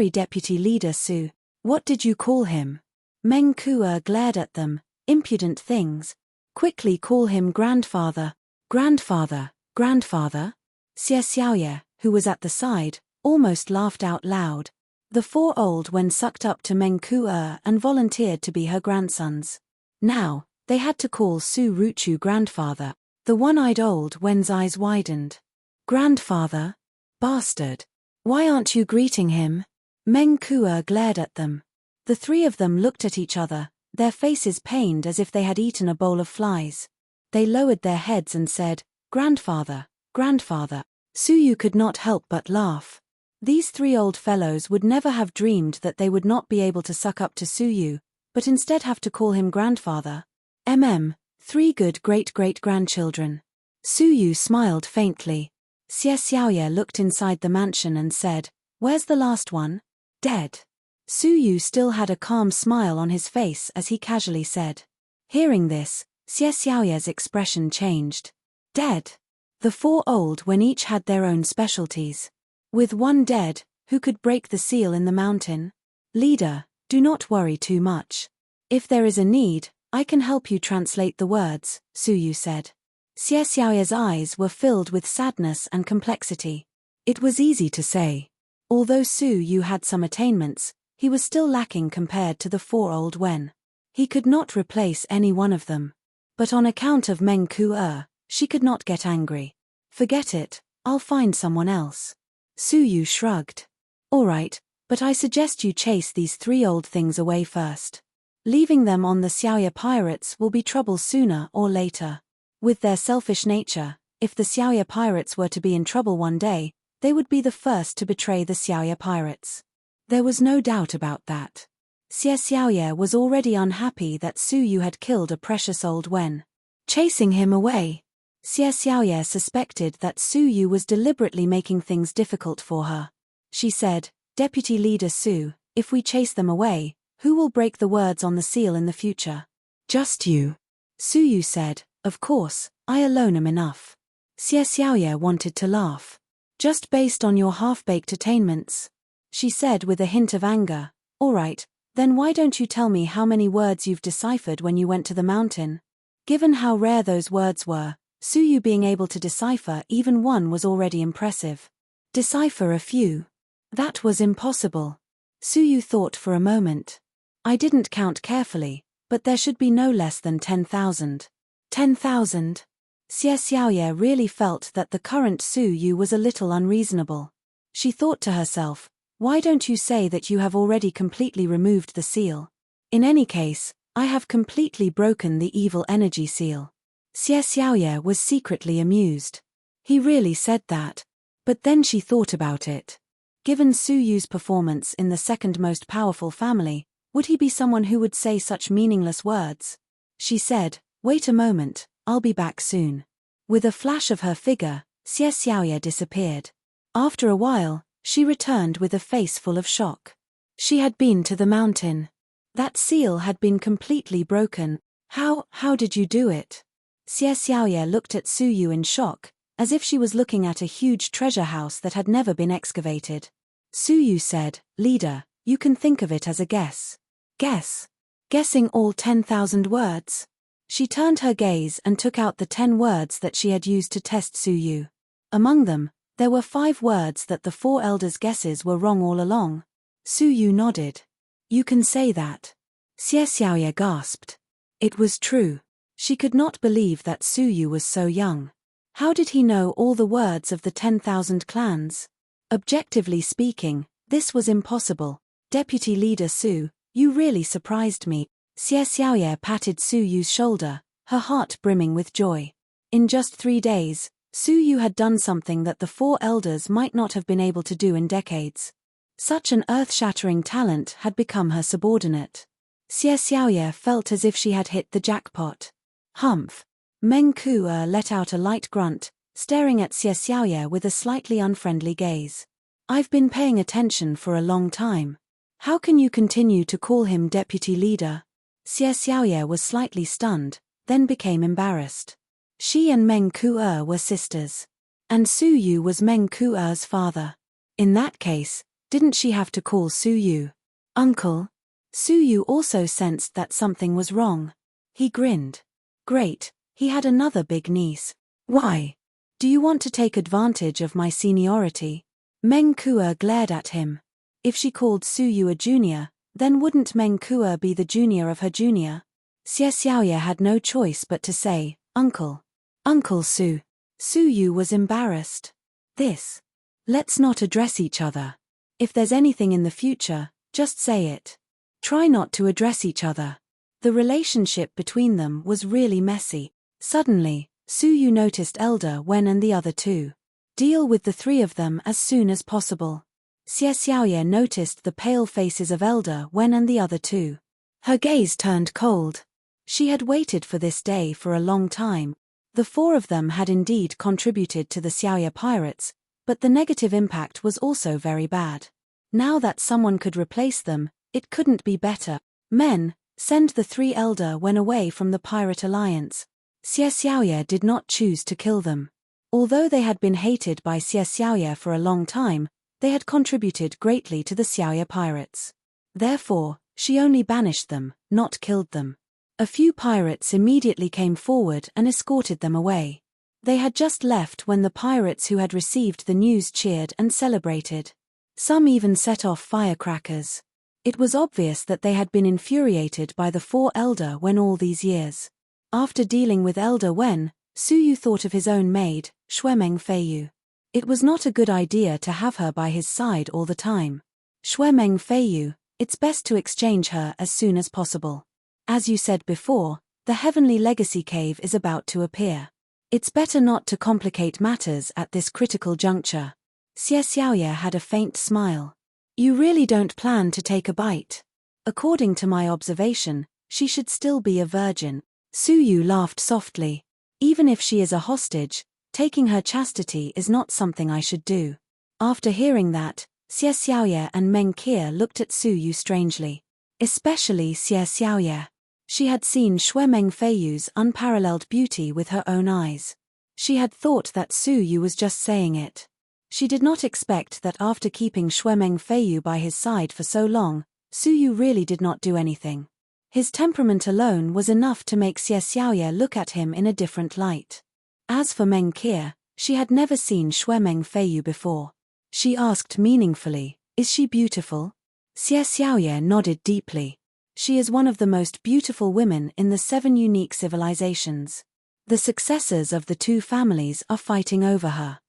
Deputy Leader Su. What did you call him? Mengkuer glared at them. Impudent things. Quickly call him grandfather. Grandfather. Xie Xiaoye, who was at the side, almost laughed out loud. The 4 Old Wen sucked up to Mengkuer and volunteered to be her grandsons. Now, they had to call Su Ruchu grandfather. The one-eyed Old Wen's eyes widened. Grandfather? Bastard. Why aren't you greeting him? Mengkuer glared at them. The 3 of them looked at each other, their faces pained as if they had eaten a bowl of flies. They lowered their heads and said, Grandfather. Suyu could not help but laugh. These 3 old fellows would never have dreamed that they would not be able to suck up to Suyu, but instead have to call him grandfather. 3 good great-great-grandchildren. Suyu smiled faintly. Xie Xiaoye looked inside the mansion and said, Where's the last one? Dead. Suyu still had a calm smile on his face as he casually said. Hearing this, Xie Xiaoye's expression changed. Dead. The 4 Old Wen each had their own specialties. With one dead, who could break the seal in the mountain? Leader, do not worry too much. If there is a need, I can help you translate the words, Suyu said. Xie Xiaoye's eyes were filled with sadness and complexity. It was easy to say. Although Suyu had some attainments, he was still lacking compared to the 4 Old Wen. He could not replace any one of them. But on account of Mengkuer, she could not get angry. Forget it, I'll find someone else. Suyu shrugged. All right, but I suggest you chase these 3 old things away first. Leaving them on the Xiaoye pirates will be trouble sooner or later. With their selfish nature, if the Xiaoye pirates were to be in trouble one day, they would be the first to betray the Xiaoye pirates. There was no doubt about that. Xie Xiaoye was already unhappy that Suyu had killed a precious Old Wen. Chasing him away. Xie Xiaoye suspected that Suyu was deliberately making things difficult for her. She said, Deputy Leader Su, if we chase them away, who will break the words on the seal in the future? Just you. Suyu said, Of course, I alone am enough. Xie Xiaoye wanted to laugh. Just based on your half-baked attainments? She said with a hint of anger. All right, then why don't you tell me how many words you've deciphered when you went to the mountain? Given how rare those words were, Suyu being able to decipher even one was already impressive. Decipher a few. That was impossible. Suyu thought for a moment. I didn't count carefully, but there should be no less than 10,000. 10,000? Xie Xiaoye really felt that the current Suyu was a little unreasonable. She thought to herself, why don't you say that you have already completely removed the seal? In any case, I have completely broken the evil energy seal. Xie Xiaoye was secretly amused. He really said that. But then she thought about it. Given Suyu's performance in the second most powerful family, would he be someone who would say such meaningless words? She said, Wait a moment, I'll be back soon. With a flash of her figure, Xie Xiaoye disappeared. After a while, she returned with a face full of shock. She had been to the mountain. That seal had been completely broken. How did you do it? Xie Xiaoye looked at Suyu in shock, as if she was looking at a huge treasure house that had never been excavated. Suyu said, Leader, You can think of it as a guess. Guess. Guessing all 10,000 words. She turned her gaze and took out the 10 words that she had used to test Suyu. Among them, there were 5 words that the 4 elders' guesses were wrong all along. Suyu nodded. You can say that. Xie Xiaoye gasped. It was true. She could not believe that Suyu was so young. How did he know all the words of the 10,000 clans? Objectively speaking, this was impossible. Deputy Leader Su, you really surprised me. Xie Xiaoye patted Suyu's shoulder, her heart brimming with joy. In just 3 days, Suyu had done something that the 4 elders might not have been able to do in decades. Such an earth-shattering talent had become her subordinate. Xie Xiaoye felt as if she had hit the jackpot. Humph. Meng Kuo let out a light grunt, staring at Xie Xiaoye with a slightly unfriendly gaze. I've been paying attention for a long time. How can you continue to call him deputy leader? Xie Xiaoye was slightly stunned, then became embarrassed. She and Meng Kuo were sisters. And Suyu was Meng Kuo's father. In that case, didn't she have to call Suyu uncle? Suyu also sensed that something was wrong. He grinned. Great, he had another big niece. Why? Do you want to take advantage of my seniority? Meng Kuo glared at him. If she called Suyu a junior, then wouldn't Meng Kuo be the junior of her junior? Xie Xiaoye had no choice but to say, Uncle. Uncle Su. Suyu was embarrassed. Let's not address each other. If there's anything in the future, just say it. Try not to address each other. The relationship between them was really messy. Suddenly, Suyu noticed Elder Wen and the other 2. Deal with the 3 of them as soon as possible. Xie Xiaoye noticed the pale faces of Elder Wen and the other 2. Her gaze turned cold. She had waited for this day for a long time. The 4 of them had indeed contributed to the Xiaoye pirates, but the negative impact was also very bad. Now that someone could replace them, it couldn't be better. Men, send the 3 Elder Wen away from the Pirate Alliance. Xie Xiaoye did not choose to kill them. Although they had been hated by Xie Xiaoye for a long time, they had contributed greatly to the Xiaoye pirates. Therefore, she only banished them, not killed them. A few pirates immediately came forward and escorted them away. They had just left when the pirates who had received the news cheered and celebrated. Some even set off firecrackers. It was obvious that they had been infuriated by the 4 Elder Wen all these years. After dealing with Elder Wen, Suyu thought of his own maid, Xuemeng Feiyu. It was not a good idea to have her by his side all the time. Xuemeng Feiyu, it's best to exchange her as soon as possible. As you said before, the Heavenly Legacy Cave is about to appear. It's better not to complicate matters at this critical juncture. Xie Xiaoye had a faint smile. You really don't plan to take a bite? According to my observation, she should still be a virgin. Suyu laughed softly. Even if she is a hostage, taking her chastity is not something I should do. After hearing that, Xie Xiaoye and Meng Kia looked at Suyu strangely. Especially Xie Xiaoye. She had seen Xuemeng Feiyu's unparalleled beauty with her own eyes. She had thought that Suyu was just saying it. She did not expect that after keeping Xuemeng Feiyu by his side for so long, Suyu really did not do anything. His temperament alone was enough to make Xie Xiaoye look at him in a different light. As for Meng Kia, she had never seen Xuemeng Feiyu before. She asked meaningfully, "Is she beautiful?" Xie Xiaoye nodded deeply. She is one of the most beautiful women in the 7 unique civilizations. The successors of the 2 families are fighting over her.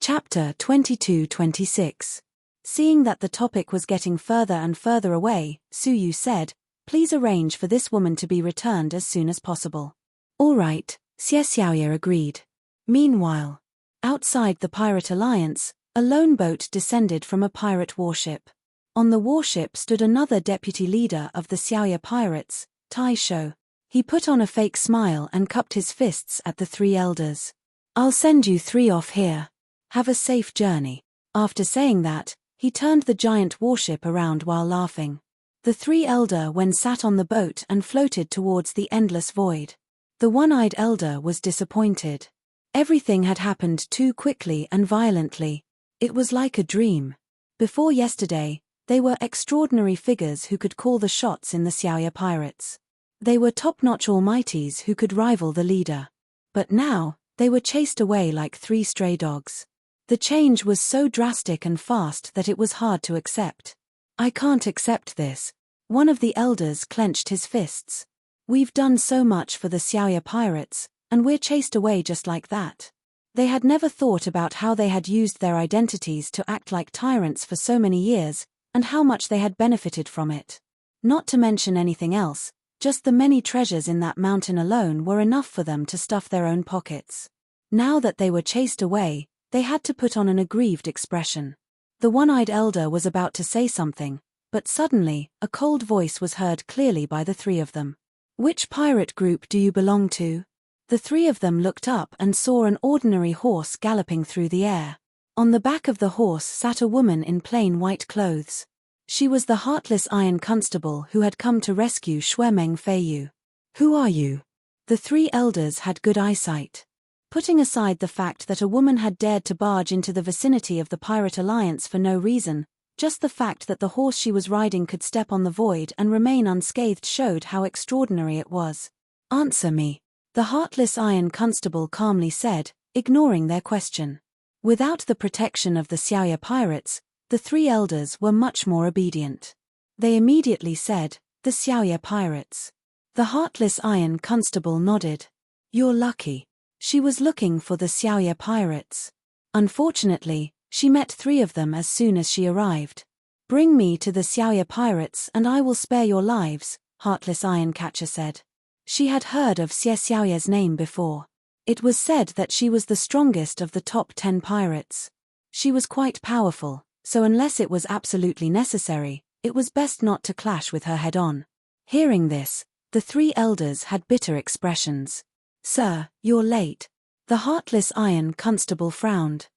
Chapter 22-26. Seeing that the topic was getting further and further away, Suyu said, "Please arrange for this woman to be returned as soon as possible." "All right," Xie Xiaoye agreed. Meanwhile, outside the Pirate Alliance, a lone boat descended from a pirate warship. On the warship stood another deputy leader of the Xiaoye pirates, Tai Shou. He put on a fake smile and cupped his fists at the 3 elders. "I'll send you 3 off here. Have a safe journey." After saying that, he turned the giant warship around while laughing. The 3 elder Wen sat on the boat and floated towards the endless void. The one-eyed elder was disappointed. Everything had happened too quickly and violently. It was like a dream. Before yesterday, They were extraordinary figures who could call the shots in the Xiaoya pirates. They were top-notch almighties who could rival the leader. But now, they were chased away like 3 stray dogs. The change was so drastic and fast that it was hard to accept. I can't accept this. One of the elders clenched his fists. We've done so much for the Xiaoya pirates, and we're chased away just like that. They had never thought about how they had used their identities to act like tyrants for so many years, and how much they had benefited from it. Not to mention anything else, just the many treasures in that mountain alone were enough for them to stuff their own pockets. Now that they were chased away, they had to put on an aggrieved expression. The one-eyed elder was about to say something, but suddenly, a cold voice was heard clearly by the 3 of them. Which pirate group do you belong to? The 3 of them looked up and saw an ordinary horse galloping through the air. On the back of the horse sat a woman in plain white clothes. She was the heartless iron constable who had come to rescue Shuemeng Feiyu. Who are you? The 3 elders had good eyesight. Putting aside the fact that a woman had dared to barge into the vicinity of the Pirate Alliance for no reason, just the fact that the horse she was riding could step on the void and remain unscathed showed how extraordinary it was. Answer me, the heartless iron constable calmly said, ignoring their question. Without the protection of the Xiaoya pirates, the 3 elders were much more obedient. They immediately said, the Xiaoya pirates. The heartless iron constable nodded. You're lucky. She was looking for the Xiaoya pirates. Unfortunately, she met 3 of them as soon as she arrived. Bring me to the Xiaoya pirates and I will spare your lives, Heartless Iron Catcher said. She had heard of Xie Xiaoya's name before. It was said that she was the strongest of the top 10 pirates. She was quite powerful, so unless it was absolutely necessary, it was best not to clash with her head-on. Hearing this, the 3 elders had bitter expressions. Sir, you're late. The heartless iron constable frowned.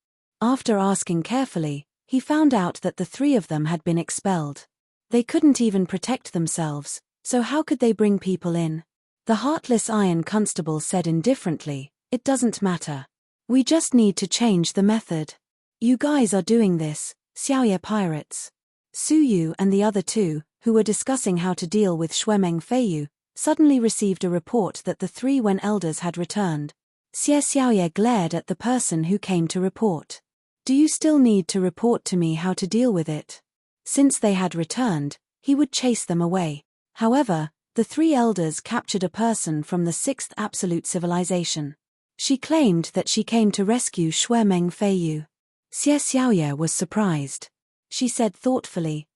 After asking carefully, he found out that the 3 of them had been expelled. They couldn't even protect themselves, so how could they bring people in? The heartless iron constable said indifferently, it doesn't matter. We just need to change the method. You guys are doing this, Xiaoya pirates. Su Yu and the other 2, who were discussing how to deal with Shuemeng Feiyu, suddenly received a report that the 3 Wen elders had returned. Xie Xiaoya glared at the person who came to report. Do you still need to report to me how to deal with it? Since they had returned, he would chase them away. However, the 3 elders captured a person from the 6th absolute civilization. She claimed that she came to rescue Shuemeng Feiyu. Xie Xiaoya was surprised. She said thoughtfully,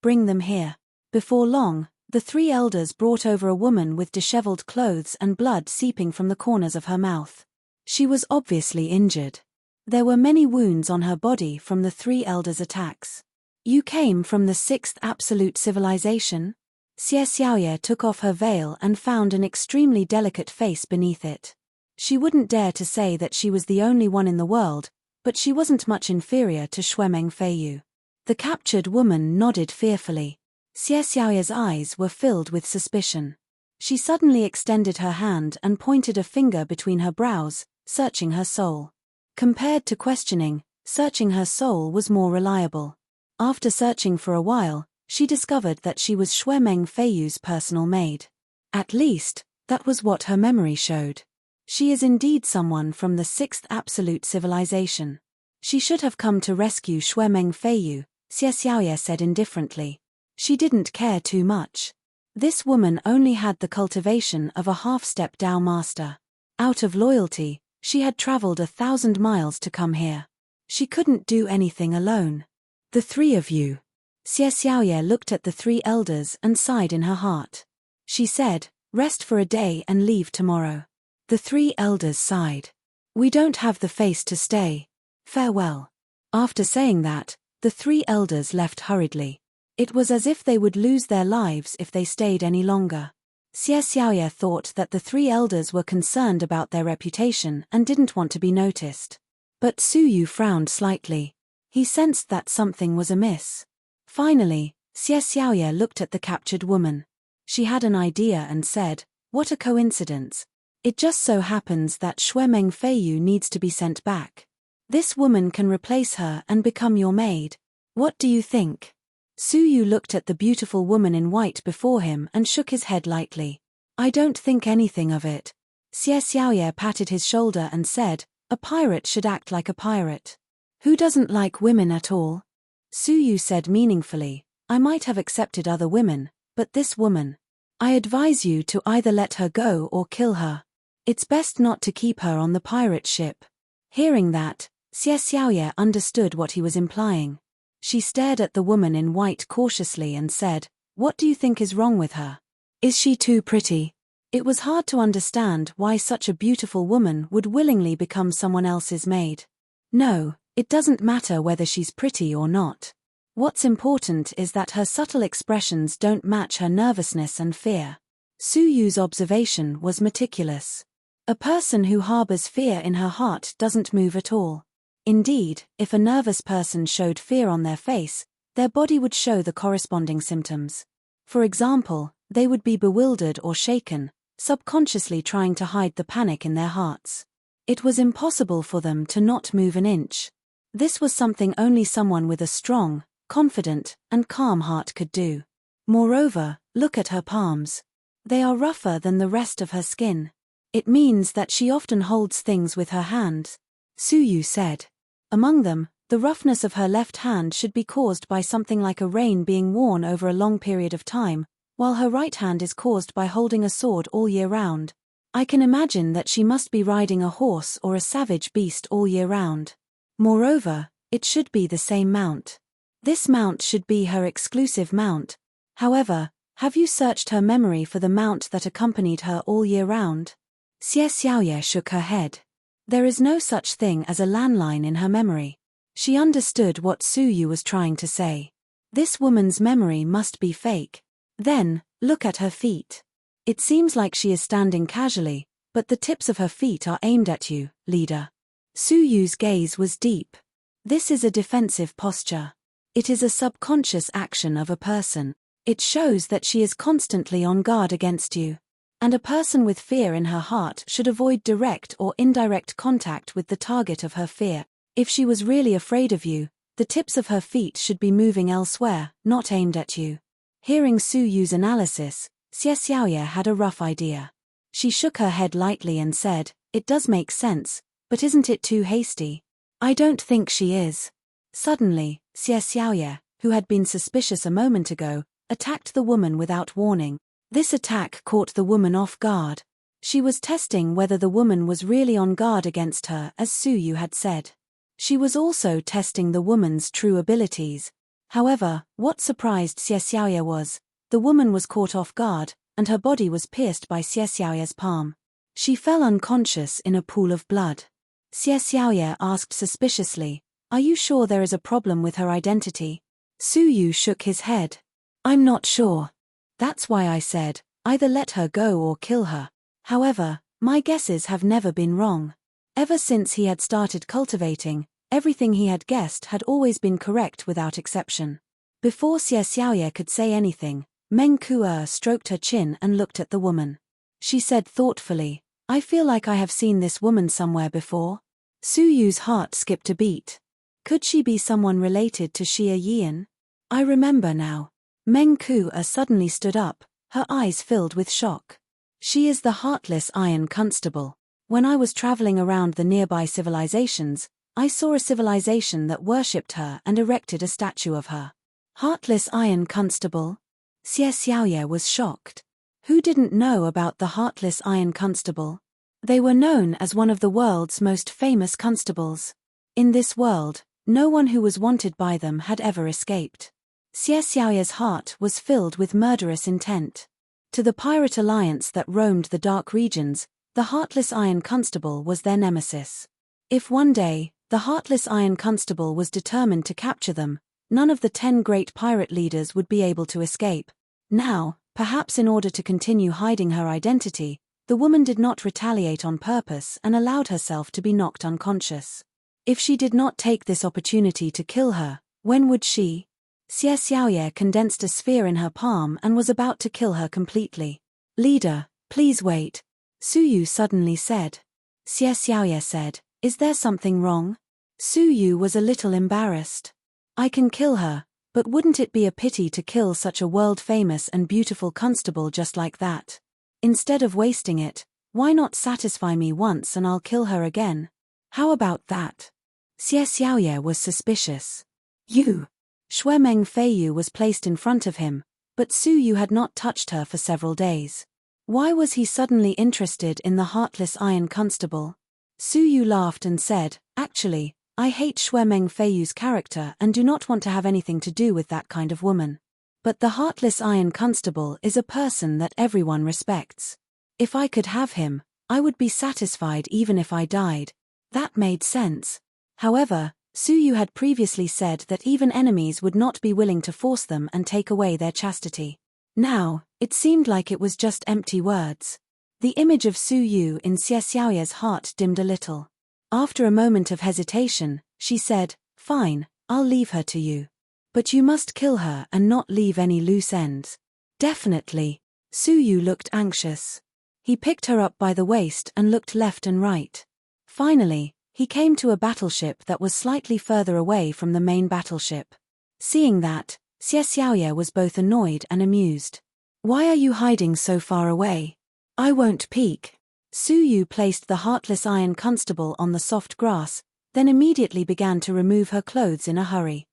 bring them here. Before long, the 3 elders brought over a woman with disheveled clothes and blood seeping from the corners of her mouth. She was obviously injured. There were many wounds on her body from the 3 elders' attacks. You came from the 6th absolute civilization? Xie Xiaoya took off her veil and found an extremely delicate face beneath it. She wouldn't dare to say that she was the only one in the world, but she wasn't much inferior to Shuemeng Feiyu. The captured woman nodded fearfully. Xie Xiaoya's eyes were filled with suspicion. She suddenly extended her hand and pointed a finger between her brows, searching her soul. Compared to questioning, searching her soul was more reliable. After searching for a while, she discovered that she was Shuemeng Feiyu's personal maid. At least, that was what her memory showed. She is indeed someone from the 6th absolute civilization. She should have come to rescue Shuemeng Feiyu, Xie Xiaoya said indifferently. She didn't care too much. This woman only had the cultivation of a half-step Dao master. Out of loyalty, she had traveled 1,000 miles to come here. She couldn't do anything alone. The 3 of you. Xie Xiaoya looked at the 3 elders and sighed in her heart. She said, rest for a day and leave tomorrow. The 3 elders sighed. We don't have the face to stay. Farewell. After saying that, the 3 elders left hurriedly. It was as if they would lose their lives if they stayed any longer. Xie Xiaoya thought that the 3 elders were concerned about their reputation and didn't want to be noticed. But Su Yu frowned slightly. He sensed that something was amiss. Finally, Xie Xiaoya looked at the captured woman. She had an idea and said, what a coincidence. It just so happens that Shuemeng Feiyu needs to be sent back. This woman can replace her and become your maid. What do you think? Su Yu looked at the beautiful woman in white before him and shook his head lightly. I don't think anything of it. Xie Xiaoye patted his shoulder and said, a pirate should act like a pirate. Who doesn't like women at all? Su Yu said meaningfully, I might have accepted other women, but this woman. I advise you to either let her go or kill her. It's best not to keep her on the pirate ship. Hearing that, Xie Xiaoye understood what he was implying. She stared at the woman in white cautiously and said, what do you think is wrong with her? Is she too pretty? It was hard to understand why such a beautiful woman would willingly become someone else's maid. No, it doesn't matter whether she's pretty or not. What's important is that her subtle expressions don't match her nervousness and fear. Su Yu's observation was meticulous. A person who harbors fear in her heart doesn't move at all. Indeed, if a nervous person showed fear on their face, their body would show the corresponding symptoms. For example, they would be bewildered or shaken, subconsciously trying to hide the panic in their hearts. It was impossible for them to not move an inch. This was something only someone with a strong, confident, and calm heart could do. Moreover, look at her palms. They are rougher than the rest of her skin. It means that she often holds things with her hands. Su Yu said. Among them, the roughness of her left hand should be caused by something like a rein being worn over a long period of time, while her right hand is caused by holding a sword all year round. I can imagine that she must be riding a horse or a savage beast all year round. Moreover, it should be the same mount. This mount should be her exclusive mount. However, have you searched her memory for the mount that accompanied her all year round? Xie Xiaoye shook her head. There is no such thing as a landline in her memory. She understood what Su Yu was trying to say. This woman's memory must be fake. Then, look at her feet. It seems like she is standing casually, but the tips of her feet are aimed at you, leader. Su Yu's gaze was deep. This is a defensive posture. It is a subconscious action of a person. It shows that she is constantly on guard against you. And a person with fear in her heart should avoid direct or indirect contact with the target of her fear. If she was really afraid of you, the tips of her feet should be moving elsewhere, not aimed at you. Hearing Su Yu's analysis, Xie Xiaoye had a rough idea. She shook her head lightly and said, it does make sense, but isn't it too hasty? I don't think she is. Suddenly, Xie Xiaoye, who had been suspicious a moment ago, attacked the woman without warning. This attack caught the woman off guard. She was testing whether the woman was really on guard against her, as Su Yu had said. She was also testing the woman's true abilities. However, what surprised Xie Xiaoye was, the woman was caught off guard, and her body was pierced by Xie Xiaoye's palm. She fell unconscious in a pool of blood. Xie Xiaoye asked suspiciously, are you sure there is a problem with her identity? Su Yu shook his head. I'm not sure. That's why I said, either let her go or kill her. However, my guesses have never been wrong. Ever since he had started cultivating, everything he had guessed had always been correct without exception. Before Xie Xiaoye could say anything, Meng Kuo stroked her chin and looked at the woman. She said thoughtfully, I feel like I have seen this woman somewhere before. Su Yu's heart skipped a beat. Could she be someone related to Xie Yian? I remember now. Meng Kuo suddenly stood up, her eyes filled with shock. She is the Heartless Iron Constable. When I was traveling around the nearby civilizations, I saw a civilization that worshipped her and erected a statue of her. Heartless Iron Constable? Xie Xiaoye was shocked. Who didn't know about the Heartless Iron Constable? They were known as one of the world's most famous constables. In this world, no one who was wanted by them had ever escaped. Xie Xiaoye's heart was filled with murderous intent. To the pirate alliance that roamed the dark regions, the Heartless Iron Constable was their nemesis. If one day, the Heartless Iron Constable was determined to capture them, none of the 10 great pirate leaders would be able to escape. Now, perhaps in order to continue hiding her identity, the woman did not retaliate on purpose and allowed herself to be knocked unconscious. If she did not take this opportunity to kill her, when would she? Xie Xiaoye condensed a sphere in her palm and was about to kill her completely. Leader, please wait. Su Yu suddenly said. Xie Xiaoye said, is there something wrong? Su Yu was a little embarrassed. I can kill her, But wouldn't it be a pity to kill such a world-famous and beautiful constable just like that? Instead of wasting it, why not satisfy me once and I'll kill her again? How about that? Xie Xiaoye was suspicious. You. Shui Meng Feiyu was placed in front of him, but Su Yu had not touched her for several days. Why was he suddenly interested in the heartless iron constable? Su Yu laughed and said, "Actually, I hate Shui Meng Feiyu's character and do not want to have anything to do with that kind of woman. But the heartless iron constable is a person that everyone respects. If I could have him, I would be satisfied even if I died." That made sense. However, Su Yu had previously said that even enemies would not be willing to force them and take away their chastity. Now, it seemed like it was just empty words. The image of Su Yu in Xie Xiaoye's heart dimmed a little. After a moment of hesitation, she said, "Fine, I'll leave her to you. But you must kill her and not leave any loose ends." "Definitely." Su Yu looked anxious. He picked her up by the waist and looked left and right. Finally, he came to a battleship that was slightly further away from the main battleship. Seeing that, Xie Xiaoye was both annoyed and amused. "Why are you hiding so far away? I won't peek." Su Yu placed the heartless iron constable on the soft grass, then immediately began to remove her clothes in a hurry.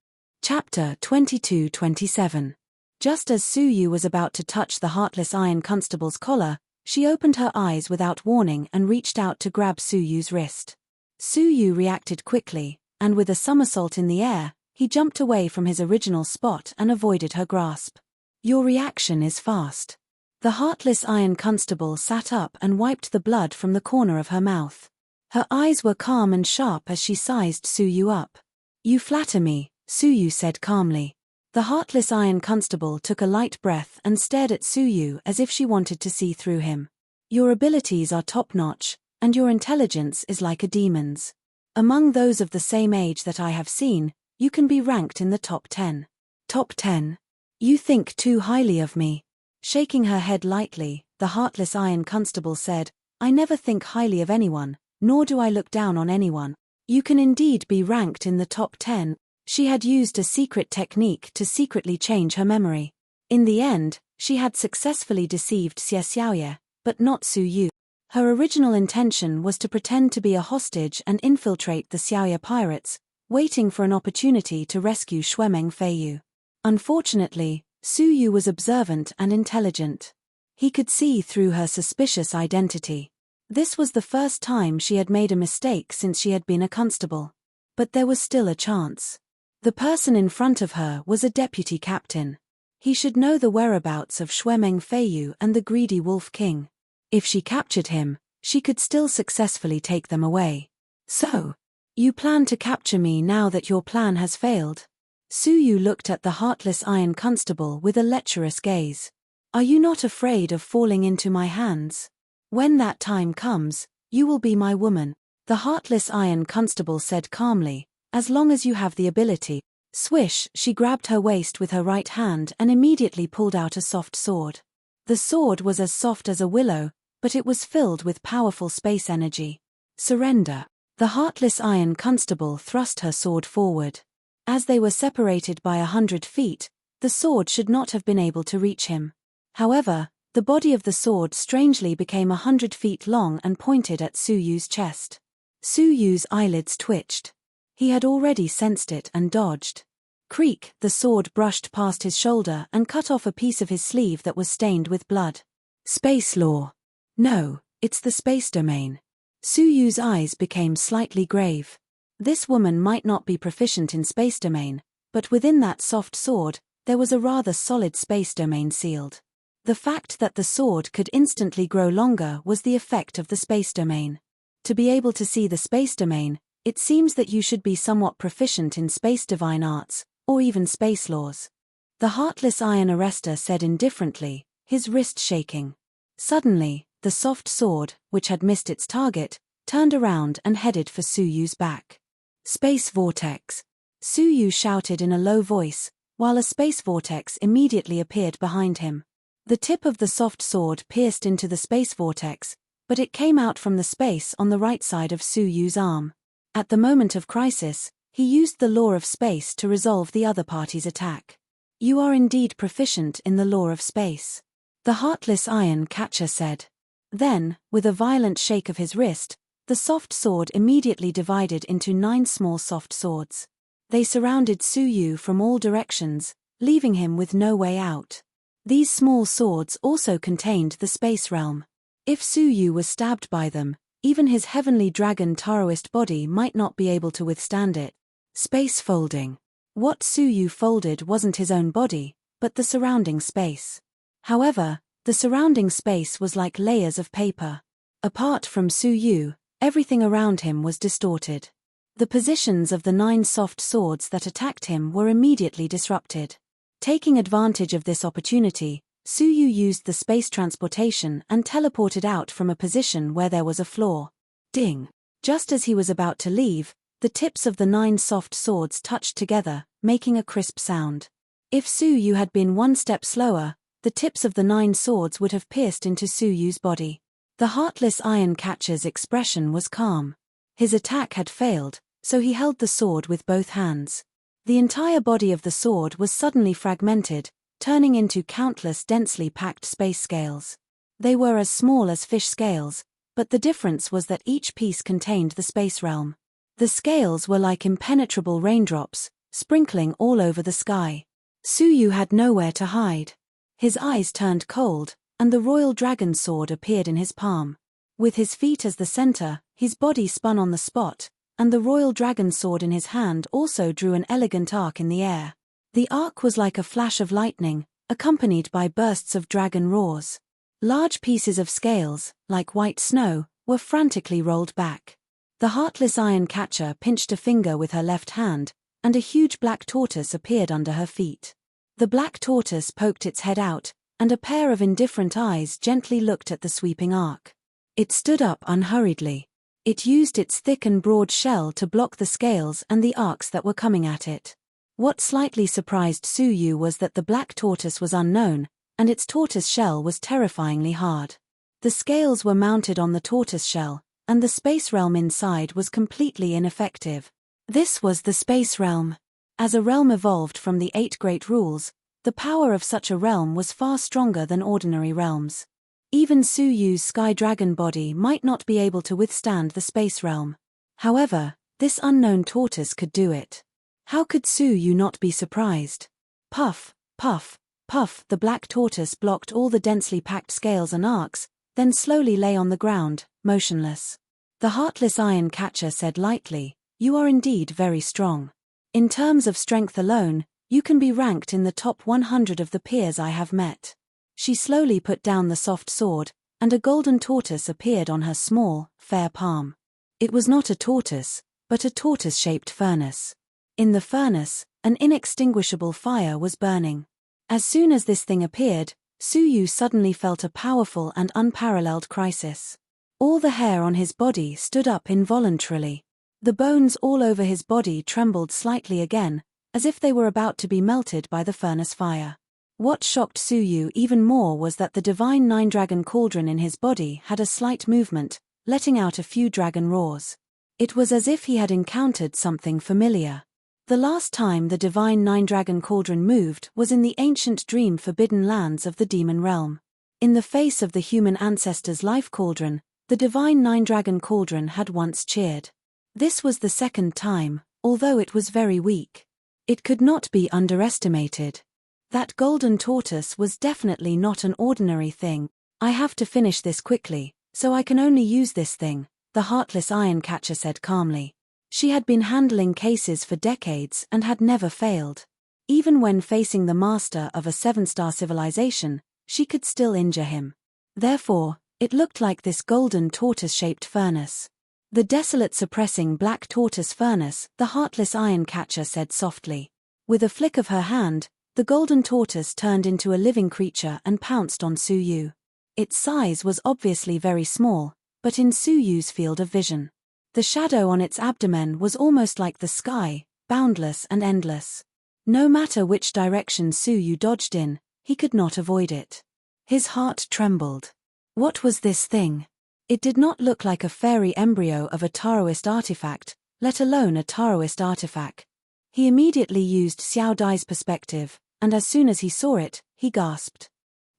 Chapter 22-27. Just as Su Yu was about to touch the heartless iron constable's collar, she opened her eyes without warning and reached out to grab Su Yu's wrist. Su Yu reacted quickly, and with a somersault in the air, he jumped away from his original spot and avoided her grasp. "Your reaction is fast." The heartless iron constable sat up and wiped the blood from the corner of her mouth. Her eyes were calm and sharp as she sized Su Yu up. "You flatter me," Su Yu said calmly. The heartless iron constable took a light breath and stared at Su Yu as if she wanted to see through him. "Your abilities are top-notch, and your intelligence is like a demon's. Among those of the same age that I have seen, you can be ranked in the top 10. Top 10? You think too highly of me." Shaking her head lightly, the heartless iron constable said, "I never think highly of anyone, nor do I look down on anyone. You can indeed be ranked in the top 10. She had used a secret technique to secretly change her memory. In the end, she had successfully deceived Xie Xiaoye, but not Su Yu. Her original intention was to pretend to be a hostage and infiltrate the Xiaoye pirates, waiting for an opportunity to rescue Shui Meng Feiyu. Unfortunately, Su Yu was observant and intelligent. He could see through her suspicious identity. This was the first time she had made a mistake since she had been a constable. But there was still a chance. The person in front of her was a deputy captain. He should know the whereabouts of Shui Meng Feiyu and the greedy Wolf King. If she captured him, she could still successfully take them away. "So, you plan to capture me now that your plan has failed?" Su Yu looked at the heartless iron constable with a lecherous gaze. "Are you not afraid of falling into my hands? When that time comes, you will be my woman." The heartless iron constable said calmly, "As long as you have the ability." Swish, she grabbed her waist with her right hand and immediately pulled out a soft sword. The sword was as soft as a willow, but it was filled with powerful space energy. "Surrender." The heartless iron constable thrust her sword forward. As they were separated by 100 feet, the sword should not have been able to reach him. However, the body of the sword strangely became 100 feet long and pointed at Su Yu's chest. Su Yu's eyelids twitched. He had already sensed it and dodged. Creak, the sword brushed past his shoulder and cut off a piece of his sleeve that was stained with blood. "Space law." "No, it's the space domain." Su Yu's eyes became slightly grave. This woman might not be proficient in space domain, but within that soft sword, there was a rather solid space domain sealed. The fact that the sword could instantly grow longer was the effect of the space domain. To be able to see the space domain, it seems that you should be somewhat proficient in space divine arts, or even space laws. The heartless iron arrestor said indifferently, his wrist shaking. Suddenly, the soft sword, which had missed its target, turned around and headed for Su Yu's back. "Space vortex." Su Yu shouted in a low voice, while a space vortex immediately appeared behind him. The tip of the soft sword pierced into the space vortex, but it came out from the space on the right side of Su Yu's arm. At the moment of crisis, He used the law of space to resolve the other party's attack. You are indeed proficient in the law of space, the heartless iron catcher said. Then, with a violent shake of his wrist, the soft sword immediately divided into 9 small soft swords. They surrounded Suyu from all directions, leaving him with no way out. These small swords also contained the space realm. If Suyu was stabbed by them, even his heavenly dragon Taoist body might not be able to withstand it. Space folding. What Suyu folded wasn't his own body, but the surrounding space. However, the surrounding space was like layers of paper. Apart from Suyu, everything around him was distorted. The positions of the 9 soft swords that attacked him were immediately disrupted. Taking advantage of this opportunity, Suyu used the space transportation and teleported out from a position where there was a flaw. Ding! Just as he was about to leave, the tips of the 9 soft swords touched together, making a crisp sound. If Suyu had been 1 step slower, the tips of the 9 swords would have pierced into Suyu's body. The heartless iron catcher's expression was calm. His attack had failed, so he held the sword with both hands. The entire body of the sword was suddenly fragmented, turning into countless densely packed space scales. They were as small as fish scales, but the difference was that each piece contained the space realm. The scales were like impenetrable raindrops, sprinkling all over the sky. Suyu had nowhere to hide. His eyes turned cold, and the royal dragon sword appeared in his palm. With his feet as the center, his body spun on the spot, and the royal dragon sword in his hand also drew an elegant arc in the air. The arc was like a flash of lightning, accompanied by bursts of dragon roars. Large pieces of scales, like white snow, were frantically rolled back. The heartless iron catcher pinched a finger with her left hand, and a huge black tortoise appeared under her feet. The black tortoise poked its head out, and a pair of indifferent eyes gently looked at the sweeping arc. It stood up unhurriedly. It used its thick and broad shell to block the scales and the arcs that were coming at it. What slightly surprised Suyu was that the black tortoise was unknown, and its tortoise shell was terrifyingly hard. The scales were mounted on the tortoise shell, and the space realm inside was completely ineffective. This was the space realm. As a realm evolved from the 8 great rules, the power of such a realm was far stronger than ordinary realms. Even Suyu's sky dragon body might not be able to withstand the space realm. However, this unknown tortoise could do it. How could Suyu not be surprised? Puff, puff, puff, the black tortoise blocked all the densely packed scales and arcs, then slowly lay on the ground, motionless. The heartless iron catcher said lightly, "You are indeed very strong. In terms of strength alone, you can be ranked in the top 100 of the peers I have met." She slowly put down the soft sword, and a golden tortoise appeared on her small, fair palm. It was not a tortoise, but a tortoise-shaped furnace. In the furnace, an inextinguishable fire was burning. As soon as this thing appeared, Suyu suddenly felt a powerful and unparalleled crisis. All the hair on his body stood up involuntarily. The bones all over his body trembled slightly again, as if they were about to be melted by the furnace fire. What shocked Suyu even more was that the divine 9-dragon cauldron in his body had a slight movement, letting out a few dragon roars. It was as if he had encountered something familiar. The last time the divine 9-dragon cauldron moved was in the ancient dream forbidden lands of the demon realm. In the face of the human ancestors' life cauldron, the divine 9-dragon cauldron had once cheered. This was the second time, although it was very weak. It could not be underestimated. That golden tortoise was definitely not an ordinary thing. "I have to finish this quickly, so I can only use this thing," the heartless iron catcher said calmly. She had been handling cases for decades and had never failed. Even when facing the master of a 7-star civilization, she could still injure him. Therefore, it looked like this golden tortoise-shaped furnace. "The desolate suppressing black tortoise furnace," the heartless iron catcher said softly. With a flick of her hand, the golden tortoise turned into a living creature and pounced on Suyu. Its size was obviously very small, but in Suyu's field of vision, the shadow on its abdomen was almost like the sky, boundless and endless. No matter which direction Suyu dodged in, he could not avoid it. His heart trembled. What was this thing? It did not look like a fairy embryo of a Taoist artifact, let alone a Taoist artifact. He immediately used Xiao Dai's perspective, and as soon as he saw it, he gasped.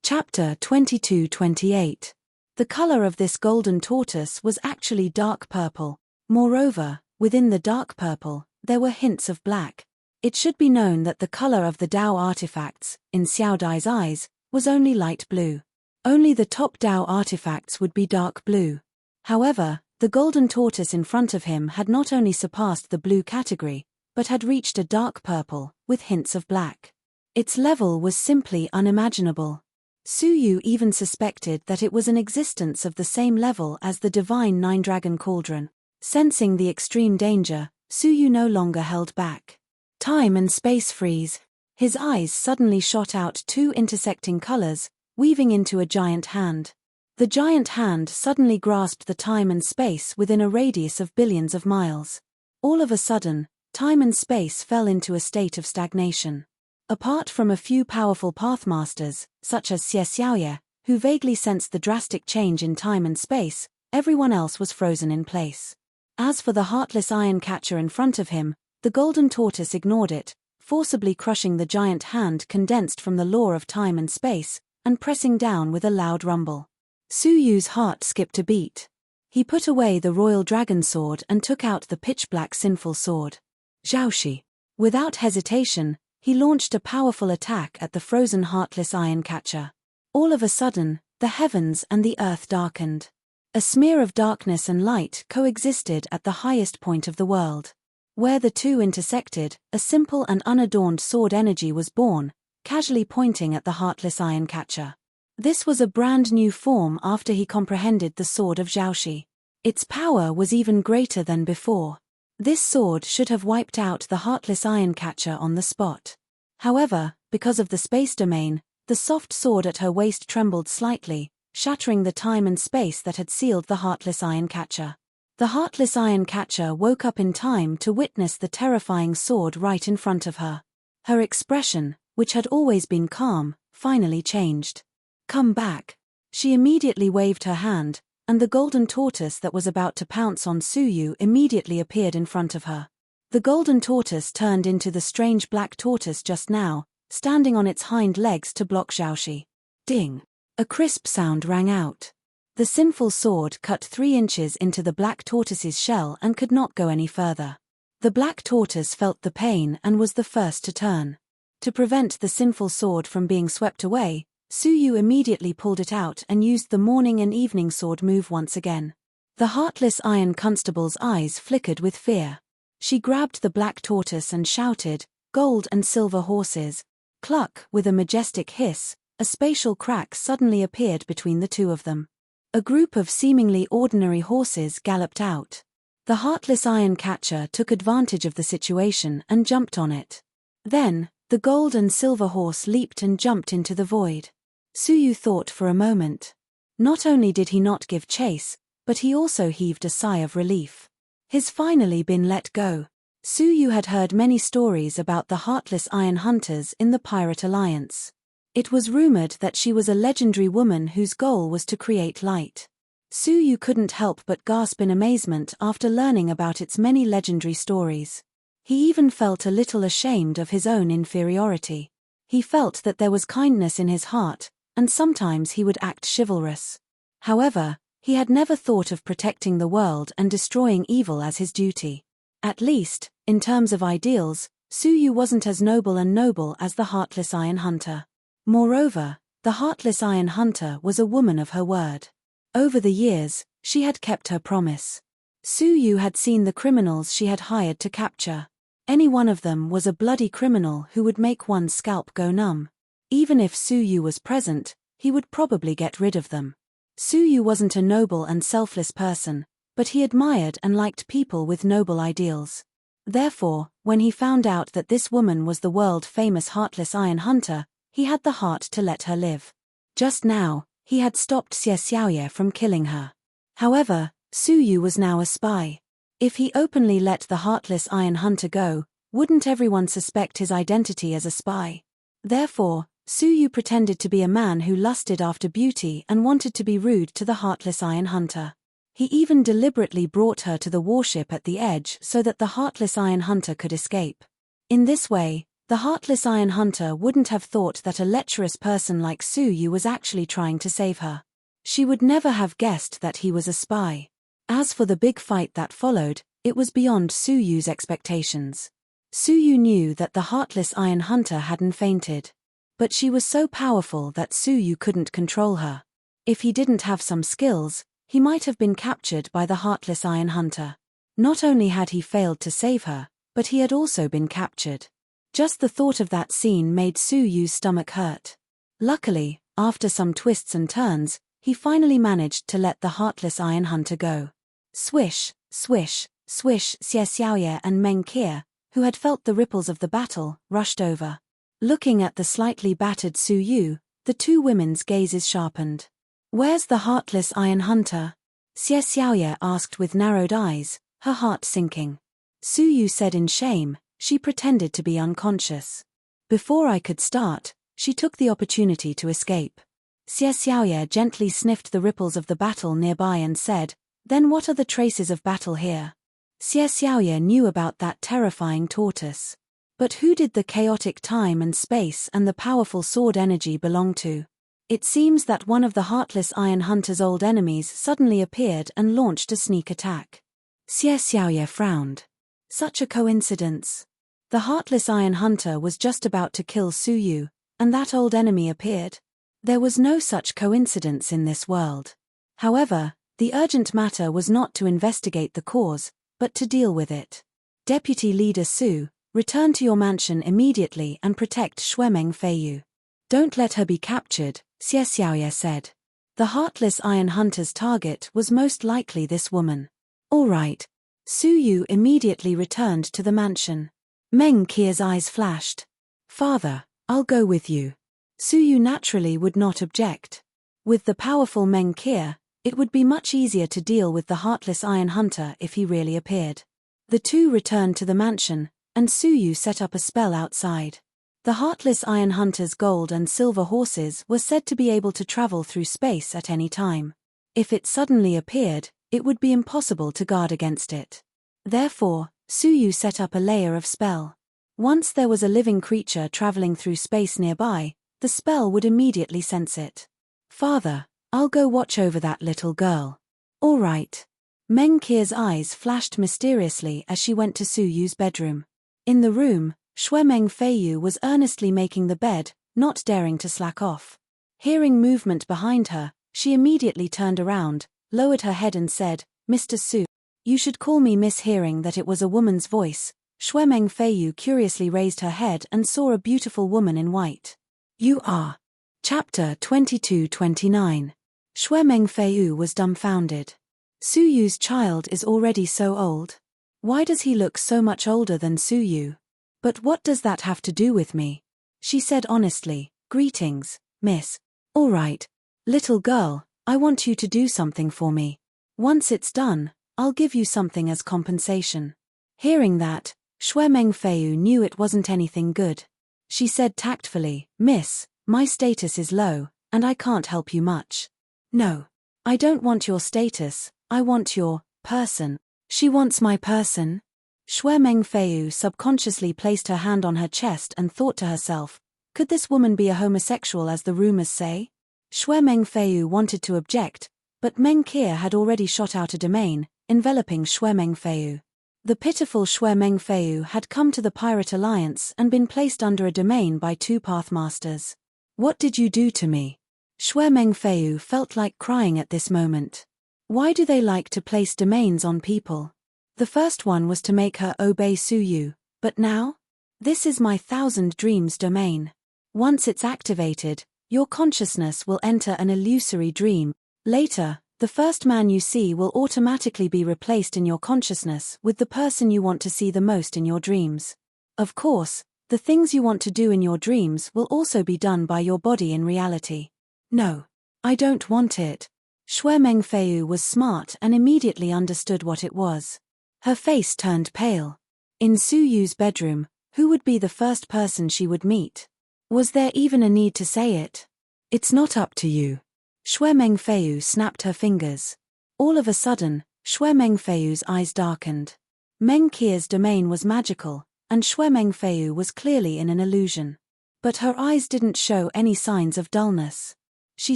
Chapter 22-28. The color of this golden tortoise was actually dark purple. Moreover, within the dark purple, there were hints of black. It should be known that the color of the Dao artifacts, in Xiao Dai's eyes, was only light blue. Only the top Dao artifacts would be dark blue. However, the golden tortoise in front of him had not only surpassed the blue category, but had reached a dark purple, with hints of black. Its level was simply unimaginable. Su Yu even suspected that it was an existence of the same level as the divine nine-dragon cauldron. Sensing the extreme danger, Su Yu no longer held back. Time and space freeze. His eyes suddenly shot out two intersecting colors, weaving into a giant hand. The giant hand suddenly grasped the time and space within a radius of billions of miles. All of a sudden, time and space fell into a state of stagnation. Apart from a few powerful pathmasters, such as Xie Xiaoye, who vaguely sensed the drastic change in time and space, everyone else was frozen in place. As for the heartless iron catcher in front of him, the golden tortoise ignored it, forcibly crushing the giant hand condensed from the law of time and space, and pressing down with a loud rumble. Su Yu's heart skipped a beat. He put away the royal dragon sword and took out the pitch-black sinful sword. Zhaoxi. Without hesitation, he launched a powerful attack at the frozen heartless iron catcher. All of a sudden, the heavens and the earth darkened. A smear of darkness and light coexisted at the highest point of the world. Where the two intersected, a simple and unadorned sword energy was born, casually pointing at the heartless iron catcher. This was a brand new form after he comprehended the sword of Zhaoxi. Its power was even greater than before. This sword should have wiped out the heartless iron catcher on the spot. However, because of the space domain, the soft sword at her waist trembled slightly, shattering the time and space that had sealed the heartless iron catcher. The heartless iron catcher woke up in time to witness the terrifying sword right in front of her. Her expression, which had always been calm, finally changed. "Come back." She immediately waved her hand, and the golden tortoise that was about to pounce on Su Yu immediately appeared in front of her. The golden tortoise turned into the strange black tortoise just now, standing on its hind legs to block Zhaoxi. Ding! A crisp sound rang out. The sinful sword cut 3 inches into the black tortoise's shell and could not go any further. The black tortoise felt the pain and was the first to turn. To prevent the sinful sword from being swept away, Su Yu immediately pulled it out and used the morning and evening sword move once again. The heartless iron constable's eyes flickered with fear. She grabbed the black tortoise and shouted, "Gold and silver horses!" Cluck! With a majestic hiss, a spatial crack suddenly appeared between the two of them. A group of seemingly ordinary horses galloped out. The heartless iron catcher took advantage of the situation and jumped on it. Then, the gold and silver horse leaped and jumped into the void. Su Yu thought for a moment. Not only did he not give chase, but he also heaved a sigh of relief. He's finally been let go. Su Yu had heard many stories about the heartless iron hunters in the Pirate Alliance. It was rumored that she was a legendary woman whose goal was to create light. Su Yu couldn't help but gasp in amazement after learning about its many legendary stories. He even felt a little ashamed of his own inferiority. He felt that there was kindness in his heart, and sometimes he would act chivalrous. However, he had never thought of protecting the world and destroying evil as his duty. At least, in terms of ideals, Su Yu wasn't as noble as the Heartless Iron Hunter. Moreover, the Heartless Iron Hunter was a woman of her word. Over the years, she had kept her promise. Su Yu had seen the criminals she had hired to capture. Any one of them was a bloody criminal who would make one's scalp go numb. Even if Su Yu was present, he would probably get rid of them. Su Yu wasn't a noble and selfless person, but he admired and liked people with noble ideals. Therefore, when he found out that this woman was the world-famous Heartless Iron Hunter, he had the heart to let her live. Just now, he had stopped Xie Xiaoye from killing her. However, Su Yu was now a spy. If he openly let the Heartless Iron Hunter go, wouldn't everyone suspect his identity as a spy? Therefore, Su Yu pretended to be a man who lusted after beauty and wanted to be rude to the Heartless Iron Hunter. He even deliberately brought her to the warship at the edge so that the Heartless Iron Hunter could escape. In this way, the Heartless Iron Hunter wouldn't have thought that a lecherous person like Su Yu was actually trying to save her. She would never have guessed that he was a spy. As for the big fight that followed, it was beyond Su Yu's expectations. Su Yu knew that the Heartless Iron Hunter hadn't fainted. But she was so powerful that Su Yu couldn't control her. If he didn't have some skills, he might have been captured by the Heartless Iron Hunter. Not only had he failed to save her, but he had also been captured. Just the thought of that scene made Su Yu's stomach hurt. Luckily, after some twists and turns, he finally managed to let the Heartless Iron Hunter go. Swish, swish, swish. Xie Xiaoye and Meng Qie, who had felt the ripples of the battle, rushed over. Looking at the slightly battered Su Yu, the two women's gazes sharpened. "Where's the Heartless Iron Hunter?" Xie Xiaoye asked with narrowed eyes, her heart sinking. Su Yu said in shame. She pretended to be unconscious. "Before I could start, she took the opportunity to escape." Xie Xiaoye gently sniffed the ripples of the battle nearby and said, "Then what are the traces of battle here?" Xie Xiaoye knew about that terrifying tortoise. But who did the chaotic time and space and the powerful sword energy belong to? It seems that one of the Heartless Iron Hunter's old enemies suddenly appeared and launched a sneak attack. Xie Xiaoye frowned. Such a coincidence. The Heartless Iron Hunter was just about to kill Su Yu, and that old enemy appeared. There was no such coincidence in this world. However, the urgent matter was not to investigate the cause, but to deal with it. Deputy Leader Su, return to your mansion immediately and protect Shuemeng Feiyu. Don't let her be captured, Xie Xiaoye said. The Heartless Iron Hunter's target was most likely this woman. All right. Su Yu immediately returned to the mansion. Meng Qie's eyes flashed. "Father, I'll go with you." Su Yu naturally would not object. With the powerful Meng Qie, it would be much easier to deal with the Heartless Iron Hunter if he really appeared. The two returned to the mansion, and Su Yu set up a spell outside. The Heartless Iron Hunter's gold and silver horses were said to be able to travel through space at any time. If it suddenly appeared, it would be impossible to guard against it. Therefore, Su Yu set up a layer of spell. Once there was a living creature traveling through space nearby, the spell would immediately sense it. "Father, I'll go watch over that little girl." "All right." Meng Qie's eyes flashed mysteriously as she went to Su Yu's bedroom. In the room, Shuemeng Feiyu was earnestly making the bed, not daring to slack off. Hearing movement behind her, she immediately turned around, lowered her head and said, "Mr. Su, you should call me Miss." Hearing that it was a woman's voice, Shuemeng Feiyu curiously raised her head and saw a beautiful woman in white. "You are." Chapter 22-29. Shuemeng Feiyu was dumbfounded. Su Yu's child is already so old. Why does he look so much older than Su Yu? But what does that have to do with me? She said honestly, "Greetings, miss." "All right. Little girl, I want you to do something for me. Once it's done, I'll give you something as compensation." Hearing that, Shuemeng Feiyu knew it wasn't anything good. She said tactfully, "Miss, my status is low, and I can't help you much." "No. I don't want your status, I want your person." "She wants my person?" Shuemeng Feiyu subconsciously placed her hand on her chest and thought to herself, could this woman be a homosexual as the rumors say? Shuemeng Feiyu wanted to object, but Meng Qie had already shot out a domain, enveloping Shuemeng Feiyu. The pitiful Shuemeng Feiyu had come to the Pirate Alliance and been placed under a domain by two Pathmasters. "What did you do to me?" Shuemeng Feiyu felt like crying at this moment. Why do they like to place domains on people? The first one was to make her obey Su Yu, but now? This is my Thousand Dreams domain. Once it's activated, your consciousness will enter an illusory dream. Later, the first man you see will automatically be replaced in your consciousness with the person you want to see the most in your dreams. Of course, the things you want to do in your dreams will also be done by your body in reality. "No. I don't want it." Shuemeng Feiyu was smart and immediately understood what it was. Her face turned pale. In Su Yu's bedroom, who would be the first person she would meet? Was there even a need to say it? "It's not up to you." Shuemeng Feiyu snapped her fingers. All of a sudden, Shui Mengfei's eyes darkened. Meng Qia's domain was magical, and Shui Mengfei was clearly in an illusion. But her eyes didn't show any signs of dullness. She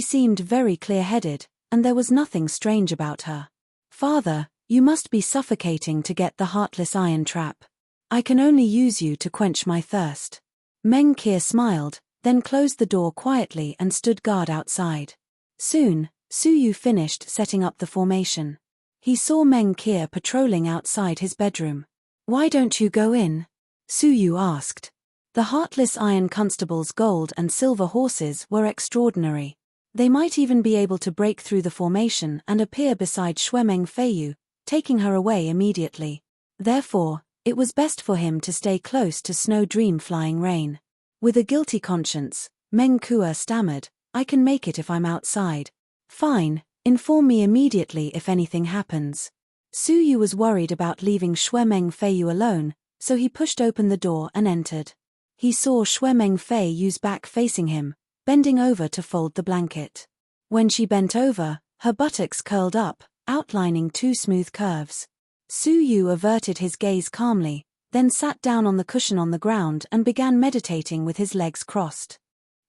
seemed very clear-headed, and there was nothing strange about her. "Father, you must be suffocating to get the heartless iron trap. I can only use you to quench my thirst." Meng Qia smiled, then closed the door quietly and stood guard outside. Soon, Su Yu finished setting up the formation. He saw Meng Qia patrolling outside his bedroom. "Why don't you go in?" Su Yu asked. The Heartless Iron Constable's gold and silver horses were extraordinary. They might even be able to break through the formation and appear beside Shui Mengfei, taking her away immediately. Therefore, it was best for him to stay close to Snow Dream Flying Rain. With a guilty conscience, Meng Qia stammered, "I can make it if I'm outside." "Fine, inform me immediately if anything happens." Su Yu was worried about leaving Shui Mengfei alone, so he pushed open the door and entered. He saw Shui Mengfei's back facing him, bending over to fold the blanket. When she bent over, her buttocks curled up, outlining two smooth curves. Su Yu averted his gaze calmly, then sat down on the cushion on the ground and began meditating with his legs crossed.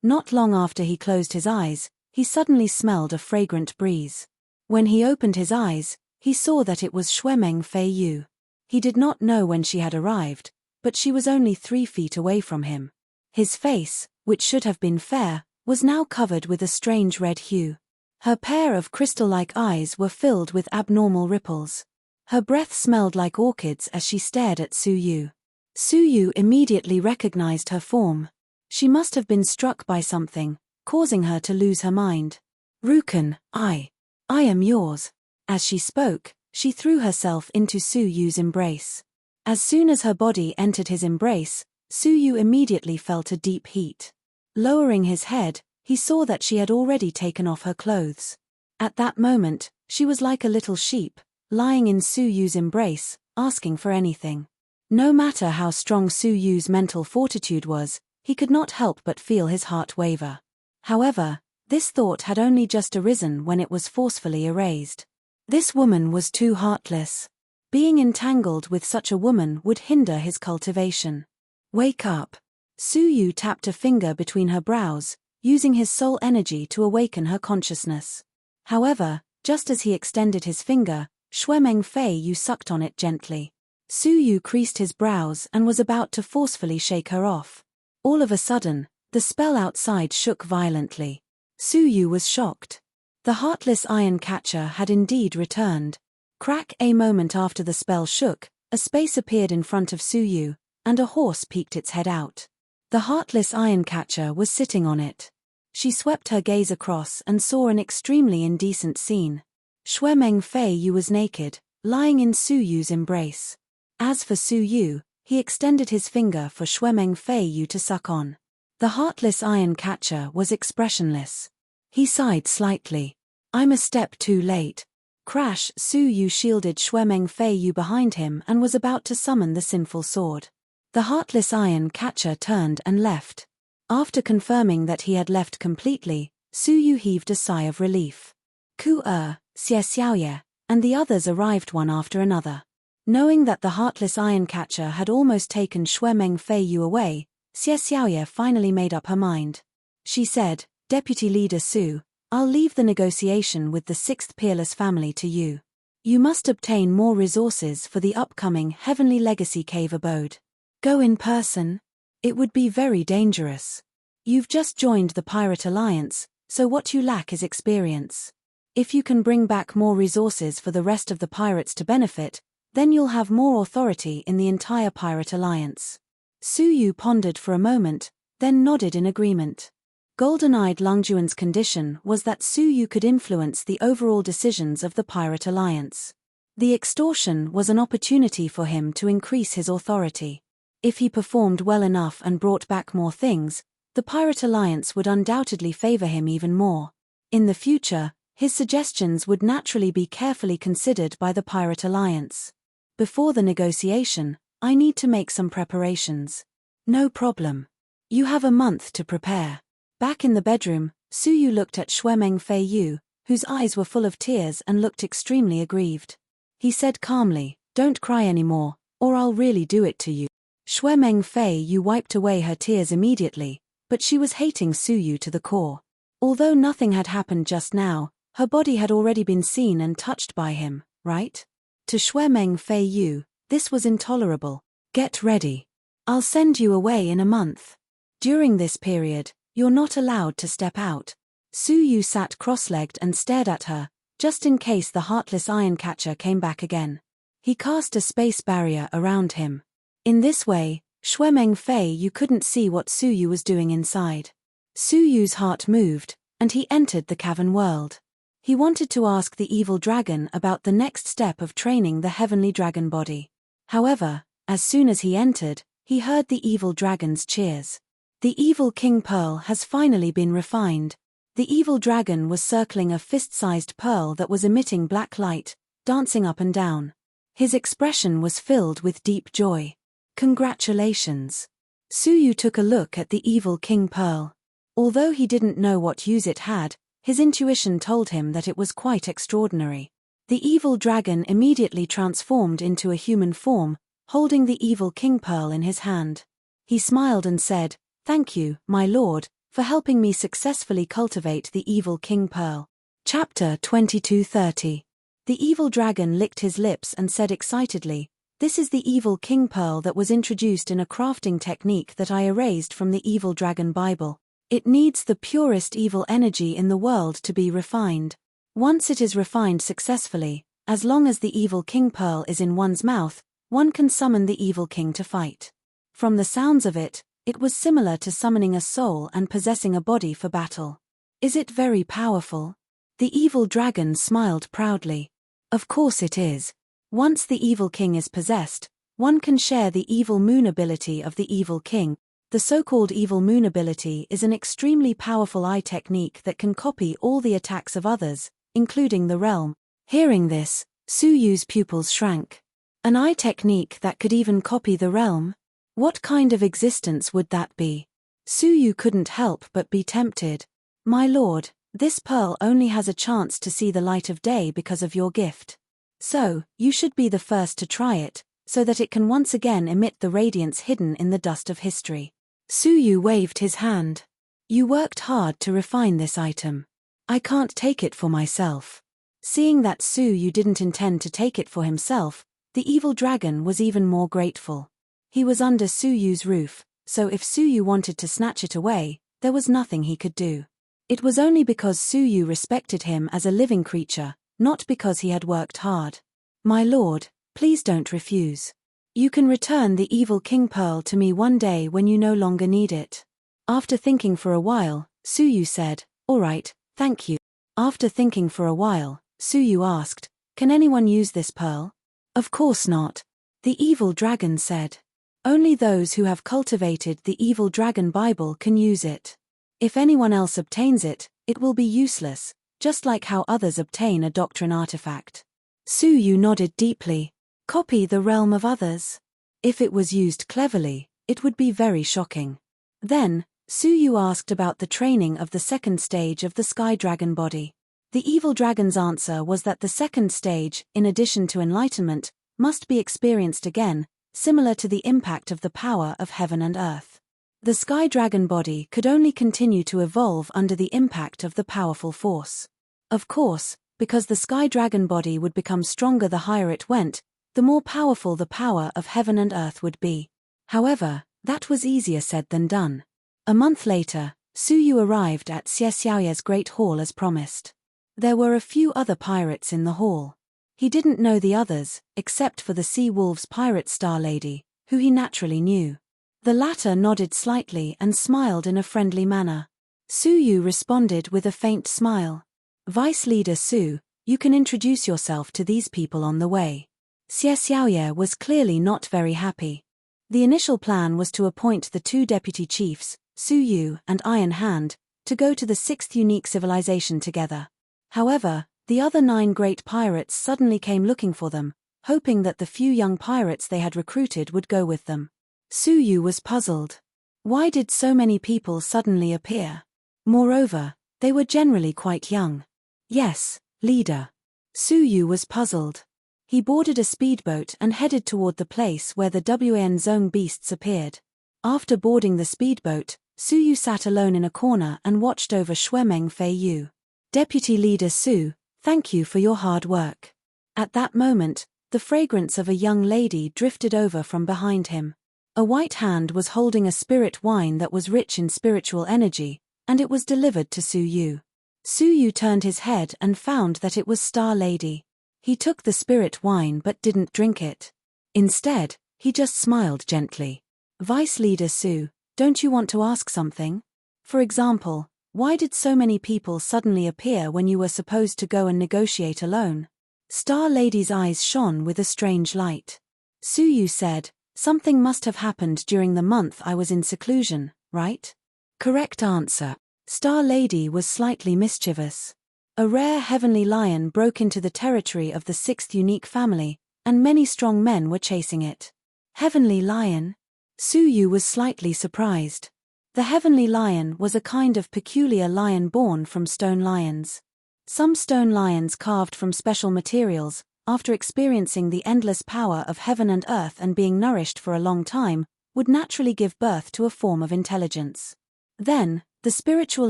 Not long after he closed his eyes, he suddenly smelled a fragrant breeze. When he opened his eyes, he saw that it was Shui Mengfei. He did not know when she had arrived, but she was only 3 feet away from him. His face, which should have been fair, was now covered with a strange red hue. Her pair of crystal-like eyes were filled with abnormal ripples. Her breath smelled like orchids as she stared at Su Yu. Su Yu immediately recognized her form. She must have been struck by something, causing her to lose her mind. "Rukan, I am yours." As she spoke, she threw herself into Su Yu's embrace. As soon as her body entered his embrace, Su Yu immediately felt a deep heat. Lowering his head, he saw that she had already taken off her clothes. At that moment, she was like a little sheep, lying in Su Yu's embrace, asking for anything. No matter how strong Su Yu's mental fortitude was, he could not help but feel his heart waver. However, this thought had only just arisen when it was forcefully erased. This woman was too heartless. Being entangled with such a woman would hinder his cultivation. "Wake up." Su Yu tapped a finger between her brows, using his soul energy to awaken her consciousness. However, just as he extended his finger, Shui Mengfei sucked on it gently. Su Yu creased his brows and was about to forcefully shake her off. All of a sudden, the spell outside shook violently. Su Yu was shocked. The Heartless Iron Catcher had indeed returned. Crack! A moment after the spell shook, a space appeared in front of Su Yu, and a horse peeked its head out. The Heartless Iron Catcher was sitting on it. She swept her gaze across and saw an extremely indecent scene. Shui Mengfei was naked, lying in Su Yu's embrace. As for Su Yu, he extended his finger for Shui Mengfei to suck on. The Heartless Iron Catcher was expressionless. He sighed slightly. "I'm a step too late." Crash! Su Yu shielded Shui Mengfei behind him and was about to summon the sinful sword. The Heartless Iron Catcher turned and left. After confirming that he had left completely, Su Yu heaved a sigh of relief. Xie Xiaoye, and the others arrived one after another. Knowing that the Heartless Iron Catcher had almost taken Shui Mengfei away, Xie Xiaoye finally made up her mind. She said, "Deputy Leader Su, I'll leave the negotiation with the 6th Peerless family to you. You must obtain more resources for the upcoming Heavenly Legacy Cave abode. Go in person? It would be very dangerous. You've just joined the Pirate Alliance, so what you lack is experience. If you can bring back more resources for the rest of the pirates to benefit, then you'll have more authority in the entire Pirate Alliance." Su Yu pondered for a moment, then nodded in agreement. Golden-eyed Lungjuan's condition was that Su Yu could influence the overall decisions of the Pirate Alliance. The extortion was an opportunity for him to increase his authority. If he performed well enough and brought back more things, the Pirate Alliance would undoubtedly favor him even more. In the future, his suggestions would naturally be carefully considered by the Pirate Alliance. Before the negotiation, I need to make some preparations. No problem. You have a month to prepare. Back in the bedroom, Su Yu looked at Shui Mengfei, whose eyes were full of tears and looked extremely aggrieved. He said calmly, "Don't cry anymore, or I'll really do it to you." Shui Meng Fei Yu wiped away her tears immediately, but she was hating Su Yu to the core. Although nothing had happened just now, her body had already been seen and touched by him, right? To Shui Meng Fei Yu, this was intolerable. "Get ready. I'll send you away in a month. During this period, you're not allowed to step out." Su Yu sat cross-legged and stared at her, just in case the heartless iron catcher came back again. He cast a space barrier around him. In this way, Shui Meng Fei Yu couldn't see what Su Yu was doing inside. Su Yu's heart moved, and he entered the cavern world. He wanted to ask the evil dragon about the next step of training the heavenly dragon body. However, as soon as he entered, he heard the evil dragon's cheers. The evil king pearl has finally been refined. The evil dragon was circling a fist-sized pearl that was emitting black light, dancing up and down. His expression was filled with deep joy. "Congratulations." Su Yu took a look at the evil king pearl. Although he didn't know what use it had, his intuition told him that it was quite extraordinary. The evil dragon immediately transformed into a human form, holding the evil king pearl in his hand. He smiled and said, "Thank you, my lord, for helping me successfully cultivate the evil king pearl." Chapter 2230. The evil dragon licked his lips and said excitedly, "This is the evil king pearl that was introduced in a crafting technique that I erased from the evil dragon Bible. It needs the purest evil energy in the world to be refined. Once it is refined successfully, as long as the evil king pearl is in one's mouth, one can summon the evil king to fight." From the sounds of it, it was similar to summoning a soul and possessing a body for battle. "Is it very powerful?" The evil dragon smiled proudly. "Of course it is. Once the evil king is possessed, one can share the evil moon ability of the evil king. The so-called evil moon ability is an extremely powerful eye technique that can copy all the attacks of others, including the realm." Hearing this, Su Yu's pupils shrank. An eye technique that could even copy the realm? What kind of existence would that be? Su Yu couldn't help but be tempted. "My lord, this pearl only has a chance to see the light of day because of your gift. So, you should be the first to try it, so that it can once again emit the radiance hidden in the dust of history." Su Yu waved his hand. "You worked hard to refine this item. I can't take it for myself." Seeing that Su Yu didn't intend to take it for himself, the evil dragon was even more grateful. He was under Su Yu's roof, so if Su Yu wanted to snatch it away, there was nothing he could do. It was only because Su Yu respected him as a living creature, not because he had worked hard. "My lord, please don't refuse. You can return the evil king pearl to me one day when you no longer need it." After thinking for a while, Su Yu said, "All right, thank you." After thinking for a while, Su Yu asked, "Can anyone use this pearl?" "Of course not," the evil dragon said. "Only those who have cultivated the evil dragon Bible can use it. If anyone else obtains it, it will be useless, just like how others obtain a doctrine artifact." Su Yu nodded deeply. Copy the realm of others? If it was used cleverly, it would be very shocking. Then, Su Yu asked about the training of the second stage of the Sky Dragon body. The evil dragon's answer was that the second stage, in addition to enlightenment, must be experienced again, similar to the impact of the power of heaven and earth. The Sky Dragon body could only continue to evolve under the impact of the powerful force. Of course, because the Sky Dragon body would become stronger the higher it went, the more powerful the power of heaven and earth would be. However, that was easier said than done. A month later, Su Yu arrived at Xie Xiaoye's great hall as promised. There were a few other pirates in the hall. He didn't know the others, except for the Sea Wolves pirate Star Lady, who he naturally knew. The latter nodded slightly and smiled in a friendly manner. Su Yu responded with a faint smile. "Vice Leader Su, you can introduce yourself to these people on the way." Xie Xiaoye was clearly not very happy. The initial plan was to appoint the two deputy chiefs, Su Yu and Iron Hand, to go to the sixth unique civilization together. However, the other 9 great pirates suddenly came looking for them, hoping that the few young pirates they had recruited would go with them. Su Yu was puzzled. Why did so many people suddenly appear? Moreover, they were generally quite young. Yes, leader. Su Yu was puzzled. He boarded a speedboat and headed toward the place where the WN Zone beasts appeared. After boarding the speedboat, Su Yu sat alone in a corner and watched over Shuemeng Fei Yu. Deputy Leader Su, thank you for your hard work. At that moment, the fragrance of a young lady drifted over from behind him. A white hand was holding a spirit wine that was rich in spiritual energy, and it was delivered to Su Yu. Su Yu turned his head and found that it was Star Lady. He took the spirit wine but didn't drink it. Instead, he just smiled gently. Vice Leader Su, don't you want to ask something? For example, why did so many people suddenly appear when you were supposed to go and negotiate alone? Star Lady's eyes shone with a strange light. Su Yu said, something must have happened during the month I was in seclusion, right? Correct answer. Star Lady was slightly mischievous. A rare heavenly lion broke into the territory of the 6th unique family, and many strong men were chasing it. Heavenly lion? Su Yu was slightly surprised. The heavenly lion was a kind of peculiar lion born from stone lions. Some stone lions carved from special materials, after experiencing the endless power of heaven and earth and being nourished for a long time, would naturally give birth to a form of intelligence. Then, the spiritual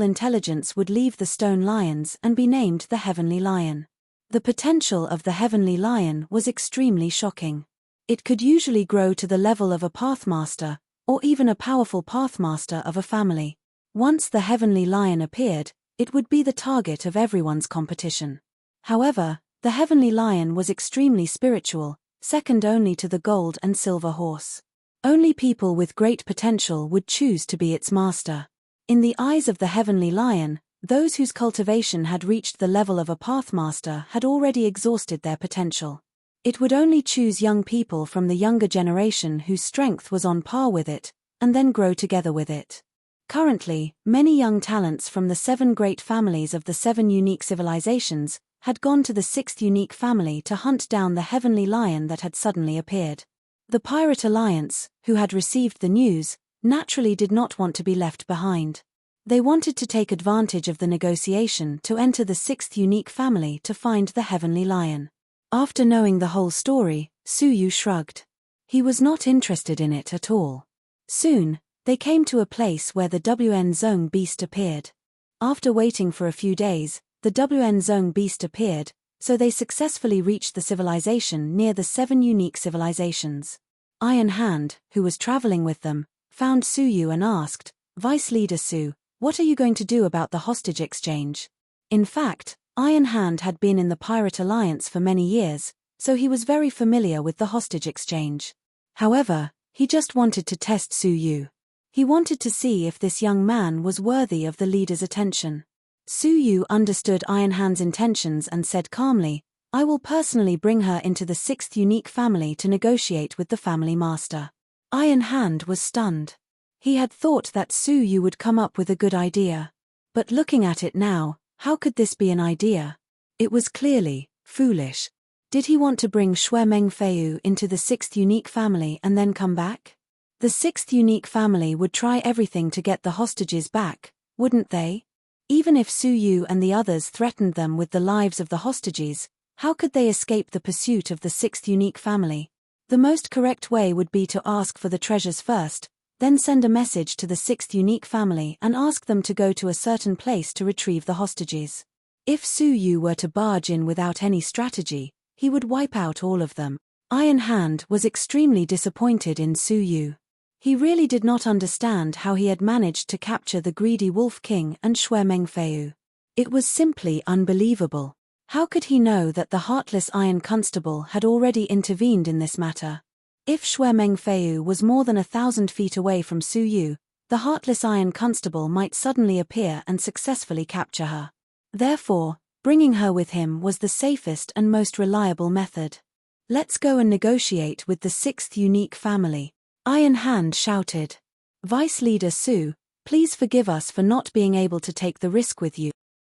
intelligence would leave the stone lions and be named the heavenly lion. The potential of the heavenly lion was extremely shocking. It could usually grow to the level of a pathmaster, or even a powerful pathmaster of a family. Once the heavenly lion appeared, it would be the target of everyone's competition. However, the heavenly lion was extremely spiritual, second only to the gold and silver horse. Only people with great potential would choose to be its master. In the eyes of the heavenly lion, those whose cultivation had reached the level of a pathmaster had already exhausted their potential. It would only choose young people from the younger generation whose strength was on par with it, and then grow together with it. Currently, many young talents from the 7 great families of the 7 unique civilizations had gone to the 6th unique family to hunt down the heavenly lion that had suddenly appeared. The Pirate Alliance, who had received the news, naturally did not want to be left behind. They wanted to take advantage of the negotiation to enter the 6th unique family to find the heavenly lion. After knowing the whole story, Su Yu shrugged. He was not interested in it at all. Soon, they came to a place where the WN Zone beast appeared. After waiting for a few days, the WN Zone beast appeared, so they successfully reached the civilization near the 7 unique civilizations. Iron Hand, who was traveling with them, found Su Yu and asked, Vice Leader Su, what are you going to do about the hostage exchange? In fact, Iron Hand had been in the Pirate Alliance for many years, so he was very familiar with the hostage exchange. However, he just wanted to test Su Yu. He wanted to see if this young man was worthy of the leader's attention. Su Yu understood Iron Hand's intentions and said calmly, I will personally bring her into the 6th unique family to negotiate with the family master. Iron Hand was stunned. He had thought that Su Yu would come up with a good idea. But looking at it now, how could this be an idea? It was clearly foolish. Did he want to bring Shuemeng Feiyu into the 6th unique family and then come back? The 6th unique family would try everything to get the hostages back, wouldn't they? Even if Su Yu and the others threatened them with the lives of the hostages, how could they escape the pursuit of the 6th unique family? The most correct way would be to ask for the treasures first, then send a message to the 6th unique family and ask them to go to a certain place to retrieve the hostages. If Su Yu were to barge in without any strategy, he would wipe out all of them. Iron Hand was extremely disappointed in Su Yu. He really did not understand how he had managed to capture the greedy Wolf King and Shuemeng Feiyu. It was simply unbelievable. How could he know that the heartless Iron Constable had already intervened in this matter? If Shuemeng Feiyu was more than 1,000 feet away from Su Yu, the heartless Iron Constable might suddenly appear and successfully capture her. Therefore, bringing her with him was the safest and most reliable method. Let's go and negotiate with the 6th unique family. Iron Hand shouted. Vice Leader Su, please forgive us for not being able to take the risk with you.